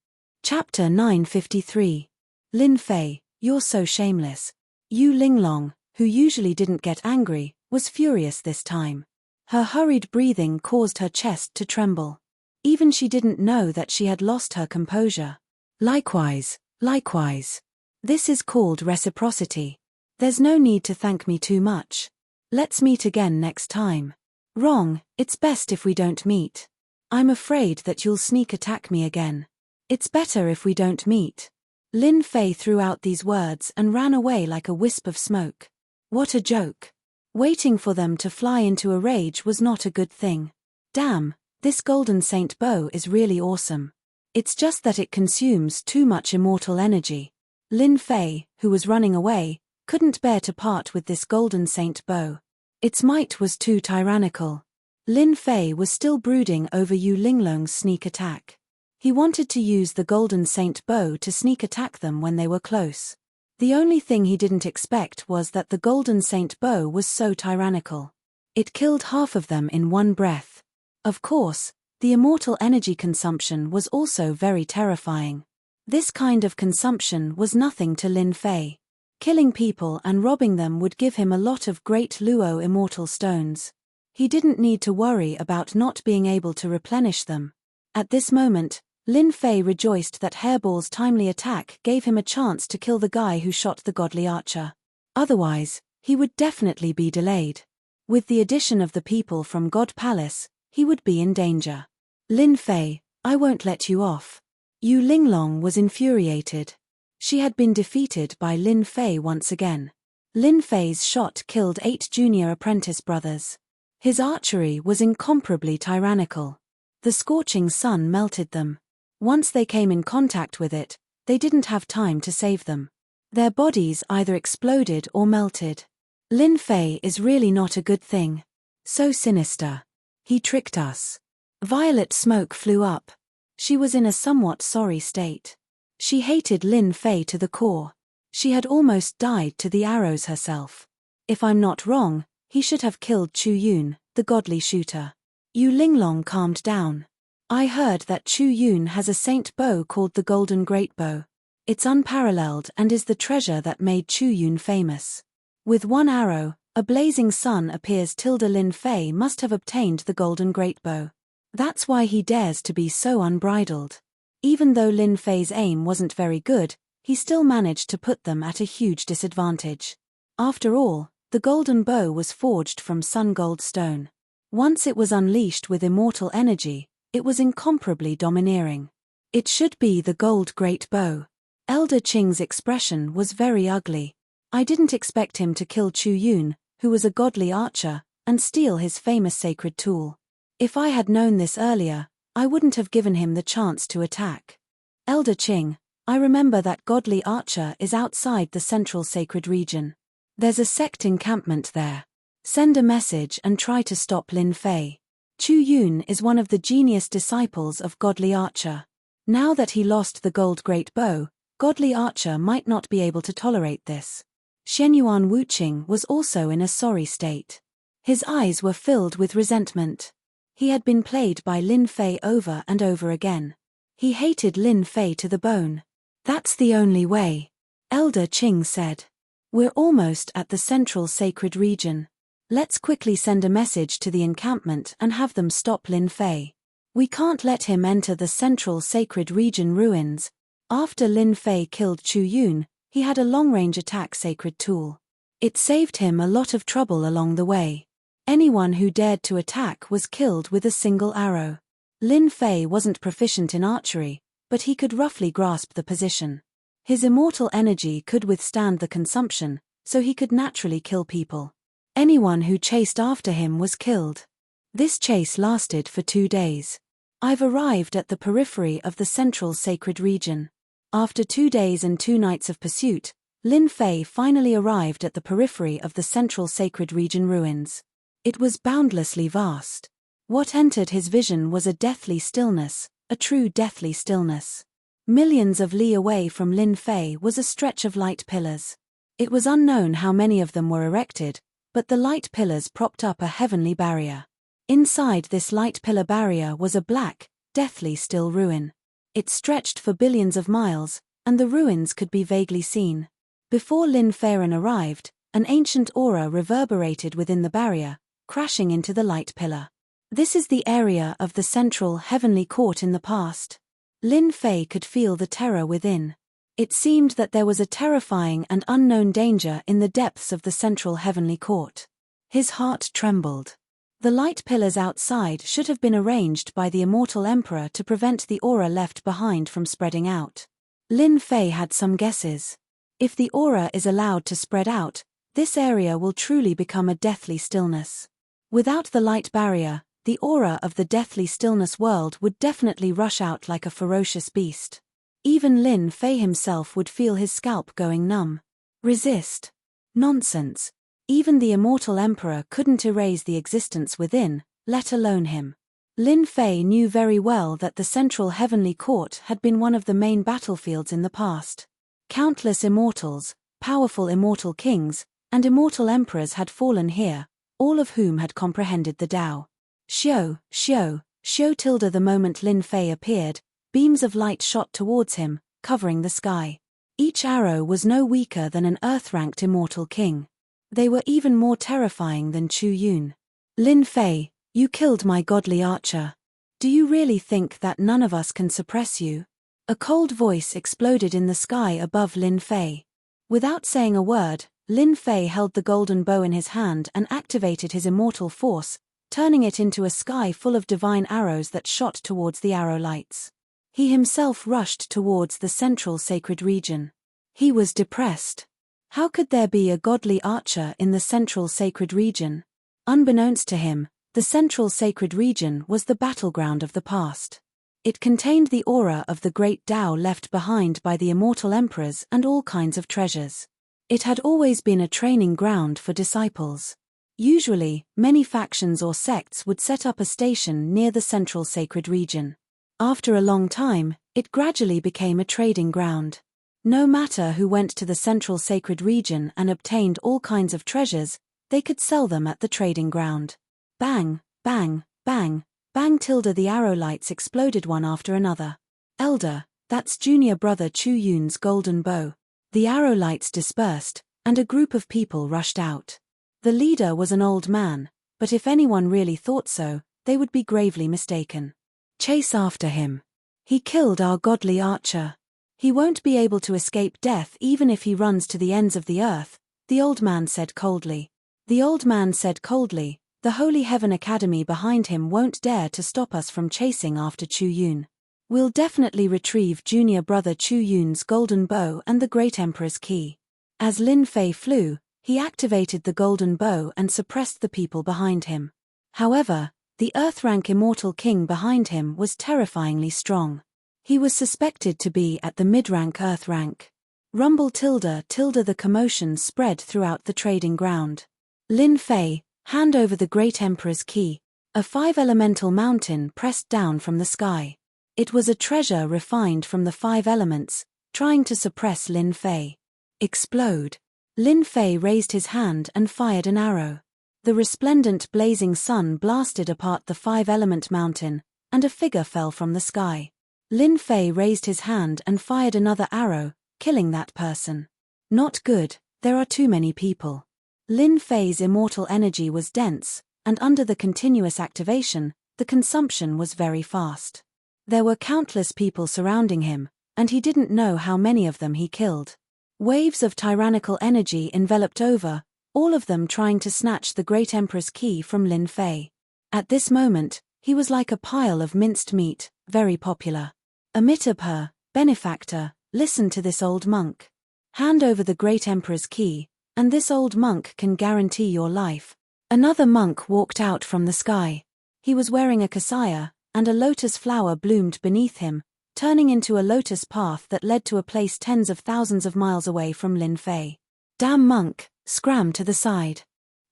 Chapter 953. Lin Fei, you're so shameless. Yu Linglong, who usually didn't get angry, was furious this time. Her hurried breathing caused her chest to tremble. Even she didn't know that she had lost her composure. Likewise, likewise. This is called reciprocity. There's no need to thank me too much. Let's meet again next time. Wrong, it's best if we don't meet. I'm afraid that you'll sneak attack me again. It's better if we don't meet. Lin Fei threw out these words and ran away like a wisp of smoke. What a joke. Waiting for them to fly into a rage was not a good thing. Damn, this golden saint bow is really awesome. It's just that it consumes too much immortal energy. Lin Fei, who was running away, couldn't bear to part with this golden saint bow. Its might was too tyrannical. Lin Fei was still brooding over Yu Linglong's sneak attack. He wanted to use the Golden Saint bow to sneak attack them when they were close. The only thing he didn't expect was that the Golden Saint bow was so tyrannical. It killed half of them in one breath. Of course, the immortal energy consumption was also very terrifying. This kind of consumption was nothing to Lin Fei. Killing people and robbing them would give him a lot of great Luo immortal stones. He didn't need to worry about not being able to replenish them. At this moment, Lin Fei rejoiced that Hairball's timely attack gave him a chance to kill the guy who shot the godly archer. Otherwise, he would definitely be delayed. With the addition of the people from God Palace, he would be in danger. Lin Fei, I won't let you off. Yu Linglong was infuriated. She had been defeated by Lin Fei once again. Lin Fei's shot killed 8 junior apprentice brothers. His archery was incomparably tyrannical. The scorching sun melted them. Once they came in contact with it, they didn't have time to save them. Their bodies either exploded or melted. Lin Fei is really not a good thing. So sinister. He tricked us. Violet smoke flew up. She was in a somewhat sorry state. She hated Lin Fei to the core. She had almost died to the arrows herself. If I'm not wrong, he should have killed Chu Yun, the godly shooter. Yu Linglong calmed down. I heard that Chu Yun has a saint bow called the Golden Great Bow. It's unparalleled and is the treasure that made Chu Yun famous. With one arrow, a blazing sun appears. Lin Fei must have obtained the Golden Great Bow. That's why he dares to be so unbridled. Even though Lin Fei's aim wasn't very good, he still managed to put them at a huge disadvantage. After all, the golden bow was forged from sun gold stone. Once it was unleashed with immortal energy, it was incomparably domineering. It should be the gold great bow. Elder Qing's expression was very ugly. I didn't expect him to kill Chu Yun, who was a godly archer, and steal his famous sacred tool. If I had known this earlier, I wouldn't have given him the chance to attack. Elder Qing, I remember that godly archer is outside the central sacred region. There's a sect encampment there. Send a message and try to stop Lin Fei. Chu Yun is one of the genius disciples of godly archer. Now that he lost the gold great bow, godly archer might not be able to tolerate this. Shenyuan Wuqing was also in a sorry state. His eyes were filled with resentment. He had been played by Lin Fei over and over again. He hated Lin Fei to the bone. That's the only way. Elder Qing said. We're almost at the central sacred region. Let's quickly send a message to the encampment and have them stop Lin Fei. We can't let him enter the central sacred region ruins. After Lin Fei killed Chu Yun, he had a long-range attack sacred tool. It saved him a lot of trouble along the way. Anyone who dared to attack was killed with a single arrow. Lin Fei wasn't proficient in archery, but he could roughly grasp the position. His immortal energy could withstand the consumption, so he could naturally kill people. Anyone who chased after him was killed. This chase lasted for 2 days. I've arrived at the periphery of the central sacred region. After 2 days and 2 nights of pursuit, Lin Fei finally arrived at the periphery of the central sacred region ruins. It was boundlessly vast. What entered his vision was a deathly stillness, a true deathly stillness. Millions of li away from Lin Fei was a stretch of light pillars. It was unknown how many of them were erected, but the light pillars propped up a heavenly barrier. Inside this light pillar barrier was a black, deathly still ruin. It stretched for billions of miles, and the ruins could be vaguely seen. Before Lin Fei arrived, an ancient aura reverberated within the barrier, crashing into the light pillar. This is the area of the central heavenly court in the past. Lin Fei could feel the terror within. It seemed that there was a terrifying and unknown danger in the depths of the central heavenly court. His heart trembled. The light pillars outside should have been arranged by the immortal emperor to prevent the aura left behind from spreading out. Lin Fei had some guesses. If the aura is allowed to spread out, this area will truly become a deathly stillness. Without the light barrier, the aura of the deathly stillness world would definitely rush out like a ferocious beast. Even Lin Fei himself would feel his scalp going numb. Resist? Nonsense. Even the immortal emperor couldn't erase the existence within, let alone him. Lin Fei knew very well that the Central Heavenly Court had bin one of the main battlefields in the past. Countless immortals, powerful immortal kings, and immortal emperors had fallen here, all of whom had comprehended the Tao. Xiao, xiao, xiao tilde. The moment Lin Fei appeared, beams of light shot towards him, covering the sky. Each arrow was no weaker than an earth-ranked immortal king. They were even more terrifying than Chu Yun. Lin Fei, you killed my godly archer. Do you really think that none of us can suppress you? A cold voice exploded in the sky above Lin Fei. Without saying a word, Lin Fei held the golden bow in his hand and activated his immortal force, turning it into a sky full of divine arrows that shot towards the arrow lights. He himself rushed towards the central sacred region. He was depressed. How could there be a godly archer in the central sacred region? Unbeknownst to him, the central sacred region was the battleground of the past. It contained the aura of the great Tao left behind by the immortal emperors and all kinds of treasures. It had always been a training ground for disciples. Usually, many factions or sects would set up a station near the central sacred region. After a long time, it gradually became a trading ground. No matter who went to the central sacred region and obtained all kinds of treasures, they could sell them at the trading ground. Bang, bang, bang, bang tilde. The arrow lights exploded one after another. Elder, that's junior brother Chu Yun's golden bow. The arrow lights dispersed, and a group of people rushed out. The leader was an old man, but if anyone really thought so, they would be gravely mistaken. Chase after him. He killed our godly archer. He won't be able to escape death even if he runs to the ends of the earth, the old man said coldly. The old man said coldly, the Holy Heaven Academy behind him won't dare to stop us from chasing after Chu Yun. We'll definitely retrieve junior brother Chu Yun's golden bow and the great emperor's key. As Lin Fei flew, he activated the golden bow and suppressed the people behind him. However, the Earth-rank immortal king behind him was terrifyingly strong. He was suspected to be at the mid-rank Earth-rank. Rumble tilde tilde. The commotion spread throughout the trading ground. Lin Fei, hand over the great emperor's key. A 5-elemental mountain pressed down from the sky. It was a treasure refined from the 5 elements, trying to suppress Lin Fei. Explode. Lin Fei raised his hand and fired an arrow. The resplendent blazing sun blasted apart the 5-element mountain, and a figure fell from the sky. Lin Fei raised his hand and fired another arrow, killing that person. Not good, there are too many people. Lin Fei's immortal energy was dense, and under the continuous activation, the consumption was very fast. There were countless people surrounding him, and he didn't know how many of them he killed. Waves of tyrannical energy enveloped over, all of them trying to snatch the great emperor's key from Lin Fei. At this moment, he was like a pile of minced meat, very popular. Amitabha, benefactor, listen to this old monk. Hand over the great emperor's key, and this old monk can guarantee your life. Another monk walked out from the sky. He was wearing a kasaya, and a lotus flower bloomed beneath him, turning into a lotus path that led to a place tens of thousands of miles away from Lin Fei. Damn monk, scram to the side.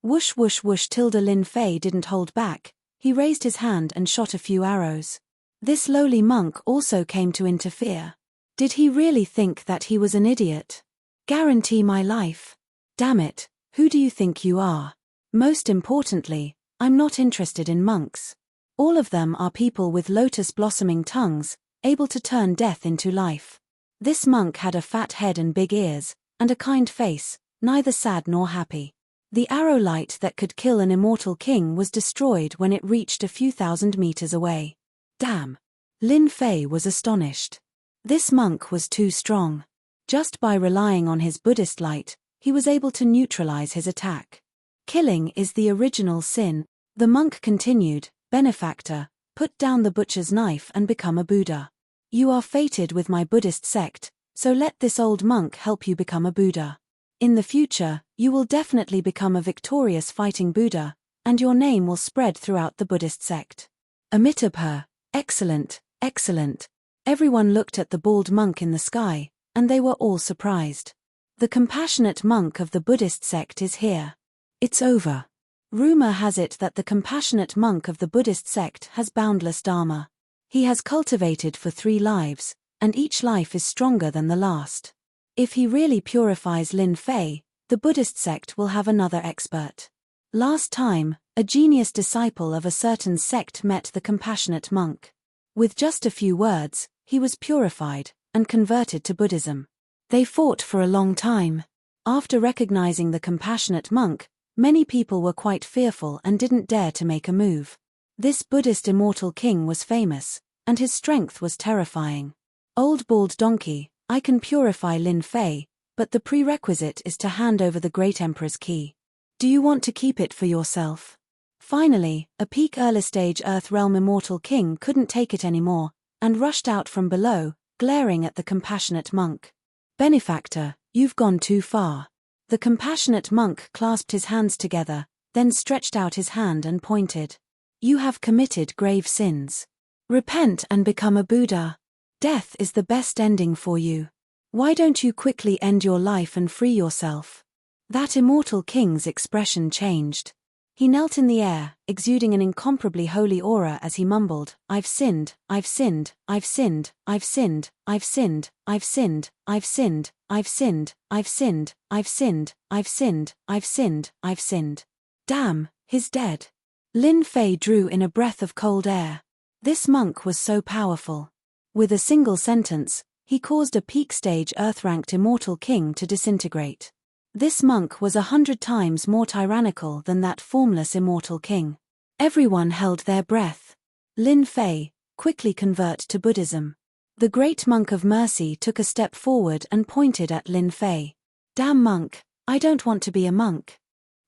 Whoosh whoosh whoosh tilde. Lin Fei didn't hold back, he raised his hand and shot a few arrows. This lowly monk also came to interfere. Did he really think that he was an idiot? Guarantee my life. Damn it, who do you think you are? Most importantly, I'm not interested in monks. All of them are people with lotus-blossoming tongues, able to turn death into life. This monk had a fat head and big ears, and a kind face, neither sad nor happy. The arrow light that could kill an immortal king was destroyed when it reached a few thousand meters away. Damn! Lin Fei was astonished. This monk was too strong. Just by relying on his Buddhist light, he was able to neutralize his attack. Killing is the original sin, the monk continued. Benefactor, put down the butcher's knife and become a Buddha. You are fated with my Buddhist sect, so let this old monk help you become a Buddha. In the future, you will definitely become a victorious fighting Buddha, and your name will spread throughout the Buddhist sect. Amitabha, excellent, excellent. Everyone looked at the bald monk in the sky, and they were all surprised. The compassionate monk of the Buddhist sect is here. It's over. Rumor has it that the compassionate monk of the Buddhist sect has boundless dharma. He has cultivated for 3 lives, and each life is stronger than the last. If he really purifies Lin Fei, the Buddhist sect will have another expert. Last time, a genius disciple of a certain sect met the compassionate monk. With just a few words, he was purified and converted to Buddhism. They fought for a long time. After recognizing the compassionate monk, many people were quite fearful and didn't dare to make a move. This Buddhist immortal king was famous, and his strength was terrifying. Old bald donkey, I can purify Lin Fei, but the prerequisite is to hand over the great emperor's key. Do you want to keep it for yourself? Finally, a peak early-stage Earth Realm immortal king couldn't take it anymore, and rushed out from below, glaring at the compassionate monk. Benefactor, you've gone too far. The compassionate monk clasped his hands together, then stretched out his hand and pointed. You have committed grave sins. Repent and become a Buddha. Death is the best ending for you. Why don't you quickly end your life and free yourself? That immortal king's expression changed. He knelt in the air, exuding an incomparably holy aura as he mumbled, I've sinned, I've sinned, I've sinned, I've sinned, I've sinned, I've sinned, I've sinned, I've sinned, I've sinned, I've sinned, I've sinned, I've sinned, I've sinned. Damn, he's dead. Lin Fei drew in a breath of cold air. This monk was so powerful. With a single sentence, he caused a peak-stage Earth-ranked immortal king to disintegrate. This monk was 100 times more tyrannical than that formless immortal king. Everyone held their breath. Lin Fei, quickly convert to Buddhism. The great monk of mercy took a step forward and pointed at Lin Fei. Damn monk, I don't want to be a monk.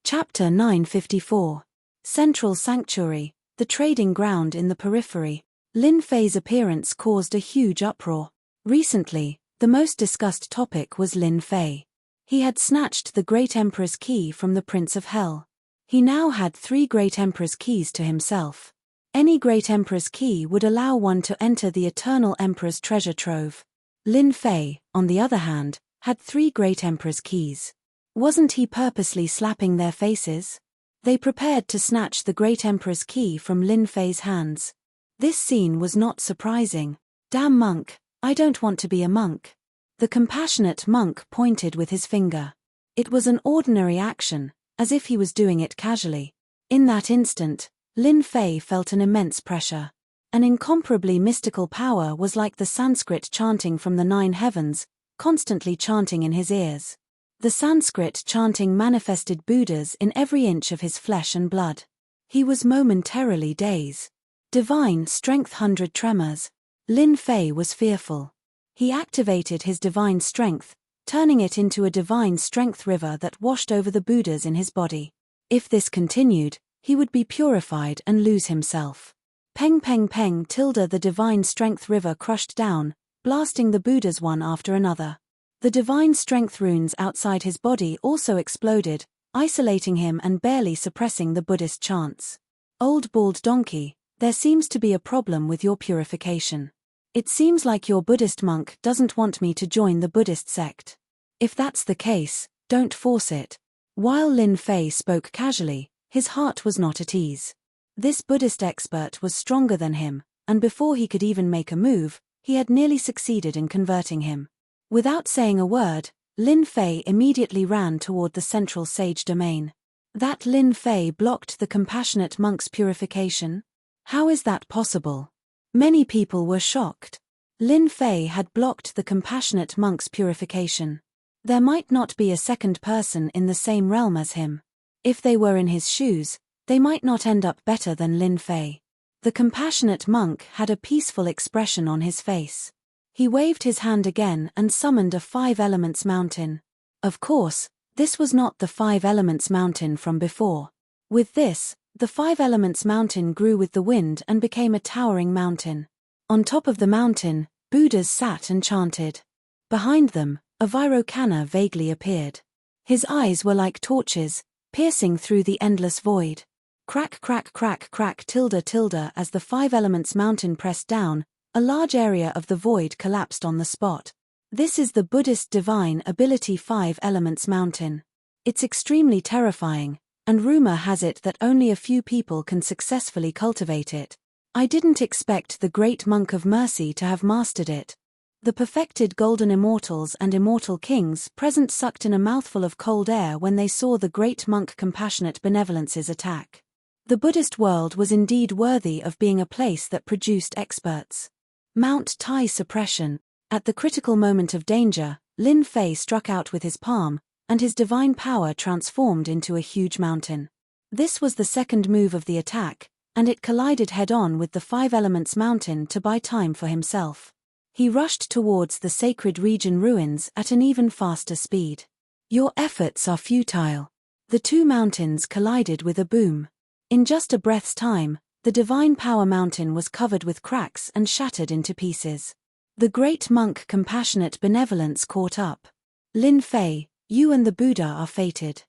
Chapter 954. Central Sanctuary, the trading ground in the periphery. Lin Fei's appearance caused a huge uproar. Recently, the most discussed topic was Lin Fei. He had snatched the Great Emperor's key from the Prince of Hell. He now had 3 Great Emperor's keys to himself. Any Great Emperor's key would allow one to enter the Eternal Emperor's treasure trove. Lin Fei, on the other hand, had 3 Great Emperor's keys. Wasn't he purposely slapping their faces? They prepared to snatch the Great Emperor's key from Lin Fei's hands. This scene was not surprising. Damn monk, I don't want to be a monk. The compassionate monk pointed with his finger. It was an ordinary action, as if he was doing it casually. In that instant, Lin Fei felt an immense pressure. An incomparably mystical power was like the Sanskrit chanting from the 9 heavens, constantly chanting in his ears. The Sanskrit chanting manifested Buddhas in every inch of his flesh and blood. He was momentarily dazed. Divine strength 100 tremors. Lin Fei was fearful. He activated his divine strength, turning it into a divine strength river that washed over the Buddhas in his body. If this continued, he would be purified and lose himself. Peng peng peng tilde the divine strength river crushed down, blasting the Buddhas one after another. The divine strength runes outside his body also exploded, isolating him and barely suppressing the Buddhist chants. Old bald donkey, there seems to be a problem with your purification. It seems like your Buddhist monk doesn't want me to join the Buddhist sect. If that's the case, don't force it. While Lin Fei spoke casually, his heart was not at ease. This Buddhist expert was stronger than him, and before he could even make a move, he had nearly succeeded in converting him. Without saying a word, Lin Fei immediately ran toward the central sage domain. That Lin Fei blocked the compassionate monk's purification? How is that possible? Many people were shocked. Lin Fei had blocked the compassionate monk's purification. There might not be a second person in the same realm as him. If they were in his shoes, they might not end up better than Lin Fei. The compassionate monk had a peaceful expression on his face. He waved his hand again and summoned a 5 elements mountain. Of course, this was not the 5 elements mountain from before. With this, the 5 elements mountain grew with the wind and became a towering mountain. On top of the mountain, Buddhas sat and chanted. Behind them, a Vairocana vaguely appeared. His eyes were like torches, piercing through the endless void. Crack crack crack crack tilde tilde as the 5 elements mountain pressed down, a large area of the void collapsed on the spot. This is the Buddhist divine ability 5 elements mountain. It's extremely terrifying, and rumor has it that only a few people can successfully cultivate it. I didn't expect the great monk of mercy to have mastered it. The perfected golden immortals and immortal kings present sucked in a mouthful of cold air when they saw the great monk compassionate benevolence's attack. The Buddhist world was indeed worthy of being a place that produced experts. Mount Tai suppression. At the critical moment of danger, Lin Fei struck out with his palm, and his divine power transformed into a huge mountain. This was the second move of the attack, and it collided head-on with the Five Elements mountain to buy time for himself. He rushed towards the sacred region ruins at an even faster speed. Your efforts are futile. The two mountains collided with a boom. In just a breath's time, the divine power mountain was covered with cracks and shattered into pieces. The great monk compassionate benevolence caught up. Lin Fei, you and the Buddha are fated.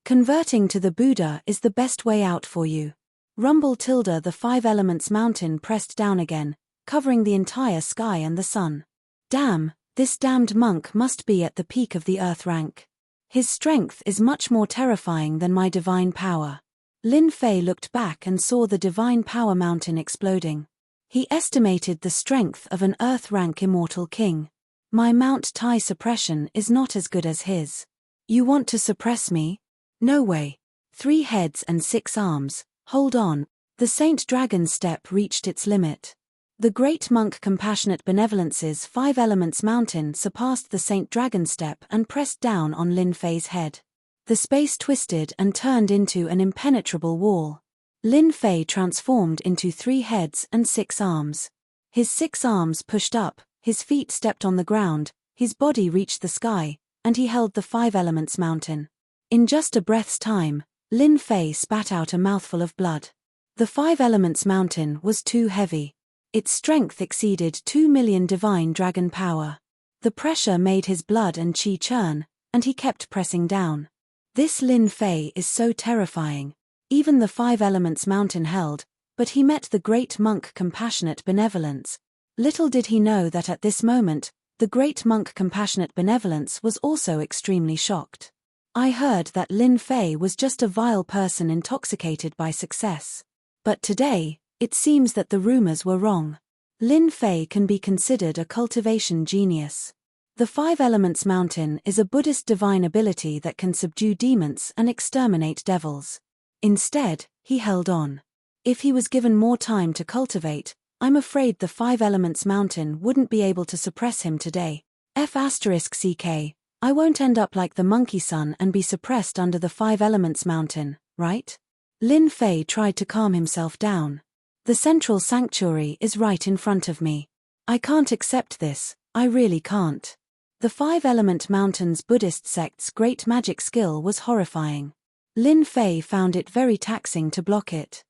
Converting to the Buddha is the best way out for you. Rumble tilde the Five Elements mountain pressed down again, covering the entire sky and the sun. Damn, this damned monk must be at the peak of the earth rank. His strength is much more terrifying than my divine power. Lin Fei looked back and saw the divine power mountain exploding. He estimated the strength of an earth rank immortal king. My Mount Tai suppression is not as good as his. You want to suppress me? No way. 3 heads and 6 arms, hold on. The Saint Dragon's step reached its limit. The great monk compassionate benevolence's 5 Elements mountain surpassed the Saint Dragon step and pressed down on Lin Fei's head. The space twisted and turned into an impenetrable wall. Lin Fei transformed into 3 heads and 6 arms. His 6 arms pushed up, his feet stepped on the ground, his body reached the sky, and he held the 5 Elements mountain. In just a breath's time, Lin Fei spat out a mouthful of blood. The 5 Elements mountain was too heavy. Its strength exceeded 2 million divine dragon power. The pressure made his blood and chi churn, and he kept pressing down. This Lin Fei is so terrifying. Even the 5 Elements mountain held, but he met the great monk compassionate benevolence. Little did he know that at this moment, the great monk compassionate benevolence was also extremely shocked. I heard that Lin Fei was just a vile person intoxicated by success. But today, it seems that the rumors were wrong. Lin Fei can be considered a cultivation genius. The 5 Elements mountain is a Buddhist divine ability that can subdue demons and exterminate devils. Instead, he held on. If he was given more time to cultivate, I'm afraid the 5 Elements mountain wouldn't be able to suppress him today. F***ck, I won't end up like the monkey son and be suppressed under the 5 Elements mountain, right? Lin Fei tried to calm himself down. The central sanctuary is right in front of me. I can't accept this, I really can't. The 5 Element Mountain's Buddhist sect's great magic skill was horrifying. Lin Fei found it very taxing to block it.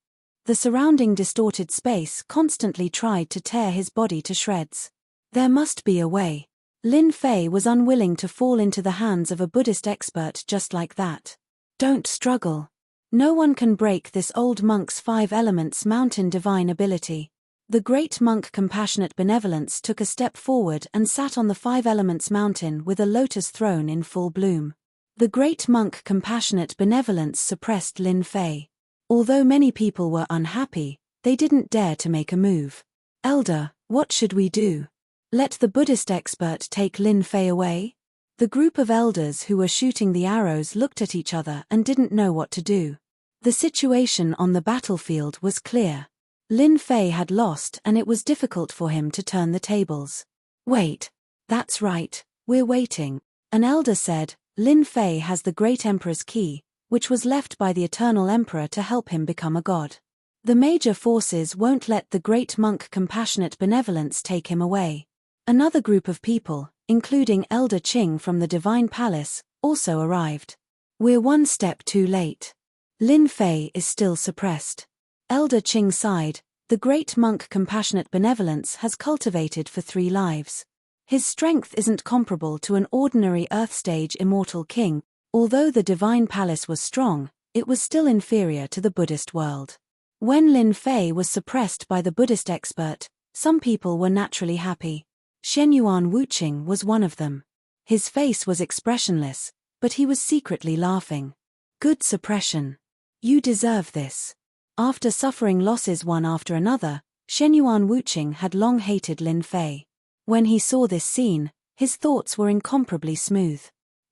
The surrounding distorted space constantly tried to tear his body to shreds. There must be a way. Lin Fei was unwilling to fall into the hands of a Buddhist expert just like that. Don't struggle. No one can break this old monk's 5 Elements mountain divine ability. The great monk compassionate benevolence took a step forward and sat on the 5 Elements mountain with a lotus throne in full bloom. The great monk compassionate benevolence suppressed Lin Fei. Although many people were unhappy, they didn't dare to make a move. Elder, what should we do? Let the Buddhist expert take Lin Fei away? The group of elders who were shooting the arrows looked at each other and didn't know what to do. The situation on the battlefield was clear. Lin Fei had lost and it was difficult for him to turn the tables. Wait. That's right, we're waiting. An elder said, Lin Fei has the great emperor's key, which was left by the eternal emperor to help him become a god. The major forces won't let the great monk compassionate benevolence take him away. Another group of people, including Elder Qing from the Divine Palace, also arrived. We're one step too late. Lin Fei is still suppressed. Elder Qing sighed, the great monk compassionate benevolence has cultivated for 3 lives. His strength isn't comparable to an ordinary earth-stage immortal king. Although the Divine Palace was strong, it was still inferior to the Buddhist world. When Lin Fei was suppressed by the Buddhist expert, some people were naturally happy. Shenyuan Wuqing was one of them. His face was expressionless, but he was secretly laughing. Good suppression. You deserve this. After suffering losses one after another, Shenyuan Wuqing had long hated Lin Fei. When he saw this scene, his thoughts were incomparably smooth.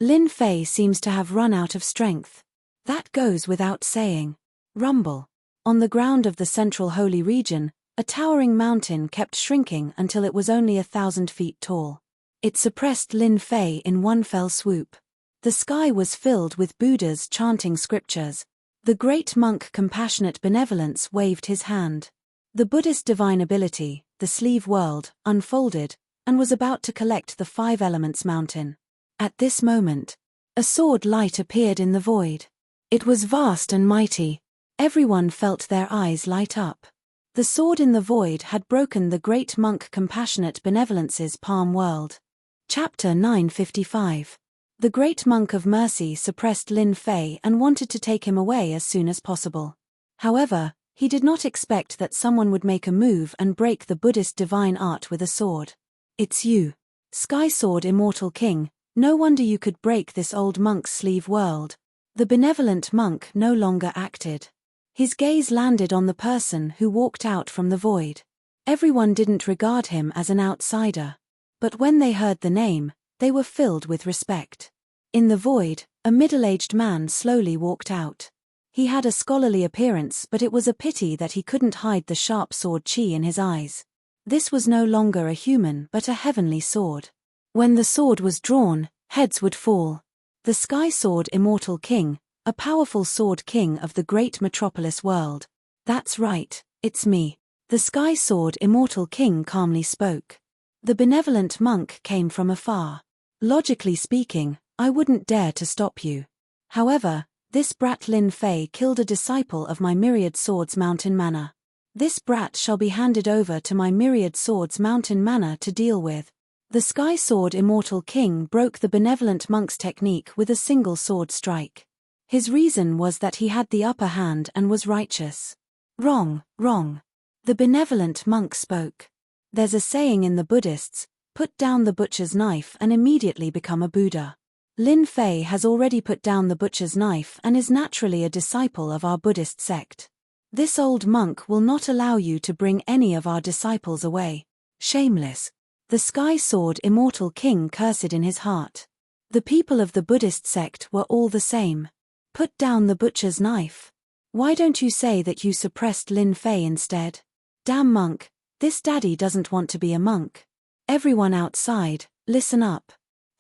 Lin Fei seems to have run out of strength. That goes without saying. Rumble. On the ground of the central holy region, a towering mountain kept shrinking until it was only 1,000 feet tall. It suppressed Lin Fei in one fell swoop. The sky was filled with Buddhas chanting scriptures. The great monk Compassionate Benevolence waved his hand. The Buddhist divine ability, the sleeve world, unfolded, and was about to collect the 5 elements mountain. At this moment, a sword light appeared in the void. It was vast and mighty. Everyone felt their eyes light up. The sword in the void had broken the great monk Compassionate Benevolence's palm world. Chapter 955. The great monk of mercy suppressed Lin Fei and wanted to take him away as soon as possible. However, he did not expect that someone would make a move and break the Buddhist divine art with a sword. It's you. Sky Sword Immortal King, no wonder you could break this old monk's sleeve world. The benevolent monk no longer acted. His gaze landed on the person who walked out from the void. Everyone didn't regard him as an outsider. But when they heard the name, they were filled with respect. In the void, a middle-aged man slowly walked out. He had a scholarly appearance, but it was a pity that he couldn't hide the sharp sword chi in his eyes. This was no longer a human but a heavenly sword. When the sword was drawn, heads would fall. The Sky Sword Immortal King, a powerful sword king of the great metropolis world. That's right, it's me. The Sky Sword Immortal King calmly spoke. The benevolent monk came from afar. Logically speaking, I wouldn't dare to stop you. However, this brat Lin Fei killed a disciple of my Myriad Swords Mountain Manor. This brat shall be handed over to my Myriad Swords Mountain Manor to deal with. The Sky Sword Immortal King broke the benevolent monk's technique with a single sword strike. His reason was that he had the upper hand and was righteous. Wrong, wrong. The benevolent monk spoke. There's a saying in the Buddhists, put down the butcher's knife and immediately become a Buddha. Lin Fei has already put down the butcher's knife and is naturally a disciple of our Buddhist sect. This old monk will not allow you to bring any of our disciples away. Shameless. The Sky Sword Immortal King cursed in his heart. The people of the Buddhist sect were all the same. Put down the butcher's knife. Why don't you say that you suppressed Lin Fei instead? Damn monk, this daddy doesn't want to be a monk. Everyone outside, listen up.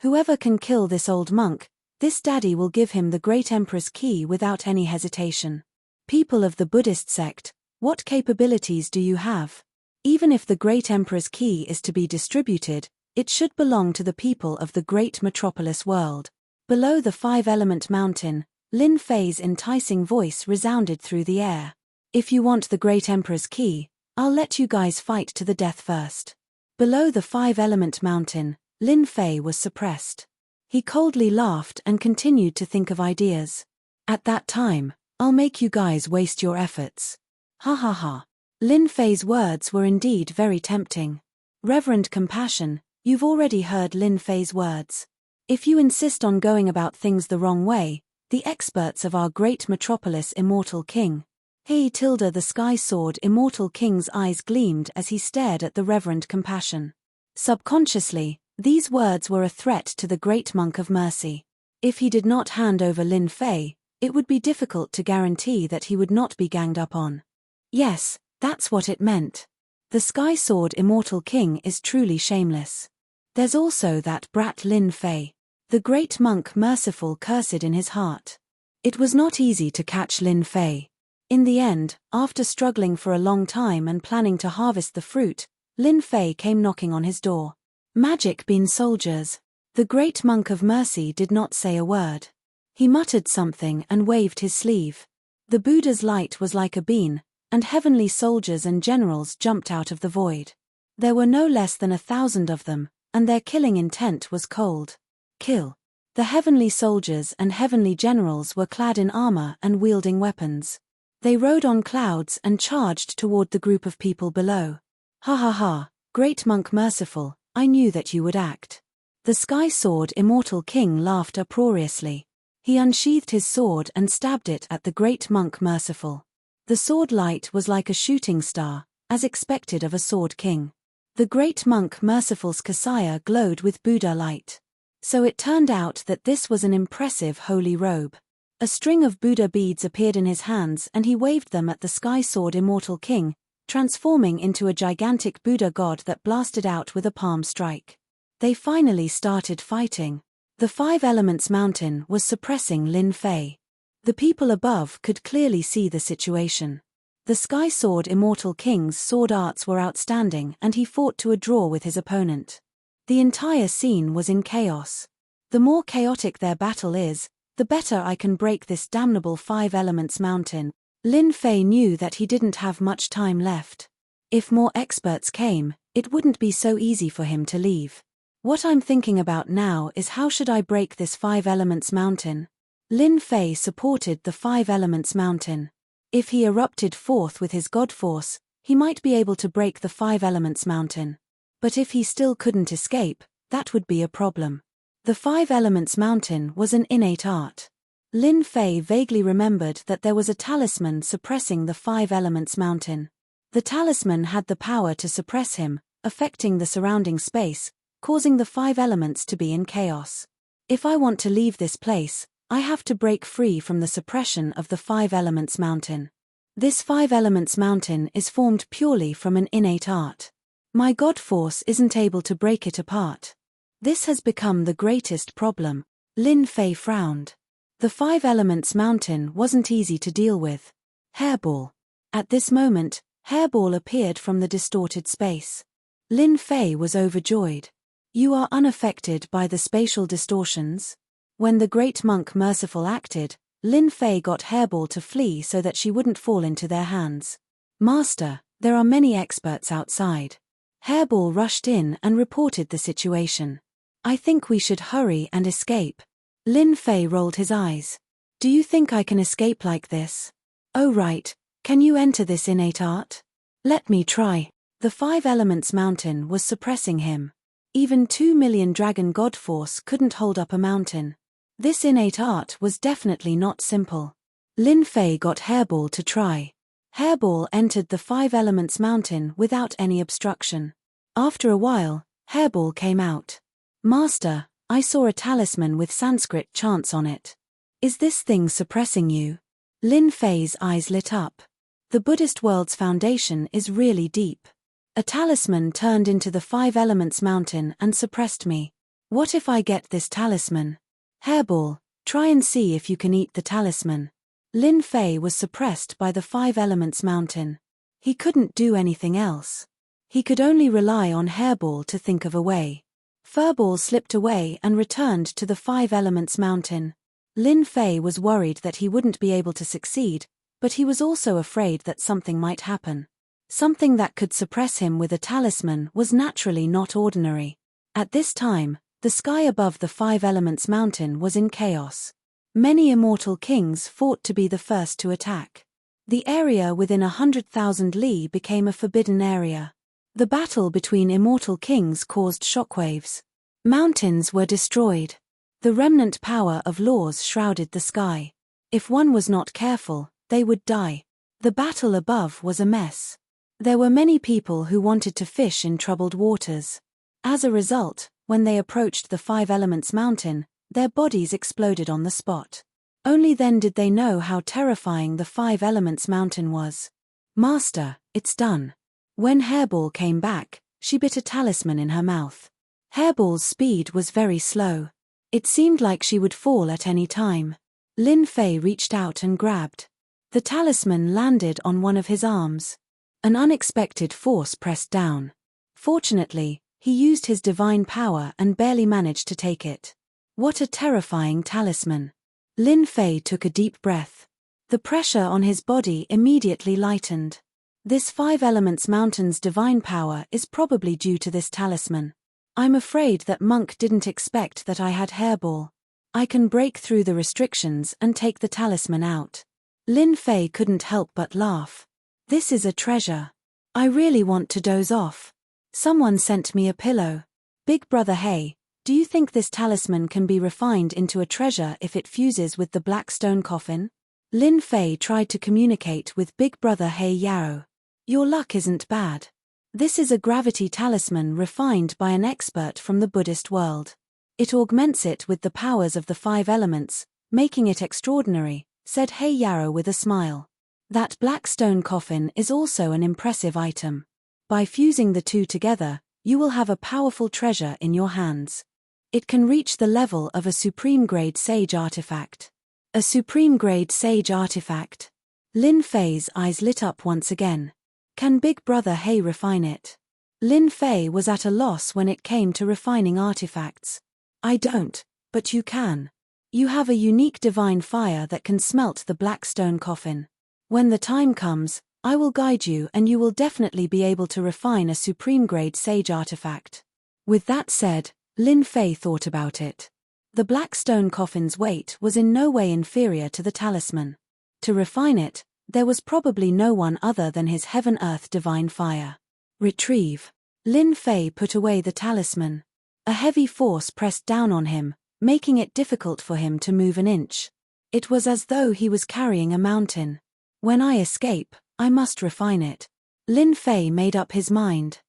Whoever can kill this old monk, this daddy will give him the great emperor's key without any hesitation. People of the Buddhist sect, what capabilities do you have? Even if the great emperor's key is to be distributed, it should belong to the people of the great metropolis world. Below the 5-element mountain, Lin Fei's enticing voice resounded through the air. If you want the great emperor's key, I'll let you guys fight to the death first. Below the 5-element mountain, Lin Fei was suppressed. He coldly laughed and continued to think of ideas. At that time, I'll make you guys waste your efforts. Ha ha ha. Lin Fei's words were indeed very tempting. Reverend Compassion, you've already heard Lin Fei's words. If you insist on going about things the wrong way, the experts of our great metropolis Immortal King. Hey Tilda, the Sky Sword Immortal King's eyes gleamed as he stared at the Reverend Compassion. Subconsciously, these words were a threat to the great monk of mercy. If he did not hand over Lin Fei, it would be difficult to guarantee that he would not be ganged up on. Yes, that's what it meant. The Sky Sword Immortal King is truly shameless. There's also that brat Lin Fei. The great monk merciful cursed in his heart. It was not easy to catch Lin Fei. In the end, after struggling for a long time and planning to harvest the fruit, Lin Fei came knocking on his door. Magic bean soldiers. The great monk of mercy did not say a word. He muttered something and waved his sleeve. The Buddha's light was like a bean, and heavenly soldiers and generals jumped out of the void. There were no less than 1,000 of them, and their killing intent was cold. Kill. The heavenly soldiers and heavenly generals were clad in armor and wielding weapons. They rode on clouds and charged toward the group of people below. Ha ha ha, great monk merciful, I knew that you would act. The Sky Sword Immortal King laughed uproariously. He unsheathed his sword and stabbed it at the great monk Merciful. The sword light was like a shooting star, as expected of a sword king. The great monk Merciful's kasaya glowed with Buddha light. So it turned out that this was an impressive holy robe. A string of Buddha beads appeared in his hands and he waved them at the sky sword Immortal King, transforming into a gigantic Buddha god that blasted out with a palm strike. They finally started fighting. The Five Elements Mountain was suppressing Lin Fei. The people above could clearly see the situation. The sky sword Immortal King's sword arts were outstanding and he fought to a draw with his opponent. The entire scene was in chaos. The more chaotic their battle is, the better I can break this damnable Five Elements Mountain. Lin Fei knew that he didn't have much time left. If more experts came, it wouldn't be so easy for him to leave. What I'm thinking about now is how should I break this Five Elements Mountain? Lin Fei supported the Five Elements Mountain. If he erupted forth with his god force, he might be able to break the Five Elements Mountain. But if he still couldn't escape, that would be a problem. The Five Elements Mountain was an innate art. Lin Fei vaguely remembered that there was a talisman suppressing the Five Elements Mountain. The talisman had the power to suppress him, affecting the surrounding space, causing the Five Elements to be in chaos. If I want to leave this place, I have to break free from the suppression of the Five Elements Mountain. This Five Elements Mountain is formed purely from an innate art. My god force isn't able to break it apart. This has become the greatest problem. Lin Fei frowned. The Five Elements Mountain wasn't easy to deal with. Hairball. At this moment, Hairball appeared from the distorted space. Lin Fei was overjoyed. You are unaffected by the spatial distortions? When the great monk Merciful acted, Lin Fei got Hairball to flee so that she wouldn't fall into their hands. Master, there are many experts outside. Hairball rushed in and reported the situation. I think we should hurry and escape. Lin Fei rolled his eyes. Do you think I can escape like this? Oh right, can you enter this innate art? Let me try. The Five Elements Mountain was suppressing him. Even 2 million dragon god force couldn't hold up a mountain. This innate art was definitely not simple. Lin Fei got Hairball to try. Hairball entered the Five Elements Mountain without any obstruction. After a while, Hairball came out. Master, I saw a talisman with Sanskrit chants on it. Is this thing suppressing you? Lin Fei's eyes lit up. The Buddhist world's foundation is really deep. A talisman turned into the Five Elements Mountain and suppressed me. What if I get this talisman? Hairball, try and see if you can eat the talisman. Lin Fei was suppressed by the Five Elements Mountain. He couldn't do anything else. He could only rely on Hairball to think of a way. Furball slipped away and returned to the Five Elements Mountain. Lin Fei was worried that he wouldn't be able to succeed, but he was also afraid that something might happen. Something that could suppress him with a talisman was naturally not ordinary. At this time, the sky above the Five Elements Mountain was in chaos. Many immortal kings fought to be the first to attack. The area within 100,000 li became a forbidden area. The battle between immortal kings caused shockwaves. Mountains were destroyed. The remnant power of laws shrouded the sky. If one was not careful, they would die. The battle above was a mess. There were many people who wanted to fish in troubled waters. As a result, when they approached the Five Elements Mountain, their bodies exploded on the spot. Only then did they know how terrifying the Five Elements Mountain was. Master, it's done. When Hairball came back, she bit a talisman in her mouth. Hairball's speed was very slow. It seemed like she would fall at any time. Lin Fei reached out and grabbed. The talisman landed on one of his arms. An unexpected force pressed down. Fortunately, he used his divine power and barely managed to take it. What a terrifying talisman. Lin Fei took a deep breath. The pressure on his body immediately lightened. This Five Elements Mountain's divine power is probably due to this talisman. I'm afraid that Monk didn't expect that I had Hairball. I can break through the restrictions and take the talisman out. Lin Fei couldn't help but laugh. This is a treasure. I really want to doze off. Someone sent me a pillow. Big Brother Hey, Do you think this talisman can be refined into a treasure if it fuses with the black stone coffin? Lin Fei tried to communicate with Big Brother He Yao. Your luck isn't bad. This is a gravity talisman refined by an expert from the Buddhist world. It augments it with the powers of the 5 elements, making it extraordinary, said He Yao with a smile. That black stone coffin is also an impressive item. By fusing the two together, you will have a powerful treasure in your hands. It can reach the level of a supreme-grade sage artifact. A supreme-grade sage artifact. Lin Fei's eyes lit up once again. Can Big Brother He refine it? Lin Fei was at a loss when it came to refining artifacts. I don't, but you can. You have a unique divine fire that can smelt the black stone coffin. When the time comes, I will guide you and you will definitely be able to refine a supreme-grade sage artifact. With that said, Lin Fei thought about it. The black stone coffin's weight was in no way inferior to the talisman. To refine it, there was probably no one other than his heaven-earth divine fire. Retrieve. Lin Fei put away the talisman. A heavy force pressed down on him, making it difficult for him to move an inch. It was as though he was carrying a mountain. When I escape, I must refine it. Lin Fei made up his mind.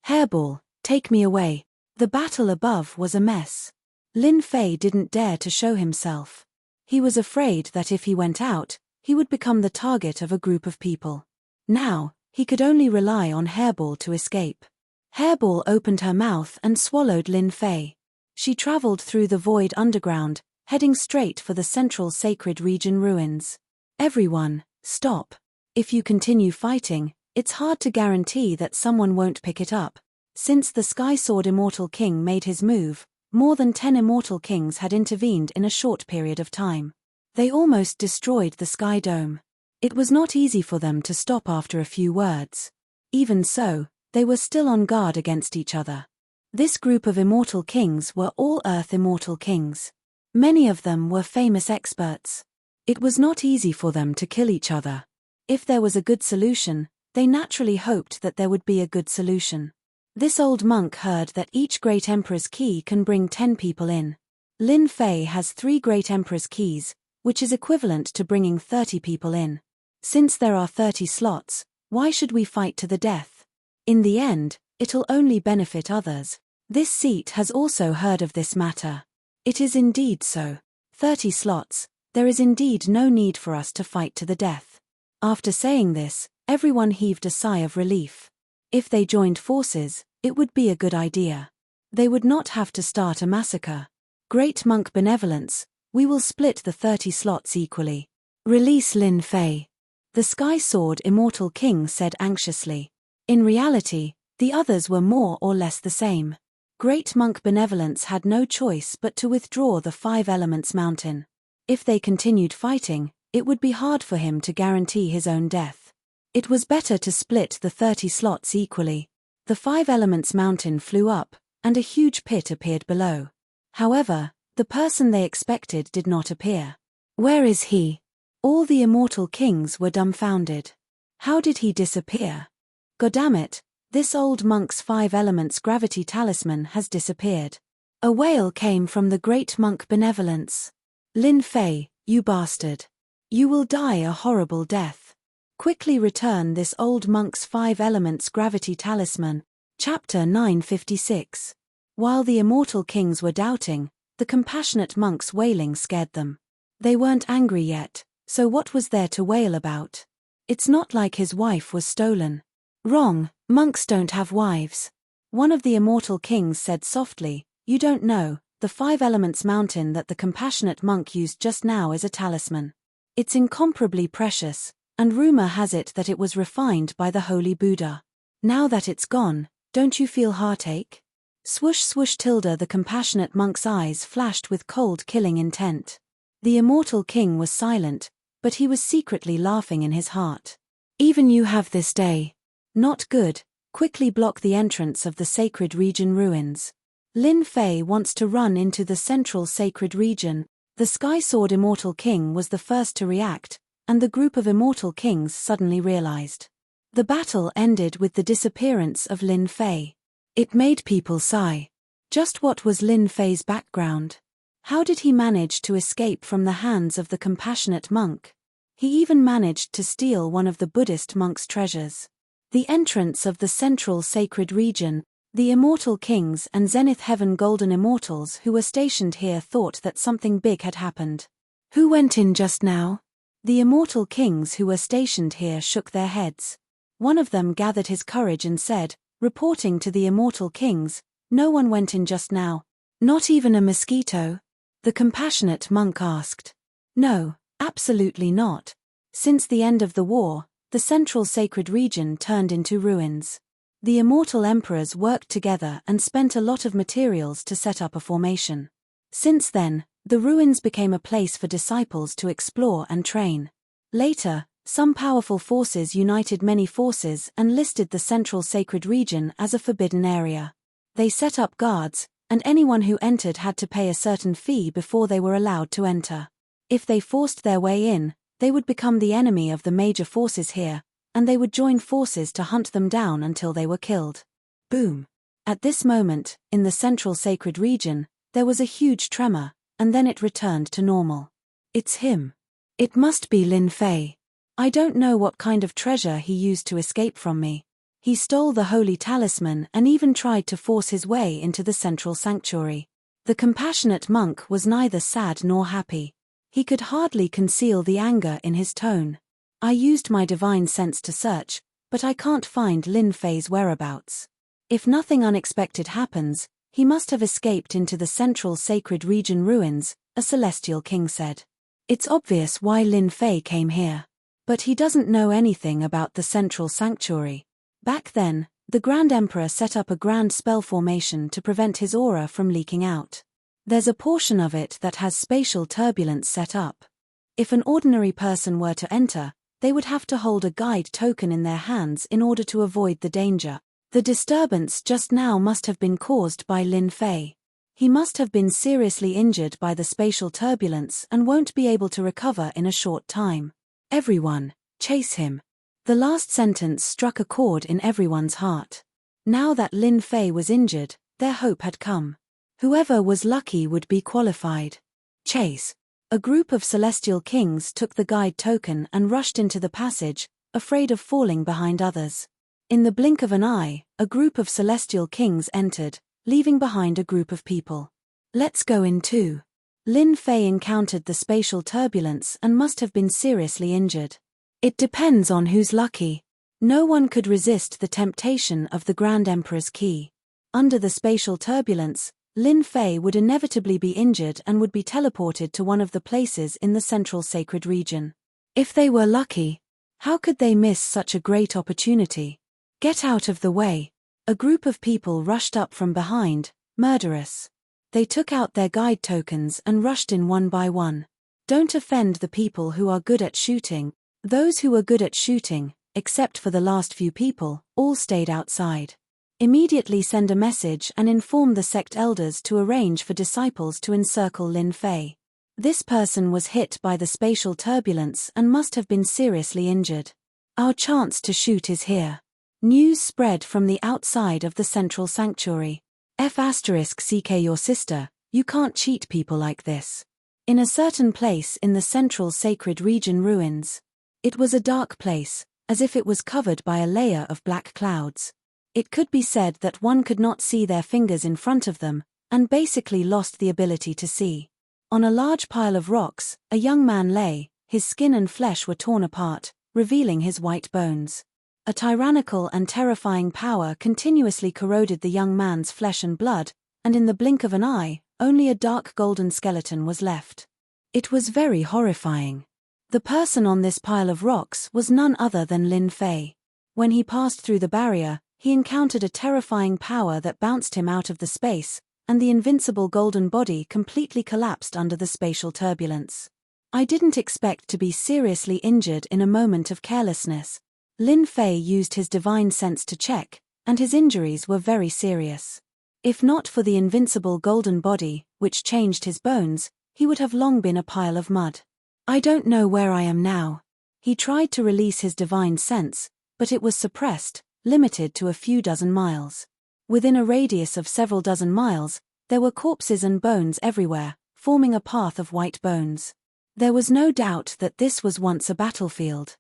Hairball, take me away. The battle above was a mess. Lin Fei didn't dare to show himself. He was afraid that if he went out, he would become the target of a group of people. Now, he could only rely on Hairball to escape. Hairball opened her mouth and swallowed Lin Fei. She traveled through the void underground, heading straight for the central sacred region ruins. Everyone, stop. If you continue fighting, it's hard to guarantee that someone won't pick it up. Since the Sky Sword Immortal King made his move, more than 10 Immortal Kings had intervened in a short period of time. They almost destroyed the Sky Dome. It was not easy for them to stop after a few words. Even so, they were still on guard against each other. This group of Immortal Kings were all Earth Immortal Kings. Many of them were famous experts. It was not easy for them to kill each other. If there was a good solution, they naturally hoped that there would be a good solution. This old monk heard that each Great Emperor's key can bring 10 people in. Lin Fei has 3 Great Emperor's keys, which is equivalent to bringing 30 people in. Since there are 30 slots, why should we fight to the death? In the end, it'll only benefit others. This seat has also heard of this matter. It is indeed so. 30 slots, there is indeed no need for us to fight to the death. After saying this, everyone heaved a sigh of relief. If they joined forces, it would be a good idea. They would not have to start a massacre. Great Monk Benevolence, we will split the 30 slots equally. Release Lin Fei. The Sky Sword Immortal King said anxiously. In reality, the others were more or less the same. Great Monk Benevolence had no choice but to withdraw the 5 Elements Mountain. If they continued fighting, it would be hard for him to guarantee his own death. It was better to split the 30 slots equally. The 5 Elements Mountain flew up, and a huge pit appeared below. However, the person they expected did not appear. Where is he? All the Immortal Kings were dumbfounded. How did he disappear? Goddammit, this old monk's 5 Elements gravity talisman has disappeared. A wail came from the Great Monk Benevolence. Lin Fei, you bastard. You will die a horrible death. Quickly return this old monk's 5 Elements gravity talisman. Chapter 956. While the Immortal Kings were doubting, the compassionate monk's wailing scared them. They weren't angry yet, so what was there to wail about? It's not like his wife was stolen. Wrong, monks don't have wives. One of the Immortal Kings said softly, you don't know, the 5 Elements mountain that the compassionate monk used just now is a talisman. It's incomparably precious, and rumor has it that it was refined by the Holy Buddha. Now that it's gone, don't you feel heartache? Swoosh swoosh tilde the compassionate monk's eyes flashed with cold killing intent. The Immortal King was silent, but he was secretly laughing in his heart. Even you have this day. Not good, quickly block the entrance of the sacred region ruins. Lin Fei wants to run into the central sacred region. The Sky Sword Immortal King was the first to react, and the group of Immortal Kings suddenly realized. The battle ended with the disappearance of Lin Fei. It made people sigh. Just what was Lin Fei's background? How did he manage to escape from the hands of the compassionate monk? He even managed to steal one of the Buddhist monk's treasures. The entrance of the central sacred region, the immortal kings and Zenith Heaven golden immortals who were stationed here thought that something big had happened. Who went in just now? The immortal kings who were stationed here shook their heads. One of them gathered his courage and said, reporting to the immortal kings, "No one went in just now. Not even a mosquito?" The compassionate monk asked. "No, absolutely not. Since the end of the war, the central sacred region turned into ruins. The immortal emperors worked together and spent a lot of materials to set up a formation. Since then, the ruins became a place for disciples to explore and train. Later, some powerful forces united many forces and listed the central sacred region as a forbidden area. They set up guards, and anyone who entered had to pay a certain fee before they were allowed to enter. If they forced their way in, they would become the enemy of the major forces here, and they would join forces to hunt them down until they were killed. Boom. At this moment, in the central sacred region, there was a huge tremor, and then it returned to normal. It's him. It must be Lin Fei. I don't know what kind of treasure he used to escape from me. He stole the holy talisman and even tried to force his way into the central sanctuary. The compassionate monk was neither sad nor happy. He could hardly conceal the anger in his tone. I used my divine sense to search, but I can't find Lin Fei's whereabouts. If nothing unexpected happens, he must have escaped into the central sacred region ruins, a celestial king said. It's obvious why Lin Fei came here. But he doesn't know anything about the central sanctuary. Back then, the Grand Emperor set up a grand spell formation to prevent his aura from leaking out. There's a portion of it that has spatial turbulence set up. If an ordinary person were to enter, they would have to hold a guide token in their hands in order to avoid the danger. The disturbance just now must have been caused by Lin Fei. He must have been seriously injured by the spatial turbulence and won't be able to recover in a short time. Everyone, chase him. The last sentence struck a chord in everyone's heart. Now that Lin Fei was injured, their hope had come. Whoever was lucky would be qualified. Chase. A group of celestial kings took the guide token and rushed into the passage, afraid of falling behind others. In the blink of an eye, a group of celestial kings entered, leaving behind a group of people. Let's go in too. Lin Fei encountered the spatial turbulence and must have been seriously injured. It depends on who's lucky. No one could resist the temptation of the Grand Emperor's key. Under the spatial turbulence, Lin Fei would inevitably be injured and would be teleported to one of the places in the central sacred region. If they were lucky, how could they miss such a great opportunity? Get out of the way. A group of people rushed up from behind, murderous. They took out their guide tokens and rushed in one by one. Don't offend the people who are good at shooting. Those who were good at shooting, except for the last few people, all stayed outside. Immediately send a message and inform the sect elders to arrange for disciples to encircle Lin Fei. This person was hit by the spatial turbulence and must have been seriously injured. Our chance to shoot is here. News spread from the outside of the central sanctuary. *CK your sister, you can't cheat people like this. In a certain place in the central sacred region ruins. It was a dark place, as if it was covered by a layer of black clouds. It could be said that one could not see their fingers in front of them, and basically lost the ability to see. On a large pile of rocks, a young man lay, his skin and flesh were torn apart, revealing his white bones. A tyrannical and terrifying power continuously corroded the young man's flesh and blood, and in the blink of an eye, only a dark golden skeleton was left. It was very horrifying. The person on this pile of rocks was none other than Lin Fei. When he passed through the barrier, he encountered a terrifying power that bounced him out of the space, and the invincible golden body completely collapsed under the spatial turbulence. I didn't expect to be seriously injured in a moment of carelessness. Lin Fei used his divine sense to check, and his injuries were very serious. If not for the invincible golden body, which changed his bones, he would have long been a pile of mud. I don't know where I am now. He tried to release his divine sense, but it was suppressed, limited to a few dozen miles. Within a radius of several dozen miles, there were corpses and bones everywhere, forming a path of white bones. There was no doubt that this was once a battlefield.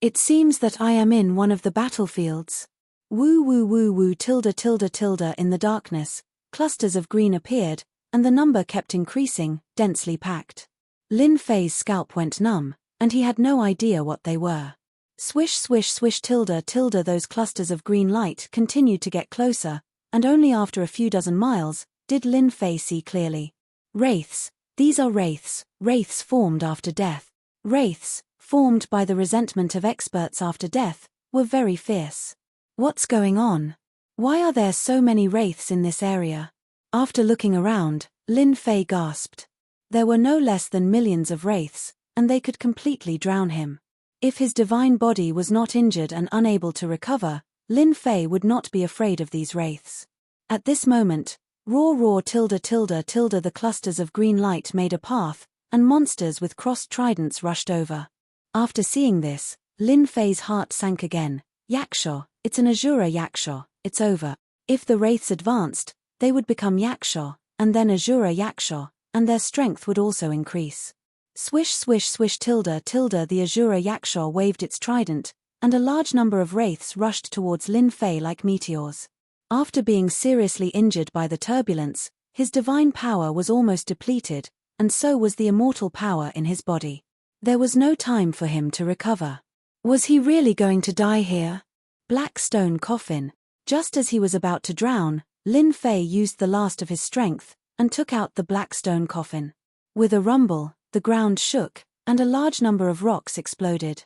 It seems that I am in one of the battlefields. Woo woo woo woo tilde tilde tilde. In the darkness, clusters of green appeared, and the number kept increasing, densely packed. Lin Fei's scalp went numb, and he had no idea what they were. Swish swish swish tilde tilde. Those clusters of green light continued to get closer, and only after a few dozen miles did Lin Fei see clearly. Wraiths. These are wraiths, wraiths formed after death. Wraiths, formed by the resentment of experts after death, were very fierce. What's going on? Why are there so many wraiths in this area? After looking around, Lin Fei gasped. There were no less than millions of wraiths, and they could completely drown him. If his divine body was not injured and unable to recover, Lin Fei would not be afraid of these wraiths. At this moment, roar roar tilde tilde tilde. The clusters of green light made a path, and monsters with crossed tridents rushed over. After seeing this, Lin Fei's heart sank again. Yaksha, it's an Azura Yaksha, it's over. If the wraiths advanced, they would become Yaksha, and then Azura Yaksha, and their strength would also increase. Swish swish swish tilde tilde. The Azura Yaksha waved its trident, and a large number of wraiths rushed towards Lin Fei like meteors. After being seriously injured by the turbulence, his divine power was almost depleted, and so was the immortal power in his body. There was no time for him to recover. Was he really going to die here? Black stone coffin. Just as he was about to drown, Lin Fei used the last of his strength, and took out the black stone coffin. With a rumble, the ground shook, and a large number of rocks exploded.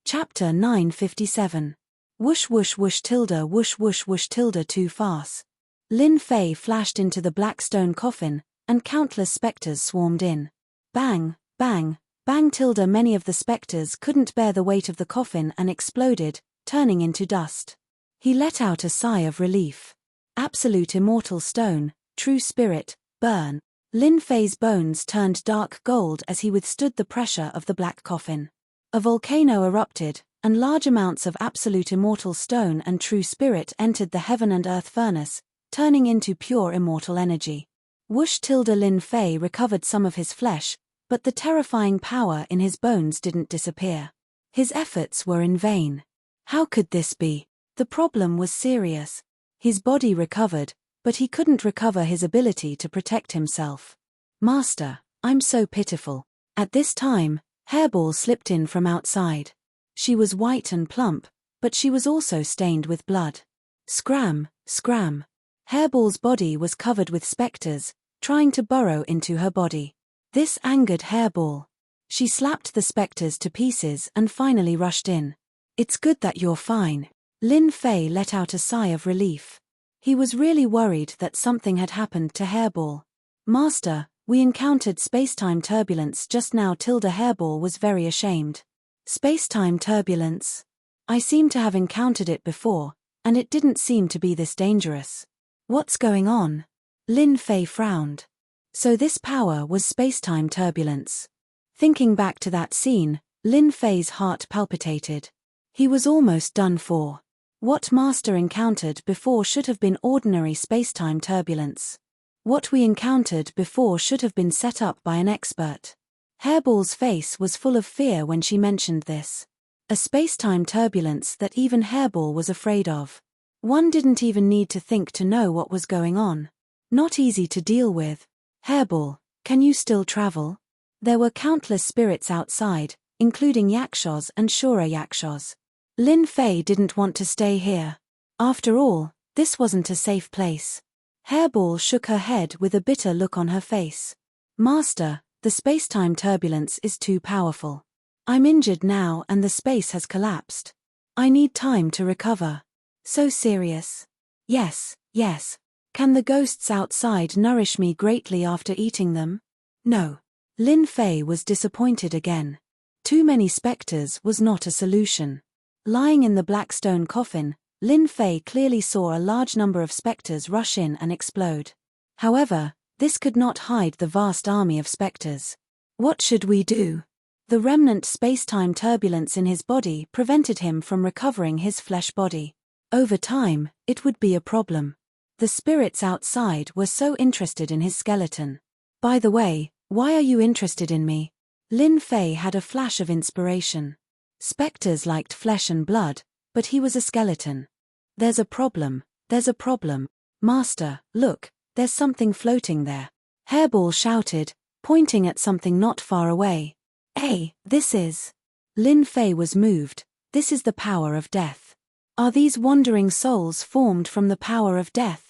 Chapter 957. Whoosh whoosh whoosh tilde whoosh whoosh whoosh tilde. Too fast. Lin Fei flashed into the black stone coffin, and countless specters swarmed in. Bang, bang, bang tilde. Many of the specters couldn't bear the weight of the coffin and exploded, turning into dust. He let out a sigh of relief. Absolute immortal stone, true spirit, burn. Lin Fei's bones turned dark gold as he withstood the pressure of the black coffin. A volcano erupted, and large amounts of absolute immortal stone and true spirit entered the heaven and earth furnace, turning into pure immortal energy. Whoosh tilde. Lin Fei recovered some of his flesh, but the terrifying power in his bones didn't disappear. His efforts were in vain. How could this be? The problem was serious. His body recovered, but he couldn't recover his ability to protect himself. Master, I'm so pitiful. At this time, Hairball slipped in from outside. She was white and plump, but she was also stained with blood. Scram, scram. Hairball's body was covered with specters, trying to burrow into her body. This angered Hairball. She slapped the specters to pieces and finally rushed in. It's good that you're fine. Lin Fei let out a sigh of relief. He was really worried that something had happened to Hairball. Master, we encountered space-time turbulence just now. Hairball was very ashamed. Space-time turbulence? I seem to have encountered it before, and it didn't seem to be this dangerous. What's going on? Lin Fei frowned. So this power was space-time turbulence. Thinking back to that scene, Lin Fei's heart palpitated. He was almost done for. What Master encountered before should have been ordinary space-time turbulence. What we encountered before should have been set up by an expert. Hairball's face was full of fear when she mentioned this. A space-time turbulence that even Hairball was afraid of. One didn't even need to think to know what was going on. Not easy to deal with. Hairball, can you still travel? There were countless spirits outside, including Yakshas and Shura Yakshas. Lin Fei didn't want to stay here. After all, this wasn't a safe place. Hairball shook her head with a bitter look on her face. Master, the space-time turbulence is too powerful. I'm injured now and the space has collapsed. I need time to recover. So serious. Yes, yes. Can the ghosts outside nourish me greatly after eating them? No. Lin Fei was disappointed again. Too many specters was not a solution. Lying in the black stone coffin, Lin Fei clearly saw a large number of specters rush in and explode. However, this could not hide the vast army of specters. What should we do? The remnant space-time turbulence in his body prevented him from recovering his flesh body. Over time, it would be a problem. The spirits outside were so interested in his skeleton. By the way, why are you interested in me? Lin Fei had a flash of inspiration. Spectres liked flesh and blood, but he was a skeleton. There's a problem. Master, look, there's something floating there. Hairball shouted, pointing at something not far away. Hey, this is... Lin Fei was moved. This is the power of death. Are these wandering souls formed from the power of death?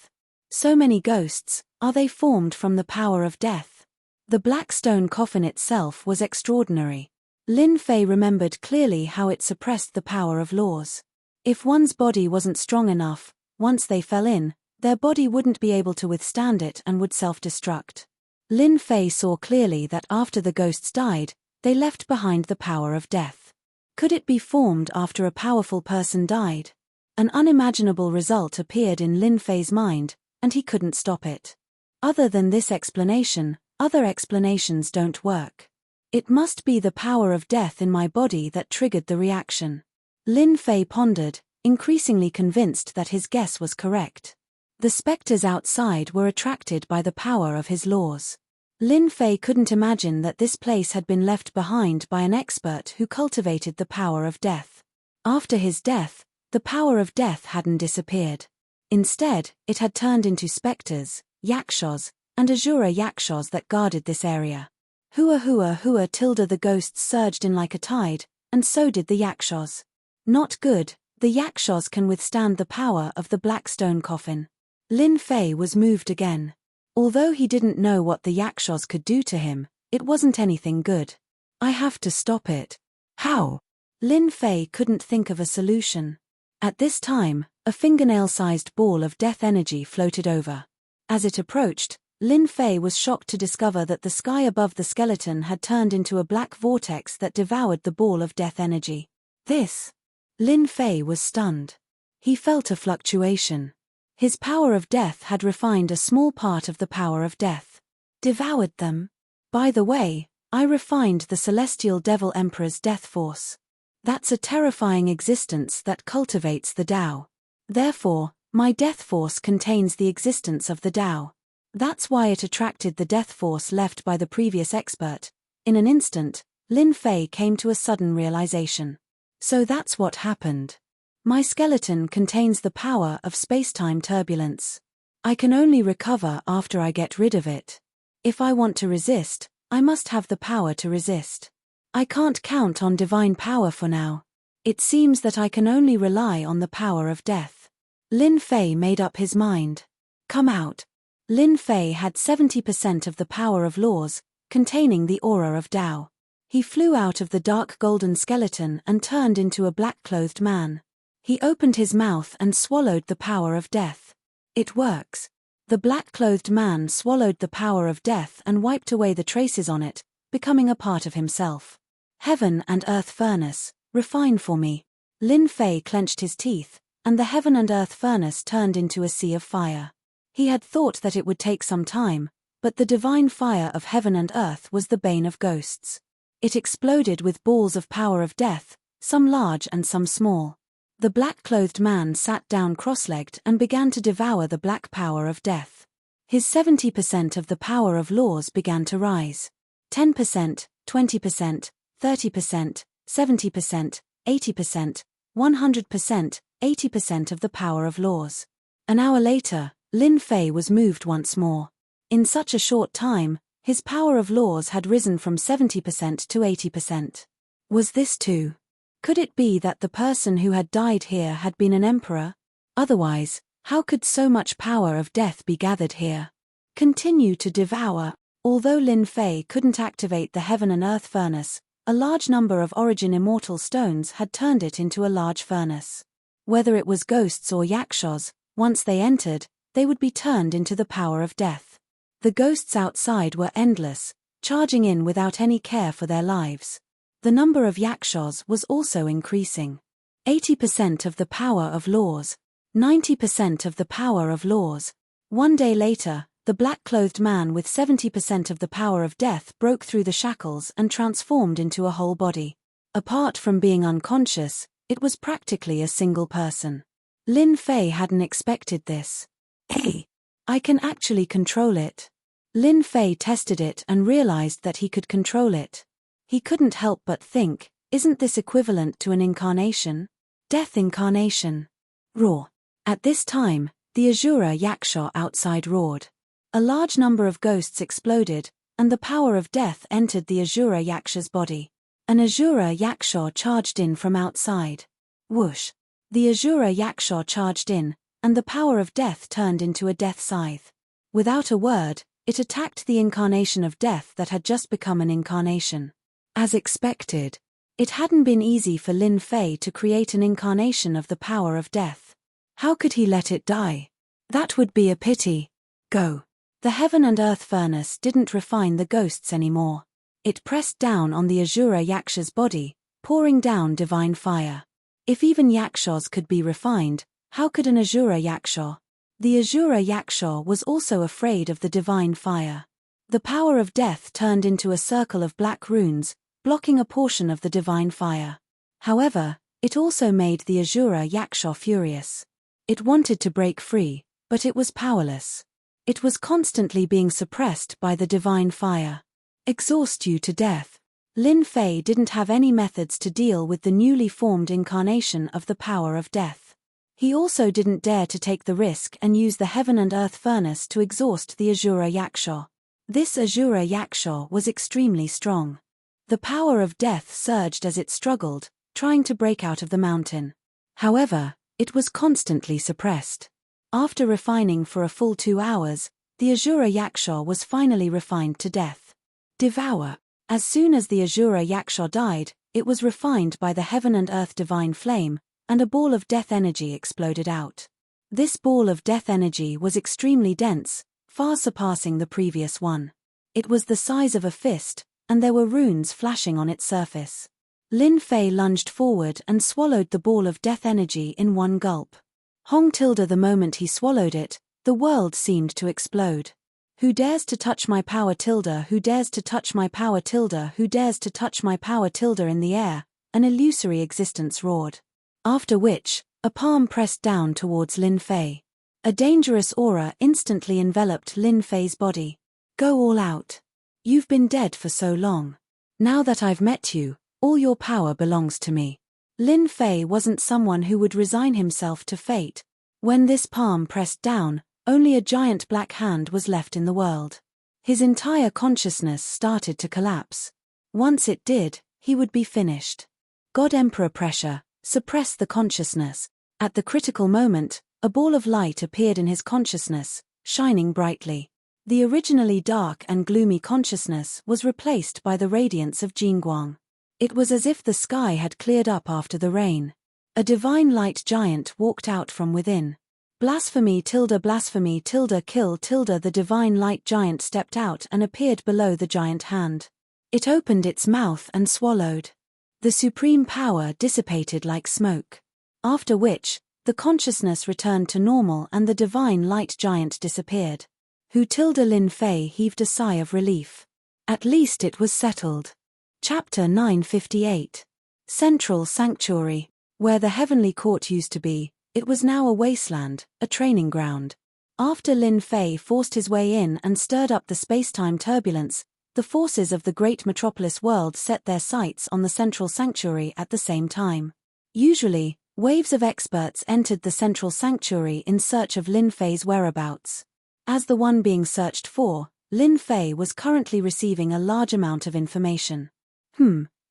So many ghosts, are they formed from the power of death? The black stone coffin itself was extraordinary. Lin Fei remembered clearly how it suppressed the power of laws. If one's body wasn't strong enough, once they fell in, their body wouldn't be able to withstand it and would self-destruct. Lin Fei saw clearly that after the ghosts died, they left behind the power of death. Could it be formed after a powerful person died? An unimaginable result appeared in Lin Fei's mind, and he couldn't stop it. Other than this explanation, other explanations don't work. It must be the power of death in my body that triggered the reaction. Lin Fei pondered, increasingly convinced that his guess was correct. The spectres outside were attracted by the power of his laws. Lin Fei couldn't imagine that this place had been left behind by an expert who cultivated the power of death. After his death, the power of death hadn't disappeared. Instead, it had turned into spectres, yakshas, and Azura yakshas that guarded this area. Hua tilde the ghosts surged in like a tide, and so did the yakshas. Not good, the yakshas can withstand the power of the black stone coffin. Lin Fei was moved again. Although he didn't know what the yakshas could do to him, it wasn't anything good. I have to stop it. How? Lin Fei couldn't think of a solution. At this time, a fingernail-sized ball of death energy floated over. As it approached, Lin Fei was shocked to discover that the sky above the skeleton had turned into a black vortex that devoured the ball of death energy. This. Lin Fei was stunned. He felt a fluctuation. His power of death had refined a small part of the power of death. Devoured them. By the way, I refined the Celestial Devil Emperor's death force. That's a terrifying existence that cultivates the Tao. Therefore, my death force contains the existence of the Tao. That's why it attracted the death force left by the previous expert. In an instant, Lin Fei came to a sudden realization. So that's what happened. My skeleton contains the power of space-time turbulence. I can only recover after I get rid of it. If I want to resist, I must have the power to resist. I can't count on divine power for now. It seems that I can only rely on the power of death. Lin Fei made up his mind. Come out. Lin Fei had 70% of the power of laws, containing the aura of Tao. He flew out of the dark golden skeleton and turned into a black-clothed man. He opened his mouth and swallowed the power of death. It works. The black-clothed man swallowed the power of death and wiped away the traces on it, becoming a part of himself. Heaven and earth furnace, refine for me. Lin Fei clenched his teeth, and the heaven and earth furnace turned into a sea of fire. He had thought that it would take some time, but the divine fire of heaven and earth was the bane of ghosts. It exploded with balls of power of death, some large and some small. The black-clothed man sat down cross-legged and began to devour the black power of death. His 70% of the power of laws began to rise. 10%, 20%, 30%, 70%, 80%, 100%, 80% of the power of laws. An hour later, Lin Fei was moved once more. In such a short time, his power of laws had risen from 70% to 80%. Was this too? Could it be that the person who had died here had been an emperor? Otherwise, how could so much power of death be gathered here? Continue to devour. Although Lin Fei couldn't activate the heaven and earth furnace, a large number of origin immortal stones had turned it into a large furnace. Whether it was ghosts or yakshas, once they entered, they would be turned into the power of death. The ghosts outside were endless, charging in without any care for their lives. The number of yakshas was also increasing. 80% of the power of laws. 90% of the power of laws. One day later, the black-clothed man with 70% of the power of death broke through the shackles and transformed into a whole body. Apart from being unconscious, it was practically a single person. Lin Fei hadn't expected this. Hey, I can actually control it. Lin Fei tested it and realized that he could control it. He couldn't help but think, isn't this equivalent to an incarnation? Death incarnation. Roar. At this time, the Azura Yaksha outside roared. A large number of ghosts exploded, and the power of death entered the Azura Yaksha's body. An Azura Yaksha charged in from outside. Whoosh. The Azura Yaksha charged in, and the power of death turned into a death scythe. Without a word, it attacked the incarnation of death that had just become an incarnation. As expected, it hadn't been easy for Lin Fei to create an incarnation of the power of death. How could he let it die? That would be a pity. Go. The heaven and earth furnace didn't refine the ghosts anymore. It pressed down on the Azura Yaksha's body, pouring down divine fire. If even Yakshas could be refined, how could an Azura Yaksha? The Azura Yaksha was also afraid of the divine fire. The power of death turned into a circle of black runes, blocking a portion of the divine fire. However, it also made the Azura Yaksha furious. It wanted to break free, but it was powerless. It was constantly being suppressed by the divine fire. Exhaust you to death. Lin Fei didn't have any methods to deal with the newly formed incarnation of the power of death. He also didn't dare to take the risk and use the heaven and earth furnace to exhaust the Azura Yaksha. This Azura Yaksha was extremely strong. The power of death surged as it struggled, trying to break out of the mountain. However, it was constantly suppressed. After refining for a full 2 hours, the Azura Yaksha was finally refined to death. Devour. As soon as the Azura Yaksha died, it was refined by the heaven and earth divine flame, and a ball of death energy exploded out. This ball of death energy was extremely dense, far surpassing the previous one. It was the size of a fist, and there were runes flashing on its surface. Lin Fei lunged forward and swallowed the ball of death energy in one gulp. Hong tilde the moment he swallowed it, the world seemed to explode. Who dares to touch my power tilde? Who dares to touch my power tilde? Who dares to touch my power tilde? In the air, an illusory existence roared. After which, a palm pressed down towards Lin Fei. A dangerous aura instantly enveloped Lin Fei's body. Go all out. You've been dead for so long. Now that I've met you, all your power belongs to me. Lin Fei wasn't someone who would resign himself to fate. When this palm pressed down, only a giant black hand was left in the world. His entire consciousness started to collapse. Once it did, he would be finished. God Emperor pressure, suppress the consciousness. At the critical moment, a ball of light appeared in his consciousness, shining brightly. The originally dark and gloomy consciousness was replaced by the radiance of Jingguang. It was as if the sky had cleared up after the rain. A divine light giant walked out from within. Blasphemy tilde kill tilde. The divine light giant stepped out and appeared below the giant hand. It opened its mouth and swallowed. The supreme power dissipated like smoke. After which, the consciousness returned to normal and the divine light giant disappeared. Lin Fei heaved a sigh of relief. At least it was settled. Chapter 958. Central Sanctuary. Where the heavenly court used to be, it was now a wasteland, a training ground. After Lin Fei forced his way in and stirred up the space-time turbulence, the forces of the great metropolis world set their sights on the Central Sanctuary at the same time. Usually, waves of experts entered the Central Sanctuary in search of Lin Fei's whereabouts. As the one being searched for, Lin Fei was currently receiving a large amount of information.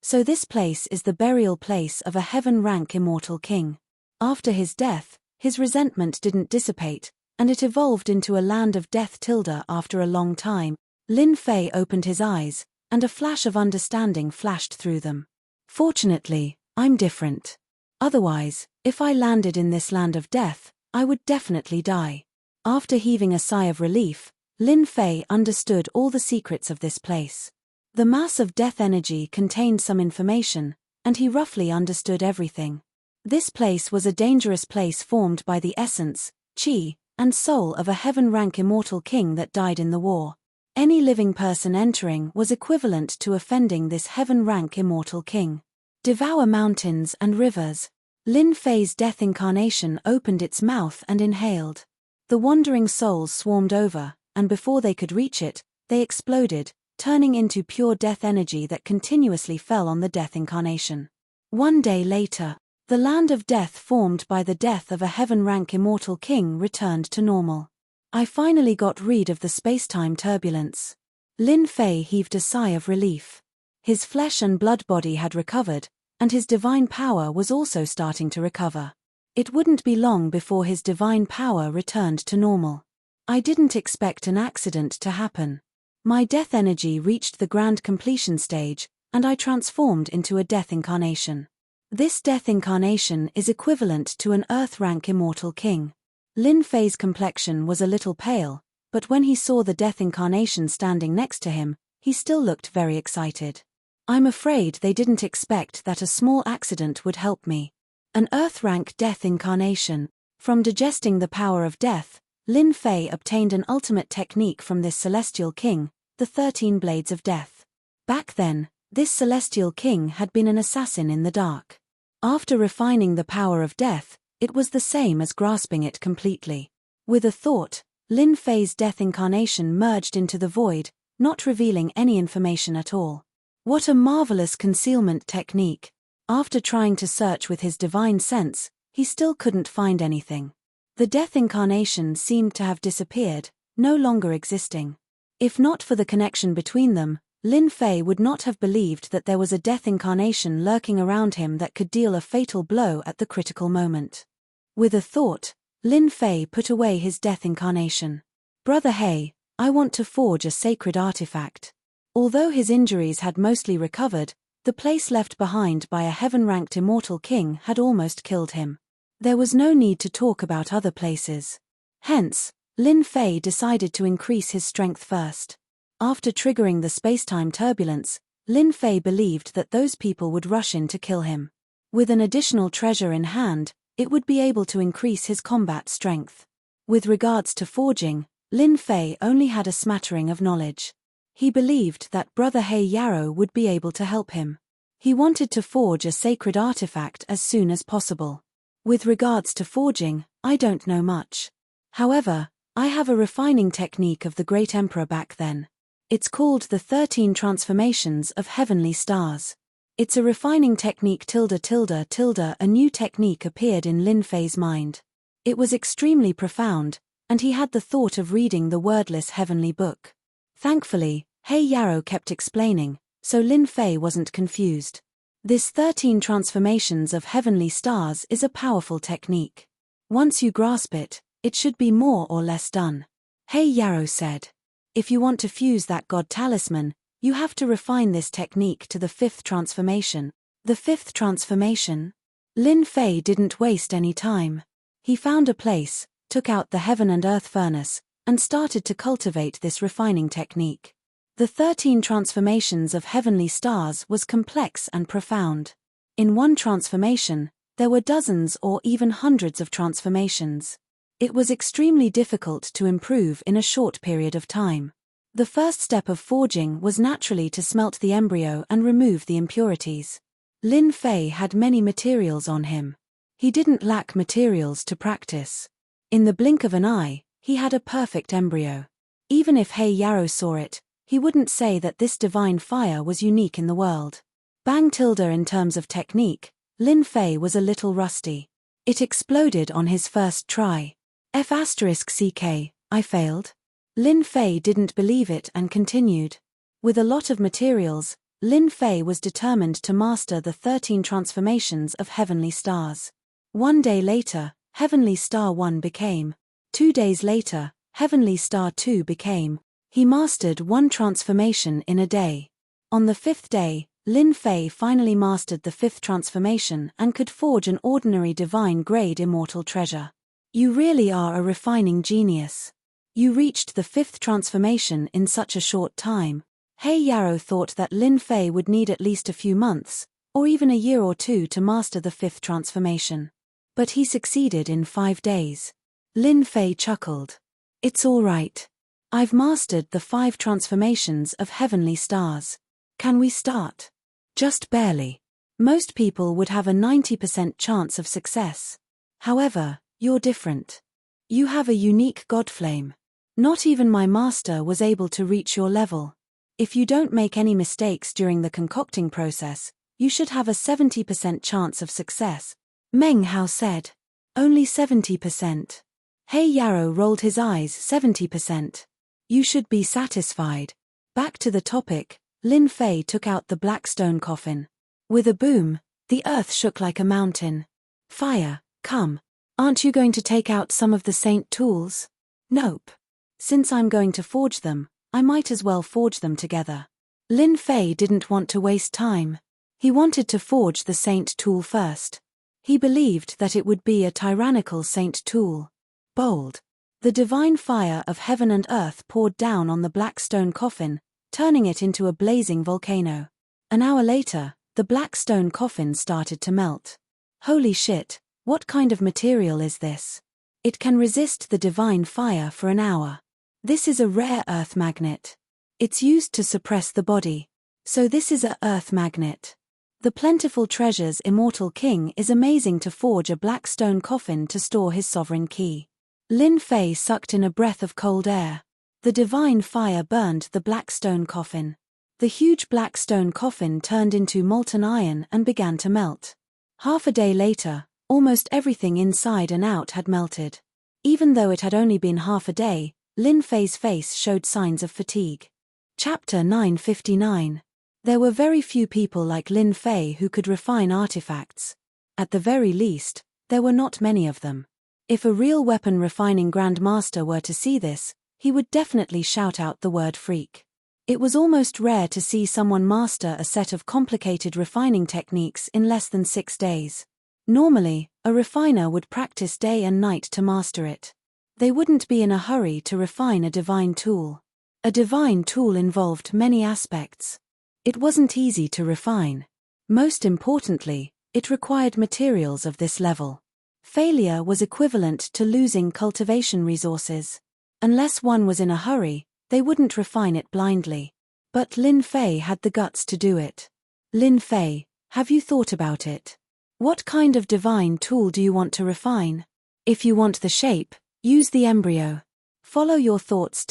So this place is the burial place of a heaven-rank immortal king. After his death, his resentment didn't dissipate, and it evolved into a land of death tilde. After a long time, Lin Fei opened his eyes, and a flash of understanding flashed through them. Fortunately, I'm different. Otherwise, if I landed in this land of death, I would definitely die. After heaving a sigh of relief, Lin Fei understood all the secrets of this place. The mass of death energy contained some information, and he roughly understood everything. This place was a dangerous place formed by the essence, qi, and soul of a heaven-rank immortal king that died in the war. Any living person entering was equivalent to offending this heaven-rank immortal king. Devour mountains and rivers. Lin Fei's death incarnation opened its mouth and inhaled. The wandering souls swarmed over, and before they could reach it, they exploded, turning into pure death energy that continuously fell on the death incarnation. One day later, the land of death formed by the death of a heaven-rank immortal king returned to normal. I finally got rid of the space-time turbulence. Lin Fei heaved a sigh of relief. His flesh and blood body had recovered, and his divine power was also starting to recover. It wouldn't be long before his divine power returned to normal. I didn't expect an accident to happen. My death energy reached the grand completion stage, and I transformed into a death incarnation. This death incarnation is equivalent to an Earth-rank immortal king. Lin Fei's complexion was a little pale, but when he saw the death incarnation standing next to him, he still looked very excited. I'm afraid they didn't expect that a small accident would help me. An Earth-rank death incarnation. From digesting the power of death, Lin Fei obtained an ultimate technique from this celestial king, the 13 Blades of Death. Back then, this celestial king had been an assassin in the dark. After refining the power of death, it was the same as grasping it completely. With a thought, Lin Fei's death incarnation merged into the void, not revealing any information at all. What a marvelous concealment technique! After trying to search with his divine sense, he still couldn't find anything. The death incarnation seemed to have disappeared, no longer existing. If not for the connection between them, Lin Fei would not have believed that there was a death incarnation lurking around him that could deal a fatal blow at the critical moment. With a thought, Lin Fei put away his death incarnation. Brother He, I want to forge a sacred artifact. Although his injuries had mostly recovered, the place left behind by a heaven-ranked immortal king had almost killed him. There was no need to talk about other places. Hence, Lin Fei decided to increase his strength first. After triggering the space-time turbulence, Lin Fei believed that those people would rush in to kill him. With an additional treasure in hand, it would be able to increase his combat strength. With regards to forging, Lin Fei only had a smattering of knowledge. He believed that Brother He Yarrow would be able to help him. He wanted to forge a sacred artifact as soon as possible. With regards to forging, I don't know much. However, I have a refining technique of the Great Emperor back then. It's called the 13 Transformations of Heavenly Stars. It's a refining technique ... A new technique appeared in Lin Fei's mind. It was extremely profound, and he had the thought of reading the wordless heavenly book. Thankfully, He Yarrow kept explaining, so Lin Fei wasn't confused. This 13 Transformations of Heavenly Stars is a powerful technique. Once you grasp it, it should be more or less done. He Yarrow said. If you want to fuse that god talisman, you have to refine this technique to the 5th transformation. The 5th transformation? Lin Fei didn't waste any time. He found a place, took out the heaven and earth furnace, and started to cultivate this refining technique. The 13 Transformations of Heavenly Stars was complex and profound. In one transformation, there were dozens or even hundreds of transformations. It was extremely difficult to improve in a short period of time. The first step of forging was naturally to smelt the embryo and remove the impurities. Lin Fei had many materials on him. He didn't lack materials to practice. In the blink of an eye, he had a perfect embryo. Even if He Yarrow saw it, he wouldn't say that this divine fire was unique in the world. In terms of technique, Lin Fei was a little rusty. It exploded on his first try. F***ck, I failed. Lin Fei didn't believe it and continued. With a lot of materials, Lin Fei was determined to master the 13 Transformations of Heavenly Stars. One day later, Heavenly Star 1 became. 2 days later, Heavenly Star 2 became. He mastered one transformation in a day. On the 5th day, Lin Fei finally mastered the 5th transformation and could forge an ordinary divine-grade immortal treasure. You really are a refining genius. You reached the 5th transformation in such a short time. He Yarrow thought that Lin Fei would need at least a few months, or even a year or two to master the 5th transformation. But he succeeded in 5 days. Lin Fei chuckled. It's all right. I've mastered the 5 transformations of Heavenly Stars. Can we start? Just barely. Most people would have a 90% chance of success. However, you're different. You have a unique god flame. Not even my master was able to reach your level. If you don't make any mistakes during the concocting process, you should have a 70% chance of success, Meng Hao said. Only 70%. He Yarrow rolled his eyes. 70%. You should be satisfied. Back to the topic, Lin Fei took out the black stone coffin. With a boom, the earth shook like a mountain. Fire, come. Aren't you going to take out some of the saint tools? Nope. Since I'm going to forge them, I might as well forge them together. Lin Fei didn't want to waste time. He wanted to forge the saint tool first. He believed that it would be a tyrannical saint tool. Bold. The divine fire of heaven and earth poured down on the black stone coffin, turning it into a blazing volcano. An hour later, the black stone coffin started to melt. Holy shit, what kind of material is this? It can resist the divine fire for an hour. This is a rare earth magnet. It's used to suppress the body. So this is a earth magnet. The plentiful treasure's immortal king is amazing to forge a black stone coffin to store his sovereign key. Lin Fei sucked in a breath of cold air. The divine fire burned the black stone coffin. The huge black stone coffin turned into molten iron and began to melt. Half a day later, almost everything inside and out had melted. Even though it had only been half a day, Lin Fei's face showed signs of fatigue. Chapter 959. There were very few people like Lin Fei who could refine artifacts. At the very least, there were not many of them. If a real weapon refining grandmaster were to see this, he would definitely shout out the word freak. It was almost rare to see someone master a set of complicated refining techniques in less than 6 days. Normally, a refiner would practice day and night to master it. They wouldn't be in a hurry to refine a divine tool. A divine tool involved many aspects. It wasn't easy to refine. Most importantly, it required materials of this level. Failure was equivalent to losing cultivation resources. Unless one was in a hurry, they wouldn't refine it blindly. But Lin Fei had the guts to do it. Lin Fei, have you thought about it? What kind of divine tool do you want to refine? If you want the shape, use the embryo. Follow your thoughts.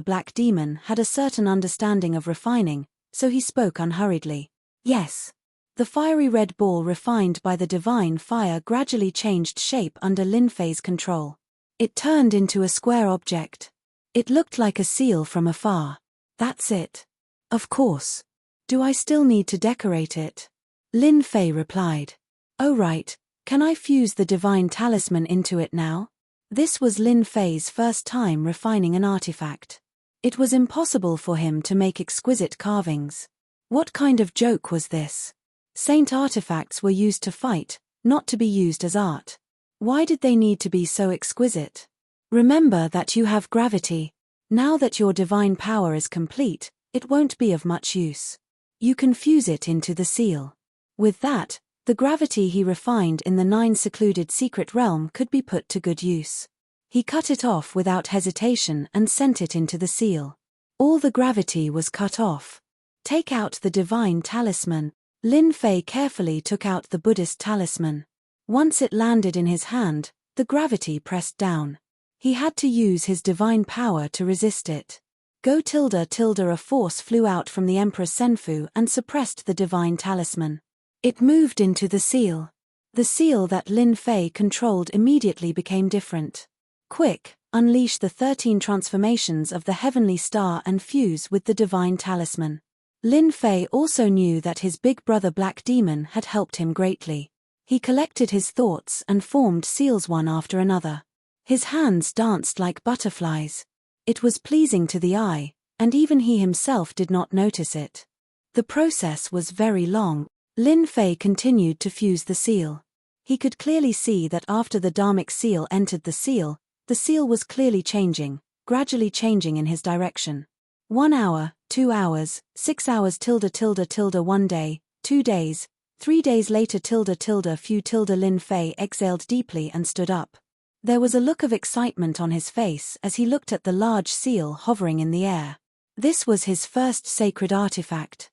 Black Demon had a certain understanding of refining, so he spoke unhurriedly. Yes. The fiery red ball refined by the divine fire gradually changed shape under Lin Fei's control. It turned into a square object. It looked like a seal from afar. That's it. Of course. Do I still need to decorate it? Lin Fei replied. Oh right, can I fuse the divine talisman into it now? This was Lin Fei's first time refining an artifact. It was impossible for him to make exquisite carvings. What kind of joke was this? Saint artifacts were used to fight, not to be used as art. Why did they need to be so exquisite? Remember that you have gravity. Now that your divine power is complete, it won't be of much use. You can fuse it into the seal. With that, the gravity he refined in the 9 secluded secret realm could be put to good use. He cut it off without hesitation and sent it into the seal. All the gravity was cut off. Take out the divine talisman. Lin Fei carefully took out the Buddhist talisman. Once it landed in his hand, the gravity pressed down. He had to use his divine power to resist it. Go a force flew out from the Emperor Senfu and suppressed the divine talisman. It moved into the seal. The seal that Lin Fei controlled immediately became different. Quick, unleash the 13 transformations of the heavenly star and fuse with the divine talisman. Lin Fei also knew that his big brother Black Demon had helped him greatly. He collected his thoughts and formed seals one after another. His hands danced like butterflies. It was pleasing to the eye, and even he himself did not notice it. The process was very long. Lin Fei continued to fuse the seal. He could clearly see that after the Dharmic seal entered the seal was clearly changing, gradually changing in his direction. 1 hour, 2 hours, 6 hours 1 day, 2 days, 3 days later few Lin Fei exhaled deeply and stood up. There was a look of excitement on his face as he looked at the large seal hovering in the air. This was his first sacred artifact.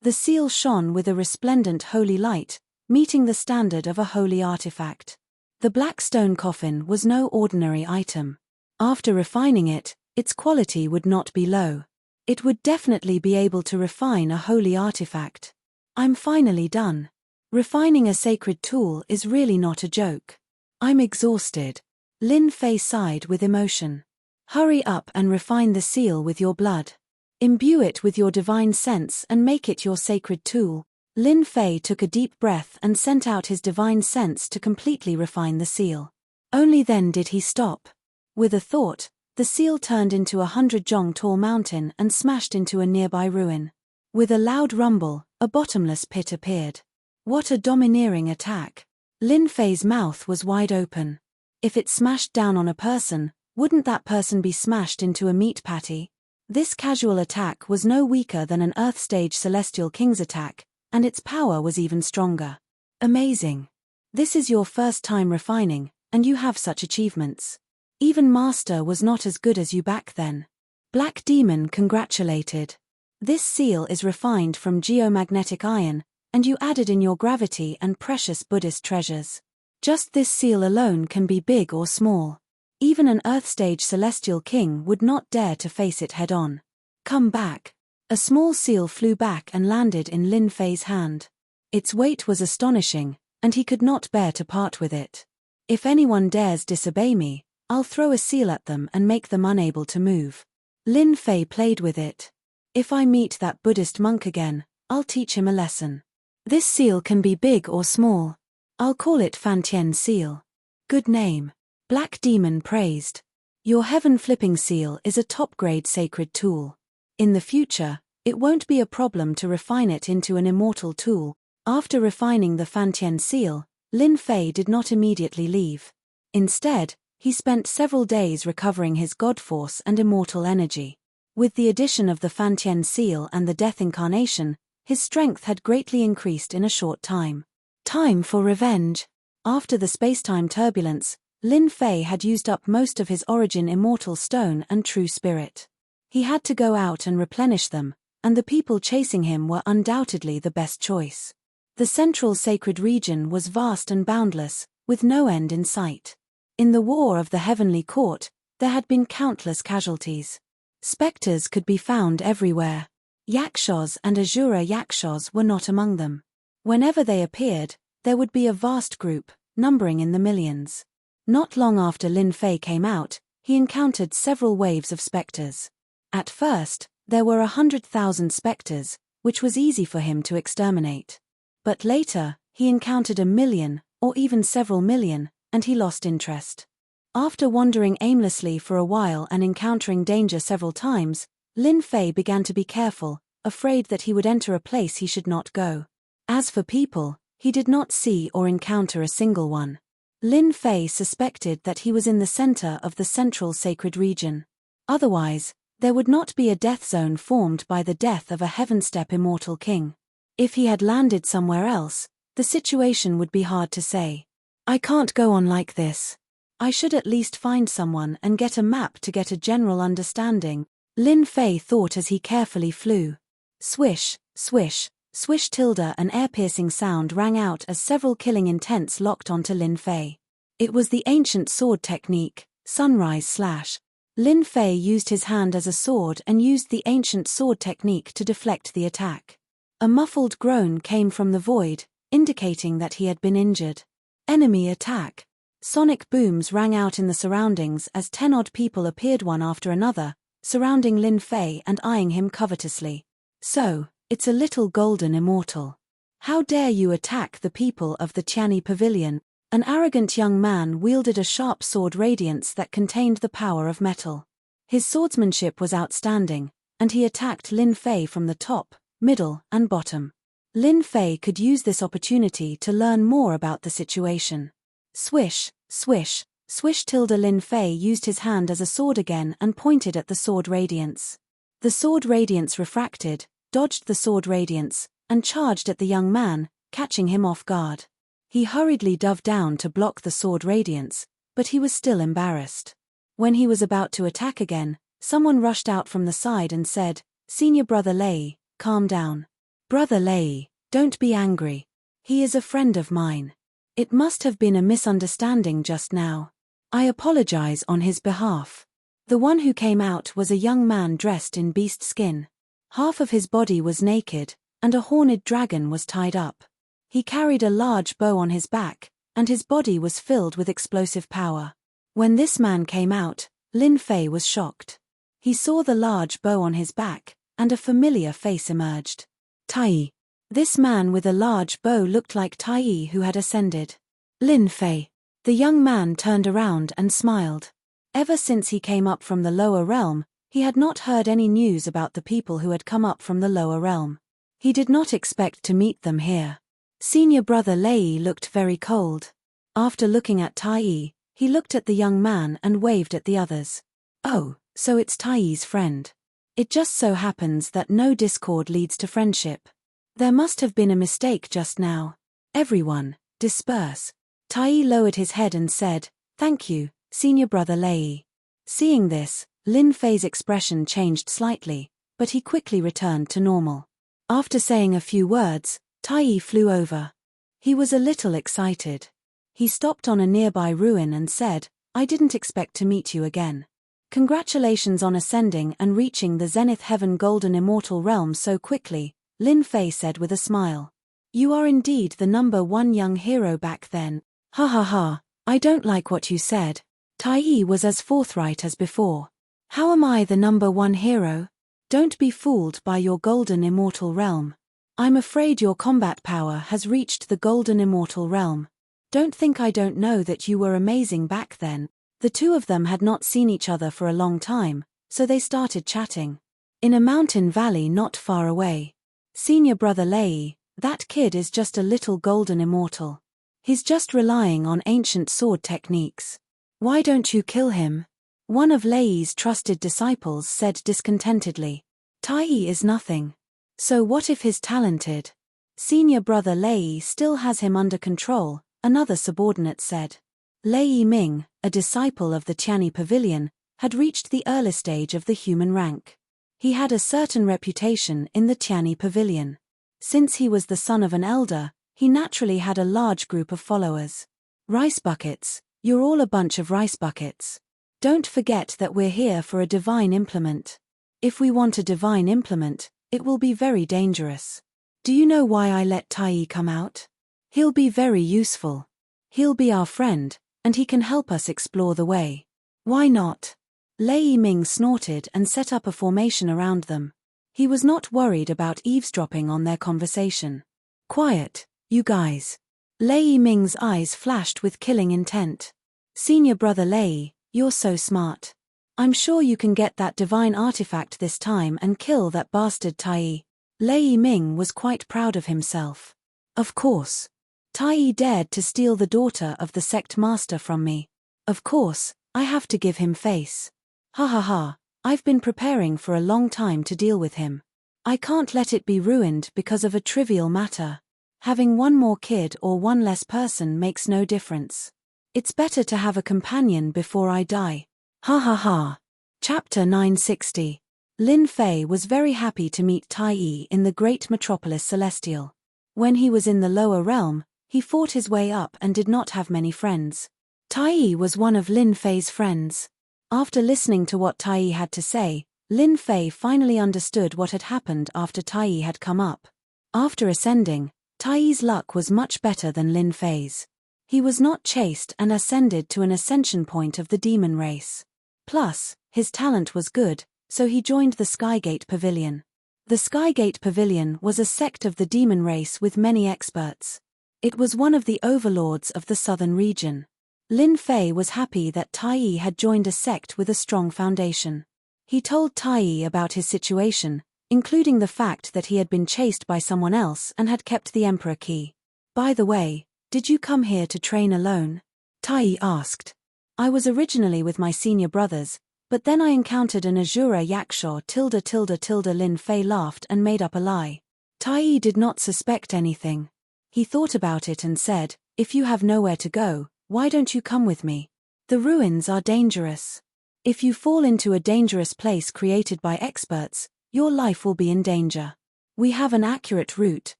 The seal shone with a resplendent holy light, meeting the standard of a holy artifact. The black stone coffin was no ordinary item. After refining it, its quality would not be low. It would definitely be able to refine a holy artifact. I'm finally done. Refining a sacred tool is really not a joke. I'm exhausted. Lin Fei sighed with emotion. Hurry up and refine the seal with your blood. Imbue it with your divine sense and make it your sacred tool. Lin Fei took a deep breath and sent out his divine sense to completely refine the seal. Only then did he stop. With a thought, the seal turned into 100 jong tall mountain and smashed into a nearby ruin. With a loud rumble, a bottomless pit appeared. What a domineering attack. Lin Fei's mouth was wide open. If it smashed down on a person, wouldn't that person be smashed into a meat patty? This casual attack was no weaker than an Earth-stage Celestial King's attack, and its power was even stronger. Amazing. This is your first time refining, and you have such achievements. Even Master was not as good as you back then. Black Demon congratulated. This seal is refined from geomagnetic iron, and you added in your gravity and precious Buddhist treasures. Just this seal alone can be big or small. Even an Earth-stage Celestial King would not dare to face it head-on. Come back. A small seal flew back and landed in Lin Fei's hand. Its weight was astonishing, and he could not bear to part with it. If anyone dares disobey me, I'll throw a seal at them and make them unable to move. Lin Fei played with it. If I meet that Buddhist monk again, I'll teach him a lesson. This seal can be big or small. I'll call it Fantian Seal. Good name. Black Demon praised. Your heaven-flipping seal is a top-grade sacred tool. In the future, it won't be a problem to refine it into an immortal tool. After refining the Fantian Seal, Lin Fei did not immediately leave. Instead, he spent several days recovering his god force and immortal energy. With the addition of the Fantian Seal and the Death Incarnation, his strength had greatly increased in a short time. Time for revenge. After the spacetime turbulence, Lin Fei had used up most of his origin immortal stone and true spirit. He had to go out and replenish them, and the people chasing him were undoubtedly the best choice. The central sacred region was vast and boundless, with no end in sight. In the war of the Heavenly Court, there had been countless casualties. Spectres could be found everywhere. Yakshas and Azura Yakshas were not among them. Whenever they appeared, there would be a vast group, numbering in the millions. Not long after Lin Fei came out, he encountered several waves of spectres. At first, there were 100,000 spectres, which was easy for him to exterminate. But later, he encountered 1 million, or even several million, and he lost interest. After wandering aimlessly for a while and encountering danger several times, Lin Fei began to be careful, afraid that he would enter a place he should not go. As for people, he did not see or encounter a single one. Lin Fei suspected that he was in the center of the central sacred region. Otherwise, there would not be a death zone formed by the death of a heaven-step immortal king. If he had landed somewhere else, the situation would be hard to say. I can't go on like this. I should at least find someone and get a map to get a general understanding, Lin Fei thought as he carefully flew. Swish, swish, swish tilde an ear-piercing sound rang out as several killing intents locked onto Lin Fei. It was the ancient sword technique, sunrise slash. Lin Fei used his hand as a sword and used the ancient sword technique to deflect the attack. A muffled groan came from the void, indicating that he had been injured. Enemy attack. Sonic booms rang out in the surroundings as 10-odd people appeared one after another, surrounding Lin Fei and eyeing him covetously. So, it's a little golden immortal. How dare you attack the people of the Tianyi Pavilion? An arrogant young man wielded a sharp sword radiance that contained the power of metal. His swordsmanship was outstanding, and he attacked Lin Fei from the top, middle, and bottom. Lin Fei could use this opportunity to learn more about the situation. Swish, swish, swish tilde Lin Fei used his hand as a sword again and pointed at the sword radiance. The sword radiance refracted, dodged the sword radiance, and charged at the young man, catching him off guard. He hurriedly dove down to block the sword radiance, but he was still embarrassed. When he was about to attack again, someone rushed out from the side and said, "Senior Brother Lei, calm down. Brother Lei, don't be angry. He is a friend of mine. It must have been a misunderstanding just now. I apologize on his behalf. The one who came out was a young man dressed in beast skin. Half of his body was naked, and a horned dragon was tied up. He carried a large bow on his back, and his body was filled with explosive power. When this man came out, Lin Fei was shocked. He saw the large bow on his back, and a familiar face emerged. Tai. This man with a large bow looked like Tai who had ascended. Lin Fei. The young man turned around and smiled. Ever since he came up from the lower realm, he had not heard any news about the people who had come up from the lower realm. He did not expect to meet them here. Senior brother Lei looked very cold. After looking at Tai, he looked at the young man and waved at the others. Oh, so it's Tai's friend. It just so happens that no discord leads to friendship. There must have been a mistake just now. Everyone, disperse. Tai lowered his head and said, "Thank you, senior brother Lei." Seeing this, Lin Fei's expression changed slightly, but he quickly returned to normal. After saying a few words, Tai flew over. He was a little excited. He stopped on a nearby ruin and said, "I didn't expect to meet you again. Congratulations on ascending and reaching the Zenith Heaven Golden Immortal Realm so quickly," Lin Fei said with a smile. "You are indeed the #1 young hero back then." Ha ha ha, I don't like what you said. Tai was as forthright as before. How am I the #1 hero? Don't be fooled by your golden immortal realm. I'm afraid your combat power has reached the golden immortal realm. Don't think I don't know that you were amazing back then. The two of them had not seen each other for a long time, so they started chatting. In a mountain valley not far away. Senior brother Lei, that kid is just a little golden immortal. He's just relying on ancient sword techniques. Why don't you kill him? One of Lei's trusted disciples said discontentedly. Tai is nothing. So what if he's talented? Senior brother Lei still has him under control, another subordinate said. Lei Ming, a disciple of the Tianyi Pavilion, had reached the early stage of the human rank. He had a certain reputation in the Tianyi Pavilion. Since he was the son of an elder, he naturally had a large group of followers. Rice buckets, you're all a bunch of rice buckets. Don't forget that we're here for a divine implement. If we want a divine implement, it will be very dangerous. Do you know why I let Tai come out? He'll be very useful. He'll be our friend, and he can help us explore the way. Why not? Lei Ming snorted and set up a formation around them. He was not worried about eavesdropping on their conversation. Quiet, you guys. Lei Ming's eyes flashed with killing intent. Senior brother Lei, you're so smart. I'm sure you can get that divine artifact this time and kill that bastard Tai. Lei Ming was quite proud of himself. Of course. Tai dared to steal the daughter of the sect master from me. Of course, I have to give him face. Ha ha ha, I've been preparing for a long time to deal with him. I can't let it be ruined because of a trivial matter. Having one more kid or one less person makes no difference. It's better to have a companion before I die. Ha ha ha. Chapter 960. Lin Fei was very happy to meet Tai in the great metropolis Celestial. When he was in the lower realm, he fought his way up and did not have many friends. Tai was one of Lin Fei's friends. After listening to what Tai had to say, Lin Fei finally understood what had happened after Tai had come up. After ascending, Tai's luck was much better than Lin Fei's. He was not chased and ascended to an ascension point of the demon race. Plus, his talent was good, so he joined the Skygate Pavilion. The Skygate Pavilion was a sect of the demon race with many experts. It was one of the overlords of the southern region. Lin Fei was happy that Tai had joined a sect with a strong foundation. He told Tai about his situation, including the fact that he had been chased by someone else and had kept the Emperor key. By the way, did you come here to train alone? Tai asked. I was originally with my senior brothers, but then I encountered an Azura Yakshaw ___. Lin Fei laughed and made up a lie. Tai did not suspect anything. He thought about it and said, if you have nowhere to go, why don't you come with me? The ruins are dangerous. If you fall into a dangerous place created by experts, your life will be in danger. We have an accurate route,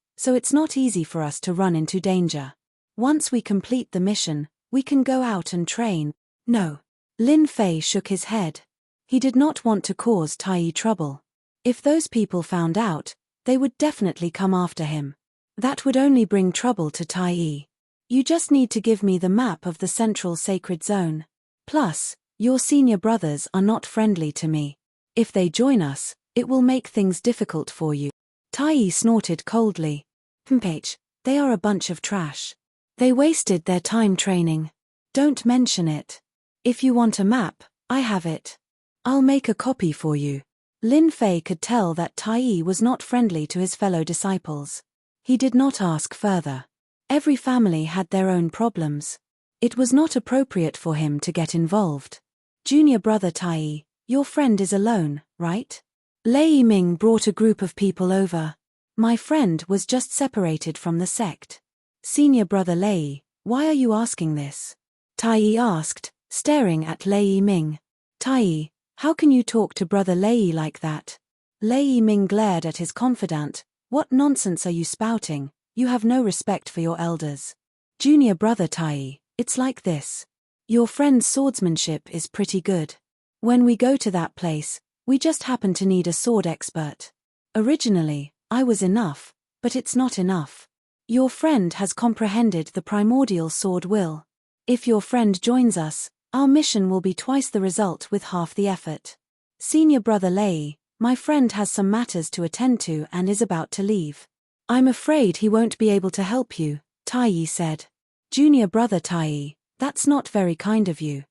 so it's not easy for us to run into danger. Once we complete the mission, we can go out and train. No. Lin Fei shook his head. He did not want to cause Tai trouble. If those people found out, they would definitely come after him. That would only bring trouble to Tai. You just need to give me the map of the central sacred zone. Plus, your senior brothers are not friendly to me. If they join us, it will make things difficult for you. Tai snorted coldly. They are a bunch of trash. They wasted their time training. Don't mention it. If you want a map, I have it. I'll make a copy for you. Lin Fei could tell that Tai was not friendly to his fellow disciples. He did not ask further. Every family had their own problems. It was not appropriate for him to get involved. Junior brother Tai, your friend is alone, right? Lei Yiming brought a group of people over. My friend was just separated from the sect. Senior brother Lei, why are you asking this? Tai asked, staring at Lei Yiming. Tai, how can you talk to brother Lei like that? Lei Yiming glared at his confidant. What nonsense are you spouting? You have no respect for your elders. Junior brother Tai, it's like this. Your friend's swordsmanship is pretty good. When we go to that place, we just happen to need a sword expert. Originally, I was enough, but it's not enough. Your friend has comprehended the primordial sword will. If your friend joins us, our mission will be twice the result with half the effort. Senior brother Lei, my friend has some matters to attend to and is about to leave. I'm afraid he won't be able to help you, Tai said. Junior brother Tai, that's not very kind of you.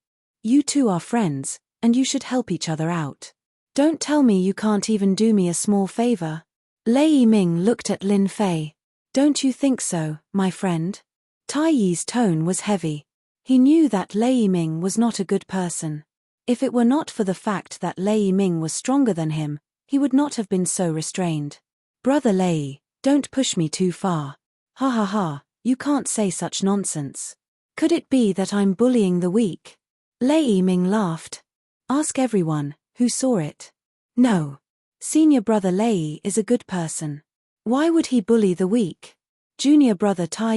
You two are friends, and you should help each other out. Don't tell me you can't even do me a small favor. Lei Yiming looked at Lin Fei. Don't you think so, my friend? Tai's tone was heavy. He knew that Lei Yiming was not a good person. If it were not for the fact that Lei Yiming was stronger than him, he would not have been so restrained. Brother Lei, don't push me too far. Ha ha ha, you can't say such nonsense. Could it be that I'm bullying the weak? Lei Yiming laughed. Ask everyone, who saw it. No. Senior brother Lei is a good person. Why would he bully the weak? Junior brother Tai,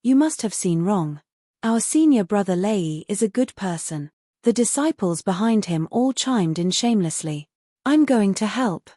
you must have seen wrong. Our senior brother Lei is a good person. The disciples behind him all chimed in shamelessly. I'm going to help.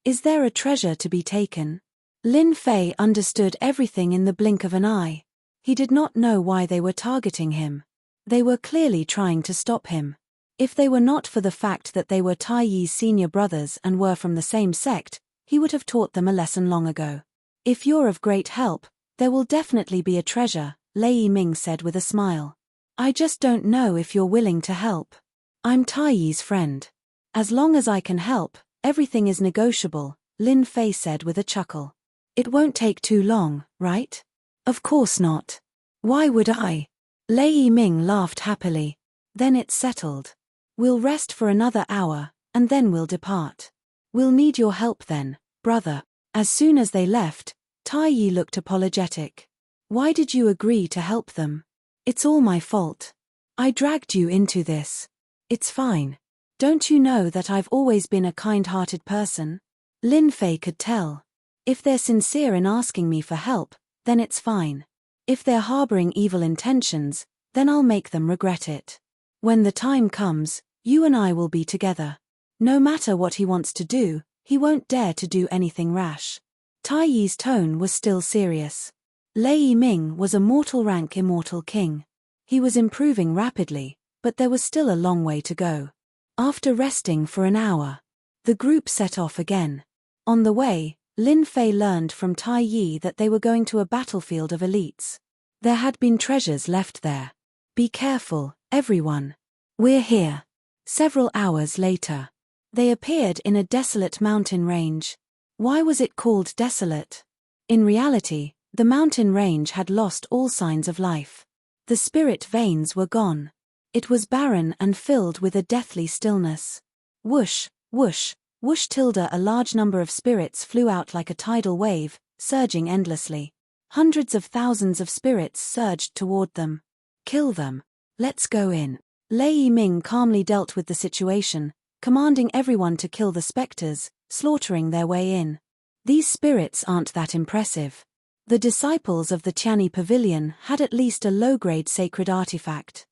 Is there a treasure to be taken? Lin Fei understood everything in the blink of an eye. He did not know why they were targeting him. They were clearly trying to stop him. If they were not for the fact that they were Tai's senior brothers and were from the same sect, he would have taught them a lesson long ago. If you're of great help, there will definitely be a treasure, Lei Yiming said with a smile. I just don't know if you're willing to help. I'm Tai's friend. As long as I can help, everything is negotiable, Lin Fei said with a chuckle. It won't take too long, right? Of course not. Why would I? Lei Yiming laughed happily. Then it's settled. We'll rest for another hour, and then we'll depart. We'll need your help then, brother. As soon as they left, Tai looked apologetic. Why did you agree to help them? It's all my fault. I dragged you into this. It's fine. Don't you know that I've always been a kind-hearted person? Lin Fei could tell. If they're sincere in asking me for help, then it's fine. If they're harboring evil intentions, then I'll make them regret it. When the time comes, you and I will be together. No matter what he wants to do, he won't dare to do anything rash. Tai's tone was still serious. Lei Yiming was a mortal rank immortal king. He was improving rapidly, but there was still a long way to go. After resting for an hour, the group set off again. On the way, Lin Fei learned from Tai that they were going to a battlefield of elites. There had been treasures left there. Be careful, everyone. We're here. Several hours later, they appeared in a desolate mountain range. Why was it called desolate? In reality, the mountain range had lost all signs of life. The spirit veins were gone. It was barren and filled with a deathly stillness. Whoosh, whoosh, whoosh tilde. A large number of spirits flew out like a tidal wave, surging endlessly. Hundreds of thousands of spirits surged toward them. Kill them. Let's go in. Lei Yiming calmly dealt with the situation, commanding everyone to kill the specters, slaughtering their way in. These spirits aren't that impressive. The disciples of the Tiani Pavilion had at least a low-grade sacred artifact.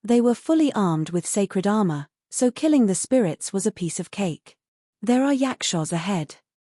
They were fully armed with sacred armor, so killing the spirits was a piece of cake. There are yakshas ahead.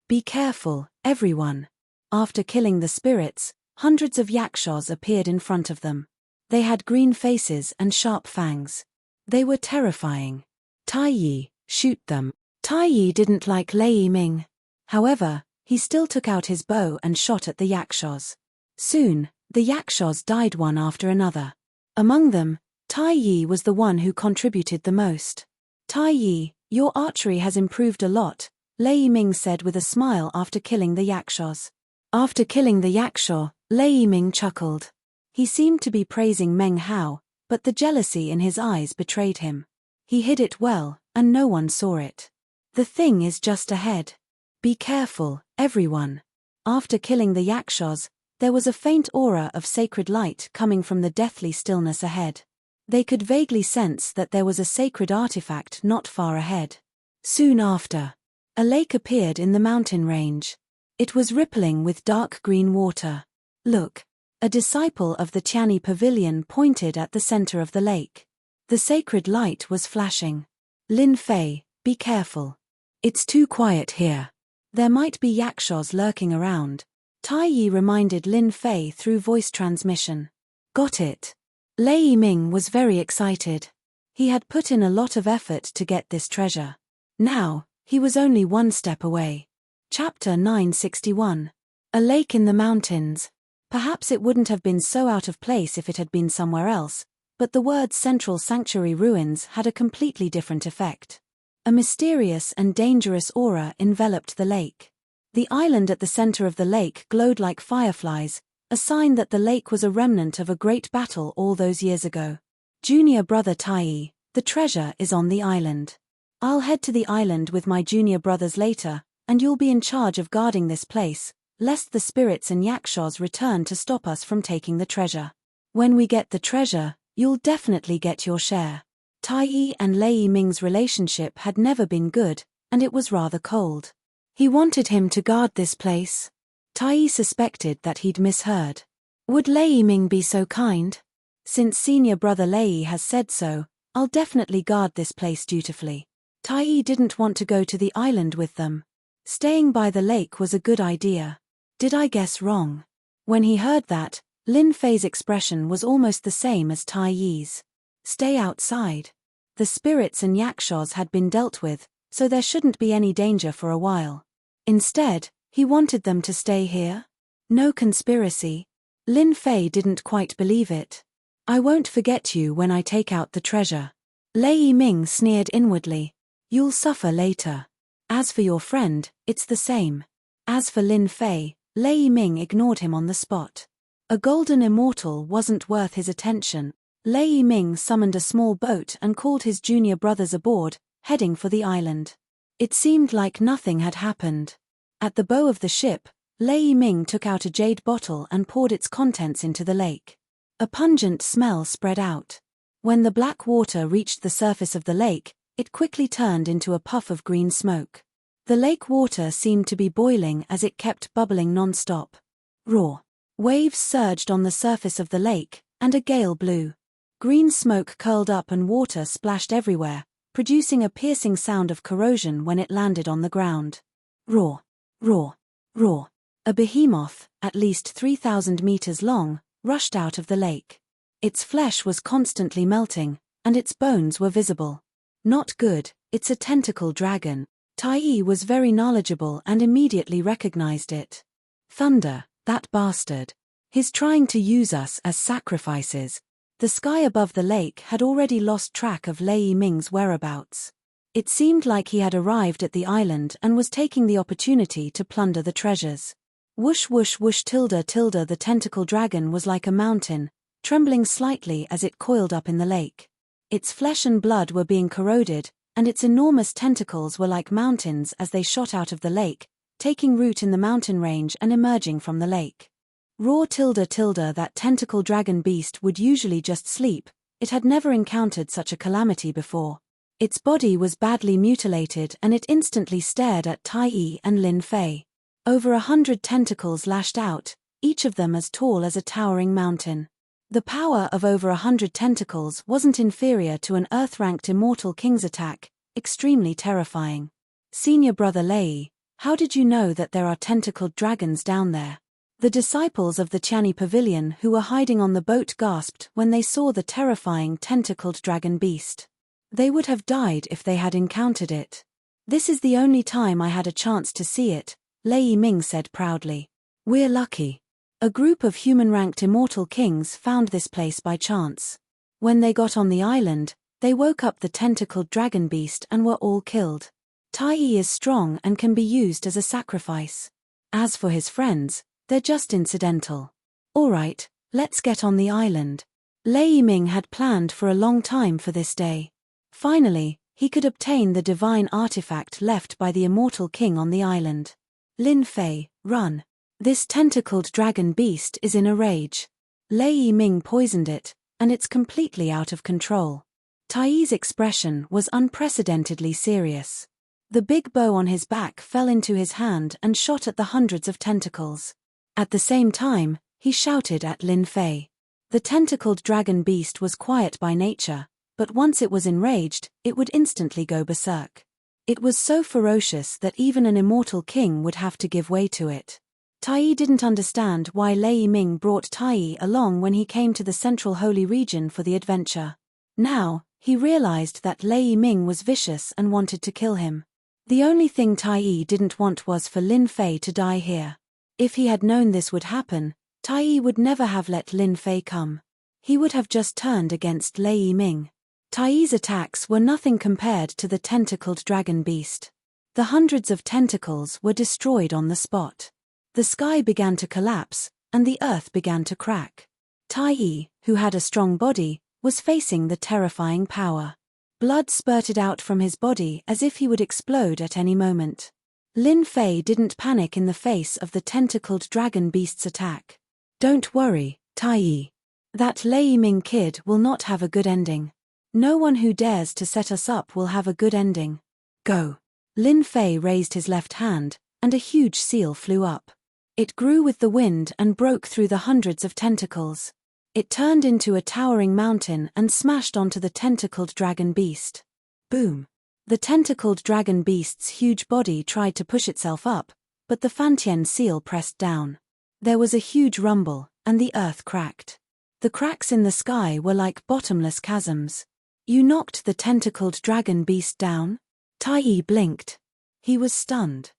Be careful, everyone. After killing the spirits, hundreds of yakshas appeared in front of them. They had green faces and sharp fangs. They were terrifying. Tai Yi, shoot them. Tai Yi didn't like Lei Ming. However, he still took out his bow and shot at the yakshas. Soon, the yakshas died one after another. Among them, Tai Yi was the one who contributed the most. Tai Yi, your archery has improved a lot, Lei Ming said with a smile after killing the yakshas. After killing the yaksha, Lei Ming chuckled. He seemed to be praising Meng Hao, but the jealousy in his eyes betrayed him. He hid it well, and no one saw it. The thing is just ahead. Be careful, everyone. After killing the yakshas, there was a faint aura of sacred light coming from the deathly stillness ahead. They could vaguely sense that there was a sacred artifact not far ahead. Soon after, a lake appeared in the mountain range. It was rippling with dark green water. Look. A disciple of the Tiani Pavilion pointed at the center of the lake. The sacred light was flashing. Lin Fei, be careful. It's too quiet here. There might be yakshas lurking around. Tai Yi reminded Lin Fei through voice transmission. Got it. Lei Ming was very excited. He had put in a lot of effort to get this treasure. Now, he was only one step away. Chapter 961. A lake in the mountains. Perhaps it wouldn't have been so out of place if it had been somewhere else, but the words Central Sanctuary Ruins had a completely different effect. A mysterious and dangerous aura enveloped the lake. The island at the center of the lake glowed like fireflies, a sign that the lake was a remnant of a great battle all those years ago. Junior brother Tai Yi, the treasure is on the island. I'll head to the island with my junior brothers later, and you'll be in charge of guarding this place, lest the spirits and yakshas return to stop us from taking the treasure. When we get the treasure, you'll definitely get your share. Tai Yi and Lei Ming's relationship had never been good, and it was rather cold. He wanted him to guard this place. Tai Yi suspected that he'd misheard. Would Lei Ming be so kind? Since senior brother Lei has said so, I'll definitely guard this place dutifully. Tai Yi didn't want to go to the island with them. Staying by the lake was a good idea. Did I guess wrong? When he heard that, Lin Fei's expression was almost the same as Tai Yi's. Stay outside. The spirits and yakshas had been dealt with, so there shouldn't be any danger for a while. Instead, he wanted them to stay here? No conspiracy. Lin Fei didn't quite believe it. I won't forget you when I take out the treasure. Lei Ming sneered inwardly. You'll suffer later. As for your friend, it's the same. As for Lin Fei, Lei Ming ignored him on the spot. A golden immortal wasn't worth his attention. Lei Ming summoned a small boat and called his junior brothers aboard, heading for the island. It seemed like nothing had happened. At the bow of the ship, Lei Ming took out a jade bottle and poured its contents into the lake. A pungent smell spread out. When the black water reached the surface of the lake, it quickly turned into a puff of green smoke. The lake water seemed to be boiling as it kept bubbling non-stop. Roar. Waves surged on the surface of the lake, and a gale blew. Green smoke curled up and water splashed everywhere, producing a piercing sound of corrosion when it landed on the ground. Roar. Roar. Roar. A behemoth, at least 3,000 meters long, rushed out of the lake. Its flesh was constantly melting, and its bones were visible. Not good, it's a tentacle dragon. Tai Yi was very knowledgeable and immediately recognized it. Thunder, that bastard. He's trying to use us as sacrifices. The sky above the lake had already lost track of Lei Ming's whereabouts. It seemed like he had arrived at the island and was taking the opportunity to plunder the treasures. Whoosh whoosh whoosh tilde tilde. The tentacle dragon was like a mountain, trembling slightly as it coiled up in the lake. Its flesh and blood were being corroded, and its enormous tentacles were like mountains as they shot out of the lake, taking root in the mountain range and emerging from the lake. Roar tilde tilde. That tentacle dragon beast would usually just sleep. It had never encountered such a calamity before. Its body was badly mutilated and it instantly stared at Tai Yi and Lin Fei. Over 100 tentacles lashed out, each of them as tall as a towering mountain. The power of over 100 tentacles wasn't inferior to an Earth-ranked immortal king's attack, extremely terrifying. Senior brother Lei, how did you know that there are tentacled dragons down there? The disciples of the Tiani pavilion who were hiding on the boat gasped when they saw the terrifying tentacled dragon beast. They would have died if they had encountered it. This is the only time I had a chance to see it, Lei Ming said proudly. We're lucky. A group of human-ranked immortal kings found this place by chance. When they got on the island, they woke up the tentacled dragon beast and were all killed. Tai is strong and can be used as a sacrifice. As for his friends, they're just incidental. Alright, let's get on the island. Lei Ming had planned for a long time for this day. Finally, he could obtain the divine artifact left by the immortal king on the island. Lin Fei, run. This tentacled dragon beast is in a rage. Lei Ming poisoned it, and it's completely out of control. Tai's expression was unprecedentedly serious. The big bow on his back fell into his hand and shot at the hundreds of tentacles. At the same time, he shouted at Lin Fei. The tentacled dragon beast was quiet by nature, but once it was enraged, it would instantly go berserk. It was so ferocious that even an immortal king would have to give way to it. Tai didn't understand why Lei Ming brought Tai along when he came to the Central Holy Region for the adventure. Now, he realized that Lei Ming was vicious and wanted to kill him. The only thing Tai didn't want was for Lin Fei to die here. If he had known this would happen, Tai would never have let Lin Fei come. He would have just turned against Lei Ming. Tai's attacks were nothing compared to the tentacled dragon beast. The hundreds of tentacles were destroyed on the spot. The sky began to collapse, and the earth began to crack. Tai, who had a strong body, was facing the terrifying power. Blood spurted out from his body as if he would explode at any moment. Lin Fei didn't panic in the face of the tentacled dragon beast's attack. Don't worry, Tai. That Lei Ming kid will not have a good ending. No one who dares to set us up will have a good ending. Go. Lin Fei raised his left hand, and a huge seal flew up. It grew with the wind and broke through the hundreds of tentacles. It turned into a towering mountain and smashed onto the tentacled dragon beast. Boom. The tentacled dragon beast's huge body tried to push itself up, but the Fantian seal pressed down. There was a huge rumble, and the earth cracked. The cracks in the sky were like bottomless chasms. You knocked the tentacled dragon beast down? Tai blinked. He was stunned.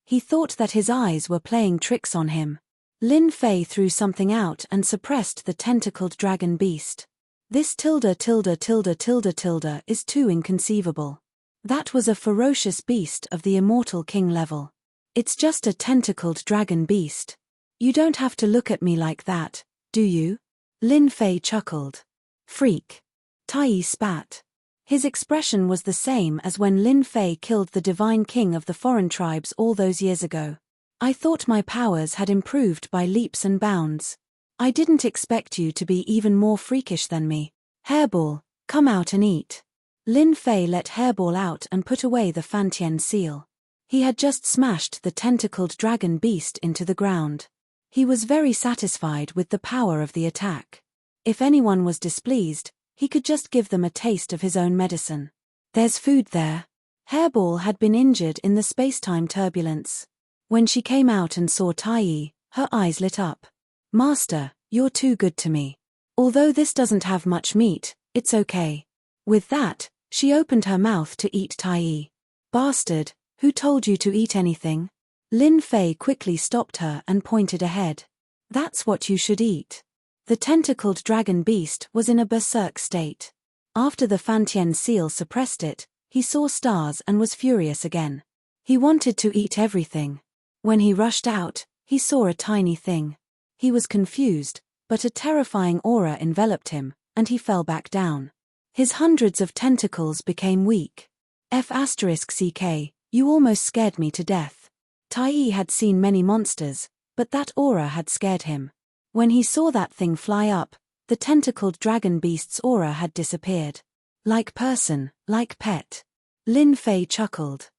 He thought that his eyes were playing tricks on him. Lin Fei threw something out and suppressed the tentacled dragon beast. This tilde is too inconceivable. That was a ferocious beast of the immortal king level. It's just a tentacled dragon beast. You don't have to look at me like that, do you? Lin Fei chuckled. Freak. Tai spat. His expression was the same as when Lin Fei killed the divine king of the foreign tribes all those years ago. I thought my powers had improved by leaps and bounds. I didn't expect you to be even more freakish than me. Hairball, come out and eat. Lin Fei let Hairball out and put away the Fantian seal. He had just smashed the tentacled dragon beast into the ground. He was very satisfied with the power of the attack. If anyone was displeased, he could just give them a taste of his own medicine. There's food there. Hairball had been injured in the space-time turbulence. When she came out and saw Tai, her eyes lit up. Master, you're too good to me. Although this doesn't have much meat, it's okay. With that, she opened her mouth to eat Tai. Bastard, who told you to eat anything? Lin Fei quickly stopped her and pointed ahead. That's what you should eat. The tentacled dragon beast was in a berserk state. After the Fantian seal suppressed it, he saw stars and was furious again. He wanted to eat everything. When he rushed out, he saw a tiny thing. He was confused, but a terrifying aura enveloped him, and he fell back down. His hundreds of tentacles became weak. F***ck, you almost scared me to death. Tai had seen many monsters, but that aura had scared him. When he saw that thing fly up, the tentacled dragon beast's aura had disappeared. Like person, like pet. Lin Fei chuckled.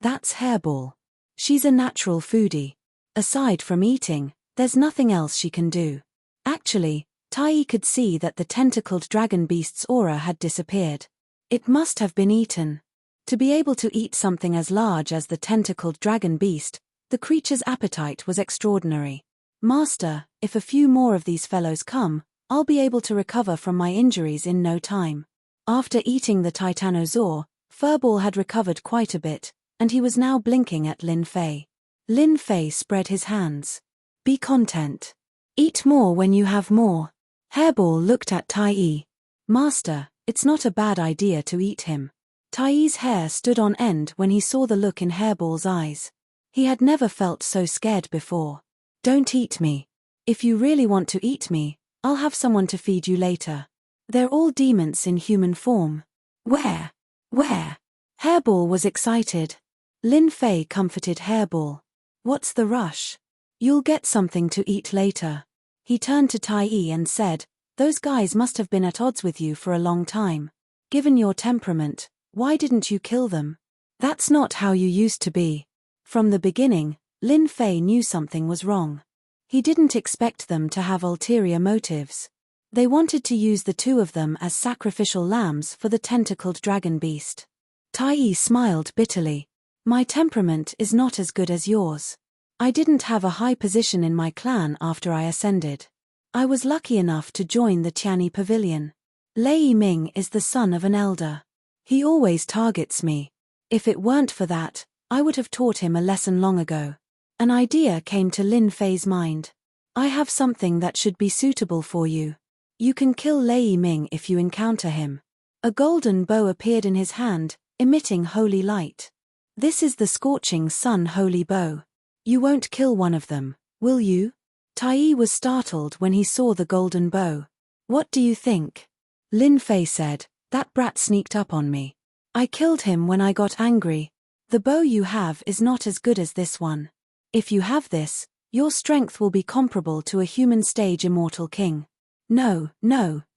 That's Hairball. She's a natural foodie. Aside from eating, There's nothing else she can do. Actually, Tai could see that the tentacled dragon beast's aura had disappeared. It must have been eaten. To be able to eat something as large as the tentacled dragon beast, the creature's appetite was extraordinary. Master, if a few more of these fellows come, I'll be able to recover from my injuries in no time. After eating the titanosaur, Furball had recovered quite a bit, and he was now blinking at Lin Fei. Lin Fei spread his hands. Be content. Eat more when you have more. Hairball looked at Tai. Master, it's not a bad idea to eat him. Tai's hair stood on end when he saw the look in Hairball's eyes. He had never felt so scared before. Don't eat me. If you really want to eat me, I'll have someone to feed you later. They're all demons in human form. Where? Where? Hairball was excited. Lin Fei comforted Hairball. What's the rush? You'll get something to eat later. He turned to Tai and said, those guys must have been at odds with you for a long time. Given your temperament, why didn't you kill them? That's not how you used to be. From the beginning, Lin Fei knew something was wrong. He didn't expect them to have ulterior motives. They wanted to use the two of them as sacrificial lambs for the tentacled dragon beast. Tai smiled bitterly. My temperament is not as good as yours. I didn't have a high position in my clan after I ascended. I was lucky enough to join the Tianyi Pavilion. Lei Ming is the son of an elder. He always targets me. If it weren't for that, I would have taught him a lesson long ago. An idea came to Lin Fei's mind. I have something that should be suitable for you. You can kill Lei Ming if you encounter him. A golden bow appeared in his hand, emitting holy light. This is the Scorching Sun holy bow. You won't kill one of them, will you? Tai was startled when he saw the golden bow. What do you think? Lin Fei said, that brat sneaked up on me. I killed him when I got angry. The bow you have is not as good as this one. If you have this, your strength will be comparable to a human stage immortal king. No,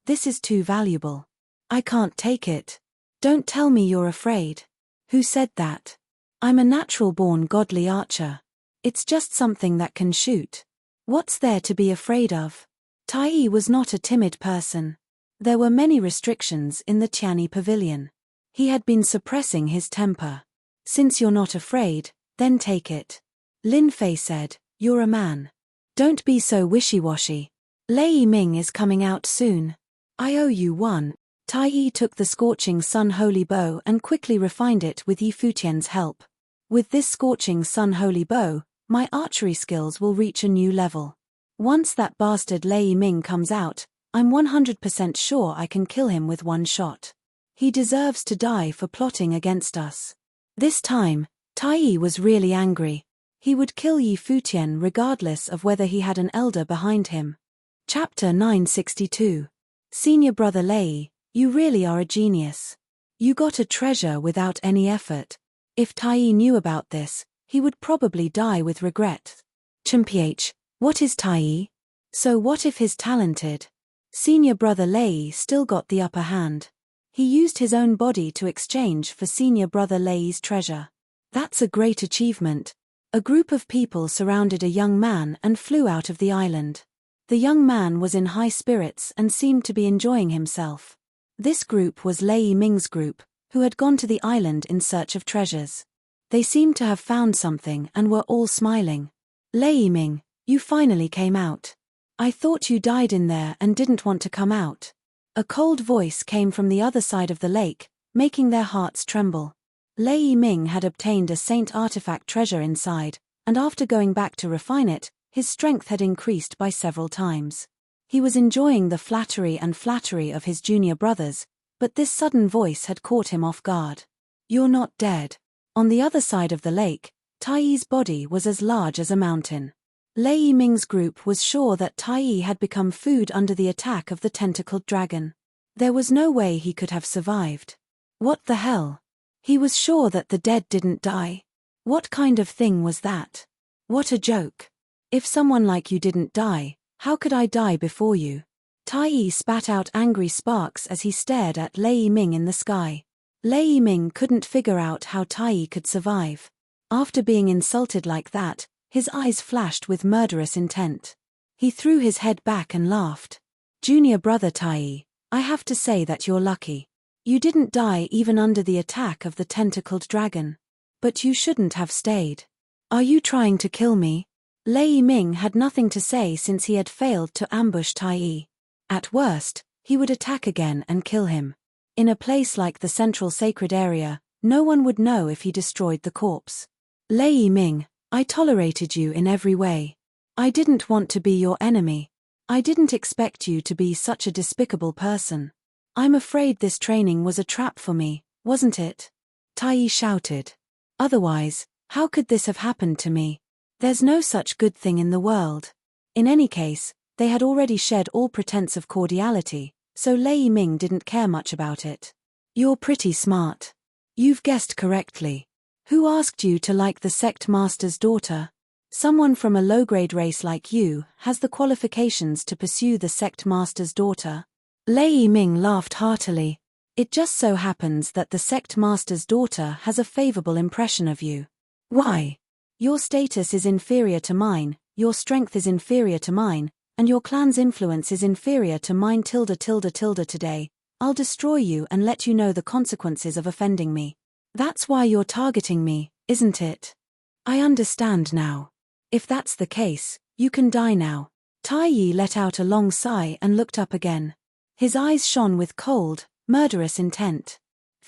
this is too valuable. I can't take it. Don't tell me you're afraid. Who said that? I'm a natural-born godly archer. It's just something that can shoot. What's there to be afraid of? Tai was not a timid person. There were many restrictions in the Tianyi Pavilion. He had been suppressing his temper. Since you're not afraid, then take it. Lin Fei said, you're a man. Don't be so wishy-washy. Lei Ming is coming out soon. I owe you one. Tai took the Scorching Sun holy bow and quickly refined it with Yi Futian's help. With this Scorching Sun holy bow, my archery skills will reach a new level. Once that bastard Lei Ming comes out, I'm 100% sure I can kill him with one shot. He deserves to die for plotting against us. This time, Tai was really angry. He would kill Yi Futian regardless of whether he had an elder behind him. Chapter 962. Senior Brother Lei, you really are a genius. You got a treasure without any effort. If Tai knew about this, he would probably die with regret. Chimph, what is Tai? So what if he's talented? Senior Brother Lei still got the upper hand. He used his own body to exchange for Senior Brother Lei's treasure. That's a great achievement. A group of people surrounded a young man and flew out of the island. The young man was in high spirits and seemed to be enjoying himself. This group was Lei Ming's group, who had gone to the island in search of treasures. They seemed to have found something and were all smiling. Lei Ming, you finally came out. I thought you died in there and didn't want to come out. A cold voice came from the other side of the lake, making their hearts tremble. Lei Ming had obtained a saint artifact treasure inside, and after going back to refine it, his strength had increased by several times. He was enjoying the flattery of his junior brothers, but this sudden voice had caught him off guard. You're not dead. On the other side of the lake, Tai's body was as large as a mountain. Lei Ming's group was sure that Tai had become food under the attack of the tentacled dragon. There was no way he could have survived. What the hell? He was sure that the dead didn't die. What kind of thing was that? What a joke. If someone like you didn't die, how could I die before you? Tai spat out angry sparks as he stared at Lei Ming in the sky. Lei Ming couldn't figure out how Tai could survive. After being insulted like that, His eyes flashed with murderous intent. He threw his head back and laughed. Junior brother Tai, I have to say that you're lucky. You didn't die even under the attack of the tentacled dragon. But you shouldn't have stayed. Are you trying to kill me? Lei Ming had nothing to say since he had failed to ambush Tai. At worst, he would attack again and kill him. In a place like the central sacred area, no one would know if he destroyed the corpse. Lei Ming, I tolerated you in every way. I didn't want to be your enemy. I didn't expect you to be such a despicable person. I'm afraid this training was a trap for me, wasn't it? Tai shouted. Otherwise, how could this have happened to me? There's no such good thing in the world. In any case, they had already shed all pretense of cordiality, so Lei Ming didn't care much about it. You're pretty smart. You've guessed correctly. Who asked you to like the sect master's daughter? Someone from a low-grade race like you has the qualifications to pursue the sect master's daughter. Lei Ming laughed heartily. It just so happens that the sect master's daughter has a favorable impression of you. Why? Your status is inferior to mine, your strength is inferior to mine, and your clan's influence is inferior to mine. Today, I'll destroy you and let you know the consequences of offending me. That's why you're targeting me, isn't it? I understand now. If that's the case, you can die now. Tai Yi let out a long sigh and looked up again. His eyes shone with cold, murderous intent.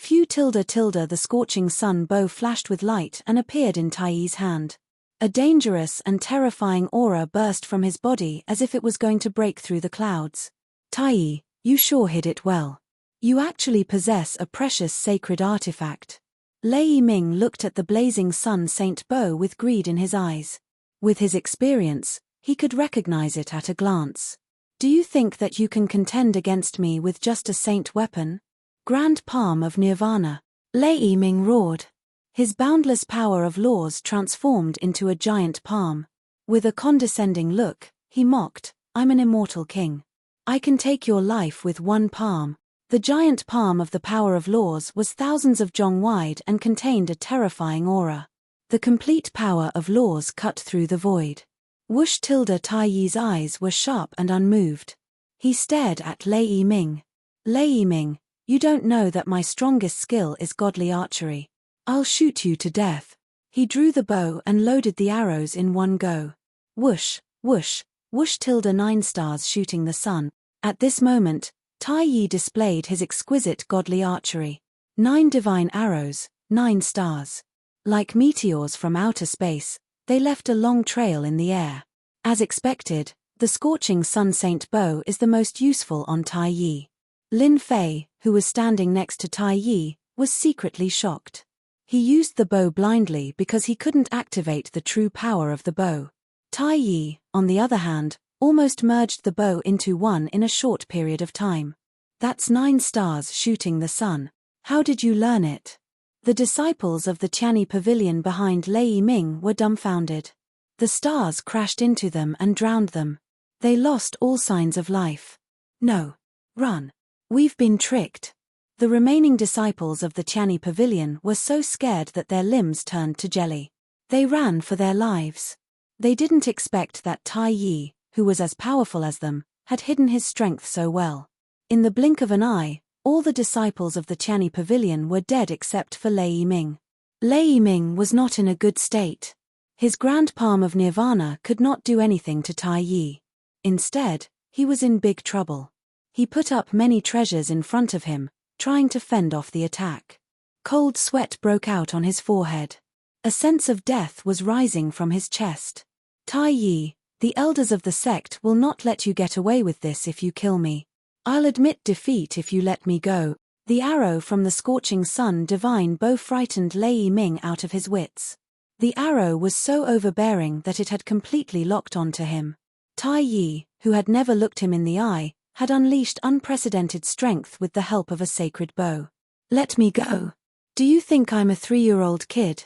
The scorching sun bow flashed with light and appeared in Tai Yi's hand. A dangerous and terrifying aura burst from his body as if it was going to break through the clouds. Tai Yi, you sure hid it well. You actually possess a precious sacred artifact. Lei Ming looked at the blazing sun saint bow with greed in his eyes. With his experience, he could recognize it at a glance. Do you think that you can contend against me with just a saint weapon? Grand Palm of Nirvana. Lei Ming roared. His boundless power of laws transformed into a giant palm. With a condescending look, he mocked, I'm an immortal king. I can take your life with one palm. The giant palm of the power of laws was thousands of jong wide and contained a terrifying aura. The complete power of laws cut through the void. Whoosh! Tai Yi's eyes were sharp and unmoved. He stared at Lei Ming. Lei Ming, you don't know that my strongest skill is godly archery. I'll shoot you to death. He drew the bow and loaded the arrows in one go. Whoosh, whoosh, whoosh! 9 stars shooting the sun. At this moment, Tai Yi displayed his exquisite godly archery. 9 divine arrows, 9 stars. Like meteors from outer space, they left a long trail in the air. As expected, the scorching sun saint bow is the most useful on Tai Yi. Lin Fei, who was standing next to Tai Yi, was secretly shocked. He used the bow blindly because he couldn't activate the true power of the bow. Tai Yi, on the other hand, almost merged the bow into one in a short period of time. That's 9 stars shooting the sun. How did you learn it? The disciples of the Tianyi Pavilion behind Lei Ming were dumbfounded. The stars crashed into them and drowned them. They lost all signs of life. No. Run. We've been tricked. The remaining disciples of the Tianyi Pavilion were so scared that their limbs turned to jelly. They ran for their lives. They didn't expect that Tai Yi, who was as powerful as them, had hidden his strength so well. In the blink of an eye, all the disciples of the Tianyi Pavilion were dead except for Lei Ming. Lei Ming was not in a good state. His grand palm of Nirvana could not do anything to Tai Yi. Instead, he was in big trouble. He put up many treasures in front of him, trying to fend off the attack. Cold sweat broke out on his forehead. A sense of death was rising from his chest. Tai Yi, the elders of the sect will not let you get away with this if you kill me. I'll admit defeat if you let me go. The arrow from the scorching sun divine bow frightened Lei Ming out of his wits. The arrow was so overbearing that it had completely locked onto him. Tai Yi, who had never looked him in the eye, had unleashed unprecedented strength with the help of a sacred bow. Let me go. Do you think I'm a 3-year-old kid?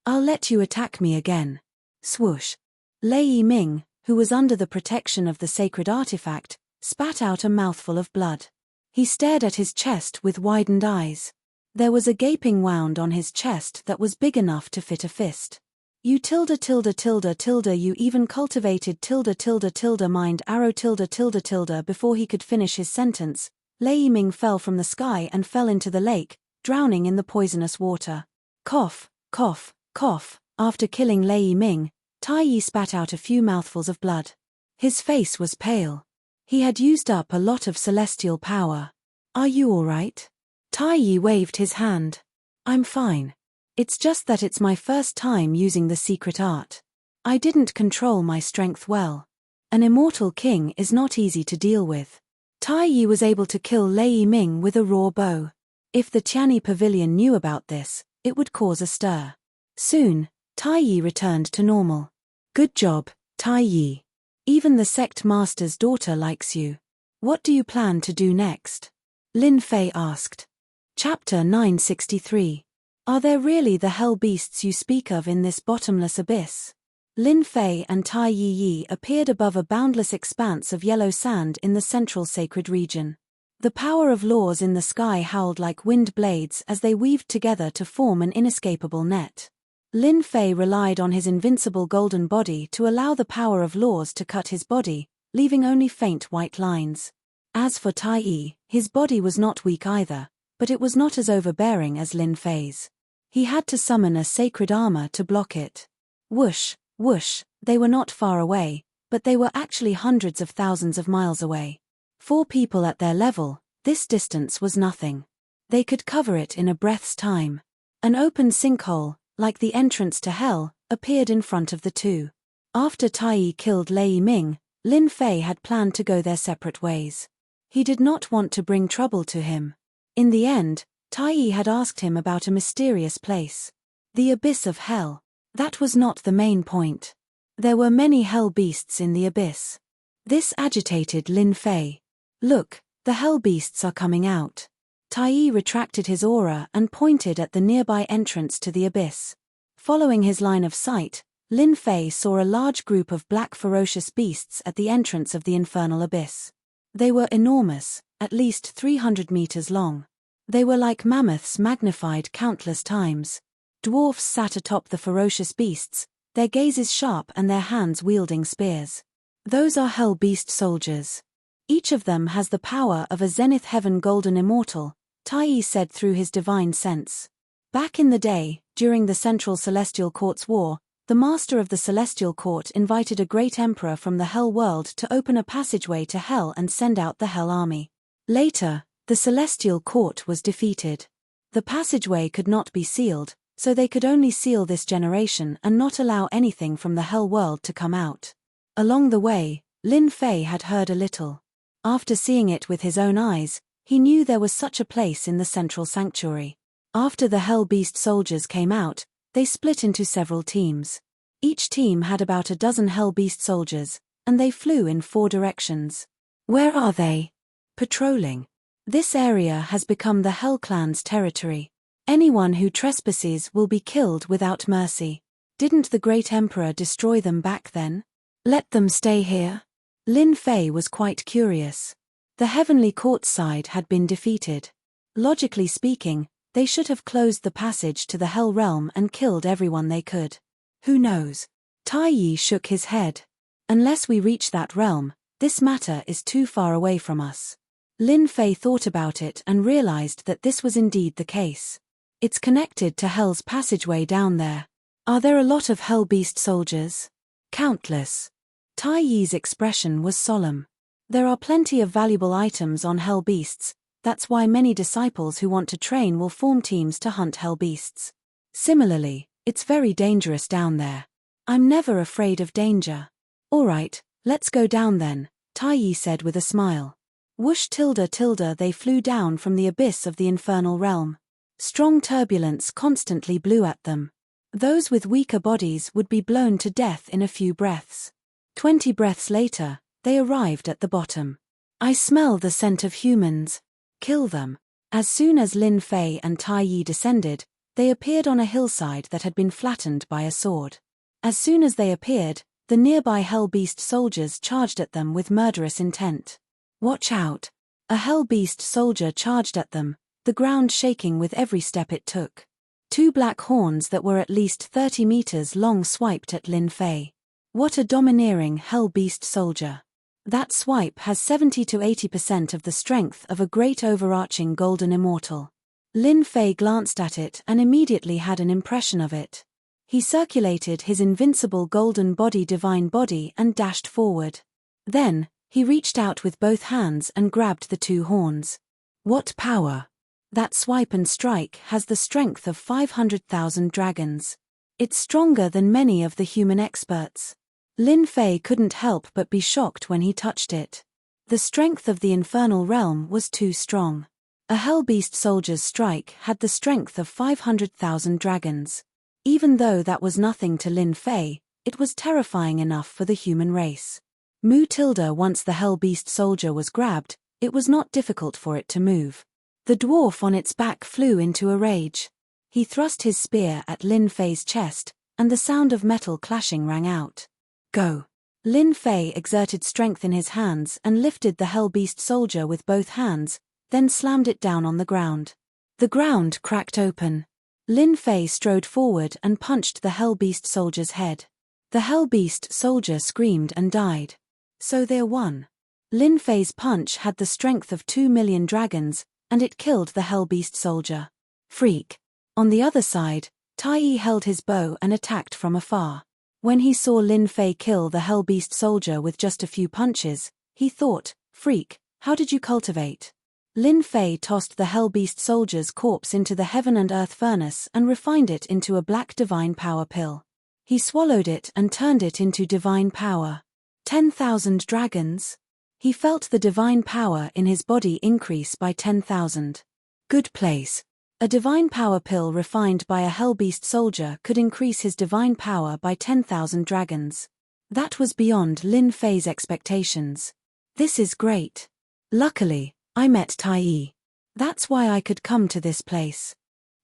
I'll let you attack me again. Swoosh. Lei Ming, who was under the protection of the sacred artifact, spat out a mouthful of blood. He stared at his chest with widened eyes. There was a gaping wound on his chest that was big enough to fit a fist. You tilde tilde tilde tilde you even cultivated tilde tilde tilde mind arrow tilde tilde tilde. Before he could finish his sentence, Lei Ming fell from the sky and fell into the lake, drowning in the poisonous water. Cough, cough, cough. After killing Lei Ming, Tai Yi spat out a few mouthfuls of blood. His face was pale. He had used up a lot of celestial power. Are you all right? Tai Yi waved his hand. I'm fine. It's just that it's my first time using the secret art. I didn't control my strength well. An immortal king is not easy to deal with. Tai Yi was able to kill Lei Ming with a raw bow. If the Tianyi Pavilion knew about this, it would cause a stir. Soon, Tai Yi returned to normal. Good job, Tai Yi. Even the sect master's daughter likes you. What do you plan to do next? Lin Fei asked. Chapter 963. Are there really the hell beasts you speak of in this bottomless abyss? Lin Fei and Tai Yi appeared above a boundless expanse of yellow sand in the central sacred region. The power of laws in the sky howled like wind blades as they weaved together to form an inescapable net. Lin Fei relied on his invincible golden body to allow the power of laws to cut his body, leaving only faint white lines. As for Tai Yi, his body was not weak either, but it was not as overbearing as Lin Fei's. He had to summon a sacred armor to block it. Whoosh, whoosh, they were not far away, but they were actually hundreds of thousands of miles away. For people at their level, this distance was nothing. They could cover it in a breath's time. An open sinkhole, like the entrance to hell, appeared in front of the two. After Tai Yi killed Lei Ming, Lin Fei had planned to go their separate ways. He did not want to bring trouble to him. In the end, Tai Yi had asked him about a mysterious place. The abyss of hell. That was not the main point. There were many hell beasts in the abyss. This agitated Lin Fei. Look, the hell beasts are coming out. Tai Yi retracted his aura and pointed at the nearby entrance to the abyss. Following his line of sight, Lin Fei saw a large group of black ferocious beasts at the entrance of the infernal abyss. They were enormous, at least 300 meters long. They were like mammoths magnified countless times. Dwarfs sat atop the ferocious beasts, their gazes sharp and their hands wielding spears. Those are hell beast soldiers. Each of them has the power of a zenith heaven golden immortal, Tai Yi said through his divine sense. Back in the day, during the Central Celestial Court's war, the master of the Celestial Court invited a great emperor from the Hell world to open a passageway to Hell and send out the Hell army. Later, the Celestial Court was defeated. The passageway could not be sealed, so they could only seal this generation and not allow anything from the Hell world to come out. Along the way, Lin Fei had heard a little. After seeing it with his own eyes, he knew there was such a place in the central sanctuary. After the Hell Beast soldiers came out, they split into several teams. Each team had about a dozen Hell Beast soldiers, and they flew in 4 directions. Where are they? Patrolling. This area has become the Hell Clan's territory. Anyone who trespasses will be killed without mercy. Didn't the great emperor destroy them back then? Let them stay here? Lin Fei was quite curious. The heavenly court side had been defeated. Logically speaking, they should have closed the passage to the Hell realm and killed everyone they could. Who knows? Tai Yi shook his head. Unless we reach that realm, this matter is too far away from us. Lin Fei thought about it and realized that this was indeed the case. It's connected to Hell's passageway down there. Are there a lot of Hell Beast soldiers? Countless. Tai Yi's expression was solemn. There are plenty of valuable items on Hell Beasts, that's why many disciples who want to train will form teams to hunt Hell Beasts. Similarly, it's very dangerous down there. I'm never afraid of danger. Alright, let's go down then, Tai Yi said with a smile. Whoosh tilde tilde they flew down from the abyss of the infernal realm. Strong turbulence constantly blew at them. Those with weaker bodies would be blown to death in a few breaths. 20 breaths later, they arrived at the bottom. I smell the scent of humans. Kill them. As soon as Lin Fei and Tai Yi descended, they appeared on a hillside that had been flattened by a sword. As soon as they appeared, the nearby Hell Beast soldiers charged at them with murderous intent. Watch out! A Hell Beast soldier charged at them, the ground shaking with every step it took. Two black horns that were at least 30 meters long swiped at Lin Fei. What a domineering hell beast soldier. That swipe has 70 to 80% of the strength of a great overarching golden immortal. Lin Fei glanced at it and immediately had an impression of it. He circulated his invincible golden body divine body and dashed forward. Then, he reached out with both hands and grabbed the two horns. What power! That swipe and strike has the strength of 500,000 dragons. It's stronger than many of the human experts. Lin Fei couldn't help but be shocked when he touched it. The strength of the infernal realm was too strong. A hellbeast soldier's strike had the strength of 500,000 dragons. Even though that was nothing to Lin Fei, it was terrifying enough for the human race. Once the hellbeast soldier was grabbed, it was not difficult for it to move. The dwarf on its back flew into a rage. He thrust his spear at Lin Fei's chest, and the sound of metal clashing rang out. Go! Lin Fei exerted strength in his hands and lifted the hellbeast soldier with both hands, then slammed it down on the ground. The ground cracked open. Lin Fei strode forward and punched the hellbeast soldier's head. The hellbeast soldier screamed and died. So they won. Lin Fei's punch had the strength of 2 million dragons, and it killed the hellbeast soldier. Freak! On the other side, Tai Yi held his bow and attacked from afar. When he saw Lin Fei kill the hellbeast soldier with just a few punches, he thought, Freak, how did you cultivate? Lin Fei tossed the hellbeast soldier's corpse into the heaven and earth furnace and refined it into a black divine power pill. He swallowed it and turned it into divine power. 10,000 dragons? He felt the divine power in his body increase by 10,000. Good place. A divine power pill refined by a hellbeast soldier could increase his divine power by 10,000 dragons. That was beyond Lin Fei's expectations. This is great. Luckily, I met Tai Yi. That's why I could come to this place.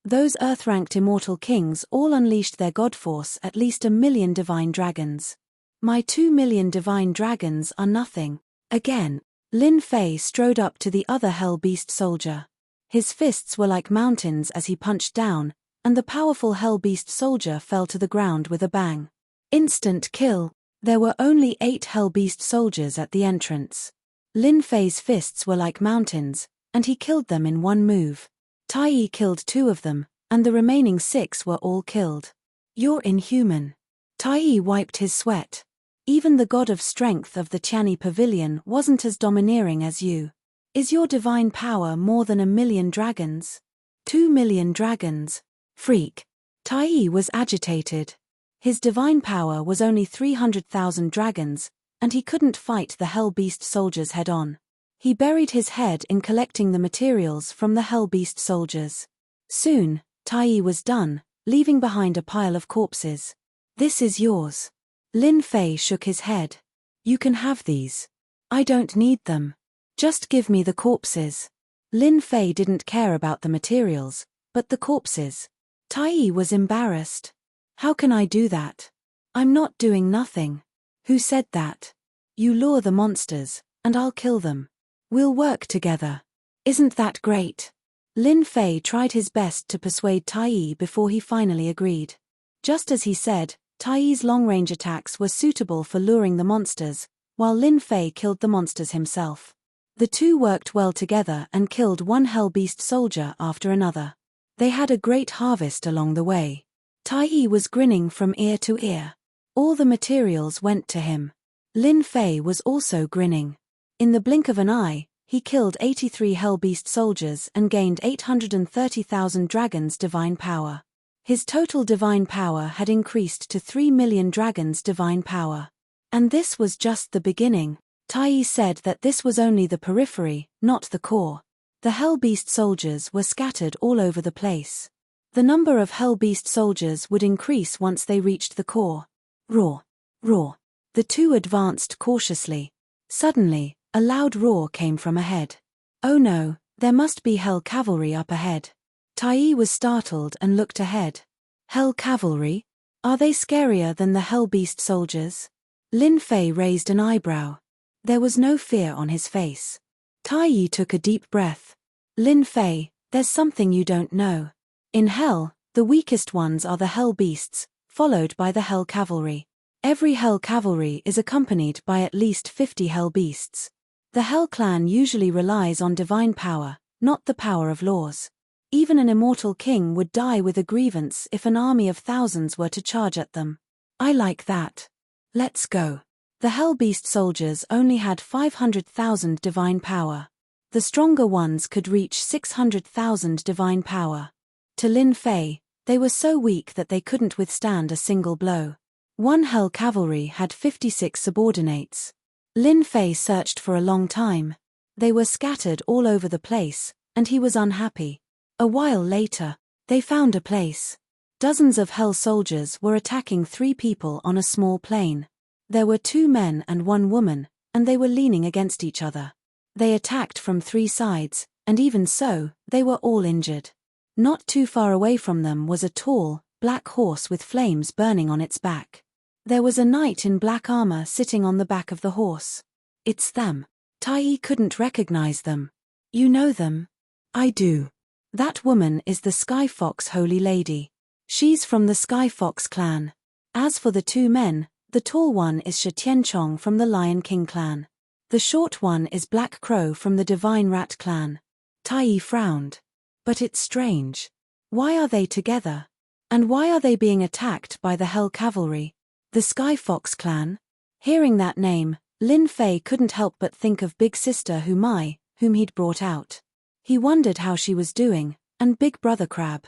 Those earth-ranked immortal kings all unleashed their god force at least 1 million divine dragons. My 2 million divine dragons are nothing. Again, Lin Fei strode up to the other hellbeast soldier. His fists were like mountains as he punched down, and the powerful hellbeast soldier fell to the ground with a bang. Instant kill. There were only 8 hellbeast soldiers at the entrance. Lin Fei's fists were like mountains, and he killed them in one move. Tai Yi killed 2 of them, and the remaining 6 were all killed. You're inhuman. Tai Yi wiped his sweat. Even the god of strength of the Tianyi Pavilion wasn't as domineering as you. Is your divine power more than 1 million dragons? 2 million dragons? Freak. Tai Yi was agitated. His divine power was only 300,000 dragons, and he couldn't fight the hellbeast soldiers head-on. He buried his head in collecting the materials from the hellbeast soldiers. Soon, Tai Yi was done, leaving behind a pile of corpses. This is yours. Lin Fei shook his head. You can have these. I don't need them. Just give me the corpses. Lin Fei didn't care about the materials, but the corpses. Tai Yi was embarrassed. How can I do that? I'm not doing nothing. Who said that? You lure the monsters, and I'll kill them. We'll work together. Isn't that great? Lin Fei tried his best to persuade Tai Yi before he finally agreed. Just as he said, Tai Yi's long-range attacks were suitable for luring the monsters, while Lin Fei killed the monsters himself. The two worked well together and killed one hellbeast soldier after another. They had a great harvest along the way. Tai Yi was grinning from ear to ear. All the materials went to him. Lin Fei was also grinning. In the blink of an eye, he killed 83 hellbeast soldiers and gained 830,000 dragons' divine power. His total divine power had increased to 3 million dragons' divine power. And this was just the beginning. Tai Yi said that this was only the periphery, not the core. The hellbeast soldiers were scattered all over the place. The number of hellbeast soldiers would increase once they reached the core. Roar! Roar! The two advanced cautiously. Suddenly, a loud roar came from ahead. Oh no, there must be hell cavalry up ahead. Tai Yi was startled and looked ahead. Hell cavalry? Are they scarier than the hellbeast soldiers? Lin Fei raised an eyebrow. There was no fear on his face. Tai Yi took a deep breath. Lin Fei, there's something you don't know. In hell, The weakest ones are the hell beasts, followed by the hell cavalry. Every hell cavalry is accompanied by at least 50 hell beasts. The hell clan usually relies on divine power, not the power of laws. Even an immortal king would die with a grievance if an army of thousands were to charge at them. I like that. Let's go. The hell beast soldiers only had 500,000 divine power. The stronger ones could reach 600,000 divine power. To Lin Fei, they were so weak that they couldn't withstand a single blow. One hell cavalry had 56 subordinates. Lin Fei searched for a long time. They were scattered all over the place, and he was unhappy. A while later, they found a place. Dozens of hell soldiers were attacking 3 people on a small plain. There were 2 men and 1 woman, and they were leaning against each other. They attacked from 3 sides, and even so, they were all injured. Not too far away from them was a tall, black horse with flames burning on its back. There was a knight in black armor sitting on the back of the horse. It's them. Tai couldn't recognize them. You know them? I do. That woman is the Sky Fox Holy Lady. She's from the Sky Fox clan. As for the 2 men, the tall one is Shi Tianchong from the Lion King clan. The short one is Black Crow from the Divine Rat clan. Tai frowned. But it's strange. Why are they together? And why are they being attacked by the Hell Cavalry? The Sky Fox clan? Hearing that name, Lin Fei couldn't help but think of Big Sister Humai, whom he'd brought out. He wondered how she was doing, and Big Brother Crab.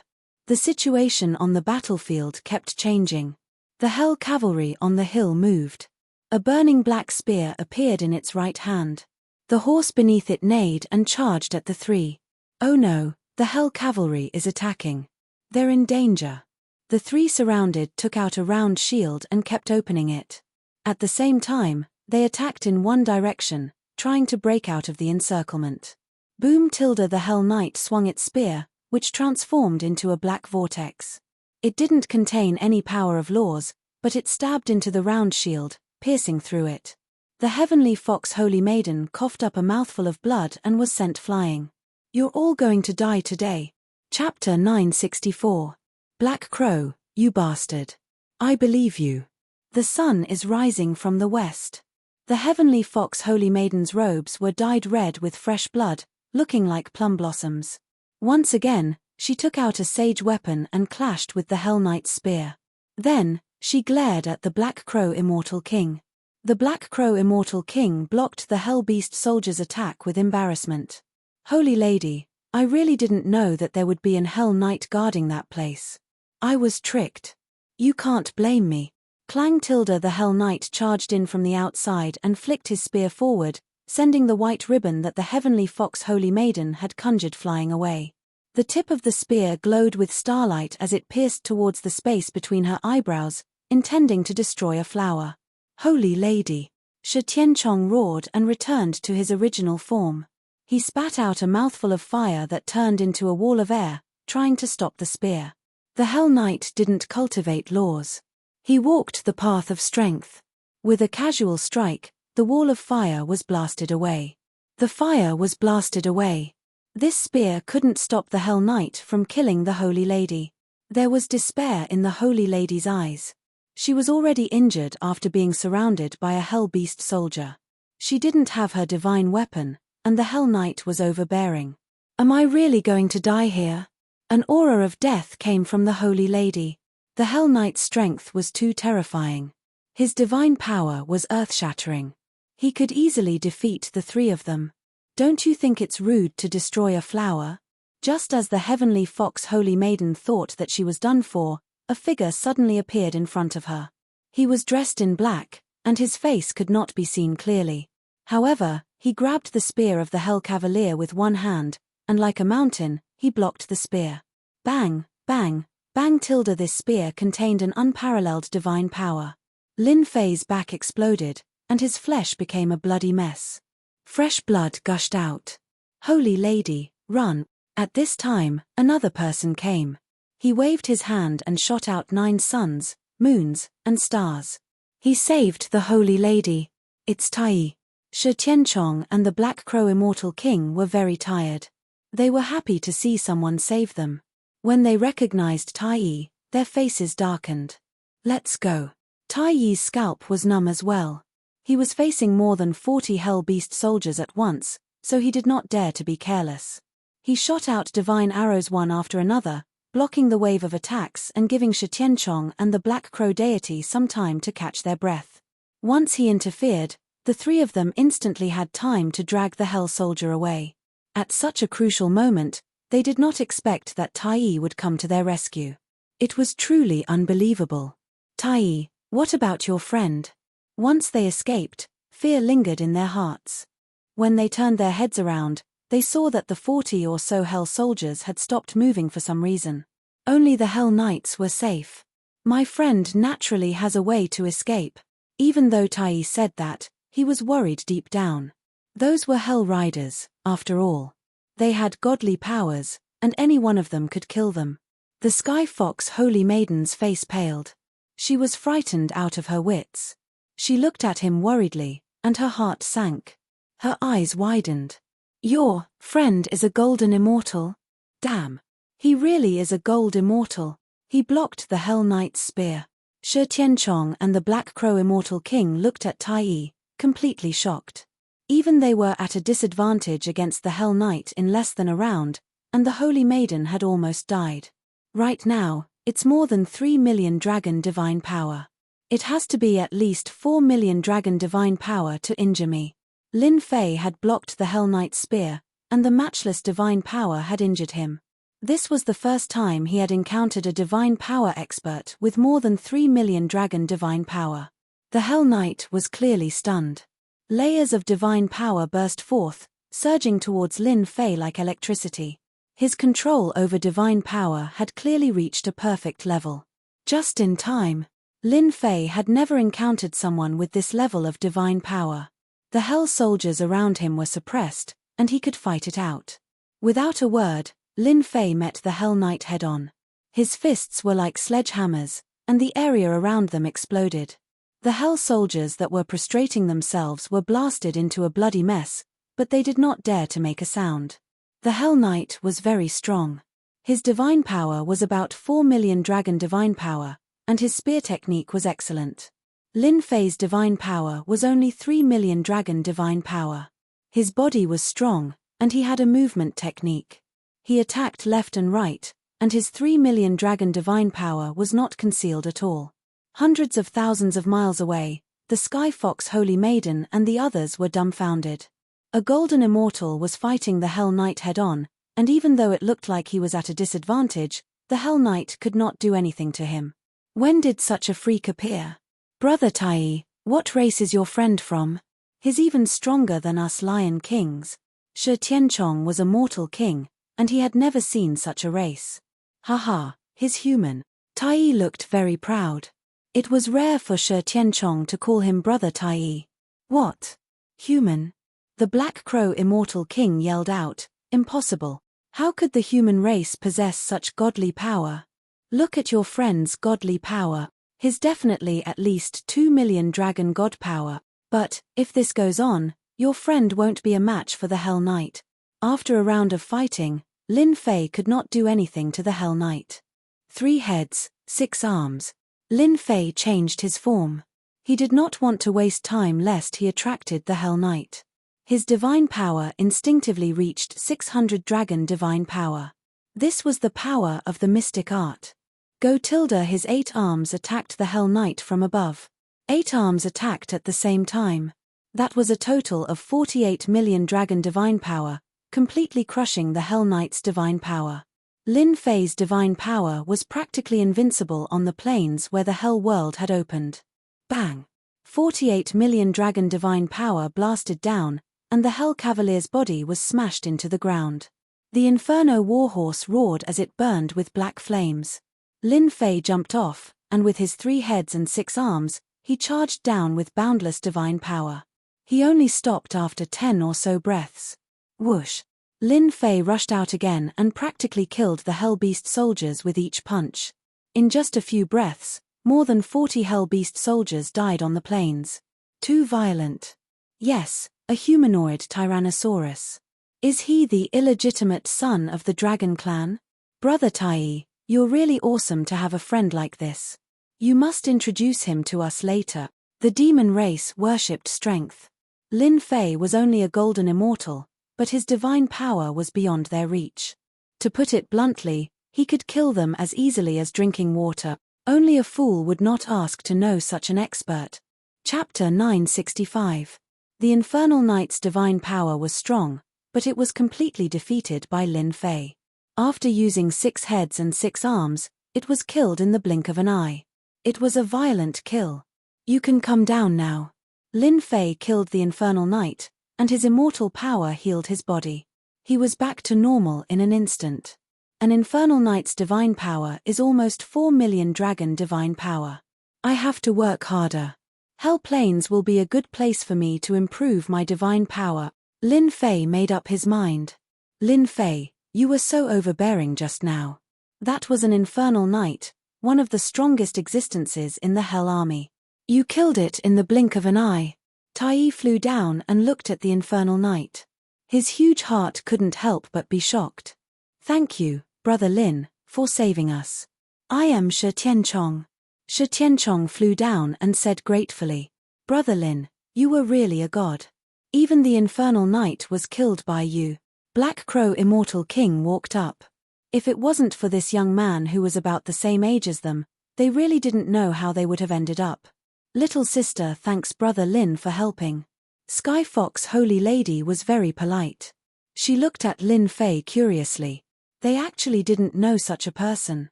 The situation on the battlefield kept changing. The Hell Cavalry on the hill moved. A burning black spear appeared in its right hand. The horse beneath it neighed and charged at the 3. Oh no, the Hell Cavalry is attacking. They're in danger. The 3 surrounded took out a round shield and kept opening it. At the same time, they attacked in one direction, trying to break out of the encirclement. Boom Tilda the Hell Knight swung its spear, which transformed into a black vortex. It didn't contain any power of laws, but it stabbed into the round shield, piercing through it. The Heavenly Fox Holy Maiden coughed up a mouthful of blood and was sent flying. You're all going to die today. Chapter 964. Black Crow, you bastard. I believe you. The sun is rising from the west. The Heavenly Fox Holy Maiden's robes were dyed red with fresh blood, looking like plum blossoms. Once again, she took out a sage weapon and clashed with the Hell Knight's spear. Then, she glared at the Black Crow Immortal King. The Black Crow Immortal King blocked the Hell Beast soldier's attack with embarrassment. Holy Lady, I really didn't know that there would be an Hell Knight guarding that place. I was tricked. You can't blame me. Clang Tilda the Hell Knight charged in from the outside and flicked his spear forward, sending the white ribbon that the Heavenly Fox Holy Maiden had conjured flying away. The tip of the spear glowed with starlight as it pierced towards the space between her eyebrows, intending to destroy a flower. Holy Lady! Shi Tianchong roared and returned to his original form. He spat out a mouthful of fire that turned into a wall of air, trying to stop the spear. The Hell Knight didn't cultivate laws. He walked the path of strength. With a casual strike, the wall of fire was blasted away. The fire was blasted away. This spear couldn't stop the Hell Knight from killing the Holy Lady. There was despair in the Holy Lady's eyes. She was already injured after being surrounded by a Hell Beast soldier. She didn't have her divine weapon, and the Hell Knight was overbearing. Am I really going to die here? An aura of death came from the Holy Lady. The Hell Knight's strength was too terrifying. His divine power was earth-shattering. He could easily defeat the 3 of them. Don't you think it's rude to destroy a flower? Just as the Heavenly Fox Holy Maiden thought that she was done for, a figure suddenly appeared in front of her. He was dressed in black, and his face could not be seen clearly. However, he grabbed the spear of the Hell Cavalier with one hand, and like a mountain, he blocked the spear. Bang, bang, bang Tilda this spear contained an unparalleled divine power. Lin Fei's back exploded, and his flesh became a bloody mess. Fresh blood gushed out. Holy Lady, run. At this time, another person came. He waved his hand and shot out 9 suns, moons, and stars. He saved the Holy Lady. It's Tai. Shi Tianchong and the Black Crow Immortal King were very tired. They were happy to see someone save them. When they recognized Tai Yi, their faces darkened. Let's go. Tai Yi's scalp was numb as well. He was facing more than 40 Hell Beast soldiers at once, so he did not dare to be careless. He shot out divine arrows one after another, blocking the wave of attacks and giving Shi Tianchong and the Black Crow deity some time to catch their breath. Once he interfered, the three of them instantly had time to drag the Hell Soldier away. At such a crucial moment, they did not expect that Tai Yi would come to their rescue. It was truly unbelievable. Tai Yi, what about your friend? Once they escaped, fear lingered in their hearts. When they turned their heads around, they saw that the 40 or so Hell Soldiers had stopped moving for some reason. Only the Hell Knights were safe. My friend naturally has a way to escape. Even though Tai Yi said that, he was worried deep down. Those were Hell Riders, after all. They had godly powers, and any one of them could kill them. The Sky Fox Holy Maiden's face paled. She was frightened out of her wits. She looked at him worriedly, and her heart sank. Her eyes widened. Your friend is a golden immortal? Damn. He really is a gold immortal. He blocked the Hell Knight's spear. Shi Tianchong and the Black Crow Immortal King looked at Tai Yi, completely shocked. Even they were at a disadvantage against the Hell Knight in less than a round, and the Holy Maiden had almost died. Right now, it's more than 3 million dragon divine power. It has to be at least 4 million dragon divine power to injure me. Lin Fei had blocked the Hell Knight's spear, and the matchless divine power had injured him. This was the first time he had encountered a divine power expert with more than 3 million dragon divine power. The Hell Knight was clearly stunned. Layers of divine power burst forth, surging towards Lin Fei like electricity. His control over divine power had clearly reached a perfect level. Just in time. Lin Fei had never encountered someone with this level of divine power. The Hell Soldiers around him were suppressed, and he could fight it out. Without a word, Lin Fei met the Hell Knight head-on. His fists were like sledgehammers, and the area around them exploded. The Hell Soldiers that were prostrating themselves were blasted into a bloody mess, but they did not dare to make a sound. The Hell Knight was very strong. His divine power was about 4 million dragon divine power, and his spear technique was excellent. Lin Fei's divine power was only 3 million dragon divine power. His body was strong, and he had a movement technique. He attacked left and right, and his 3 million dragon divine power was not concealed at all. Hundreds of thousands of miles away, the Sky Fox Holy Maiden and the others were dumbfounded. A golden immortal was fighting the Hell Knight head-on, and even though it looked like he was at a disadvantage, the Hell Knight could not do anything to him. When did such a freak appear? Brother Tai Yi, what race is your friend from? He's even stronger than us Lion Kings. Shi Tianchong was a mortal king, and he had never seen such a race. Haha, he's human. Tai Yi looked very proud. It was rare for Shi Tianchong to call him Brother Tai Yi. What? Human? The Black Crow Immortal King yelled out, impossible. How could the human race possess such godly power? Look at your friend's godly power. He's definitely at least 2 million dragon god power, but, if this goes on, your friend won't be a match for the Hell Knight. After a round of fighting, Lin Fei could not do anything to the Hell Knight. 3 heads, 6 arms. Lin Fei changed his form. He did not want to waste time lest he attracted the Hell Knight. His divine power instinctively reached 600 dragon divine power. This was the power of the mystic art. His 8 arms attacked the Hell Knight from above. 8 arms attacked at the same time. That was a total of 48 million dragon divine power, completely crushing the Hell Knight's divine power. Lin Fei's divine power was practically invincible on the plains where the Hell World had opened. Bang! 48 million dragon divine power blasted down, and the Hell Cavalier's body was smashed into the ground. The Inferno Warhorse roared as it burned with black flames. Lin Fei jumped off, and with his 3 heads and 6 arms, he charged down with boundless divine power. He only stopped after 10 or so breaths. Whoosh! Lin Fei rushed out again and practically killed the Hell Beast soldiers with each punch. In just a few breaths, more than 40 Hell Beast soldiers died on the plains. Too violent. Yes, a humanoid Tyrannosaurus. Is he the illegitimate son of the Dragon Clan? Brother Tai, you're really awesome to have a friend like this. You must introduce him to us later. The demon race worshipped strength. Lin Fei was only a golden immortal, but his divine power was beyond their reach. To put it bluntly, he could kill them as easily as drinking water. Only a fool would not ask to know such an expert. Chapter 965. The Infernal Knight's divine power was strong, but it was completely defeated by Lin Fei. After using 6 heads and 6 arms, it was killed in the blink of an eye. It was a violent kill. You can come down now. Lin Fei killed the Infernal Knight, and his immortal power healed his body. He was back to normal in an instant. An Infernal Knight's divine power is almost 4 million dragon divine power. I have to work harder. Hell Plains will be a good place for me to improve my divine power. Lin Fei made up his mind. Lin Fei, you were so overbearing just now. That was an Infernal Knight, one of the strongest existences in the Hell Army. You killed it in the blink of an eye. Tai flew down and looked at the Infernal Knight. His huge heart couldn't help but be shocked. Thank you, Brother Lin, for saving us. I am Shi Tianchong. Shi Tianchong flew down and said gratefully, Brother Lin, you were really a god. Even the Infernal Knight was killed by you. Black Crow Immortal King walked up. If it wasn't for this young man who was about the same age as them, they really didn't know how they would have ended up. Little sister thanks Brother Lin for helping. Sky Fox Holy Lady was very polite. She looked at Lin Fei curiously. They actually didn't know such a person.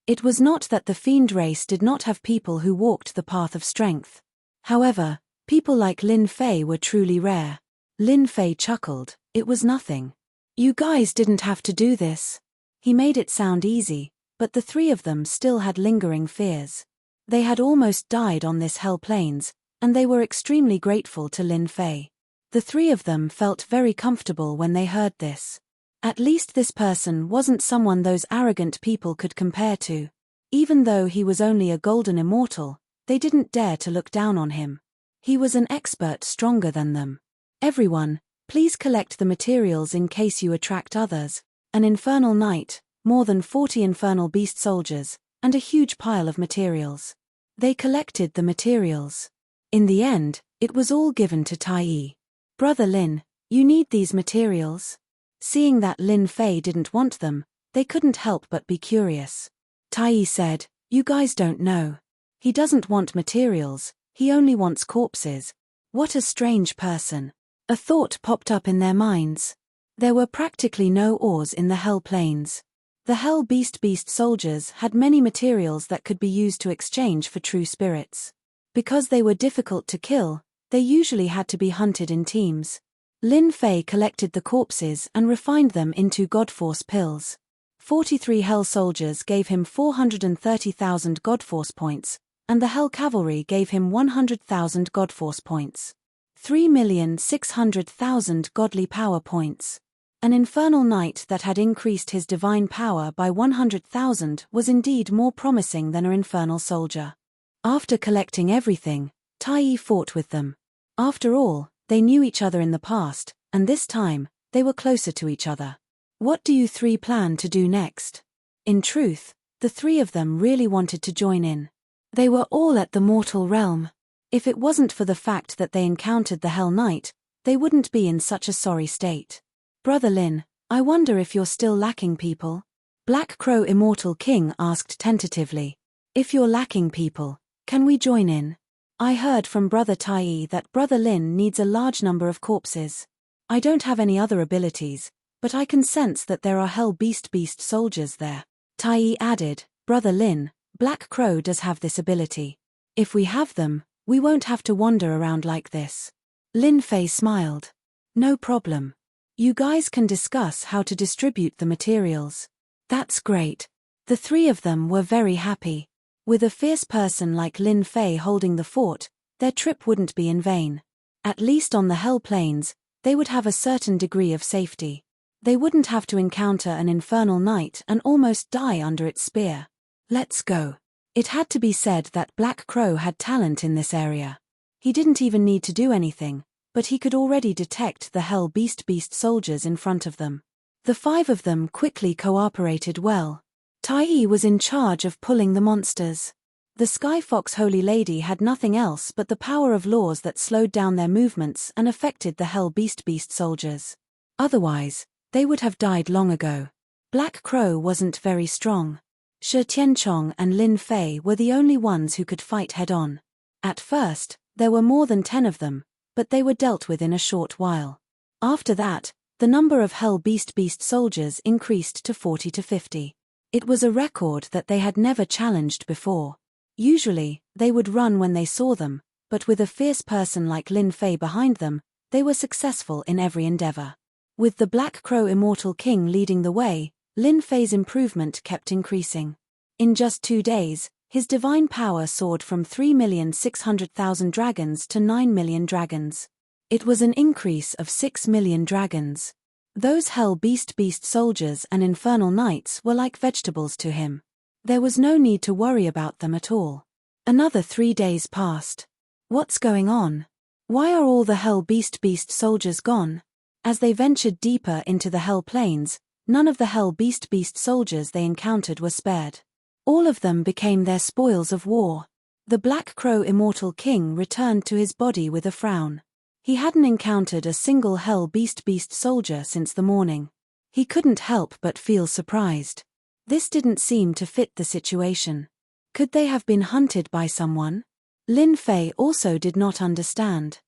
It was not that the fiend race did not have people who walked the path of strength. However, people like Lin Fei were truly rare. Lin Fei chuckled, it was nothing. You guys didn't have to do this. He made it sound easy, but the 3 of them still had lingering fears. They had almost died on this Hell Plains, and they were extremely grateful to Lin Fei. The 3 of them felt very comfortable when they heard this. At least this person wasn't someone those arrogant people could compare to. Even though he was only a golden immortal, they didn't dare to look down on him. He was an expert stronger than them. Everyone, please collect the materials in case you attract others. An Infernal Knight, more than 40 Infernal Beast soldiers, and a huge pile of materials. They collected the materials. In the end, it was all given to Tai. Brother Lin, you need these materials? Seeing that Lin Fei didn't want them, they couldn't help but be curious. Tai said, you guys don't know. He doesn't want materials, he only wants corpses. What a strange person. A thought popped up in their minds. There were practically no ores in the Hell Plains. The Hell Beast soldiers had many materials that could be used to exchange for true spirits. Because they were difficult to kill, they usually had to be hunted in teams. Lin Fei collected the corpses and refined them into Godforce pills. 43 Hell soldiers gave him 430,000 Godforce points, and the Hell Cavalry gave him 100,000 Godforce points. 3,600,000 godly power points. An Infernal Knight that had increased his divine power by 100,000 was indeed more promising than an Infernal soldier. After collecting everything, Tai fought with them. After all, they knew each other in the past, and this time, they were closer to each other. What do you 3 plan to do next? In truth, the 3 of them really wanted to join in. They were all at the mortal realm. If it wasn't for the fact that they encountered the Hell Knight, they wouldn't be in such a sorry state. Brother Lin, I wonder if you're still lacking people? Black Crow Immortal King asked tentatively. If you're lacking people, can we join in? I heard from Brother Tai that Brother Lin needs a large number of corpses. I don't have any other abilities, but I can sense that there are Hell Beast soldiers there. Tai added, Brother Lin, Black Crow does have this ability. If we have them, we won't have to wander around like this. Lin Fei smiled. No problem. You guys can discuss how to distribute the materials. That's great. The 3 of them were very happy. With a fierce person like Lin Fei holding the fort, their trip wouldn't be in vain. At least on the Hell Plains, they would have a certain degree of safety. They wouldn't have to encounter an Infernal Knight and almost die under its spear. Let's go. It had to be said that Black Crow had talent in this area. He didn't even need to do anything, but he could already detect the Hell Beast soldiers in front of them. The 5 of them quickly cooperated well. Tai was in charge of pulling the monsters. The Sky Fox Holy Lady had nothing else but the power of laws that slowed down their movements and affected the Hell Beast soldiers. Otherwise, they would have died long ago. Black Crow wasn't very strong. Shi Tianchong and Lin Fei were the only ones who could fight head-on. At first, there were more than 10 of them, but they were dealt with in a short while. After that, the number of Hell Beast soldiers increased to 40 to 50. It was a record that they had never challenged before. Usually, they would run when they saw them, but with a fierce person like Lin Fei behind them, they were successful in every endeavor. With the Black Crow Immortal King leading the way, Lin Fei's improvement kept increasing. In just 2 days, his divine power soared from 3,600,000 dragons to 9 million dragons. It was an increase of 6 million dragons. Those Hell Beast soldiers and Infernal Knights were like vegetables to him. There was no need to worry about them at all. Another 3 days passed. What's going on? Why are all the Hell Beast soldiers gone? As they ventured deeper into the Hell Plains, none of the Hell Beast soldiers they encountered were spared. All of them became their spoils of war. The Black Crow Immortal King returned to his body with a frown. He hadn't encountered a single Hell Beast soldier since the morning. He couldn't help but feel surprised. This didn't seem to fit the situation. Could they have been hunted by someone? Lin Fei also did not understand.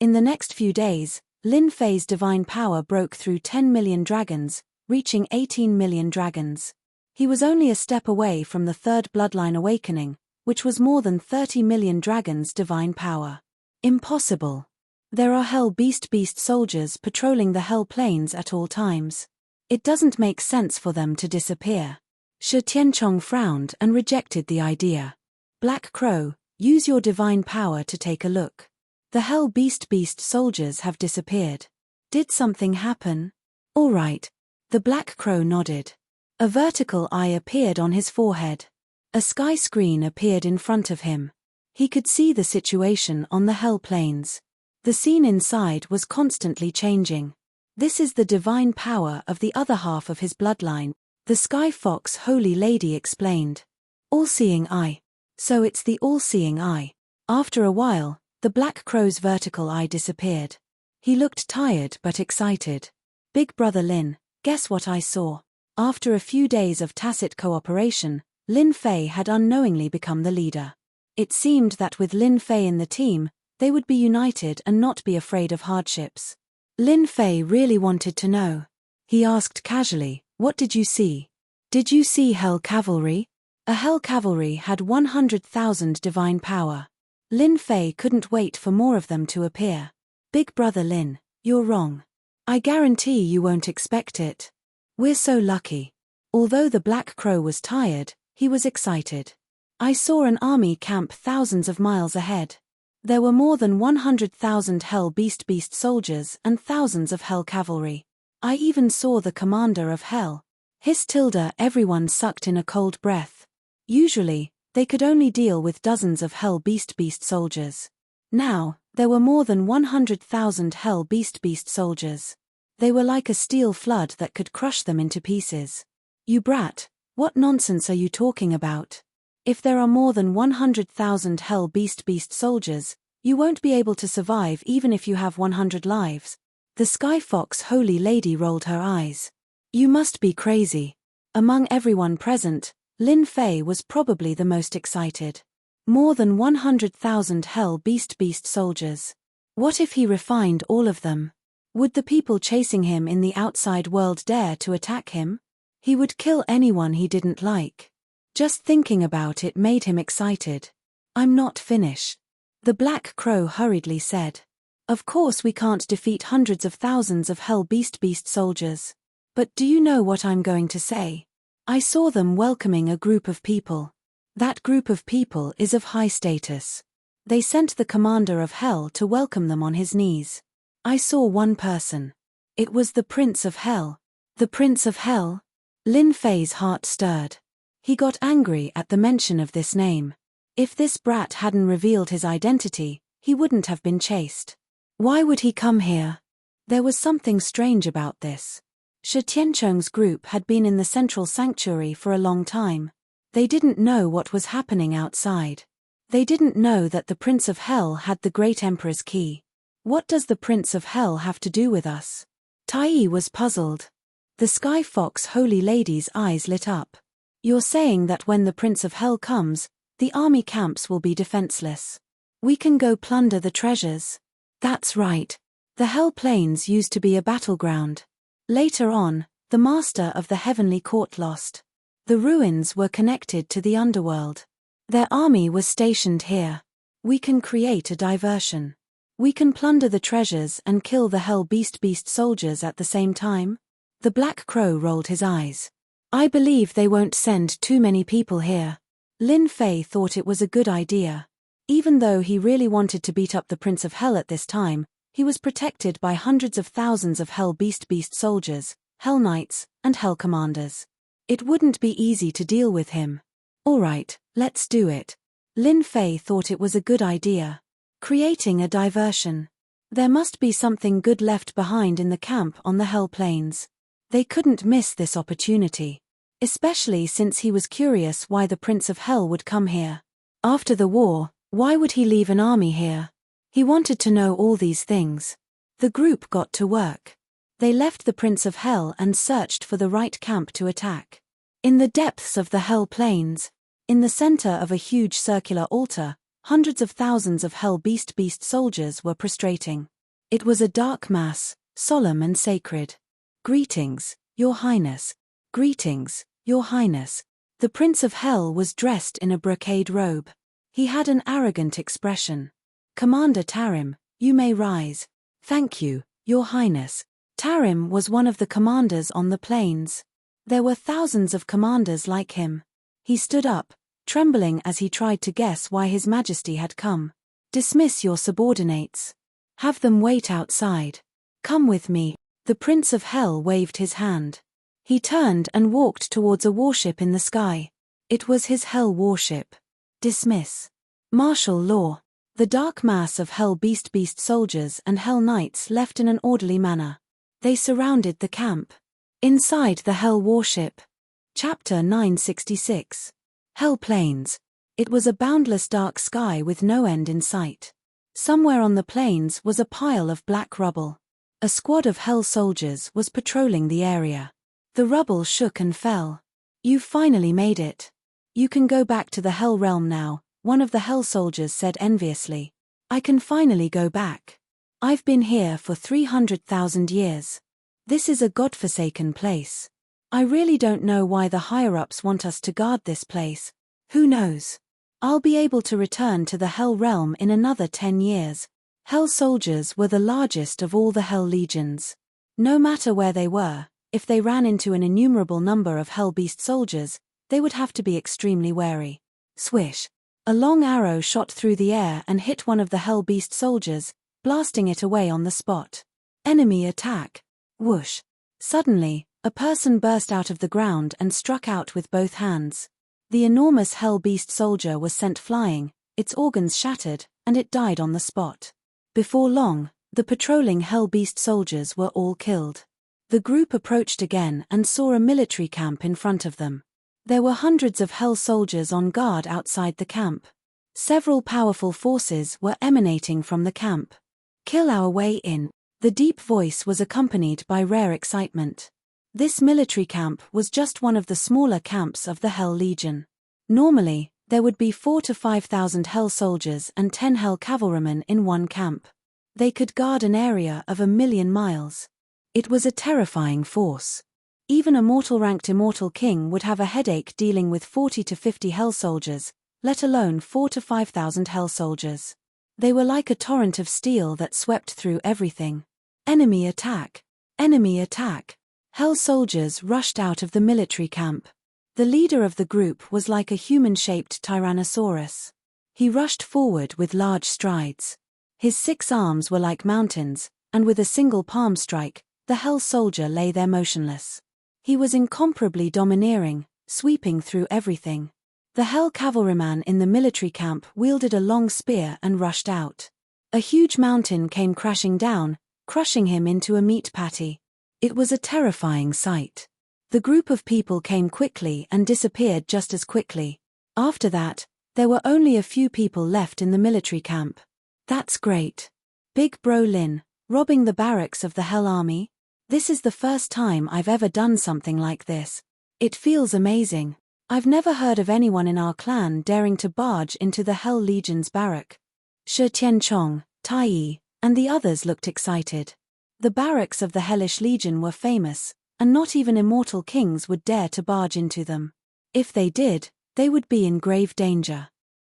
In the next few days, Lin Fei's divine power broke through 10 million dragons, reaching 18 million dragons. He was only a step away from the third bloodline awakening, which was more than 30 million dragons' divine power. Impossible. There are Hell Beast soldiers patrolling the Hell Plains at all times. It doesn't make sense for them to disappear. Shi Tianchong frowned and rejected the idea. Black Crow, use your divine power to take a look. The Hell Beast soldiers have disappeared. Did something happen? All right. The Black Crow nodded. A vertical eye appeared on his forehead. A sky screen appeared in front of him. He could see the situation on the Hell Plains. The scene inside was constantly changing. This is the divine power of the other half of his bloodline, the Sky Fox Holy Lady explained. All-seeing eye. So it's the all-seeing eye. After a while, the Black Crow's vertical eye disappeared. He looked tired but excited. Big Brother Lin, guess what I saw? After a few days of tacit cooperation, Lin Fei had unknowingly become the leader. It seemed that with Lin Fei in the team, they would be united and not be afraid of hardships. Lin Fei really wanted to know. He asked casually, "What did you see? Did you see Hell Cavalry?" A Hell Cavalry had 100,000 divine power. Lin Fei couldn't wait for more of them to appear. Big Brother Lin, you're wrong. I guarantee you won't expect it. We're so lucky. Although the Black Crow was tired, he was excited. I saw an army camp thousands of miles ahead. There were more than 100,000 Hell Beast soldiers and thousands of Hell Cavalry. I even saw the commander of Hell. Everyone sucked in a cold breath. Usually, they could only deal with dozens of Hell Beast soldiers. Now, there were more than 100,000 Hell Beast soldiers. They were like a steel flood that could crush them into pieces. You brat, what nonsense are you talking about? If there are more than 100,000 Hell Beast soldiers, you won't be able to survive even if you have 100 lives. The Sky Fox Holy Lady rolled her eyes. You must be crazy. Among everyone present, Lin Fei was probably the most excited. More than 100,000 Hell Beast soldiers. What if he refined all of them? Would the people chasing him in the outside world dare to attack him? He would kill anyone he didn't like. Just thinking about it made him excited. I'm not finished. The Black Crow hurriedly said. Of course we can't defeat hundreds of thousands of Hell Beast soldiers. But do you know what I'm going to say? I saw them welcoming a group of people. That group of people is of high status. They sent the commander of Hell to welcome them on his knees. I saw one person. It was the Prince of Hell. The Prince of Hell? Lin Fei's heart stirred. He got angry at the mention of this name. If this brat hadn't revealed his identity, he wouldn't have been chased. Why would he come here? There was something strange about this. Shi Tiancheng's group had been in the central sanctuary for a long time. They didn't know what was happening outside. They didn't know that the Prince of Hell had the Great Emperor's key. What does the Prince of Hell have to do with us? Tai was puzzled. The Sky Fox Holy Lady's eyes lit up. You're saying that when the Prince of Hell comes, the army camps will be defenseless. We can go plunder the treasures. That's right. The Hell Plains used to be a battleground. Later on, the master of the Heavenly Court lost. The ruins were connected to the underworld. Their army was stationed here. We can create a diversion. We can plunder the treasures and kill the Hell Beast soldiers at the same time. The Black Crow rolled his eyes. I believe they won't send too many people here. Lin Fei thought it was a good idea. Even though he really wanted to beat up the Prince of Hell at this time, he was protected by hundreds of thousands of Hell Beast soldiers, Hell Knights, and Hell Commanders. It wouldn't be easy to deal with him. Alright, let's do it. Lin Fei thought it was a good idea. Creating a diversion. There must be something good left behind in the camp on the Hell Plains. They couldn't miss this opportunity. Especially since he was curious why the Prince of Hell would come here. After the war, why would he leave an army here? He wanted to know all these things. The group got to work. They left the Prince of Hell and searched for the right camp to attack. In the depths of the Hell Plains, in the center of a huge circular altar, hundreds of thousands of Hell Beast soldiers were prostrating. It was a dark mass, solemn and sacred. Greetings, Your Highness. Greetings, Your Highness. The Prince of Hell was dressed in a brocade robe. He had an arrogant expression. Commander Tarim, you may rise. Thank you, Your Highness. Tarim was one of the commanders on the plains. There were thousands of commanders like him. He stood up, trembling as he tried to guess why His Majesty had come. Dismiss your subordinates. Have them wait outside. Come with me. The Prince of Hell waved his hand. He turned and walked towards a warship in the sky. It was his Hell warship. Dismiss. Martial law. The dark mass of Hell Beast soldiers and Hell Knights left in an orderly manner. They surrounded the camp. Inside the Hell warship. Chapter 966. Hell Plains. It was a boundless dark sky with no end in sight. Somewhere on the plains was a pile of black rubble. A squad of Hell soldiers was patrolling the area. The rubble shook and fell. You've finally made it. You can go back to the Hell realm now, one of the Hell soldiers said enviously. I can finally go back. I've been here for 300,000 years. This is a godforsaken place. I really don't know why the higher-ups want us to guard this place. Who knows? I'll be able to return to the Hell realm in another 10 years. Hell soldiers were the largest of all the Hell legions. No matter where they were, if they ran into an innumerable number of Hell Beast soldiers, they would have to be extremely wary. Swish! A long arrow shot through the air and hit one of the Hell Beast soldiers, blasting it away on the spot. Enemy attack. Whoosh! Suddenly, a person burst out of the ground and struck out with both hands. The enormous Hell Beast soldier was sent flying, its organs shattered, and it died on the spot. Before long, the patrolling Hell Beast soldiers were all killed. The group approached again and saw a military camp in front of them. There were hundreds of Hell soldiers on guard outside the camp. Several powerful forces were emanating from the camp. Kill our way in. The deep voice was accompanied by rare excitement. This military camp was just one of the smaller camps of the Hell Legion. Normally, there would be 4,000 to 5,000 Hell soldiers and 10 Hell cavalrymen in one camp. They could guard an area of 1,000,000 miles. It was a terrifying force. Even a mortal-ranked immortal king would have a headache dealing with 40 to 50 Hell soldiers, let alone 4,000 to 5,000 Hell soldiers. They were like a torrent of steel that swept through everything. Enemy attack! Enemy attack! Hell soldiers rushed out of the military camp. The leader of the group was like a human-shaped Tyrannosaurus. He rushed forward with large strides. His 6 arms were like mountains, and with a single palm strike, the Hell soldier lay there motionless. He was incomparably domineering, sweeping through everything. The Hell cavalryman in the military camp wielded a long spear and rushed out. A huge mountain came crashing down, crushing him into a meat patty. It was a terrifying sight. The group of people came quickly and disappeared just as quickly. After that, there were only a few people left in the military camp. That's great. Big Bro Lin, robbing the barracks of the Hell Army? This is the first time I've ever done something like this. It feels amazing. I've never heard of anyone in our clan daring to barge into the Hell Legion's barrack. Shi Tianchong, Tai Yi, and the others looked excited. The barracks of the Hellish Legion were famous, and not even immortal kings would dare to barge into them. If they did, they would be in grave danger.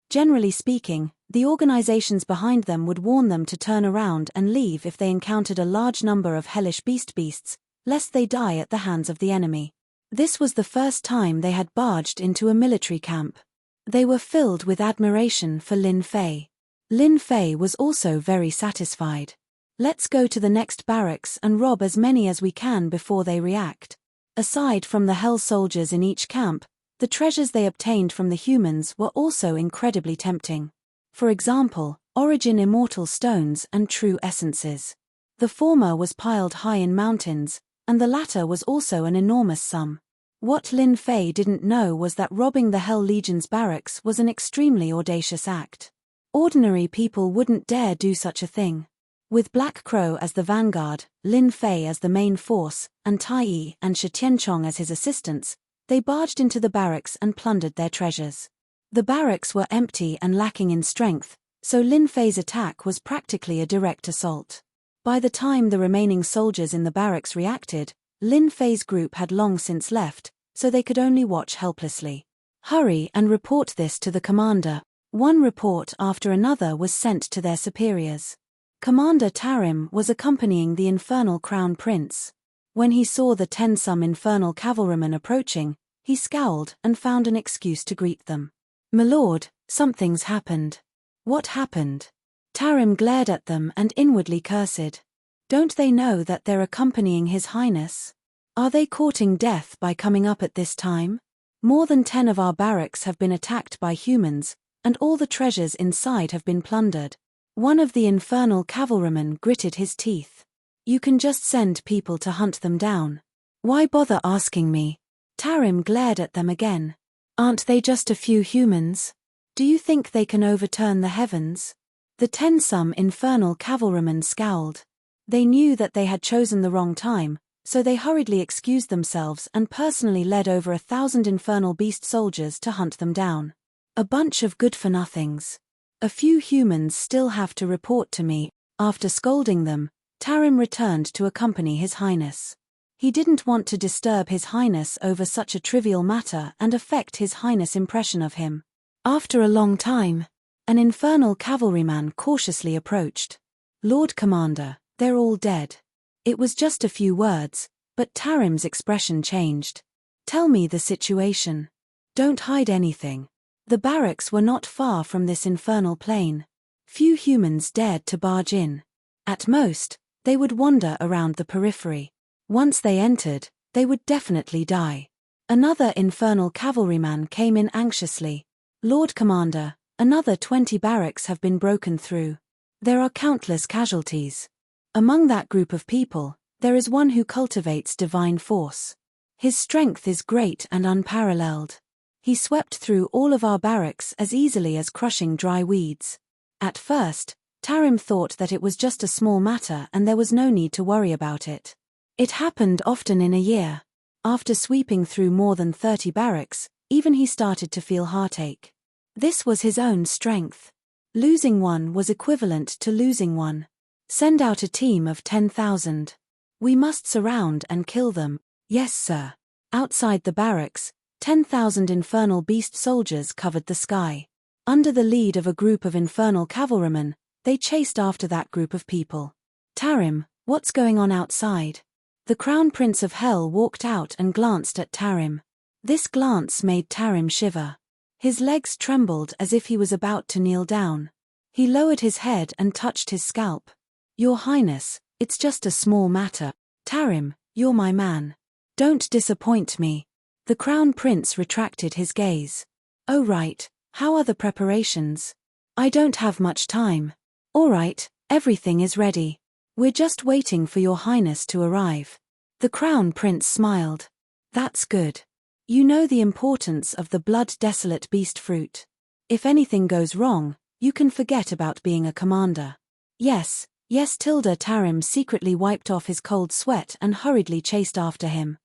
Generally speaking, the organizations behind them would warn them to turn around and leave if they encountered a large number of hellish beasts, lest they die at the hands of the enemy. This was the first time they had barged into a military camp. They were filled with admiration for Lin Fei. Lin Fei was also very satisfied. Let's go to the next barracks and rob as many as we can before they react. Aside from the Hell soldiers in each camp, the treasures they obtained from the humans were also incredibly tempting. For example, Origin Immortal Stones and True Essences. The former was piled high in mountains, and the latter was also an enormous sum. What Lin Fei didn't know was that robbing the Hell Legion's barracks was an extremely audacious act. Ordinary people wouldn't dare do such a thing. With Black Crow as the vanguard, Lin Fei as the main force, and Tai Yi and Shi Tianchong as his assistants, they barged into the barracks and plundered their treasures. The barracks were empty and lacking in strength, so Lin Fei's attack was practically a direct assault. By the time the remaining soldiers in the barracks reacted, Lin Fei's group had long since left, so they could only watch helplessly. Hurry and report this to the commander. One report after another was sent to their superiors. Commander Tarim was accompanying the infernal crown prince. When he saw the 10-some infernal cavalrymen approaching, he scowled and found an excuse to greet them. "My lord, something's happened." "What happened?" Tarim glared at them and inwardly cursed. Don't they know that they're accompanying His Highness? Are they courting death by coming up at this time? More than 10 of our barracks have been attacked by humans, and all the treasures inside have been plundered. One of the infernal cavalrymen gritted his teeth. "You can just send people to hunt them down. Why bother asking me?" Tarim glared at them again. "Aren't they just a few humans? Do you think they can overturn the heavens?" The 10-some infernal cavalrymen scowled. They knew that they had chosen the wrong time, so they hurriedly excused themselves and personally led over 1,000 infernal beast soldiers to hunt them down. A bunch of good-for-nothings. "A few humans still have to report to me." After scolding them, Tarim returned to accompany His Highness. He didn't want to disturb His Highness over such a trivial matter and affect His Highness' impression of him. After a long time, an infernal cavalryman cautiously approached. "Lord Commander, they're all dead." It was just a few words, but Tarim's expression changed. "Tell me the situation. Don't hide anything." The barracks were not far from this infernal plain. Few humans dared to barge in. At most, they would wander around the periphery. Once they entered, they would definitely die. Another infernal cavalryman came in anxiously. "Lord Commander, another 20 barracks have been broken through. There are countless casualties. Among that group of people, there is one who cultivates divine force. His strength is great and unparalleled. He swept through all of our barracks as easily as crushing dry weeds." At first, Tarim thought that it was just a small matter and there was no need to worry about it. It happened often in a year. After sweeping through more than 30 barracks, even he started to feel heartache. This was his own strength. Losing one was equivalent to losing one. "Send out a team of 10,000. We must surround and kill them." "Yes, sir." Outside the barracks, 10,000 infernal beast soldiers covered the sky. Under the lead of a group of infernal cavalrymen, they chased after that group of people. "Tarim, what's going on outside?" The Crown Prince of Hell walked out and glanced at Tarim. This glance made Tarim shiver. His legs trembled as if he was about to kneel down. He lowered his head and touched his scalp. "Your Highness, it's just a small matter." "Tarim, you're my man. Don't disappoint me." The Crown Prince retracted his gaze. "Oh right, how are the preparations?" "I don't have much time." "All right, everything is ready. We're just waiting for your Highness to arrive." The Crown Prince smiled. That's good. You know the importance of the blood-desolate beast fruit. If anything goes wrong, you can forget about being a commander. Yes, Tarim secretly wiped off his cold sweat and hurriedly chased after him.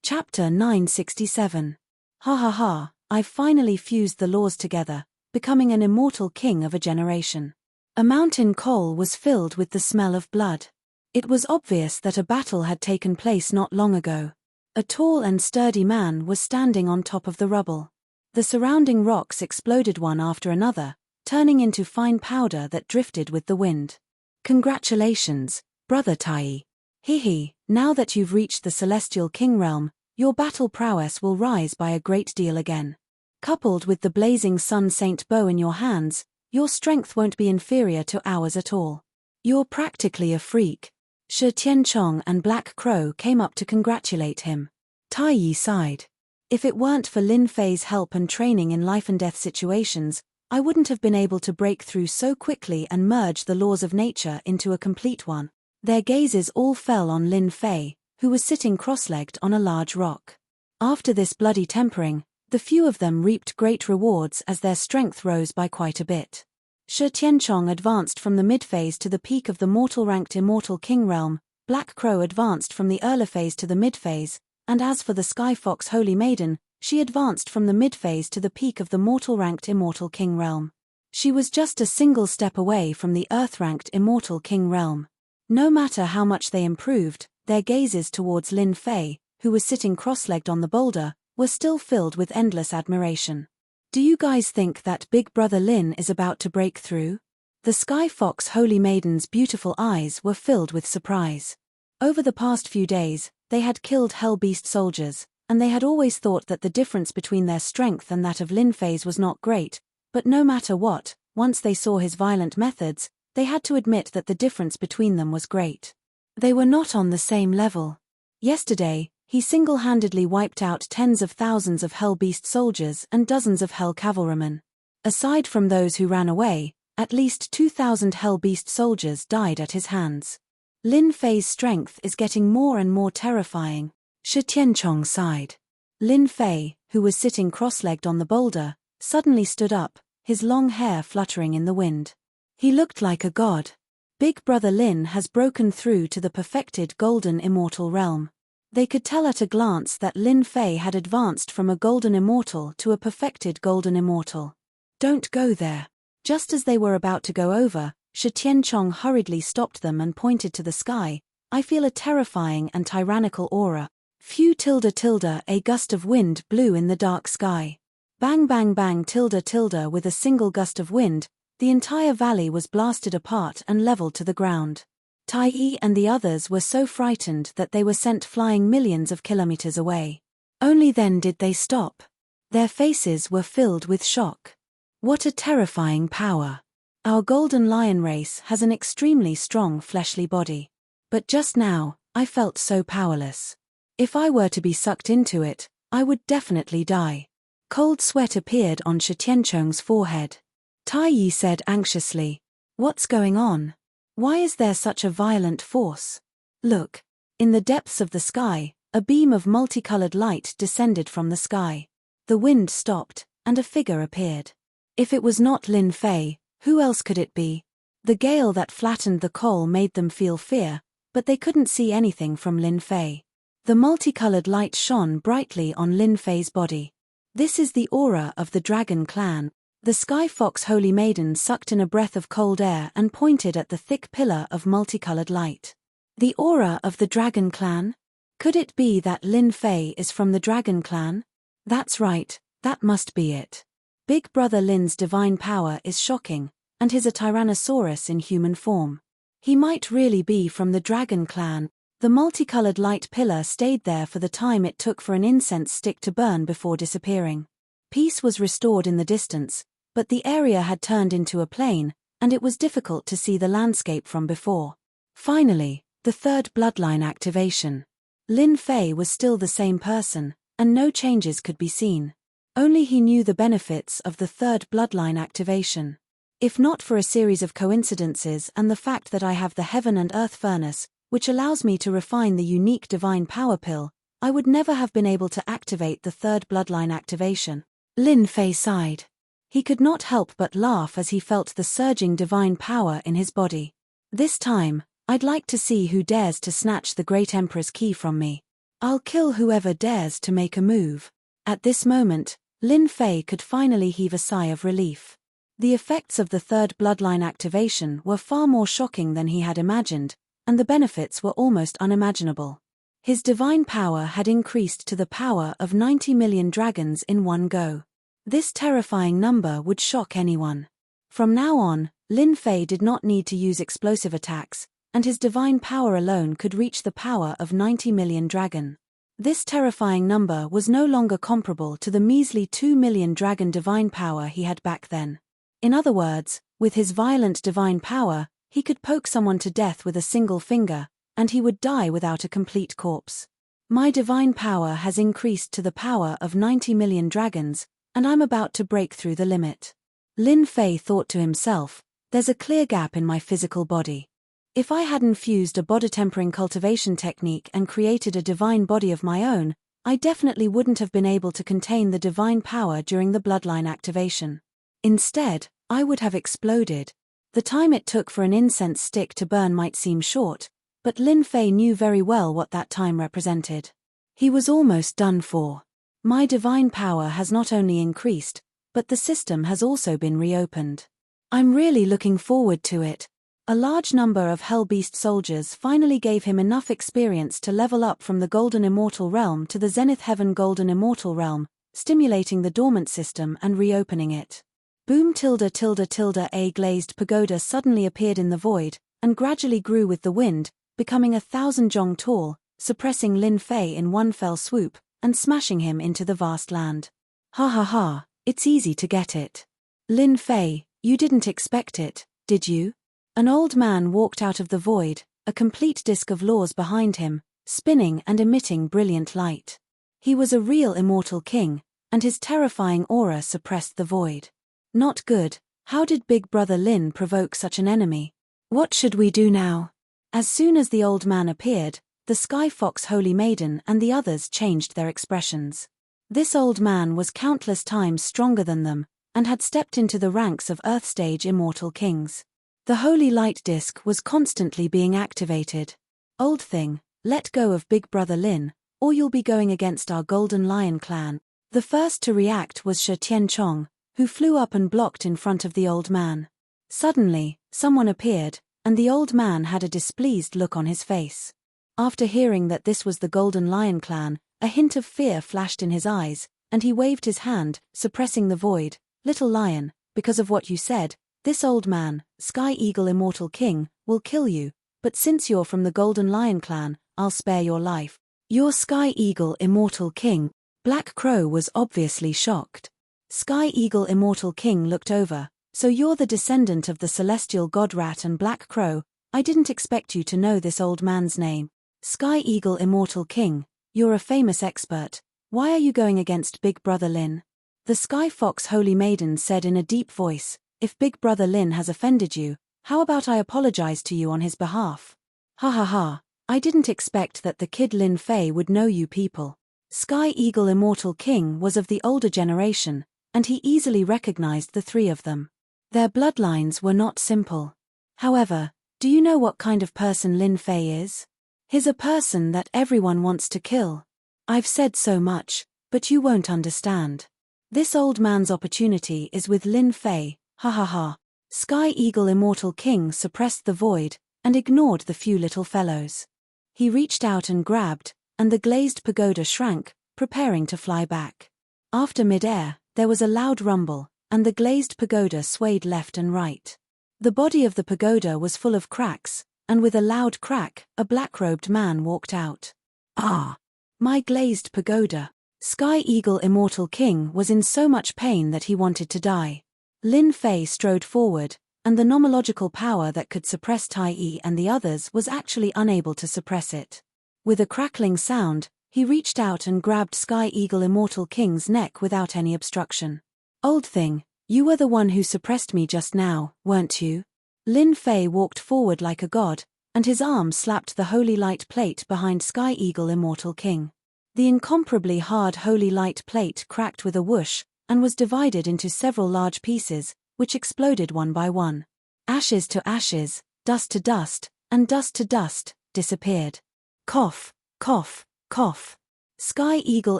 Chapter 967. Ha ha ha, I've finally fused the laws together, becoming an immortal king of a generation. A mountain coal was filled with the smell of blood. It was obvious that a battle had taken place not long ago. A tall and sturdy man was standing on top of the rubble. The surrounding rocks exploded one after another, turning into fine powder that drifted with the wind. Congratulations, Brother Tai. Hehe, now that you've reached the Celestial King realm, your battle prowess will rise by a great deal again. Coupled with the blazing Sun Saint bow in your hands, your strength won't be inferior to ours at all. You're practically a freak. Shi Tianchong and Black Crow came up to congratulate him. Tai Yi sighed. If it weren't for Lin Fei's help and training in life-and-death situations, I wouldn't have been able to break through so quickly and merge the laws of nature into a complete one. Their gazes all fell on Lin Fei, who was sitting cross-legged on a large rock. After this bloody tempering, the few of them reaped great rewards as their strength rose by quite a bit. Shi Tianchong advanced from the mid-phase to the peak of the mortal-ranked Immortal King realm, Black Crow advanced from the early phase to the mid-phase, and as for the Sky Fox Holy Maiden, she advanced from the mid-phase to the peak of the mortal-ranked Immortal King realm. She was just a single step away from the Earth-ranked Immortal King realm. No matter how much they improved, their gazes towards Lin Fei, who was sitting cross-legged on the boulder, were still filled with endless admiration. Do you guys think that Big Brother Lin is about to break through? The Sky Fox Holy Maiden's beautiful eyes were filled with surprise. Over the past few days, they had killed Hell Beast soldiers, and they had always thought that the difference between their strength and that of Lin Fei's was not great, but no matter what, once they saw his violent methods, they had to admit that the difference between them was great. They were not on the same level. Yesterday, he single-handedly wiped out tens of thousands of Hell Beast soldiers and dozens of Hell cavalrymen. Aside from those who ran away, at least 2,000 Hell Beast soldiers died at his hands. Lin Fei's strength is getting more and more terrifying. Shi Tianchong sighed. Lin Fei, who was sitting cross-legged on the boulder, suddenly stood up, his long hair fluttering in the wind. He looked like a god. Big Brother Lin has broken through to the perfected Golden Immortal realm. They could tell at a glance that Lin Fei had advanced from a Golden Immortal to a perfected Golden Immortal. Don't go there. Just as they were about to go over, Shi Tianchong hurriedly stopped them and pointed to the sky. I feel a terrifying and tyrannical aura. Phew a gust of wind blew in the dark sky. Bang bang bang with a single gust of wind, the entire valley was blasted apart and leveled to the ground. Tai Yi and the others were so frightened that they were sent flying millions of kilometers away. Only then did they stop. Their faces were filled with shock. What a terrifying power. Our Golden Lion race has an extremely strong fleshly body. But just now, I felt so powerless. If I were to be sucked into it, I would definitely die. Cold sweat appeared on Shi Tianchong's forehead. Tai Yi said anxiously, "What's going on? Why is there such a violent force?" Look. In the depths of the sky, a beam of multicolored light descended from the sky. The wind stopped, and a figure appeared. If it was not Lin Fei, who else could it be? The gale that flattened the coal made them feel fear, but they couldn't see anything from Lin Fei. The multicolored light shone brightly on Lin Fei's body. This is the aura of the Dragon Clan. The Sky Fox Holy Maiden sucked in a breath of cold air and pointed at the thick pillar of multicolored light. The aura of the Dragon Clan? Could it be that Lin Fei is from the Dragon Clan? That's right, that must be it. Big Brother Lin's divine power is shocking, and he's a Tyrannosaurus in human form. He might really be from the Dragon Clan. The multicolored light pillar stayed there for the time it took for an incense stick to burn before disappearing. Peace was restored in the distance, but the area had turned into a plain, and it was difficult to see the landscape from before. Finally, the third bloodline activation. Lin Fei was still the same person, and no changes could be seen. Only he knew the benefits of the third bloodline activation. If not for a series of coincidences and the fact that I have the Heaven and Earth Furnace, which allows me to refine the unique divine power pill, I would never have been able to activate the third bloodline activation. Lin Fei sighed. He could not help but laugh as he felt the surging divine power in his body. This time, I'd like to see who dares to snatch the Great Emperor's key from me. I'll kill whoever dares to make a move. At this moment, Lin Fei could finally heave a sigh of relief. The effects of the third bloodline activation were far more shocking than he had imagined, and the benefits were almost unimaginable. His divine power had increased to the power of 90 million dragons in one go. This terrifying number would shock anyone. From now on, Lin Fei did not need to use explosive attacks, and his divine power alone could reach the power of 90 million dragon. This terrifying number was no longer comparable to the measly 2 million dragon divine power he had back then. In other words, with his violent divine power, he could poke someone to death with a single finger, and he would die without a complete corpse. My divine power has increased to the power of 90 million dragons, and I'm about to break through the limit. Lin Fei thought to himself, there's a clear gap in my physical body. If I hadn't fused a body-tempering cultivation technique and created a divine body of my own, I definitely wouldn't have been able to contain the divine power during the bloodline activation. Instead, I would have exploded. The time it took for an incense stick to burn might seem short, but Lin Fei knew very well what that time represented. He was almost done for. My divine power has not only increased, but the system has also been reopened. I'm really looking forward to it. A large number of Hell Beast soldiers finally gave him enough experience to level up from the Golden Immortal Realm to the Zenith Heaven Golden Immortal Realm, stimulating the dormant system and reopening it. Boom tilde tilde tilde a glazed pagoda suddenly appeared in the void, and gradually grew with the wind, becoming 1,000 jong tall, suppressing Lin Fei in one fell swoop, and smashing him into the vast land. Ha ha ha, it's easy to get it. Lin Fei, you didn't expect it, did you? An old man walked out of the void, a complete disk of laws behind him, spinning and emitting brilliant light. He was a real immortal king, and his terrifying aura suppressed the void. Not good. How did Big Brother Lin provoke such an enemy? What should we do now? As soon as the old man appeared, the Sky Fox Holy Maiden and the others changed their expressions. This old man was countless times stronger than them, and had stepped into the ranks of Earth-stage immortal kings. The Holy Light Disk was constantly being activated. Old thing, let go of Big Brother Lin, or you'll be going against our Golden Lion clan. The first to react was Shi Tianchong, who flew up and blocked in front of the old man. Suddenly, someone appeared, and the old man had a displeased look on his face. After hearing that this was the Golden Lion clan, a hint of fear flashed in his eyes, and he waved his hand, suppressing the void. Little lion, because of what you said, this old man, Sky Eagle Immortal King, will kill you, but since you're from the Golden Lion clan, I'll spare your life. You're Sky Eagle Immortal King. Black Crow was obviously shocked. Sky Eagle Immortal King looked over. So you're the descendant of the celestial god Rat and Black Crow. I didn't expect you to know this old man's name. Sky Eagle Immortal King, you're a famous expert. Why are you going against Big Brother Lin? The Sky Fox Holy Maiden said in a deep voice, if Big Brother Lin has offended you, how about I apologize to you on his behalf? Ha ha ha, I didn't expect that the kid Lin Fei would know you people. Sky Eagle Immortal King was of the older generation, and he easily recognized the three of them. Their bloodlines were not simple. However, do you know what kind of person Lin Fei is? He's a person that everyone wants to kill. I've said so much, but you won't understand. This old man's opportunity is with Lin Fei, ha ha ha. Sky Eagle Immortal King suppressed the void, and ignored the few little fellows. He reached out and grabbed, and the glazed pagoda shrank, preparing to fly back. After mid-air, there was a loud rumble, and the glazed pagoda swayed left and right. The body of the pagoda was full of cracks, and with a loud crack, a black-robed man walked out. Ah! My glazed pagoda! Sky Eagle Immortal King was in so much pain that he wanted to die. Lin Fei strode forward, and the nomological power that could suppress Tai Yi and the others was actually unable to suppress it. With a crackling sound, he reached out and grabbed Sky Eagle Immortal King's neck without any obstruction. Old thing, you were the one who suppressed me just now, weren't you? Lin Fei walked forward like a god, and his arm slapped the holy light plate behind Sky Eagle Immortal King. The incomparably hard holy light plate cracked with a whoosh, and was divided into several large pieces, which exploded one by one. Ashes to ashes, dust to dust, and dust to dust, disappeared. Cough, cough, cough. Sky Eagle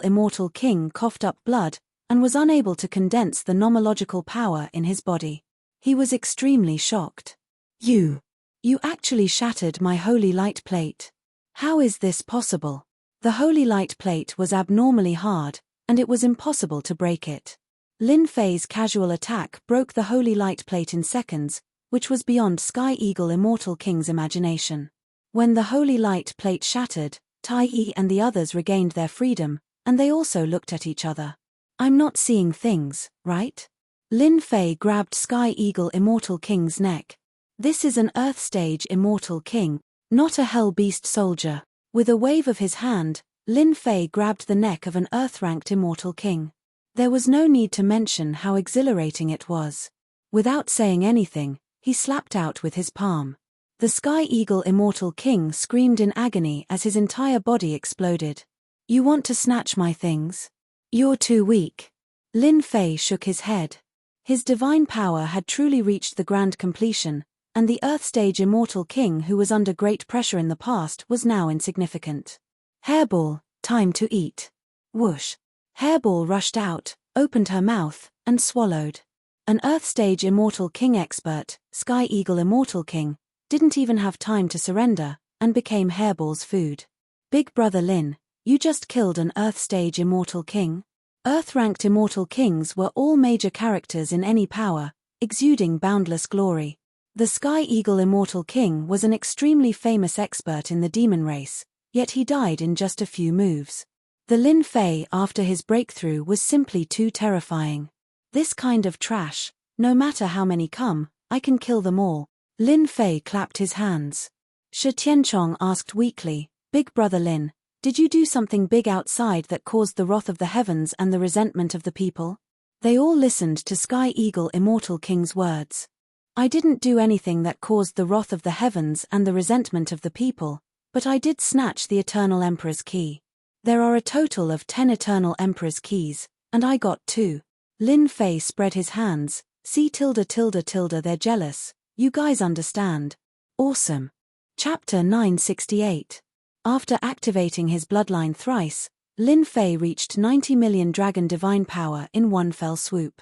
Immortal King coughed up blood, and was unable to condense the nomological power in his body. He was extremely shocked. You actually shattered my holy light plate. How is this possible? The holy light plate was abnormally hard, and it was impossible to break it. Lin Fei's casual attack broke the holy light plate in seconds, which was beyond Sky Eagle Immortal King's imagination. When the holy light plate shattered, Tai Yi and the others regained their freedom, and they also looked at each other. I'm not seeing things, right? Lin Fei grabbed Sky Eagle Immortal King's neck. This is an Earth Stage Immortal King, not a Hell Beast soldier. With a wave of his hand, Lin Fei grabbed the neck of an Earth-ranked Immortal King. There was no need to mention how exhilarating it was. Without saying anything, he slapped out with his palm. The Sky Eagle Immortal King screamed in agony as his entire body exploded. You want to snatch my things? You're too weak. Lin Fei shook his head. His divine power had truly reached the grand completion, and the Earth Stage Immortal King who was under great pressure in the past was now insignificant. Hairball, time to eat. Whoosh. Hairball rushed out, opened her mouth, and swallowed. An Earth Stage Immortal King expert, Sky Eagle Immortal King, didn't even have time to surrender, and became Hairball's food. Big Brother Lin, you just killed an Earth Stage Immortal King? Earth-ranked Immortal Kings were all major characters in any power, exuding boundless glory. The Sky Eagle Immortal King was an extremely famous expert in the demon race, yet he died in just a few moves. The Lin Fei after his breakthrough was simply too terrifying. This kind of trash, no matter how many come, I can kill them all. Lin Fei clapped his hands. Shi Tianchong asked weakly, Big Brother Lin, did you do something big outside that caused the wrath of the heavens and the resentment of the people? They all listened to Sky Eagle Immortal King's words. I didn't do anything that caused the wrath of the heavens and the resentment of the people, but I did snatch the Eternal Emperor's key. There are a total of 10 Eternal Emperor's keys, and I got 2. Lin Fei spread his hands, they're jealous, you guys understand. Awesome. Chapter 968. After activating his bloodline thrice, Lin Fei reached 90 million dragon divine power in one fell swoop.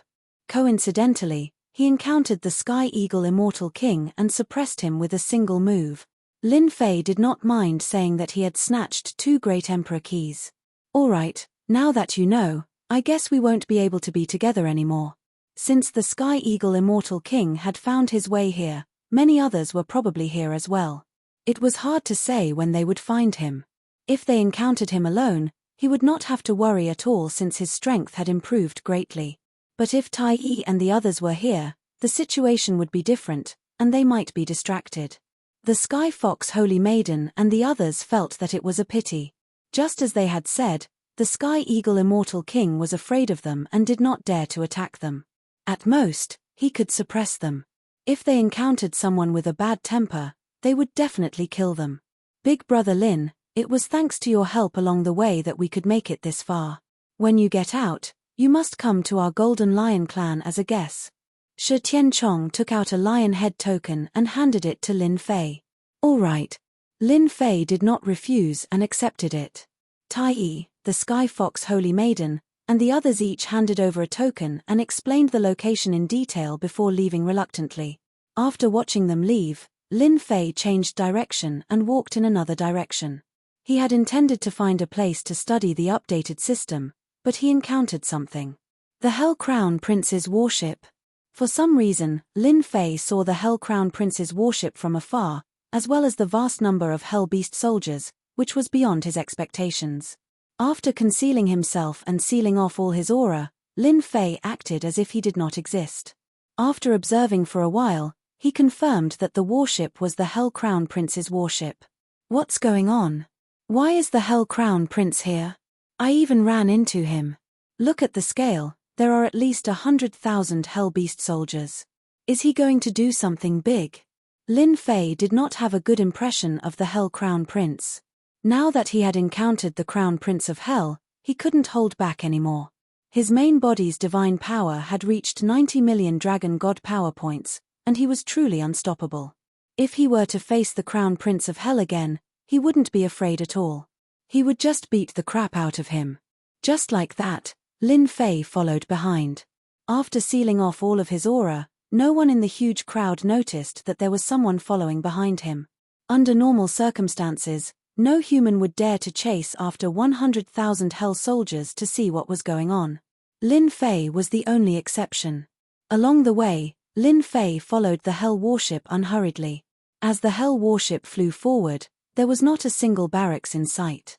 Coincidentally, he encountered the Sky Eagle Immortal King and suppressed him with a single move. Lin Fei did not mind saying that he had snatched 2 Great Emperor keys. Alright, now that you know, I guess we won't be able to be together anymore. Since the Sky Eagle Immortal King had found his way here, many others were probably here as well. It was hard to say when they would find him. If they encountered him alone, he would not have to worry at all since his strength had improved greatly. But if Tai Yi and the others were here, the situation would be different, and they might be distracted. The Sky Fox Holy Maiden and the others felt that it was a pity. Just as they had said, the Sky Eagle Immortal King was afraid of them and did not dare to attack them. At most, he could suppress them. If they encountered someone with a bad temper, they would definitely kill them. Big Brother Lin, it was thanks to your help along the way that we could make it this far. When you get out, you must come to our Golden Lion clan as a guest. Shi Tianchong took out a lion head token and handed it to Lin Fei. All right. Lin Fei did not refuse and accepted it. Tai Yi, the Sky Fox Holy Maiden, and the others each handed over a token and explained the location in detail before leaving reluctantly. After watching them leave, Lin Fei changed direction and walked in another direction. He had intended to find a place to study the updated system, but he encountered something. The Hell Crown Prince's warship. For some reason, Lin Fei saw the Hell Crown Prince's warship from afar, as well as the vast number of Hell Beast soldiers, which was beyond his expectations. After concealing himself and sealing off all his aura, Lin Fei acted as if he did not exist. After observing for a while, he confirmed that the warship was the Hell Crown Prince's warship. What's going on? Why is the Hell Crown Prince here? I even ran into him. Look at the scale, there are at least 100,000 Hell Beast soldiers. Is he going to do something big? Lin Fei did not have a good impression of the Hell Crown Prince. Now that he had encountered the Crown Prince of Hell, he couldn't hold back anymore. His main body's divine power had reached 90 million Dragon God power points, and he was truly unstoppable. If he were to face the Crown Prince of Hell again, he wouldn't be afraid at all. He would just beat the crap out of him. Just like that, Lin Fei followed behind. After sealing off all of his aura, no one in the huge crowd noticed that there was someone following behind him. Under normal circumstances, no human would dare to chase after 100,000 Hell soldiers to see what was going on. Lin Fei was the only exception. Along the way, Lin Fei followed the Hell warship unhurriedly. As the Hell warship flew forward, there was not a single barracks in sight.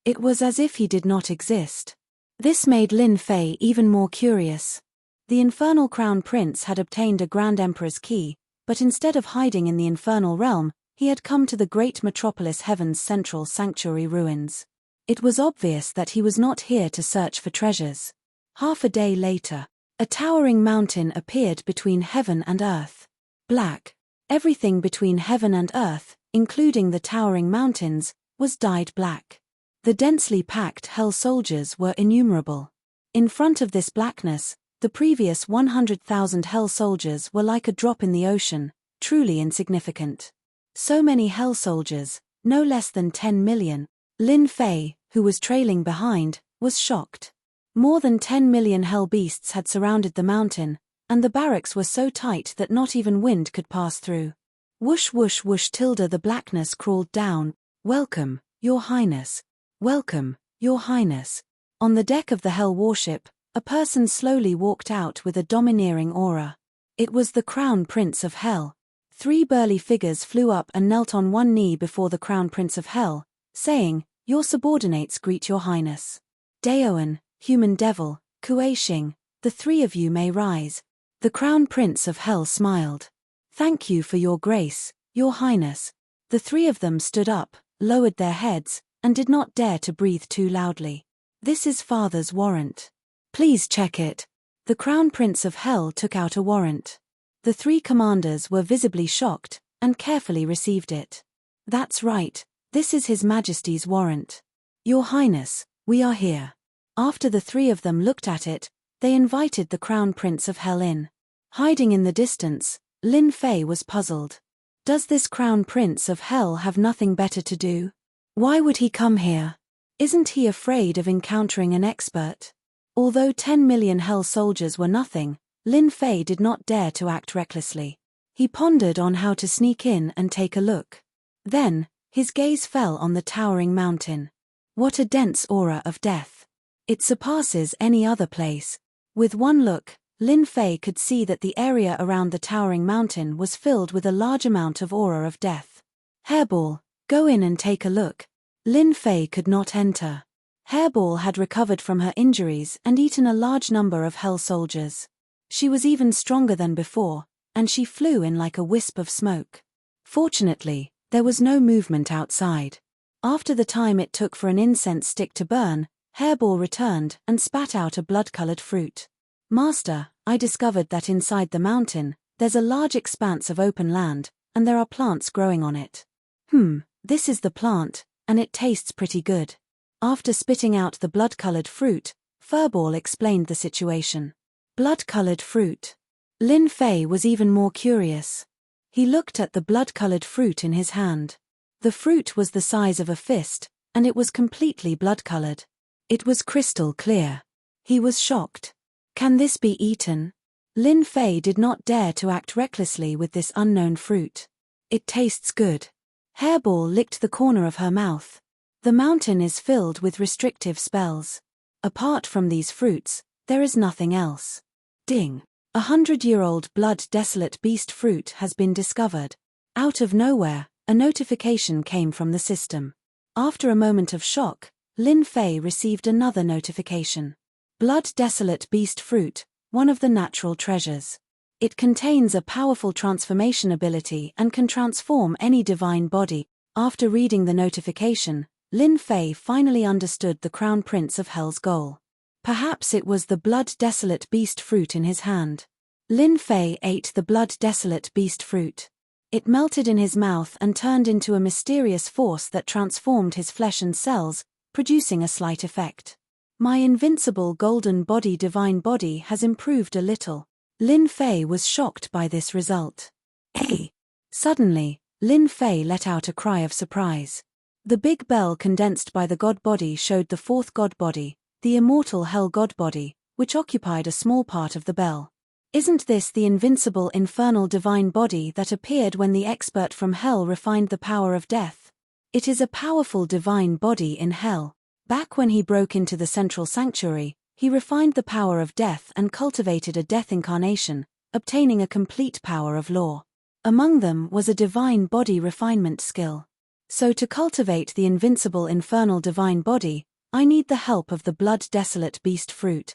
It was as if he did not exist. This made Lin Fei even more curious. The Infernal Crown Prince had obtained a Grand Emperor's key, but instead of hiding in the Infernal realm, he had come to the great metropolis Heaven's central sanctuary ruins. It was obvious that he was not here to search for treasures. Half a day later, a towering mountain appeared between heaven and earth. Black. Everything between heaven and earth, including the towering mountains, was dyed black. The densely packed Hell soldiers were innumerable. In front of this blackness, the previous 100,000 Hell soldiers were like a drop in the ocean, truly insignificant. So many Hell soldiers, no less than 10 million. Lin Fei, who was trailing behind, was shocked. More than 10 million Hell beasts had surrounded the mountain, and the barracks were so tight that not even wind could pass through. Whoosh whoosh whoosh tilde the blackness crawled down. Welcome, Your Highness. Welcome, Your Highness. On the deck of the Hell warship, a person slowly walked out with a domineering aura. It was the Crown Prince of Hell. 3 burly figures flew up and knelt on one knee before the Crown Prince of Hell, saying, "Your subordinates greet Your Highness. Daoan, Human Devil, Kuei Xing, the 3 of you may rise." The Crown Prince of Hell smiled. "Thank you for your grace, Your Highness." The 3 of them stood up, lowered their heads, and did not dare to breathe too loudly. "This is Father's warrant. Please check it." The Crown Prince of Hell took out a warrant. The 3 commanders were visibly shocked, and carefully received it. "That's right, this is His Majesty's warrant. Your Highness, we are here." After the 3 of them looked at it, they invited the Crown Prince of Hell in. Hiding in the distance, Lin Fei was puzzled. Does this Crown Prince of Hell have nothing better to do? Why would he come here? Isn't he afraid of encountering an expert? Although 10 million Hell soldiers were nothing, Lin Fei did not dare to act recklessly. He pondered on how to sneak in and take a look. Then, his gaze fell on the towering mountain. What a dense aura of death. It surpasses any other place. With one look, Lin Fei could see that the area around the towering mountain was filled with a large amount of aura of death. "Hairball, go in and take a look." Lin Fei could not enter. Hairball had recovered from her injuries and eaten a large number of Hell soldiers. She was even stronger than before, and she flew in like a wisp of smoke. Fortunately, there was no movement outside. After the time it took for an incense stick to burn, Hairball returned and spat out a blood-colored fruit. "Master, I discovered that inside the mountain, there's a large expanse of open land, and there are plants growing on it." This is the plant, and it tastes pretty good." After spitting out the blood-colored fruit, Furball explained the situation. Blood-colored fruit. Lin Fei was even more curious. He looked at the blood-colored fruit in his hand. The fruit was the size of a fist, and it was completely blood-colored. It was crystal clear. He was shocked. Can this be eaten? Lin Fei did not dare to act recklessly with this unknown fruit. It tastes good. Hairball licked the corner of her mouth. The mountain is filled with restrictive spells. Apart from these fruits, there is nothing else. Ding! 100-year-old blood-desolate beast fruit has been discovered. Out of nowhere, a notification came from the system. After a moment of shock, Lin Fei received another notification. Blood-desolate beast fruit, one of the natural treasures. It contains a powerful transformation ability and can transform any divine body. After reading the notification, Lin Fei finally understood the Crown Prince of Hell's goal. Perhaps it was the blood-desolate beast fruit in his hand. Lin Fei ate the blood-desolate beast fruit. It melted in his mouth and turned into a mysterious force that transformed his flesh and cells, producing a slight effect. My invincible golden body divine body has improved a little. Lin Fei was shocked by this result. Hey! Suddenly, Lin Fei let out a cry of surprise. The big bell condensed by the god body showed the fourth god body, the immortal hell god body, which occupied a small part of the bell. Isn't this the invincible infernal divine body that appeared when the expert from hell refined the power of death? It is a powerful divine body in hell. Back when he broke into the central sanctuary, he refined the power of death and cultivated a death incarnation, obtaining a complete power of law. Among them was a divine body refinement skill. So to cultivate the invincible infernal divine body, I need the help of the blood desolate beast fruit,